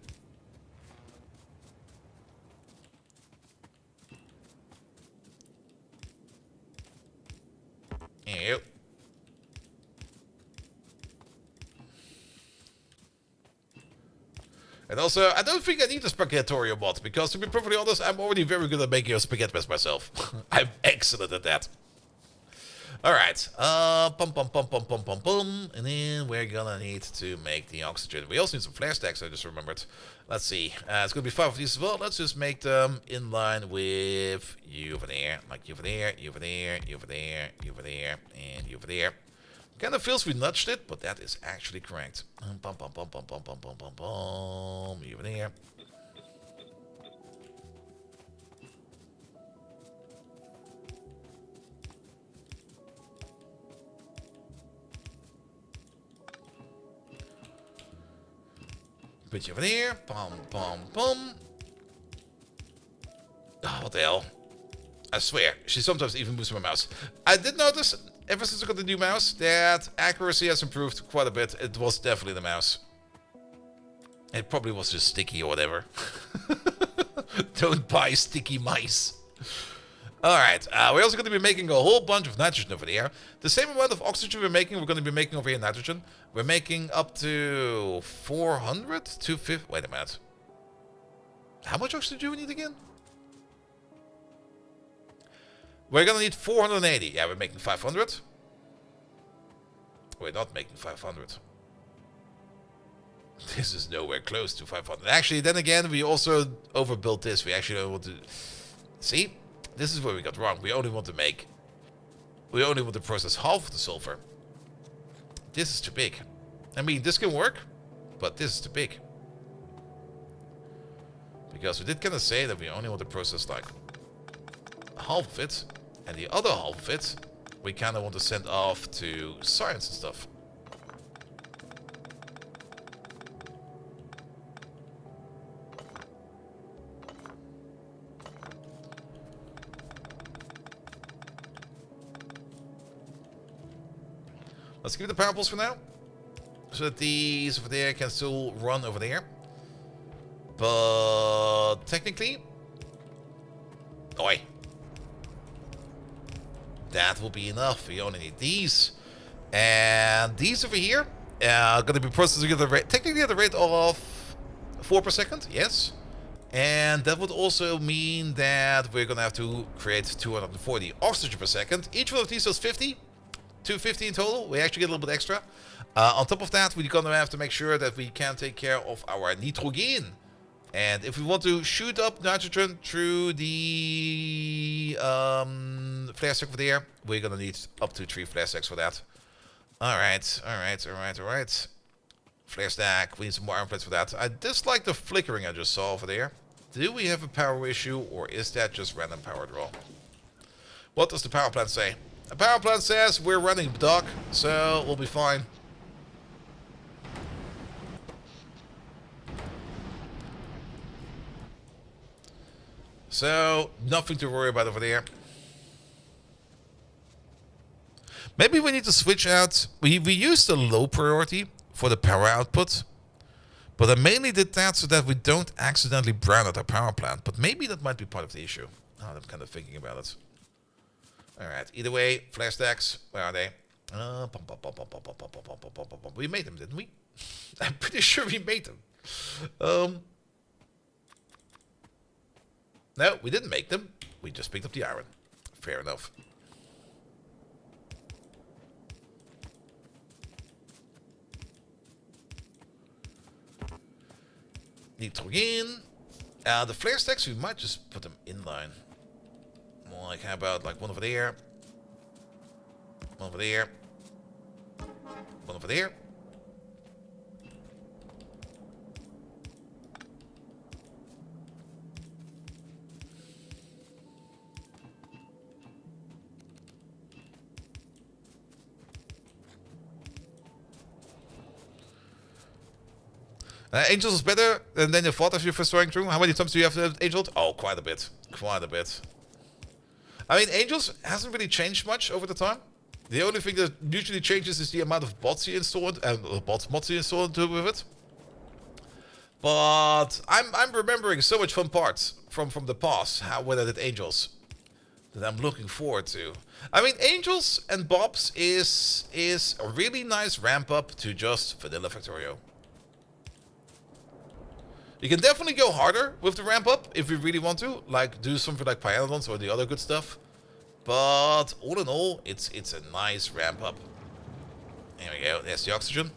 Yep. And also, I don't think I need a Spaghettorio mod, because to be perfectly honest, I'm already very good at making a spaghetti mess myself. I'm excellent at that. Alright, and then we're gonna need to make the oxygen. We also need some flare stacks, I just remembered. Let's see, it's gonna be 5 of these as well. Let's just make them in line with you over there, like you over there, you over there, you over there, you over there, and you over there. Kind of feels we nudged it, but that is actually correct. You over there. Put you over there. Oh, what the hell? I swear, she sometimes even moves my mouse. I did notice, ever since I got the new mouse, that accuracy has improved quite a bit. It was definitely the mouse. It probably was just sticky or whatever. Don't buy sticky mice. Alright, we're also going to be making a whole bunch of nitrogen over there. The same amount of oxygen we're going to be making over here nitrogen. We're making up to 400? 250? Wait a minute. How much oxygen do we need again? We're going to need 480. Yeah, we're making 500. We're not making 500. This is nowhere close to 500. Actually, then again, we also overbuilt this. We actually don't want to... See? This is where we got wrong. We only want to process half of the sulfur. This is too big. I mean, this can work, but this is too big. Because we did kind of say that we only want to process like half of it, and the other half of it we kind of want to send off to science and stuff. Let's keep the power poles for now, so that these over there can still run over there. But technically, oi, that will be enough. We only need these, and these over here are going to be processing at the rate, technically at the rate of 4 per second. Yes, and that would also mean that we're going to have to create 240 oxygen per second. Each one of these does 50. 250 in total. We actually get a little bit extra. On top of that, we're going to have to make sure that we can take care of our nitrogen. And if we want to shoot up nitrogen through the flare stack over there, we're going to need up to 3 flare stacks for that. Alright. Flare stack. We need some more iron plates for that. I dislike the flickering I just saw over there. Do we have a power issue, or is that just random power draw? What does the power plant say? The power plant says we're running, Doc, so we'll be fine. So, nothing to worry about over there. Maybe we need to switch out. We used the low priority for the power output, but I mainly did that so that we don't accidentally brown out our power plant. But maybe that might be part of the issue. Oh, I'm kind of thinking about it. Alright, either way, flare stacks, where are they? We made them, didn't we? I'm pretty sure we made them. No, we didn't make them. We just picked up the iron. Fair enough. Nitrogen. The flare stacks, we might just put them in line. Like, how about like one over there, one over there, one over there. Angels is better than you thought as you first going through. How many times do you have Angels? Oh, quite a bit. Quite a bit. I mean, Angels hasn't really changed much over the time. The only thing that usually changes is the amount of bots you install and mods you install with it. But I'm remembering so much fun parts from the past, when I did Angels, that I'm looking forward to. I mean, Angels and Bobs is a really nice ramp up to just Vanilla Factorio. You can definitely go harder with the ramp up if you really want to, like do something like Pyanodons or the other good stuff. But all in all, it's a nice ramp up. There we go. There's the oxygen.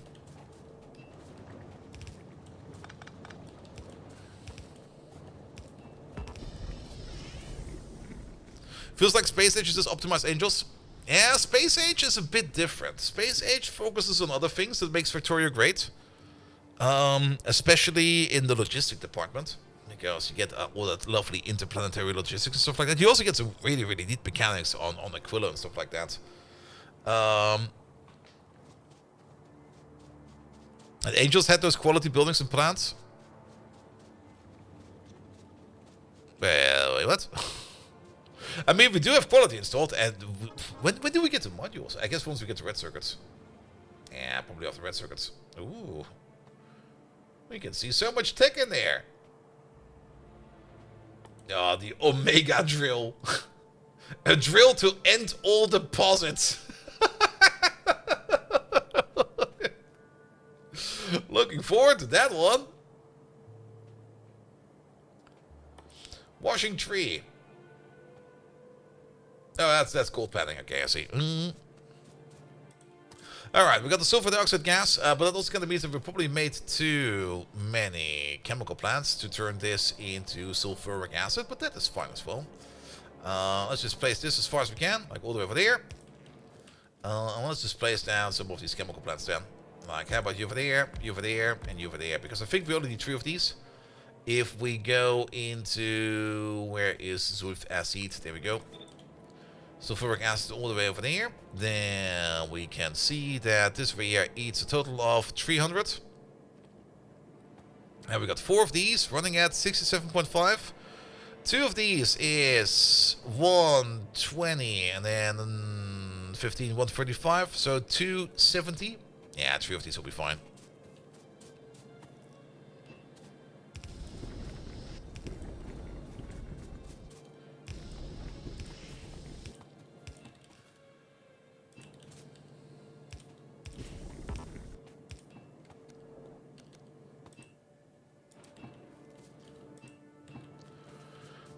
Feels like Space Age is just optimized Angels. Yeah, Space Age is a bit different. Space Age focuses on other things that makes Factorio great. Especially in the logistic department, because you get all that lovely interplanetary logistics and stuff like that. You also get some really, really neat mechanics on Aquila and stuff like that. And Angels had those quality buildings and plants. Well, wait, what? I mean, we do have quality installed, and when do we get the modules? I guess once we get the red circuits. Yeah, probably off the red circuits. Ooh. We can see so much tech in there. Oh, the Omega drill. A drill to end all deposits. Looking forward to that one. Washing tree. Oh, that's gold panning. Okay, I see. Alright, we got the sulfur dioxide gas, but that also kind of means that we probably made too many chemical plants to turn this into sulfuric acid, but that is fine as well. Let's just place this as far as we can, like all the way over there. And let's just place down some of these chemical plants then. Like, how about you over there, and you over there, because I think we only need 3 of these. If we go into, where is sulfuric acid? There we go. sulfuric acid all the way over there. Then we can see that this over here eats a total of 300. And we got 4 of these running at 67.5. 2 of these is 120 and then 15, 135. So 270. Yeah, 3 of these will be fine.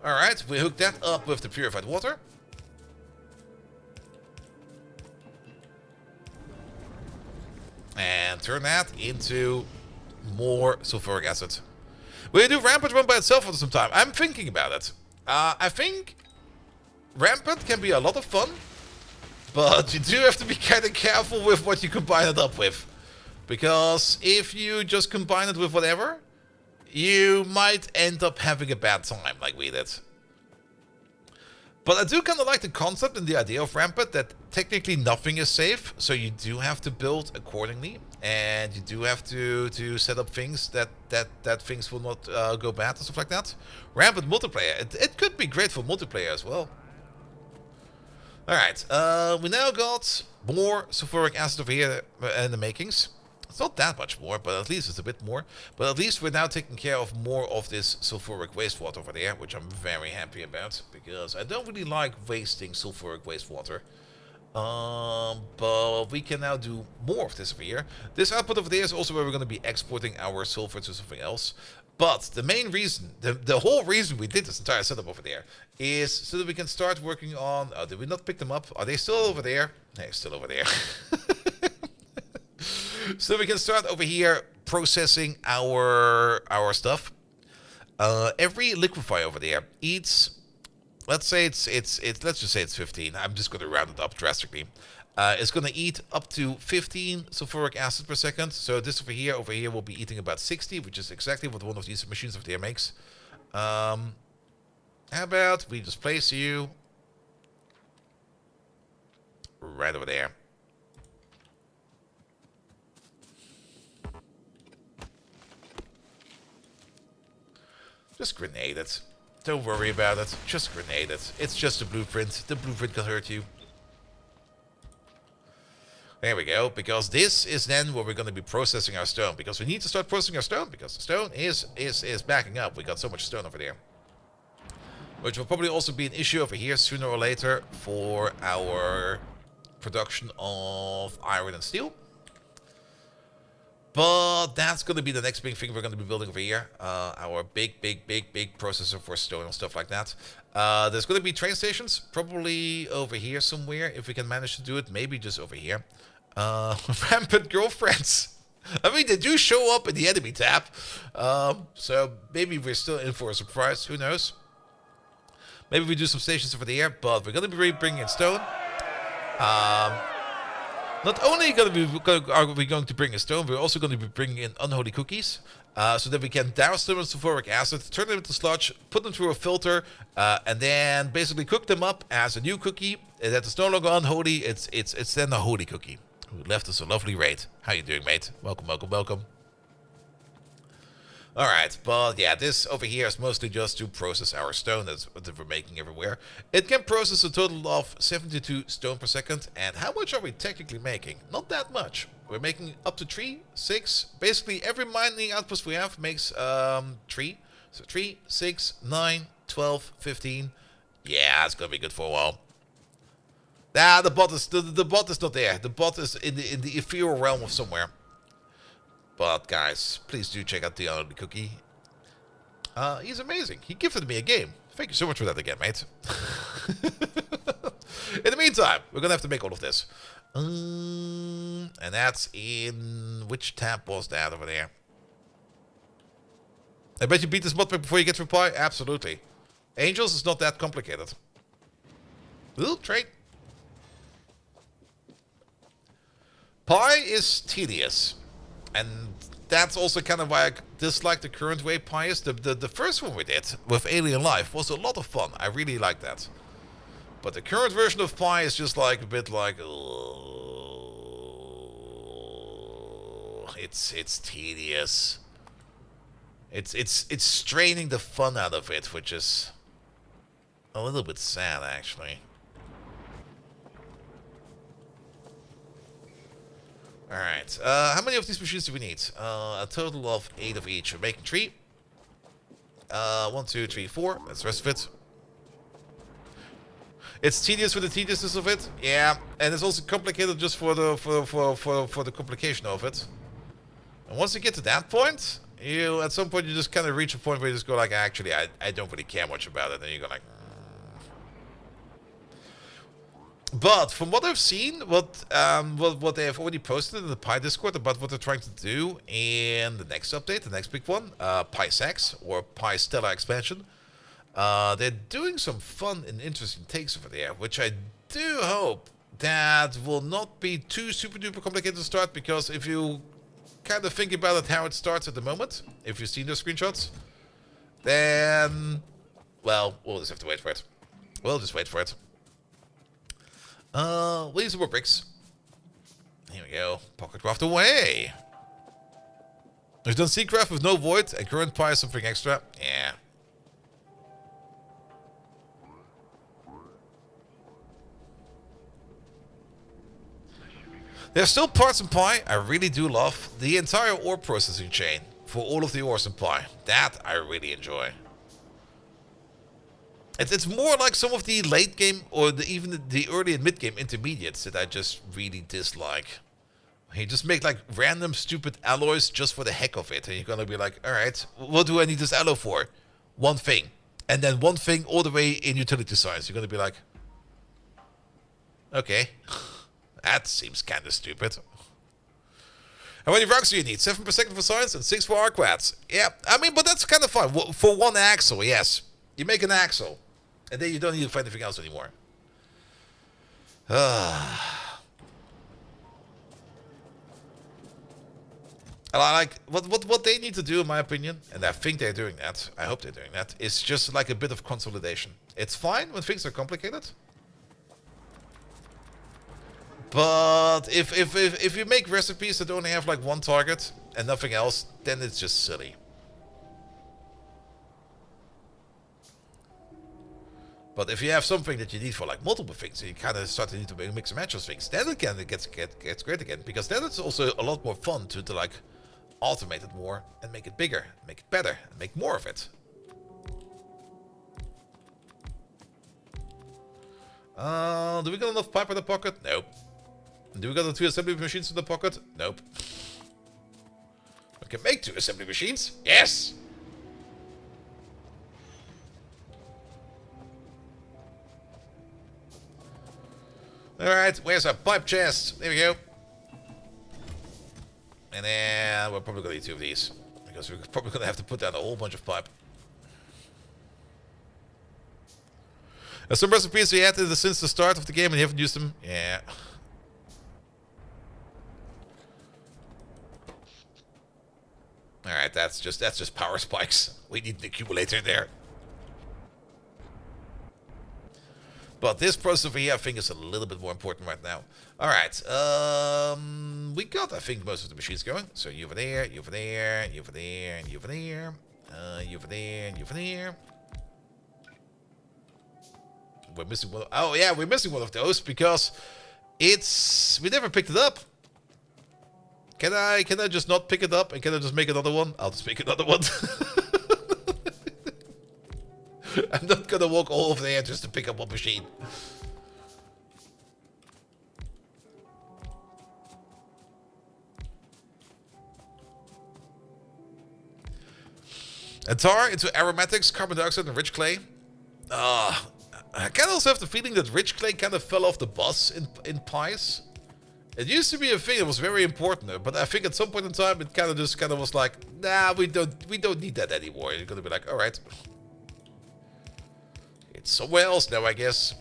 Alright, we hook that up with the purified water. And turn that into more sulfuric acid. Will you do rampant run by itself for some time? I'm thinking about it. I think rampant can be a lot of fun, but you do have to be kind of careful with what you combine it up with. Because if you just combine it with whatever, you might end up having a bad time like we did. But I do kind of like the concept and the idea of rampant, that technically nothing is safe, so you do have to build accordingly, and you do have to set up things that things will not go bad and stuff like that. Rampant multiplayer, it could be great for multiplayer as well. Alright, we now got more sulfuric acid over here in the makings. It's not that much more, but at least it's a bit more. But at least we're now taking care of more of this sulfuric wastewater over there, which I'm very happy about, because I don't really like wasting sulfuric wastewater. But we can now do more of this over here. This output over there is also where we're going to be exporting our sulfur to something else. But the main reason, the whole reason we did this entire setup over there is so that we can start working on... Oh, did we not pick them up? Are they still over there? They're still over there. So we can start over here processing our stuff. Every liquefier over there eats, let's say let's just say it's 15. I'm just going to round it up drastically. It's going to eat up to 15 sulfuric acid per second. So this over here will be eating about 60, which is exactly what one of these machines over there makes. How about we just place you right over there. Just grenade it. Don't worry about it. Just grenade it. It's just a blueprint. The blueprint can hurt you. There we go. Because this is then where we're going to be processing our stone. Because we need to start processing our stone. Because the stone is backing up. We got so much stone over there. Which will probably also be an issue over here sooner or later for our production of iron and steel. But that's going to be the next big thing we're going to be building over here. Our big processor for stone and stuff like that. There's going to be train stations, probably over here somewhere, if we can manage to do it. Maybe just over here. Rampant girlfriends. I mean, they do show up in the enemy tab. So maybe we're still in for a surprise. Who knows? Maybe we do some stations over there, but we're going to be bringing in stone. Not only are we going to bring a stone, we're also going to be bringing in unholy cookies, so that we can douse them in sulfuric acid, turn them into sludge, put them through a filter, and then basically cook them up as a new cookie. That is no longer unholy; it's then a holy cookie. Who left us a lovely raid? How you doing, mate? Welcome, welcome, welcome. Alright, but yeah, this over here is mostly just to process our stone that we're making everywhere. It can process a total of 72 stone per second, and how much are we technically making? Not that much. We're making up to 3, 6, basically every mining outpost we have makes 3. So 3, 6, 9, 12, 15. Yeah, it's gonna be good for a while. Nah, the bot is not there. The bot is in the ethereal realm of somewhere. But guys, please do check out the Only Cookie. He's amazing. He gifted me a game. Thank you so much for that again, mate. In the meantime, we're gonna have to make all of this. And that's in... Which tab was that over there? I bet you beat this mod before you get to reply? Absolutely. Angels is not that complicated. Ooh, trade. Pi is tedious. And that's also kind of why I dislike the current way Pi is. The first one we did with Alien Life was a lot of fun. I really like that. But the current version of Pi is just like a bit like, it's tedious. It's straining the fun out of it, which is a little bit sad actually. Alright, how many of these machines do we need? A total of 8 of each. We're making 3. 1, 2, 3, 4. That's the rest of it. It's tedious for the tediousness of it, yeah, and it's also complicated just for the complication of it. And once you get to that point, at some point you just kind of reach a point where you just go like, actually, I don't really care much about it, and you go like. But from what I've seen, what they have already posted in the Pi Discord about what they're trying to do in the next update, the next big one, Pi 6 or Pi Stellar expansion. They're doing some fun and interesting takes over there, which I do hope that will not be too super duper complicated to start, because if you kind of think about it how it starts at the moment, if you've seen those screenshots, then, well, we'll just have to wait for it. We'll just wait for it. We'll use some more bricks. Here we go. Pocket craft away. We've done Seacraft with no void, and current Pi is something extra. Yeah. There's still parts in Pi I really do love. The entire ore processing chain for all of the ores in Pi. That I really enjoy. It's more like some of the late game or even the early and mid game intermediates that I just really dislike. You just make like random stupid alloys just for the heck of it, and you're gonna be like, alright, what do I need this alloy for? One thing. And then one thing all the way in utility science. You're gonna be like, okay, that seems kind of stupid. How many rocks do you need? 7 per second for science and 6 for arquats. Yeah, I mean, but that's kind of fun. For one axle, yes. You make an axle. And then you don't need to find anything else anymore. And I like what they need to do, in my opinion, and I think they're doing that. I hope they're doing that. It's just like a bit of consolidation. It's fine when things are complicated, but if you make recipes that only have like one target and nothing else, then it's just silly. But if you have something that you need for like multiple things, you kind of start to need to mix and match those things. Then it kind of gets great again, because then it's also a lot more fun to like automate it more and make it bigger, make it better, and make more of it. Do we got enough pipe in the pocket? Nope. Do we got the 2 assembly machines in the pocket? Nope. We can make 2 assembly machines. Yes. Alright, where's our pipe chest? There we go. And then we're probably going to need 2 of these, because we're probably going to have to put down a whole bunch of pipe. There's some recipes we added since the start of the game and you haven't used them. Yeah. Alright, that's just power spikes. We need an accumulator there. But this process over here, I think, is a little bit more important right now. Alright, we got, I think, most of the machines going. So you over there, you over there, you over there, and you over there. You over there, and you over there. We're missing one. Oh yeah, we're missing one of those because we never picked it up. Can I just not pick it up, and can I just make another one? I'll just make another one. I'm not gonna walk all over there just to pick up one machine. And tar into aromatics, carbon dioxide, and rich clay. I kind of also have the feeling that rich clay kind of fell off the bus in pies. It used to be a thing that was very important, but I think at some point in time it kind of was like, nah, we don't need that anymore. You're gonna be like, all right. It's somewhere else now, I guess.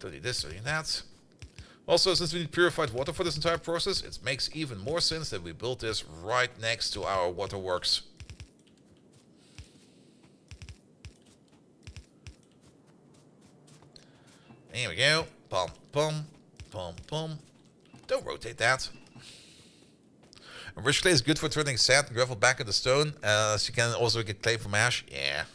Don't need this, don't need that. Also, since we need purified water for this entire process, it makes even more sense that we build this right next to our waterworks. There we go. Pum, pum, pum, pum. Don't rotate that. And rich clay is good for turning sand and gravel back into stone, so you can also get clay from ash. Yeah.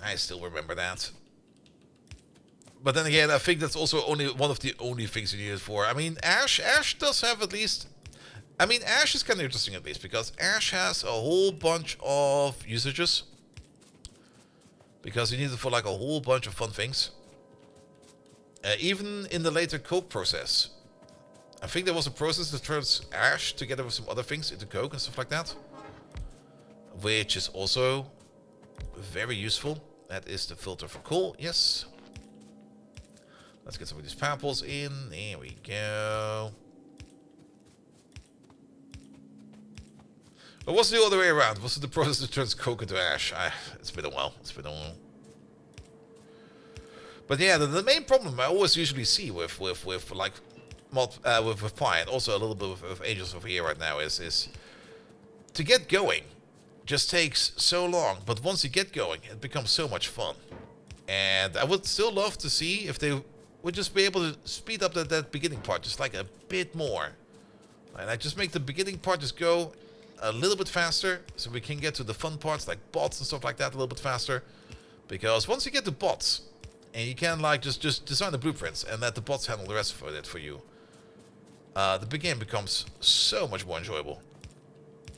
I still remember that. But then again, I think that's also only one of the only things you need it for. I mean, ash does have at least... I mean, ash is kind of interesting at least, because ash has a whole bunch of usages. Because you need it for like a whole bunch of fun things. Even in the later coke process. I think there was a process that turns ash together with some other things into coke and stuff like that. Which is also very useful. That is the filter for coal, yes. Let's get some of these pamples in. There we go. But what's the other way around? Was it the process that turns coke into ash? It's been a while. It's been a while. But yeah, the main problem I always usually see with like with Pi, and also a little bit of Angels over here right now is to get going just takes so long. But once you get going, it becomes so much fun. And I would still love to see if they would just be able to speed up that beginning part just like a bit more. And I just make the beginning part just go a little bit faster, so we can get to the fun parts like bots and stuff like that a little bit faster. Because once you get to bots, and you can like just design the blueprints and let the bots handle the rest of it for you, the big game becomes so much more enjoyable.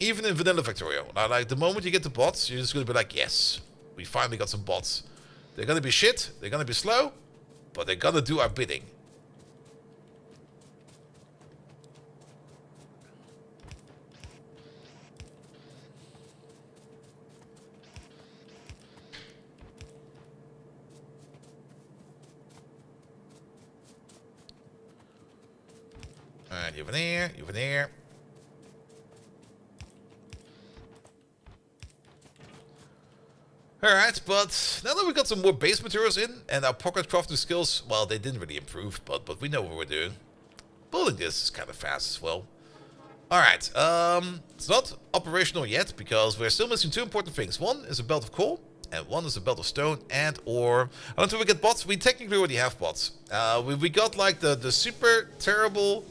Even in vanilla Factorio, like the moment you get the bots, you're just gonna be like, yes, we finally got some bots. They're gonna be shit, they're gonna be slow, but they're gonna do our bidding. Alright, you over there, you over there. Alright, but now that we got some more base materials in, and our pocket crafting skills, well, they didn't really improve, but we know what we're doing. Building this is kind of fast as well. Alright, it's not operational yet, because we're still missing two important things. One is a belt of coal, and one is a belt of stone and ore. Until we get bots, we technically already have bots. We got like the super terrible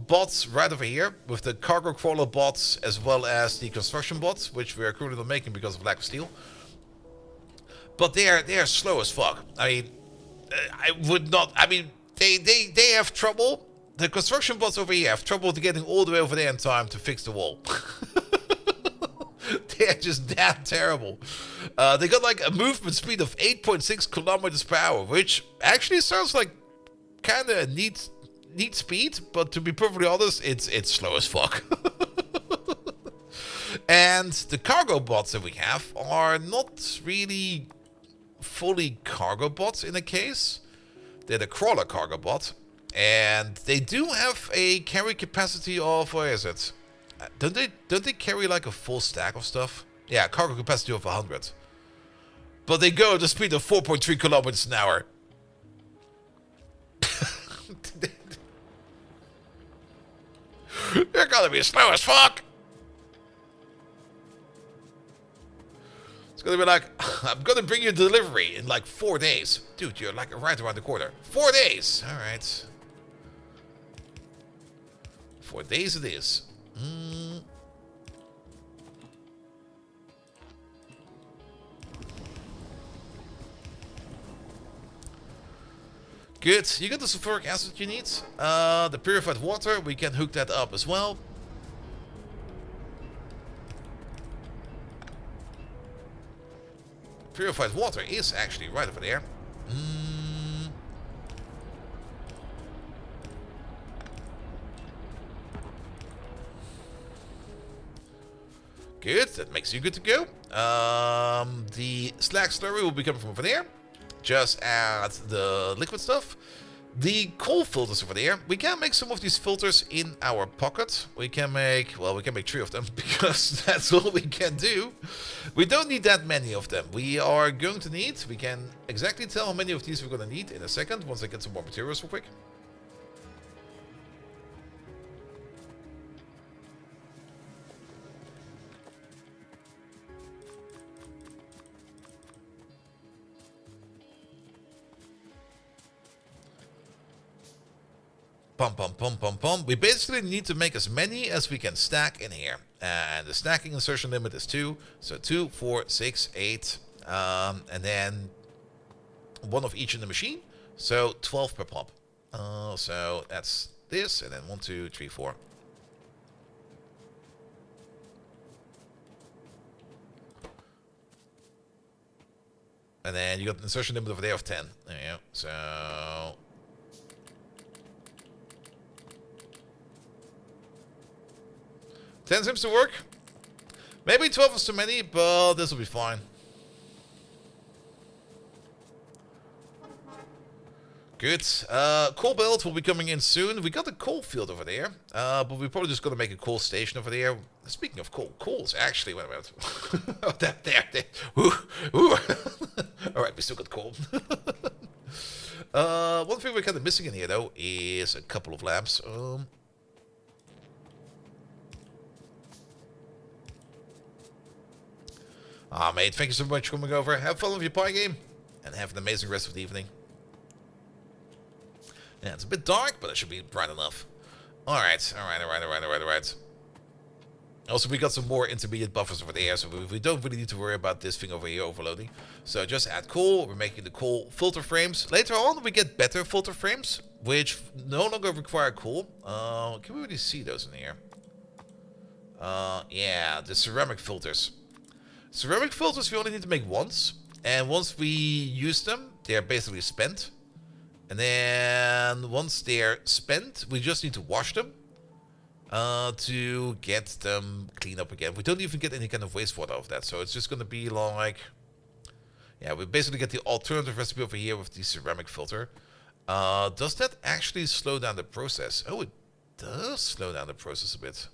bots right over here, with the cargo crawler bots as well as the construction bots, which we are currently not making because of lack of steel. But they are slow as fuck. I mean, I would not. I mean, they have trouble. The construction bots over here have trouble getting all the way over there in time to fix the wall. They're just that terrible. They got like a movement speed of 8.6 kilometers per hour, which actually sounds like kind of neat speed, but to be perfectly honest, it's slow as fuck. And the cargo bots that we have are not really fully cargo bots in a case. They're the crawler cargo bot, and they do have a carry capacity of, where is it? Don't they carry like a full stack of stuff? Yeah, cargo capacity of 100. But they go at the speed of 4.3 kilometers an hour. They're gonna be slow as fuck. It's gonna be like, I'm gonna bring you delivery in like 4 days. Dude, you're like right around the corner. 4 days! Alright. 4 days it is. Good, you got the sulfuric acid you need. The purified water, we can hook that up as well. Purified water is actually right over there. Good, that makes you good to go. The slag slurry will be coming from over there. Just add the liquid stuff. The coal filters over there, we can make some of these filters in our pocket. We can make, well, we can make 3 of them because that's all we can do. We don't need that many of them. We are going to need, we can exactly tell how many of these we're going to need in a second once I get some more materials real quick. Pum pum pum pum pum. We basically need to make as many as we can stack in here. And the stacking insertion limit is 2. So 2, 4, 6, 8. And then 1 of each in the machine. So 12 per pop. So that's this. And then 1, 2, 3, 4. And then you got an insertion limit over there of 10. There you go. So 10 seems to work. Maybe 12 is too many, but this will be fine. Good. Coal belt will be coming in soon. We got a coal field over there, but we're probably just going to make a coal station over there. Speaking of coal, coal's actually... Wait a minute. Oh, that there. Ooh, ooh. Alright, we still got coal. One thing we're kind of missing in here, though, is a couple of lamps. Ah, mate, thank you so much for coming over. Have fun with your pie game, and have an amazing rest of the evening. Yeah, it's a bit dark, but it should be bright enough. Alright. Also, we got some more intermediate buffers over there, so we don't really need to worry about this thing over here overloading. So just add coal. We're making the coal filter frames. Later on, we get better filter frames, which no longer require coal. Can we really see those in here? Yeah, the ceramic filters. Ceramic filters we only need to make once, and once we use them, they're basically spent. And then once they're spent, we just need to wash them to get them cleaned up again. We don't even get any kind of wastewater of that, so it's just going to be like... Yeah, we basically get the alternative recipe over here with the ceramic filter. Does that actually slow down the process? Oh, it does slow down the process a bit.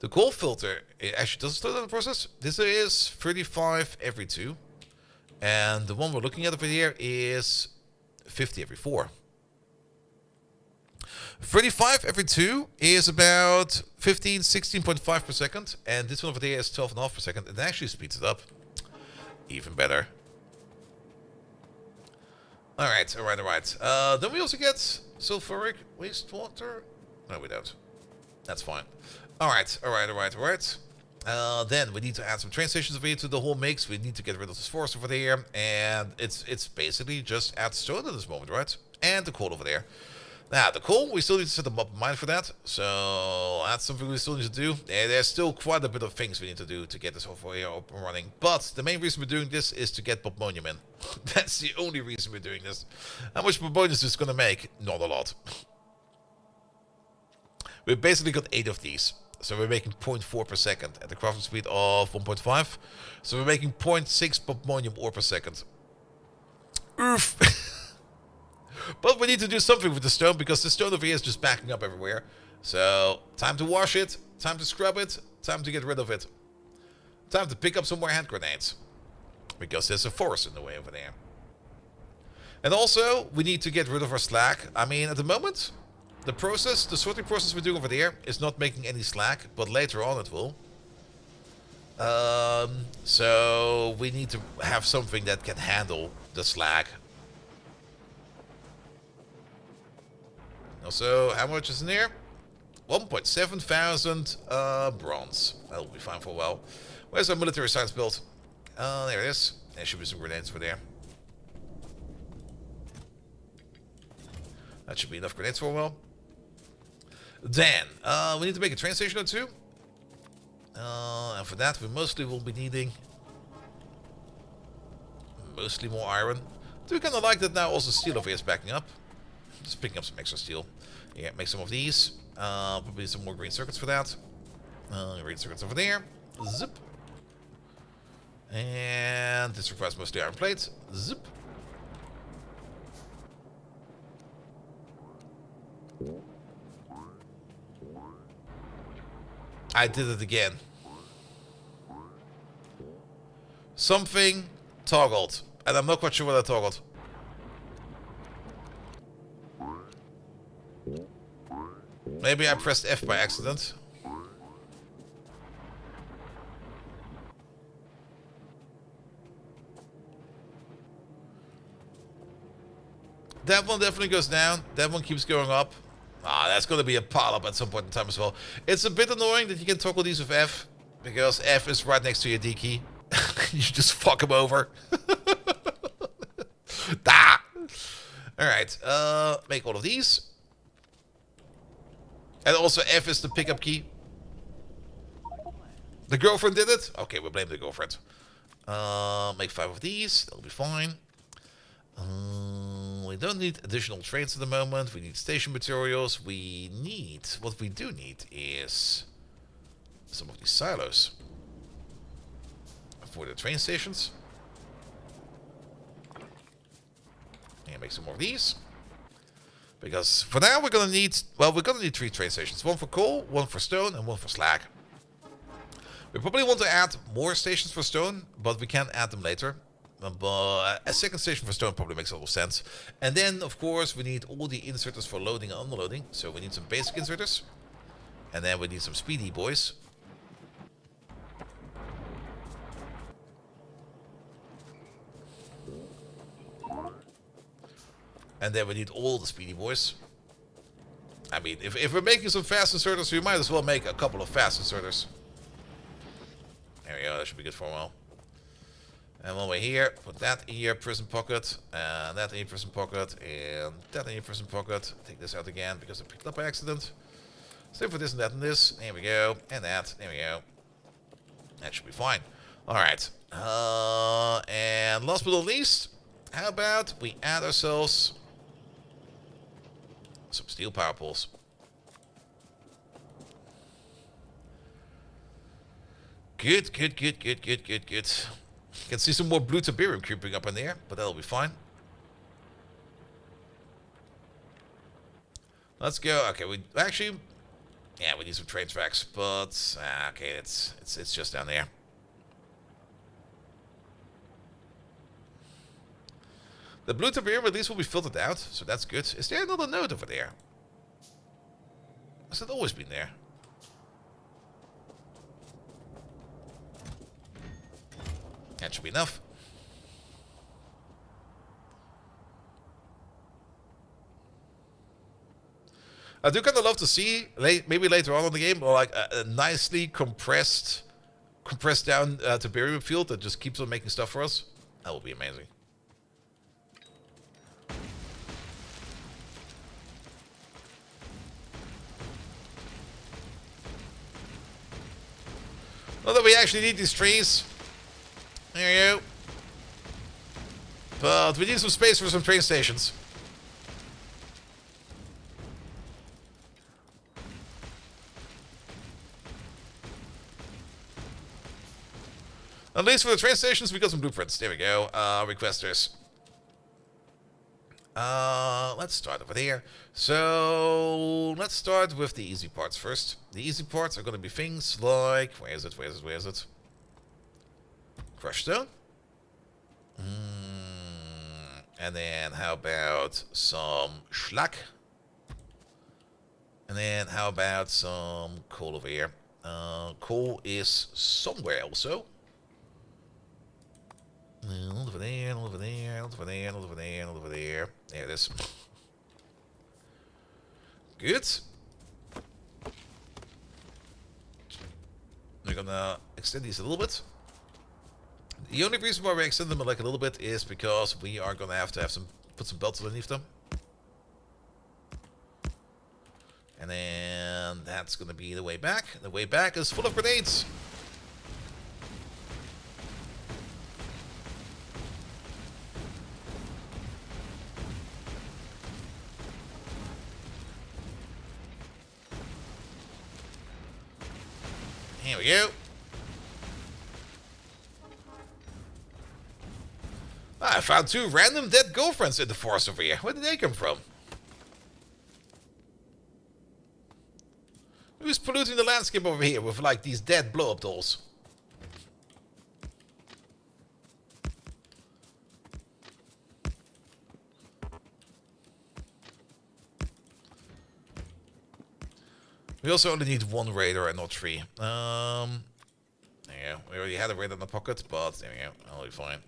The coal filter, it actually doesn't slow down the process. This is 35 every 2. And the one we're looking at over here is 50 every 4. 35 every 2 is about 16.5 per second. And this one over there is 12.5 per second. It actually speeds it up. Even better. Alright. Then we also get sulfuric wastewater. No, we don't. That's fine. Alright. Then we need to add some train stations over here to the whole mix. We need to get rid of this forest over there. And it's basically just add stone at this moment, right? And the coal over there. Now, the coal, we still need to set them up in mind for that. So that's something we still need to do. And there's still quite a bit of things we need to do to get this over here up and running. But the main reason we're doing this is to get Bobmonium in. That's the only reason we're doing this. How much Bobmonium is this going to make? Not a lot. We've basically got 8 of these. So we're making 0.4 per second at the crafting speed of 1.5. So we're making 0.6 Bobmonium ore per second. Oof. But we need to do something with the stone because the stone over here is just backing up everywhere. So time to wash it, time to scrub it, time to get rid of it. Time to pick up some more hand grenades. Because there's a forest in the way over there. And also, we need to get rid of our slag. I mean, at the moment... the sorting process we're doing over there is not making any slack, but later on it will. So we need to have something that can handle the slag. Also, how much is in here? 1.7 thousand bronze. That'll be fine for a while. Where's our military science build? There it is. There should be some grenades over there. That should be enough grenades for a while. Then, we need to make a train station or 2. And for that, we mostly will be needing... mostly more iron. Do we kind of like that now also steel over here is backing up? Just picking up some extra steel. Yeah, make some of these. Probably some more green circuits for that. Green circuits over there. Zip. And this requires mostly iron plates. Zip. I did it again. Something toggled. And I'm not quite sure what I toggled. Maybe I pressed F by accident. That one definitely goes down. That one keeps going up. Ah, that's going to be a pile up at some point in time as well. It's a bit annoying that you can toggle these with F, because F is right next to your D key. You just fuck him over. Da! Alright, make all of these. And also F is the pickup key. The girlfriend did it? Okay, we blame the girlfriend. Make 5 of these. That'll be fine. We don't need additional trains at the moment. We need station materials. What we do need is some of these silos for the train stations. And make some more of these. Because for now we're gonna need 3 train stations. 1 for coal, 1 for stone, and 1 for slag. We probably want to add more stations for stone, but we can add them later. But a second station for stone probably makes a lot of sense. And then, of course, we need all the inserters for loading and unloading. So we need some basic inserters. And then we need some speedy boys. And then we need all the speedy boys. I mean, if we're making some fast inserters, we might as well make a couple of fast inserters. There we go, that should be good for a while. And while we're here, put that in your prison pocket, and that in your prison pocket, and that in your prison pocket. Take this out again because I picked it up by accident. Same for this and that and this. There we go. And that. There we go. That should be fine. Alright. And last but not least, how about we add ourselves some steel power poles. Good, good, good, good, good, good, good. You can see some more blue tiberium creeping up in there, but that'll be fine. Let's go. Okay, we actually, yeah, we need some train tracks, but okay, it's just down there. The blue tiberium at least will be filtered out, so that's good. Is there another node over there? Has it always been there? That should be enough. I do kind of love to see, maybe later on in the game, or like a nicely compressed down tiberium field that just keeps on making stuff for us. That would be amazing. Not that we actually need these trees. There you go. But we need some space for some train stations. At least for the train stations, we got some blueprints. There we go. Requesters. Let's start over there. So, let's start with the easy parts first. The easy parts are going to be things like... Where is it? Where is it? Where is it? Crushed stone. And then how about some schlag? And then how about some coal over here? Coal is somewhere also. Over there, over there, over there, over there, over there. There it is. Good. We're gonna extend these a little bit. The only reason why we extend them like a little bit is because we are gonna have to put some belts underneath them. And then that's gonna be the way back. The way back is full of grenades. Here we go. I found 2 random dead girlfriends in the forest over here. Where did they come from? polluting the landscape over here with like these dead blow-up dolls? We also only need one raider and not three. There you go. We already had a raider in the pocket, but there we go. I'll be fine.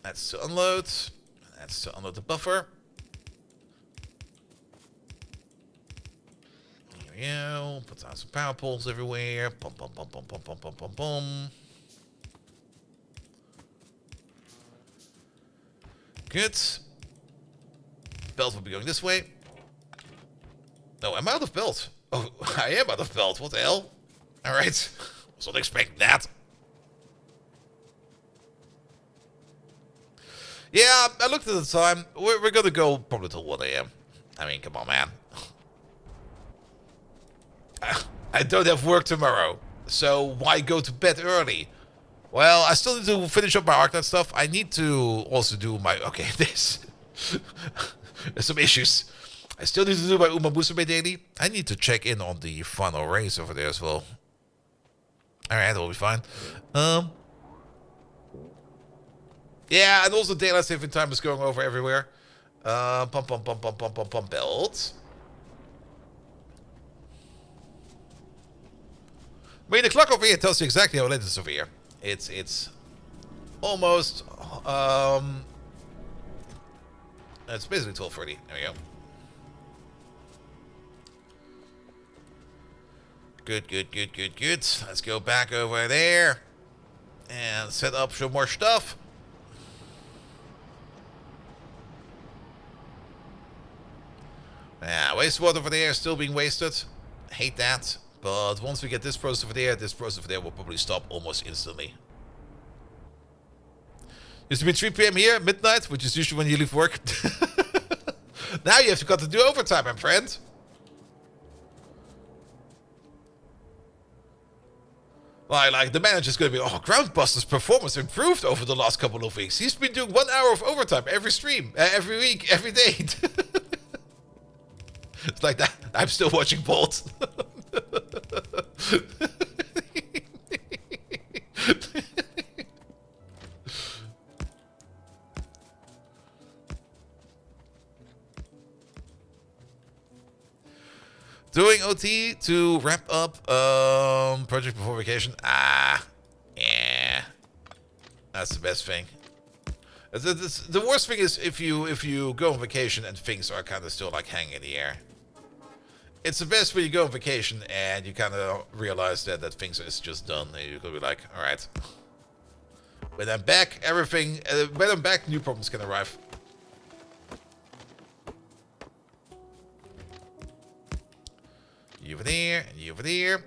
That's to unload. That's to unload the buffer. Here we go. Put down some power poles everywhere. Pum, pum, pum, pum, pum, pum, pum, pum, pum. Good. Belt will be going this way. No, I'm out of belt. Oh, I am out of belt. What the hell? Alright. Was not expecting that. Yeah, I looked at the time. We're gonna go probably till 1 AM. I mean, come on, man. I don't have work tomorrow, so why go to bed early? Well, I still need to finish up my Arknight stuff. I need to also do my... Okay, this... There's some issues. I still need to do my Uma Musume daily. I need to check in on the final race over there as well. Alright, that'll be fine. Yeah, and also daylight saving time is going over everywhere. Pump, belt. I mean, the clock over here tells you exactly how late it is over here. It's almost, it's basically 12:30. There we go. Good. Let's go back over there and set up some more stuff. Yeah, wastewater over there is still being wasted. Hate that. But once we get this process over there will probably stop almost instantly. Used to be 3 PM here, midnight, which is usually when you leave work. Now you have to do overtime, my friend. Like the manager's gonna be, oh, Groundbuster's performance improved over the last couple of weeks. He's been doing 1 hour of overtime every stream, every week, every day. It's like that. I'm still watching Bolt. Doing OT to wrap up project before vacation. Yeah, that's the best thing. The worst thing is if you go on vacation and things are kind of still like hanging in the air. It's the best when you go on vacation and you kind of realize that things is just done. And you could be like, all right. When I'm back, when I'm back, new problems can arrive. You over there, and you over there.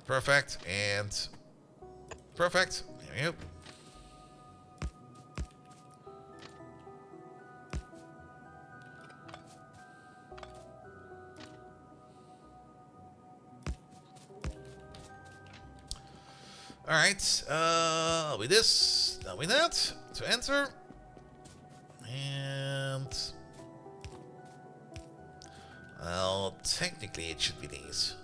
Perfect, and perfect. There we go. Alright, I'll be this, I'll be that, to enter, and, well, technically it should be these,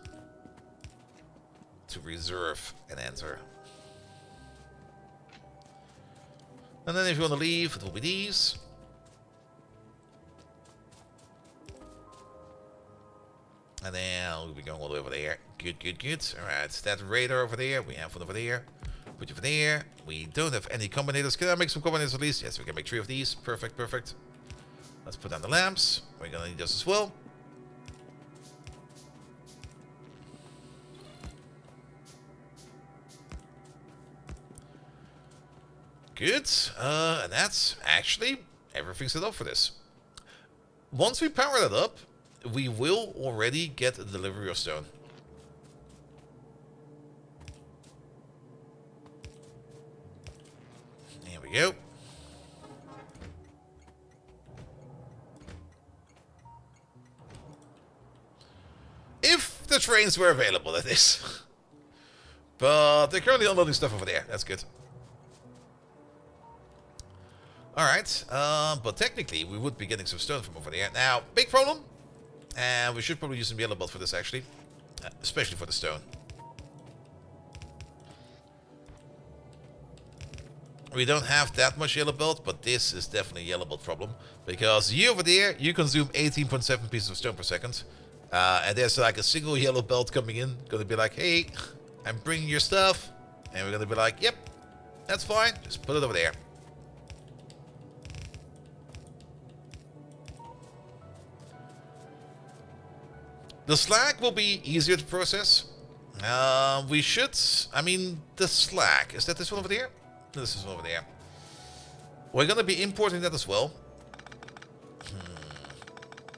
to reserve and enter, and then if you want to leave, it will be these. And then we'll be going all the way over there. Good. Alright, that radar over there. We have one over there. Put you over there. We don't have any combinators. Can I make some combinators at least? Yes, we can make 3 of these. Perfect. Let's put down the lamps. We're gonna need this as well. Good. And that's actually everything set up for this. Once we power that up, we will already get a delivery of stone. There we go. trains were available, that is. But they're currently unloading stuff over there. That's good. Alright, but technically we would be getting some stone from over there. Now, big problem. And we should probably use some yellow belt for this, actually. Especially for the stone. We don't have that much yellow belt, but this is definitely a yellow belt problem. Because you over there, you consume 18.7 pieces of stone per second. And there's like a single yellow belt coming in. Gonna be like, hey, I'm bringing your stuff. And we're gonna be like, yep, that's fine. Just put it over there. The slag will be easier to process. We should... I mean, the slag. Is that this one over there? No, this is one over there. We're going to be importing that as well.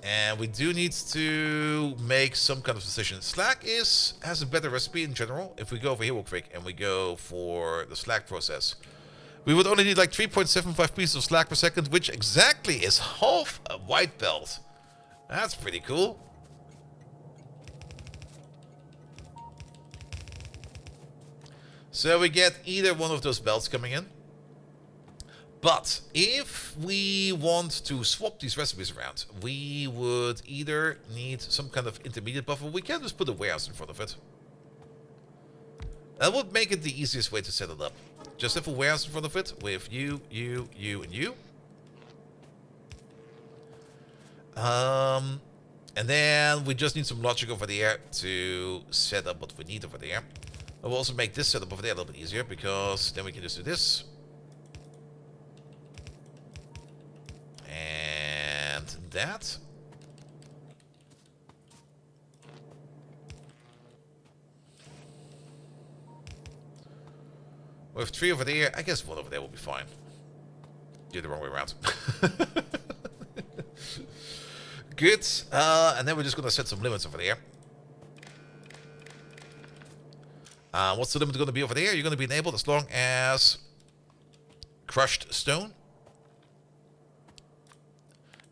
And we do need to make some kind of decision. Slag has a better recipe in general. If we go over here real quick and we go for the slag process, we would only need like 3.75 pieces of slag per second, which exactly is half a white belt. That's pretty cool. So we get either one of those belts coming in. But if we want to swap these recipes around, we would either need some kind of intermediate buffer. We can just put a warehouse in front of it. That would make it the easiest way to set it up. Just have a warehouse in front of it with you, you, you, and you. And then we just need some logic over there to set up what we need over there. I will also make this setup over there a little bit easier, because then we can just do this. And that. With 3 over there, I guess 1 over there will be fine. Do the wrong way around. Good. And then we're just going to set some limits over there. What's the limit going to be over there? You're going to be enabled as long as crushed stone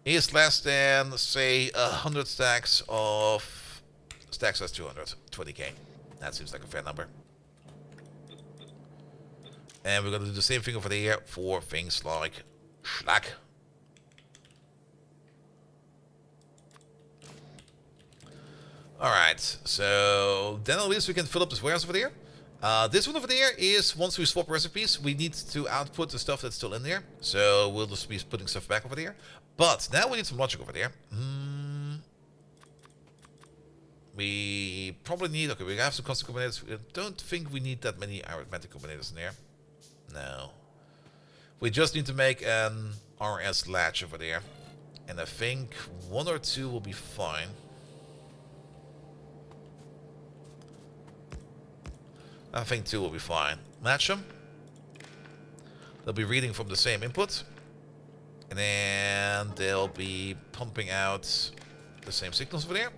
is less than, say, 100 stacks of stack size 200, 20k. That seems like a fair number. And we're going to do the same thing over there for things like slag. Alright, so then at least we can fill up this warehouse over there. This one over there is, once we swap recipes, we need to output the stuff that's still in there. So we'll just be putting stuff back over there. But now we need some logic over there. We probably need... Okay, we have some constant combinators. I don't think we need that many arithmetic combinators in there. No. We just need to make an RS latch over there. And I think 1 or 2 will be fine. I think 2 will be fine. Match them. They'll be reading from the same input. And then they'll be pumping out the same signals over there.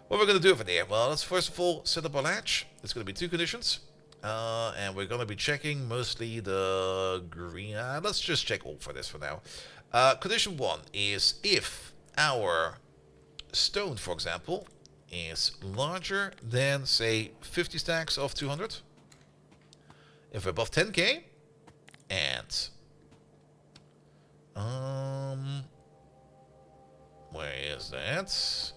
What we're going to do over there? Well, let's first of all set up our latch. It's going to be 2 conditions. And we're going to be checking mostly the green. Let's just check all for this for now. Condition 1 is if our stone, for example, is larger than, say, 50 stacks of 200. If we're above 10k, and where is that?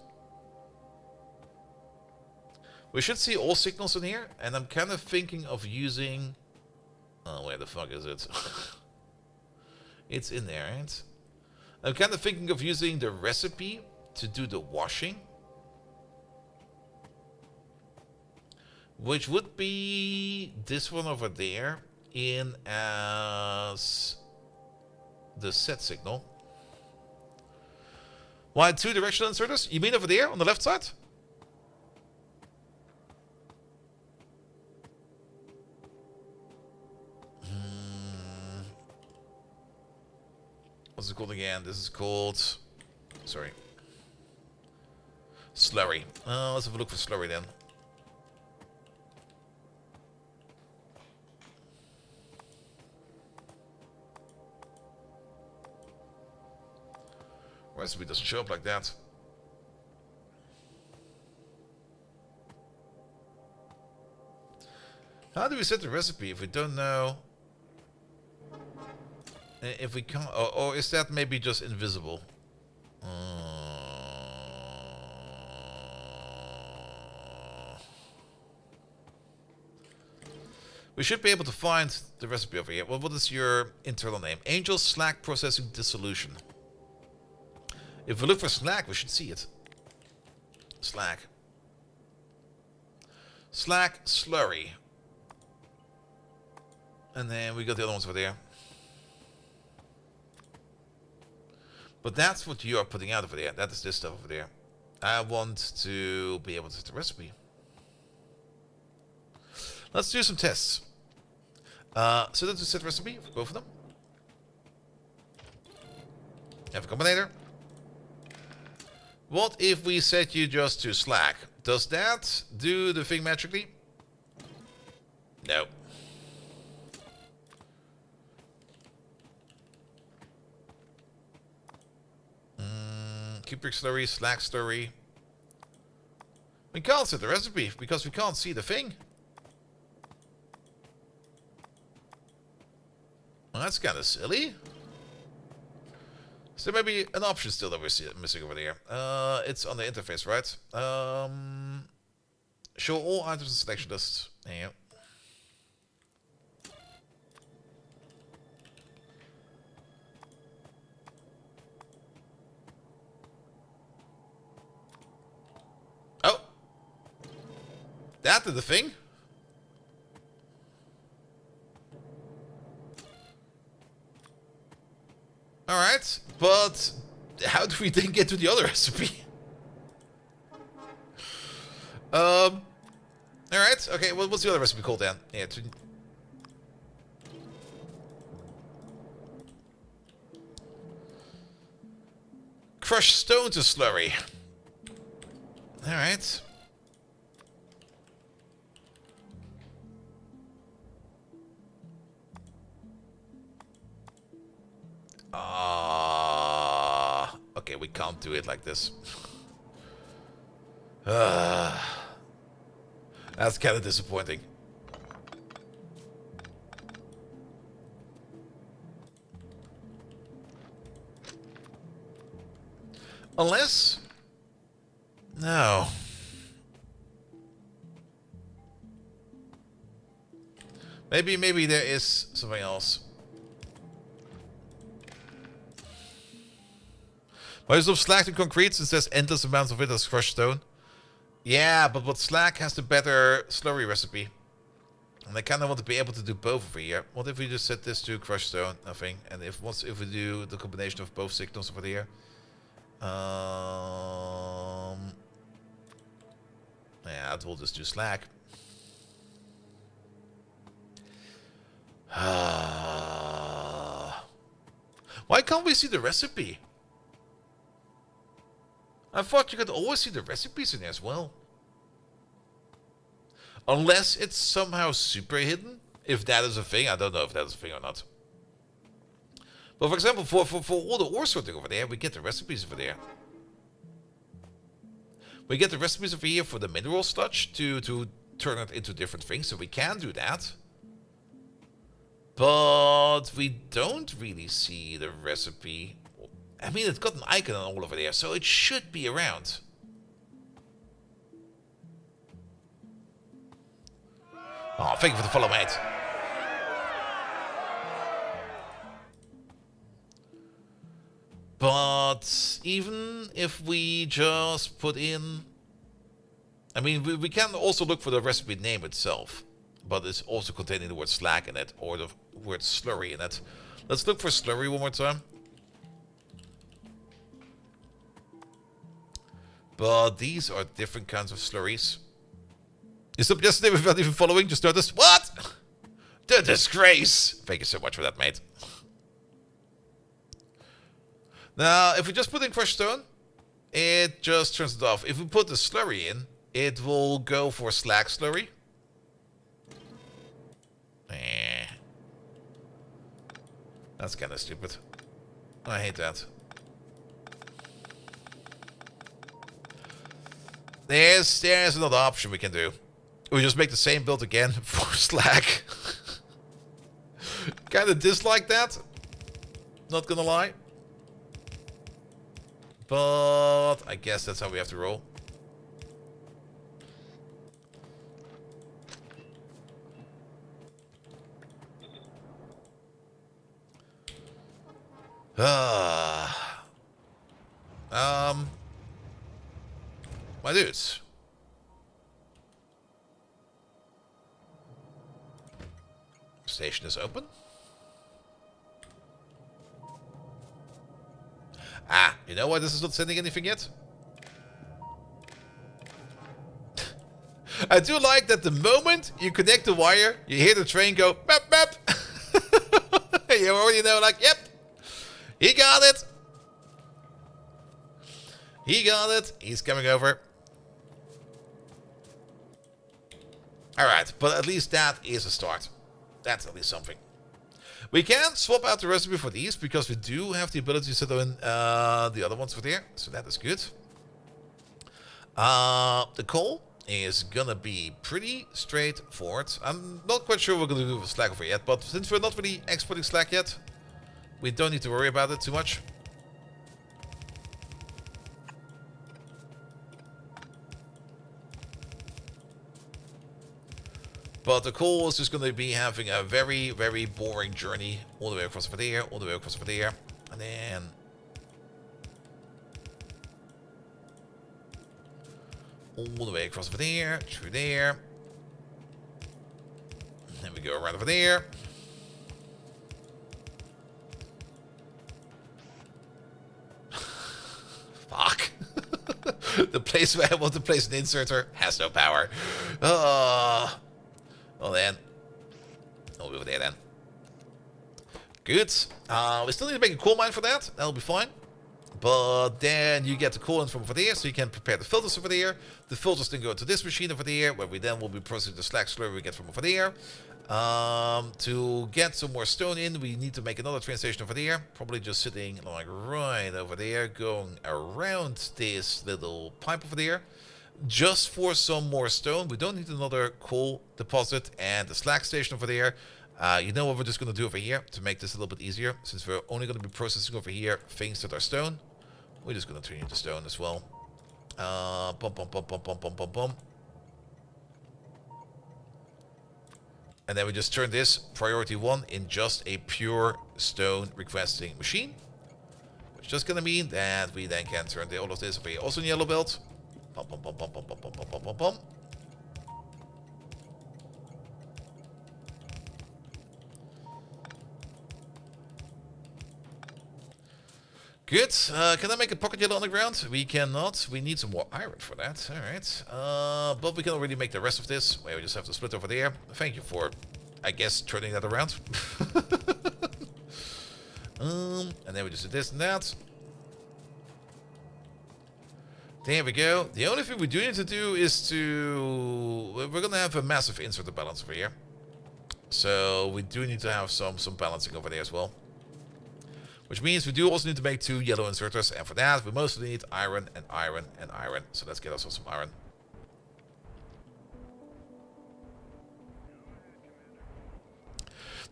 We should see all signals in here, and I'm kind of thinking of using... Oh, where the fuck is it? It's in there, right? I'm kind of thinking of using the recipe to do the washing. Which would be this one over there in as the set signal. Why 2 directional inserters? You mean over there on the left side? What's it called again? This is called... Sorry. Slurry. Let's have a look for slurry then. Recipe doesn't show up like that. How do we set the recipe if we don't know? If we can't, or is that maybe just invisible? We should be able to find the recipe over here. Well, what is your internal name? Angel Slack Processing Dissolution. If we look for Slack, we should see it. Slack. Slack Slurry. And then we got the other ones over there. But that's what you are putting out over there. That is this stuff over there. I want to be able to set the recipe. Let's do some tests. So let's set recipe for both of them. Have a combinator. What if we set you just to Slack? Does that do the thing magically? No. Cupric slurry, Slack slurry. We can't set the recipe because we can't see the thing. Well, that's kind of silly. So there may be an option still that we're missing over there. It's on the interface, right? Show all items in selection list. Yeah. Oh. That did the thing. Alright, but how do we then get to the other recipe? Alright, okay, well, what's the other recipe called then? Yeah, crushed stone to slurry. Alright. Okay, we can't do it like this. That's kind of disappointing. Unless... No. Maybe there is something else. Why is it slack to concrete since there's endless amounts of it as crushed stone? Yeah, but slack has the better slurry recipe. And I kind of want to be able to do both over here. What if we just set this to crushed stone? Nothing. And if we do the combination of both signals over here? Yeah, that will just do slack. Why can't we see the recipe? I thought you could always see the recipes in there as well. Unless it's somehow super hidden. If that is a thing. I don't know if that is a thing or not. But for example, for all the ore sorting over there, we get the recipes over there. We get the recipes over here for the mineral sludge to turn it into different things. So we can do that. But we don't really see the recipe. I mean, it's got an icon all over there, so it should be around. Oh, thank you for the follow, mate. But even if we just put in... I mean, we can also look for the recipe name itself. But it's also containing the word slack in it, or the word slurry in it. Let's look for slurry one more time. But these are different kinds of slurries. You stopped yesterday without even following? Just noticed? What? The disgrace! Thank you so much for that, mate. Now, if we just put in crushed stone, it just turns it off. If we put the slurry in, it will go for slack slurry. That's kind of stupid. I hate that. There's another option we can do. We just make the same build again for Slack. Kind of dislike that. Not gonna lie. But I guess that's how we have to roll. My dudes. Station is open. Ah, you know why this is not sending anything yet? I do like that the moment you connect the wire, you hear the train go, map, map. You already know, like, yep, he got it. He got it. He's coming over. Alright, but at least that is a start. That's at least something. We can swap out the recipe for these because we do have the ability to set in the other ones for there. So that is good. The coal is gonna be pretty straightforward. I'm not quite sure what we're gonna do with Slack over yet, but since we're not really exporting Slack yet, we don't need to worry about it too much. But the coal is just going to be having a very, very boring journey all the way across over there, all the way across over there, and then all the way across over there, through there. And then we go around over there. Fuck. The place where I want to place an inserter has no power. Well then, I'll be over there then. Good. We still need to make a coal mine for that. That'll be fine. But then you get the coal in from over there, so you can prepare the filters over there. The filters then go to this machine over there, where we then will be processing the slag slurry we get from over there. To get some more stone in, we need to make another train station over there. Probably just sitting like right over there, going around this little pipe over there. Just for some more stone. We don't need another coal deposit and the slag station over there. You know what we're just going to do over here to make this a little bit easier. Since we're only going to be processing over here things that are stone. We're just going to turn into stone as well. Bum, bum, bum, bum, bum, bum, bum, bum. And then we just turn this priority 1 in just a pure stone requesting machine. Which is just going to mean that we then can turn all of this over here also in yellow belt. Bum, bum, bum, bum, bum, bum, bum, bum, bum, bum. Good. Can I make a pocket yellow on the ground? We cannot. We need some more iron for that. Alright. But we can already make the rest of this. Wait, we just have to split over there. Thank you for, I guess, turning that around. And then we just do this and that. There we go. The only thing we do need to do is to... We're going to have a massive inserter balance over here. So we do need to have some balancing over there as well. Which means we do also need to make 2 yellow inserters. And for that, we mostly need iron and iron and iron. So let's get ourselves some iron.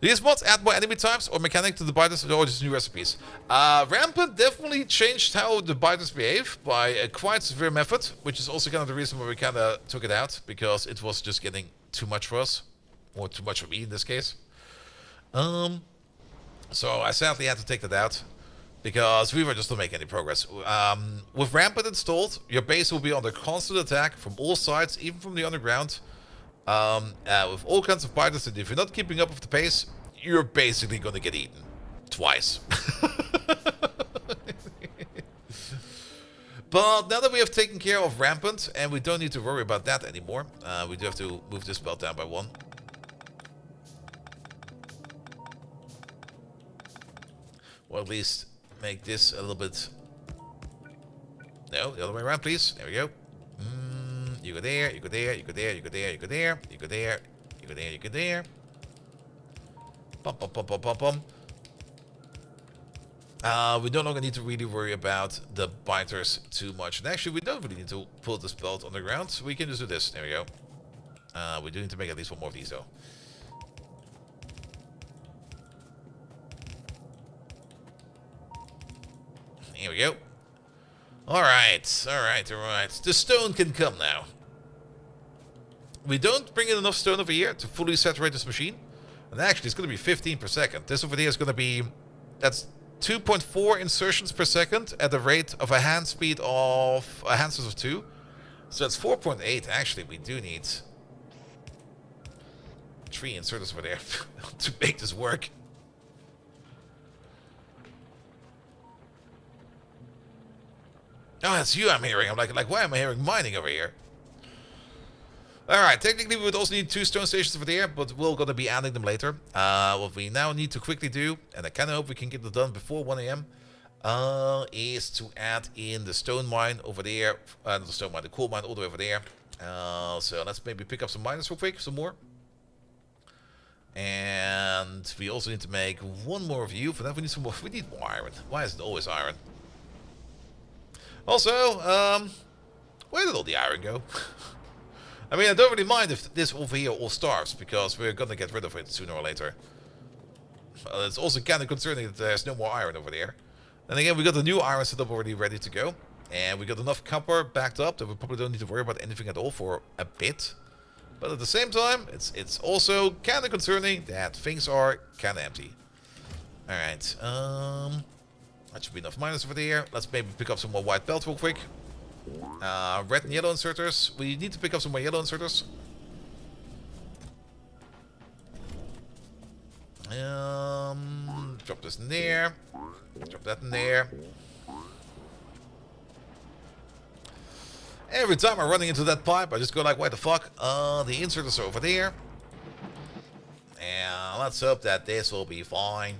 Do these mods add more enemy types or mechanic to the biters or just new recipes? Rampant definitely changed how the biters behave by a quite severe method, which is also kind of the reason why we kind of took it out, because it was just getting too much for us, or too much for me in this case. So I sadly had to take that out, because we were just not making any progress. With Rampant installed, your base will be under constant attack from all sides, even from the underground. With all kinds of biters, and if you're not keeping up with the pace, you're basically going to get eaten. Twice. But now that we have taken care of Rampant, and we don't need to worry about that anymore, we do have to move this belt down by 1. Or at least make this a little bit... No, the other way around, please. There we go. You go there, you go there, you go there, you go there, you go there, you go there, you go there, you go there. Bum, bum, bum, bum, bum, bum. We no longer need to really worry about the biters too much. And actually, we don't really need to pull this belt on the ground. So we can just do this. There we go. We do need to make at least one more of these, though. Here we go. Alright, alright, alright. The stone can come now. We don't bring in enough stone over here to fully saturate this machine. And actually, it's going to be 15 per second. This over here is going to be... That's 2.4 insertions per second at the rate of a hand speed of... a hand speed of 2. So that's 4.8. Actually, we do need... 3 inserters over there to make this work. Oh, that's you I'm hearing. I'm like, why am I hearing mining over here? Alright, technically we would also need 2 stone stations over there, but we're going to be adding them later. What we now need to quickly do, and I kind of hope we can get it done before 1 AM, is to add in the stone mine over there. Not the stone mine, the coal mine all the way over there. So let's maybe pick up some miners real quick, some more. And we also need to make one more view. For that we need some more. We need more iron. Why is it always iron? Also, where did all the iron go? I mean, I don't really mind if this over here all starves, because we're gonna get rid of it sooner or later. It's also kind of concerning that there's no more iron over there. And again, we got the new iron setup already ready to go. And we got enough copper backed up that we probably don't need to worry about anything at all for a bit. But at the same time, it's also kind of concerning that things are kind of empty. Alright, that should be enough miners over there. Let's maybe pick up some more white belt real quick. Red and yellow inserters. We need to pick up some more yellow inserters. Drop this in there. Drop that in there. Every time I'm running into that pipe, I just go like, what the fuck? The inserters are over there. And let's hope that this will be fine.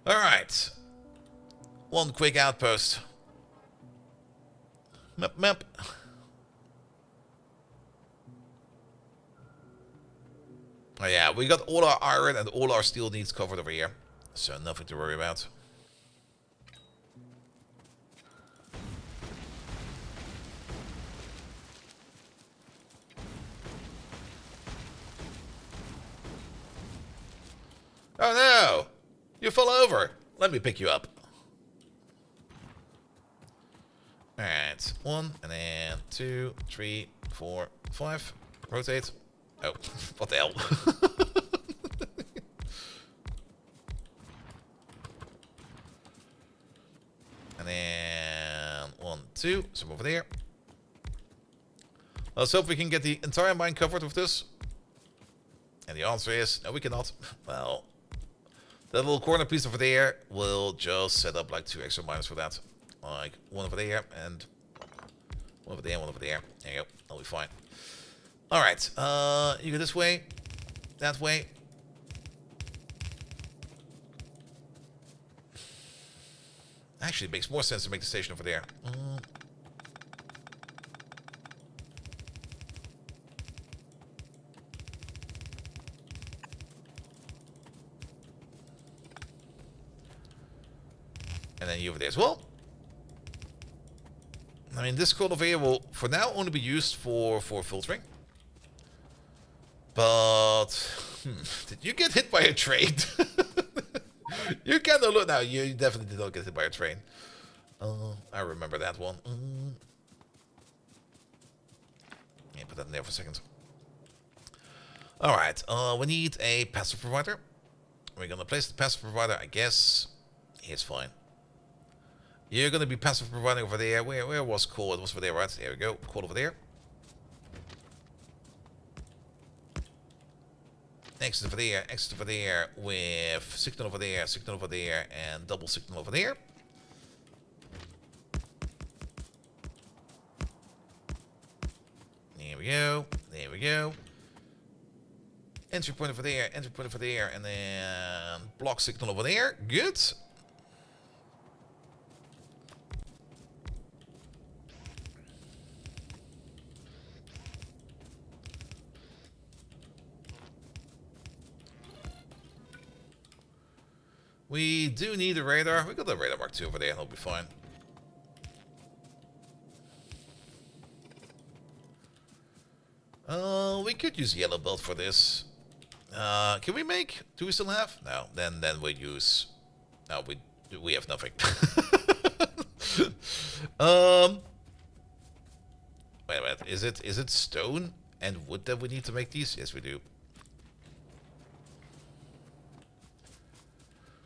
Alright. One quick outpost. Map. Oh yeah, we got all our iron and all our steel needs covered over here. So nothing to worry about. Oh no! You fell over. Let me pick you up. Alright, 1, and then 2, 3, 4, 5. Rotate. Oh, what the hell? And then 1, 2, some over there. Let's hope we can get the entire mine covered with this. And the answer is, no we cannot. Well... That little corner piece over there will just set up like 2 extra miners for that. Like 1 over there and 1 over there, 1 over there. There you go. That'll be fine. Alright. You go this way. That way. Actually, it makes more sense to make the station over there. And then you over there as well. I mean, this coal over here will, for now, only be used for filtering. But, did you get hit by a train? You kind of look now. You definitely did not get hit by a train. I remember that one. Yeah, put that in there for a second. All right. We need a passive provider. We're gonna place the passive provider. I guess he's fine. You're going to be passive providing over there. Where was coal? It was over there, right? There we go. Coal over there. Exit over there. Exit over there with signal over there, and double signal over there. There we go. There we go. Entry point over there, and then block signal over there. Good. We do need a radar. We got a radar Mark II over there, and it'll be fine. We could use yellow belt for this. Can we make? Do we still have? No. Then we use. No, we have nothing. Wait a minute. Is it stone and wood that we need to make these? Yes, we do.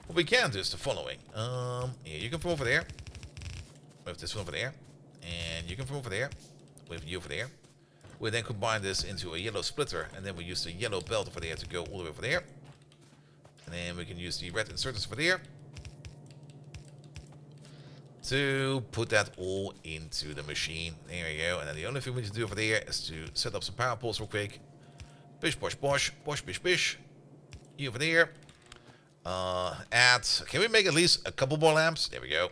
What we can do is the following. Yeah, you can from over there. We have this one over there, and you can from over there. We have you over there. We then combine this into a yellow splitter, and then we use the yellow belt over there to go all the way over there. And then we can use the red inserters over there to put that all into the machine. There we go. And then the only thing we need to do over there is to set up some power poles real quick. Bish, bosh, bosh, bosh, bish, bish. You over there. Can we make at least a couple more lamps? There we go.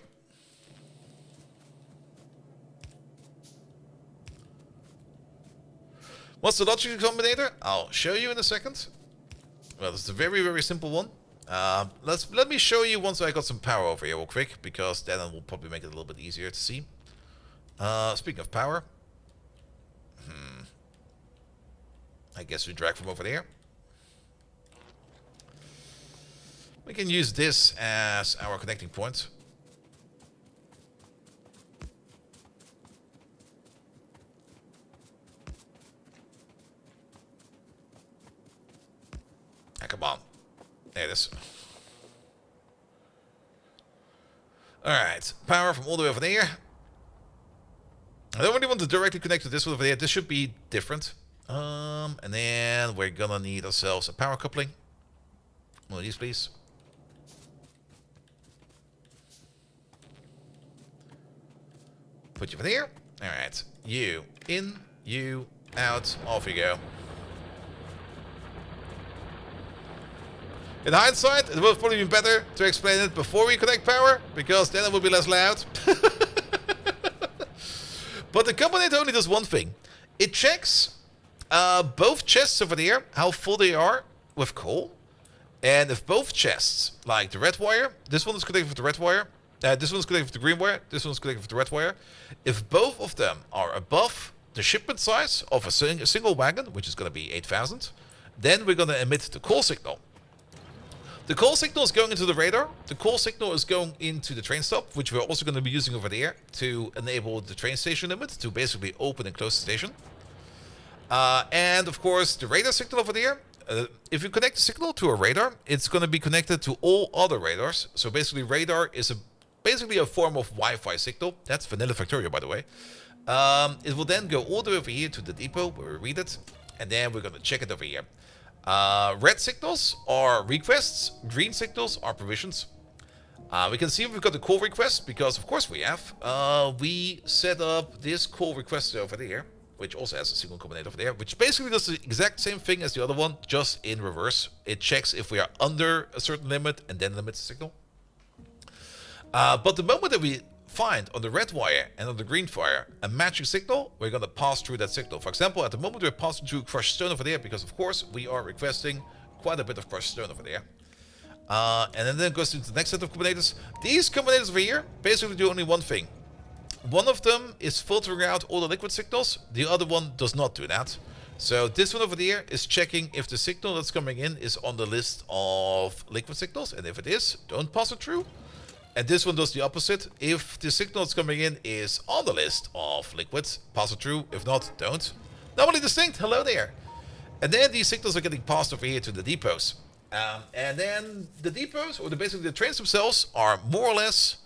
What's the logic combinator? I'll show you in a second. Well, it's a very, very simple one. Let me show you once I got some power over here real quick, because then it will probably make it a little bit easier to see. Speaking of power, I guess we drag from over there. We can use this as our connecting point. Come on. There it is. Alright. Power from all the way over there. I don't really want to directly connect to this one over there. This should be different. And then we're gonna need ourselves a power coupling. One of these, please. Put you over there. Alright. You in, you out. Off you go. In hindsight, it would have probably been better to explain it before we connect power, because then it would be less loud. But the combinator only does one thing. It checks both chests over there, how full they are with coal. And if both chests, like the red wire, this one is connected with the red wire, this one is connected with the green wire, this one is connected with the red wire. If both of them are above the shipment size of a single wagon, which is going to be 8,000, then we're going to emit the call signal. The call signal is going into the radar. The call signal is going into the train stop, which we're also going to be using over there to enable the train station limit to basically open and close the station. And of course, the radar signal over there. If you connect the signal to a radar, it's going to be connected to all other radars. So basically, radar is basically a form of Wi-Fi signal. That's Vanilla Factorio, by the way. It will then go all the way over here to the depot where we read it, and then we're going to check it over here. Red signals are requests, green signals are provisions. We can see if we've got the call request, because of course we have. We set up this call request over there, which also has a signal combinator over there, which basically does the exact same thing as the other one, just in reverse. It checks if we are under a certain limit and then limits the signal. But the moment that we find on the red wire and on the green wire a matching signal, we're going to pass through that signal. For example, at the moment we're passing through crushed stone over there, because of course we are requesting quite a bit of crushed stone over there. And then it goes into the next set of combinators. These combinators over here basically do only one thing. One of them is filtering out all the liquid signals. The other one does not do that. So this one over there is checking if the signal that's coming in is on the list of liquid signals. And if it is, don't pass it through. And this one does the opposite. If the signal that's coming in is on the list of liquids, pass it through. If not, don't. Normally distinct. Hello there. And then these signals are getting passed over here to the depots. And then the depots, or basically the trains themselves, are more or less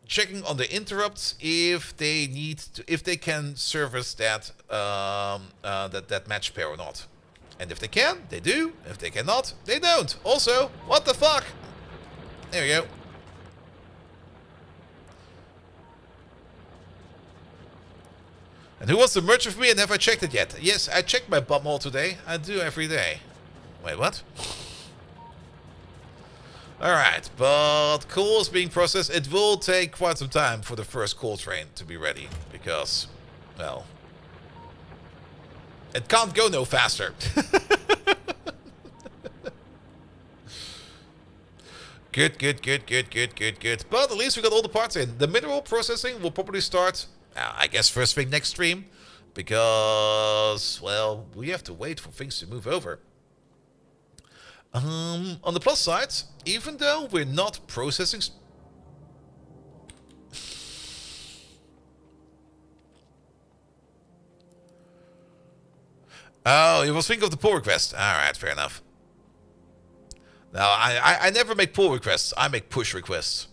checking on the interrupts if they need to, if they can service that that match pair or not. And if they can, they do. If they cannot, they don't. Also, what the fuck? There we go. And who wants to merge with me, and have I checked it yet? Yes, I checked my bumhole today. I do every day. Wait, what? Alright, but coal is being processed. It will take quite some time for the first coal train to be ready, because, well, it can't go no faster. Good, good, good, good, good, good, good. But at least we got all the parts in. The mineral processing will probably start, I guess, first thing next stream. Because, well, we have to wait for things to move over. On the plus side, even though we're not processing... Oh, you was thinking of the pull request. Alright, fair enough. No, I never make pull requests. I make push requests.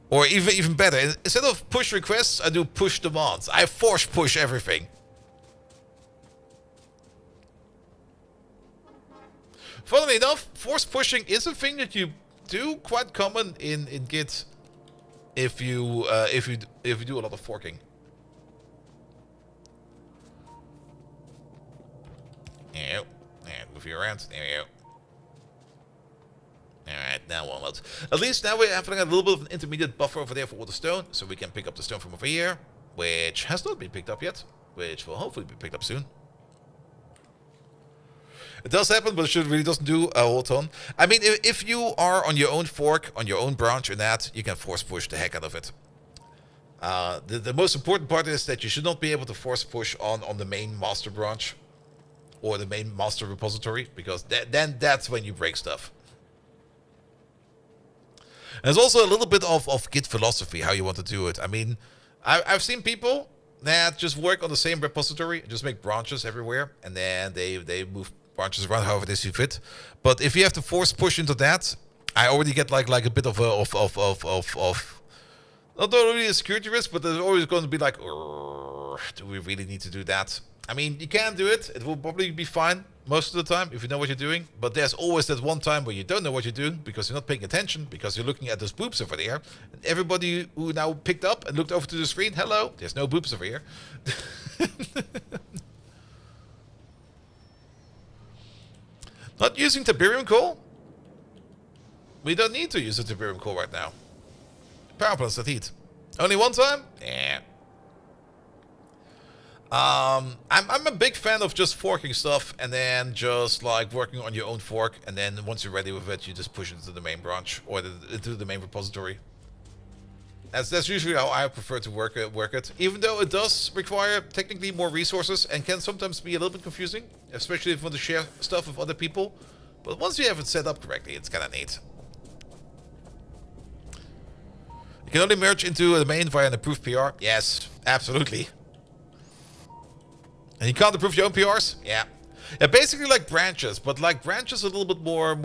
Or even better, instead of push requests, I do push demands. I force push everything. Funnily enough, force pushing is a thing that you do quite common in Git if you do a lot of forking. Yeah, move you around. There you go. Alright, now onwards. At least now we're having a little bit of an intermediate buffer over there for all the stone, so we can pick up the stone from over here, which has not been picked up yet, which will hopefully be picked up soon. It does happen, but it really doesn't do a whole ton. I mean, if you are on your own fork, on your own branch or that, you can force push the heck out of it. The most important part is that you should not be able to force push on the main master branch or the main master repository, because then that's when you break stuff. And there's also a little bit of Git philosophy, how you want to do it. I mean, I've seen people that just work on the same repository, just make branches everywhere, and then they move branches around however they see fit. But if you have to force push into that, I already get like a bit of not only a security risk, but there's always going to be like, do we really need to do that? I mean, you can do it. It will probably be fine most of the time if you know what you're doing. But there's always that one time where you don't know what you're doing because you're not paying attention, because you're looking at those boobs over there. And everybody who now picked up and looked over to the screen, hello, there's no boobs over here. Not using Tiberium coal? We don't need to use the Tiberium coal right now. Power plants that heat. Only one time? Yeah. I'm a big fan of just forking stuff and then just like working on your own fork, and then once you're ready with it, you just push it into the main branch or into the main repository. That's usually how I prefer to work it, even though it does require technically more resources and can sometimes be a little bit confusing, especially if you want to share stuff with other people. But once you have it set up correctly, it's kind of neat. You can only merge into the main via an approved PR. Yes, absolutely. And you can't approve your own PRs? Yeah. Yeah, basically like branches, but like branches a little bit more,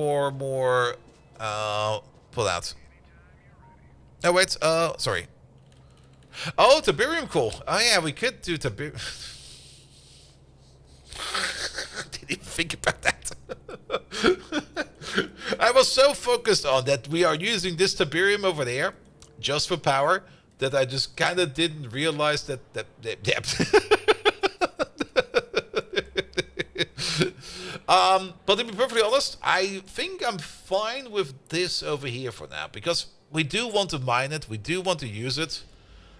pull out. Oh, wait, sorry. Oh, Tiberium coal. Oh, yeah, we could do Tiberium. Didn't even think about that. I was so focused on that we are using this Tiberium over there just for power that I just kind of didn't realize that but to be perfectly honest, I think I'm fine with this over here for now, because we do want to mine it, we do want to use it,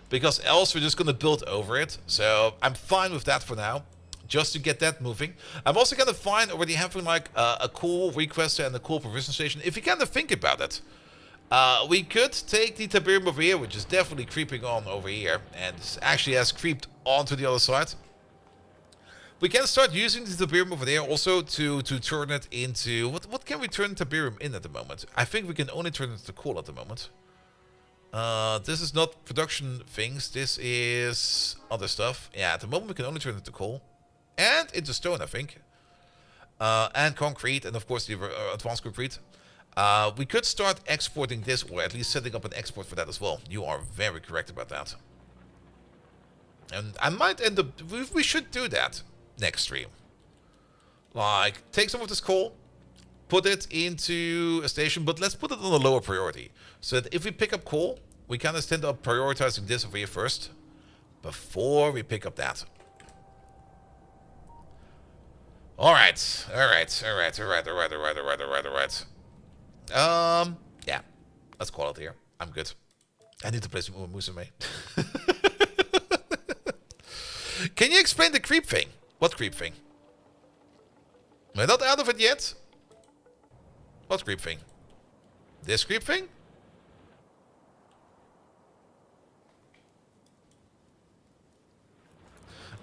because else we're just going to build over it. So I'm fine with that for now, just to get that moving. I'm also kind of fine already having like a cool requester and a cool provision station. If you kind of think about it, we could take the Tiberium over here, which is definitely creeping on over here, and actually has creeped onto the other side. We can start using the Tiberium over there also to turn it into... What can we turn Tiberium in at the moment? I think we can only turn it into coal at the moment. This is not production things. This is other stuff. Yeah, at the moment we can only turn it into coal. And into stone, I think. And concrete, and of course the advanced concrete. We could start exporting this, or at least setting up an export for that as well. You are very correct about that. And I might end up... We should do that next stream. Like, take some of this coal, put it into a station, but let's put it on a lower priority. So that if we pick up coal, we kind of end up prioritizing this over here first, before we pick up that. Alright. Yeah. Let's call it here. I'm good. I need to play some Musume. Can you explain the creep thing? What creep thing? We're not out of it yet. What creep thing? This creep thing?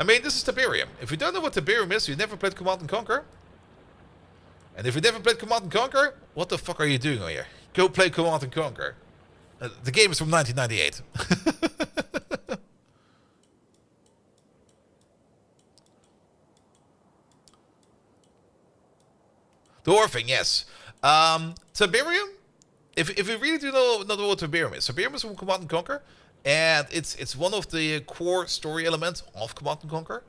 I mean, this is Tiberium. If you don't know what Tiberium is, you never played Command and Conquer. And if you never played Command and Conquer, what the fuck are you doing here? Go play Command and Conquer. The game is from 1998. The Orphan, yes. Tiberium? If you really do know what Tiberium is from Command and Conquer, and it's one of the core story elements of Command and Conquer,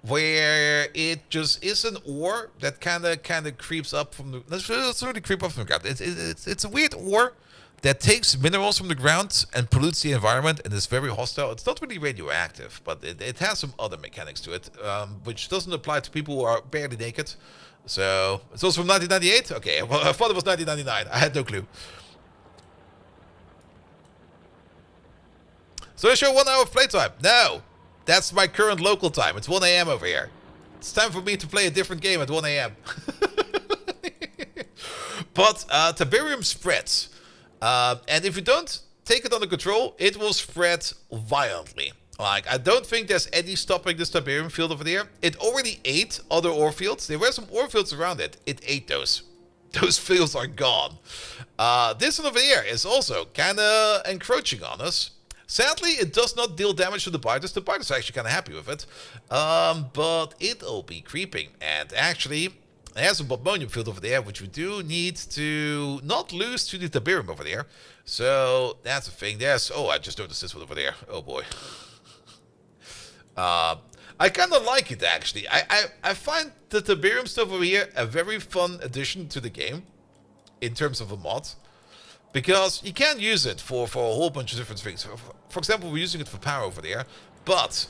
where it just is an ore that kind of creeps up from the. Let's really creep up from the ground. It's a weird ore that takes minerals from the ground and pollutes the environment and is very hostile. It's not really radioactive, but it has some other mechanics to it, which doesn't apply to people who are barely naked. So it's also from 1998. Okay, well, I thought it was 1999. I had no clue. So I show 1 hour of playtime. No, that's my current local time. It's 1 a.m. over here. It's time for me to play a different game at 1 a.m. But Tiberium spreads. And if you don't take it under control, it will spread violently. Like, I don't think there's any stopping this Tiberium field over there. It already ate other ore fields. There were some ore fields around it. It ate those. Those fields are gone. This one over here is also kind of encroaching on us. Sadly, it does not deal damage to the biters. The biters are actually kind of happy with it. But it'll be creeping. And actually, there's a Bobonium field over there, which we do need to not lose to the Tiberium over there. So that's a thing. There's... Oh, I just noticed this one over there. Oh, boy. I kind of like it, actually. I find the Tiberium stuff over here a very fun addition to the game. In terms of a mod. Because you can use it for a whole bunch of different things. For example, we're using it for power over there. But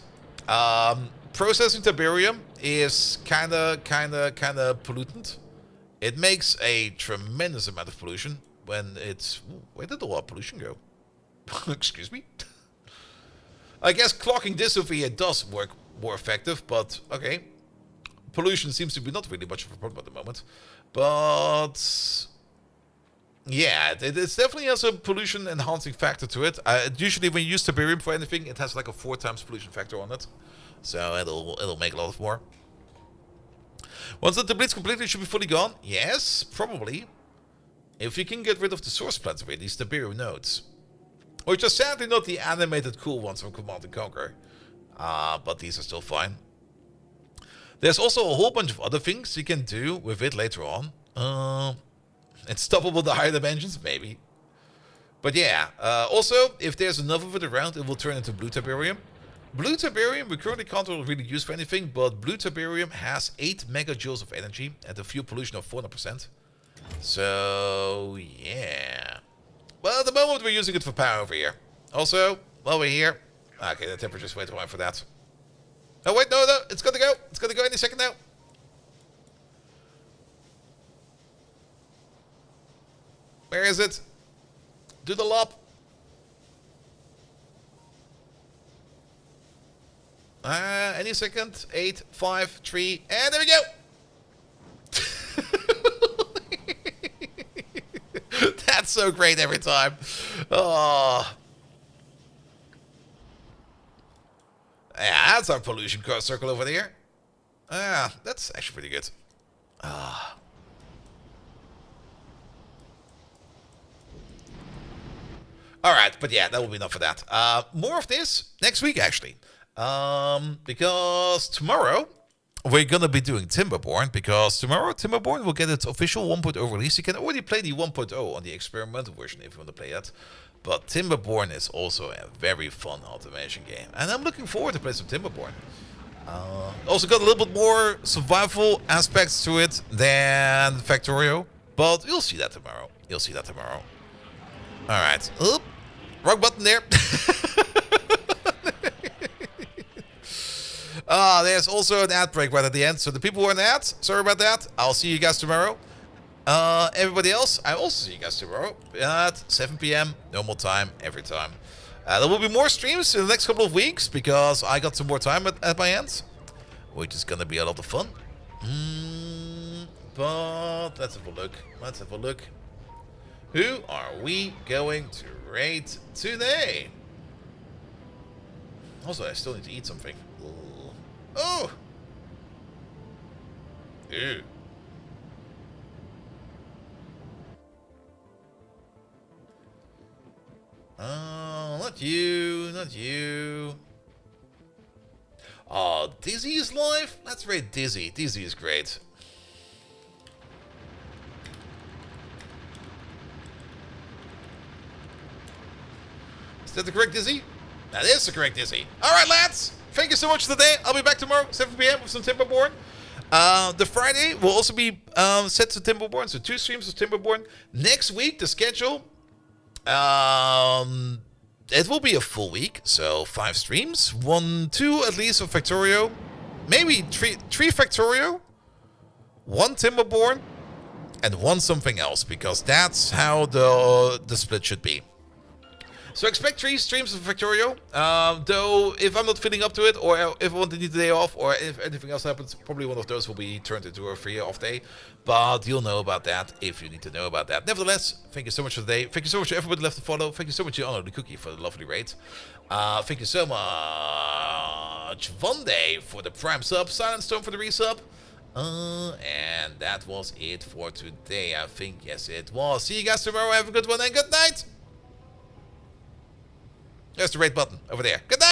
processing Tiberium is kind of pollutant. It makes a tremendous amount of pollution when it's... Ooh, where did all our pollution go? Excuse me? I guess clocking this over here does work more effective, but okay. Pollution seems to be not really much of a problem at the moment. But... yeah, it definitely has a pollution enhancing factor to it. Usually when you use Tiberium for anything, it has like a 4 times pollution factor on it. So it'll make a lot of more. Once the bleeds completely, should be fully gone. Yes, probably. If you can get rid of the source plants of it, these Tiberium nodes. Which are sadly not the animated cool ones from Command & Conquer. But these are still fine. There's also a whole bunch of other things you can do with it later on. It's stoppable to higher dimensions, maybe. But yeah, also, if there's enough of it around, it will turn into blue Tiberium. Blue Tiberium we currently can't really use for anything, but blue Tiberium has 8 megajoules of energy and a fuel pollution of 400%. So, yeah. Well, at the moment we're using it for power over here. Also, while we're here... Okay, the temperature's way too high for that. Oh wait, no, it's gonna go. It's gonna go any second now. Where is it? Do the lob. Any second. 8, 5, 3, and there we go. That's so great every time. Oh. Yeah, that's our pollution circle over there. Ah, that's actually pretty good. Ah. Alright, but yeah, that will be enough for that. More of this next week, actually. Because tomorrow we're going to be doing Timberborn. Because tomorrow Timberborn will get its official 1.0 release. You can already play the 1.0 on the experimental version if you want to play that. But Timberborn is also a very fun automation game. And I'm looking forward to play some Timberborn. Also got a little bit more survival aspects to it than Factorio. But you'll see that tomorrow. You'll see that tomorrow. Alright. Oop. Wrong button there. There's also an ad break right at the end. So the people who are in the ads, sorry about that. I'll see you guys tomorrow. Everybody else, I also see you guys tomorrow at 7 p.m. normal time, every time. There will be more streams in the next couple of weeks because I got some more time at my hands, which is going to be a lot of fun. But let's have a look. Let's have a look. Who are we going to raid today? Also, I still need to eat something. Ooh. Oh! Ew. Oh, not you, not you. Oh, Dizzy is live? Let's raid Dizzy. Dizzy is great. Is that the correct Dizzy? That is the correct Dizzy. Alright, lads. Thank you so much for today. I'll be back tomorrow, 7 p.m. with some Timberborn. The Friday will also be set to Timberborn, so 2 streams of Timberborn. Next week, the schedule, it will be a full week, so 5 streams. 2 at least of Factorio. Maybe 3 Factorio, 1 Timberborn, and 1 something else, because that's how the split should be. So expect 3 streams of Factorio, though if I'm not feeling up to it, or if I want to need the day off, or if anything else happens, probably one of those will be turned into a free off day. But you'll know about that if you need to know about that. Nevertheless, thank you so much for today. Thank you so much to everybody left to follow. Thank you so much to Honor the Cookie for the lovely raid. Thank you so much, Vonday, for the Prime sub, Silent Storm for the resub. And that was it for today, I think. Yes, it was. See you guys tomorrow. Have a good one and good night. There's the raid button over there. Good night.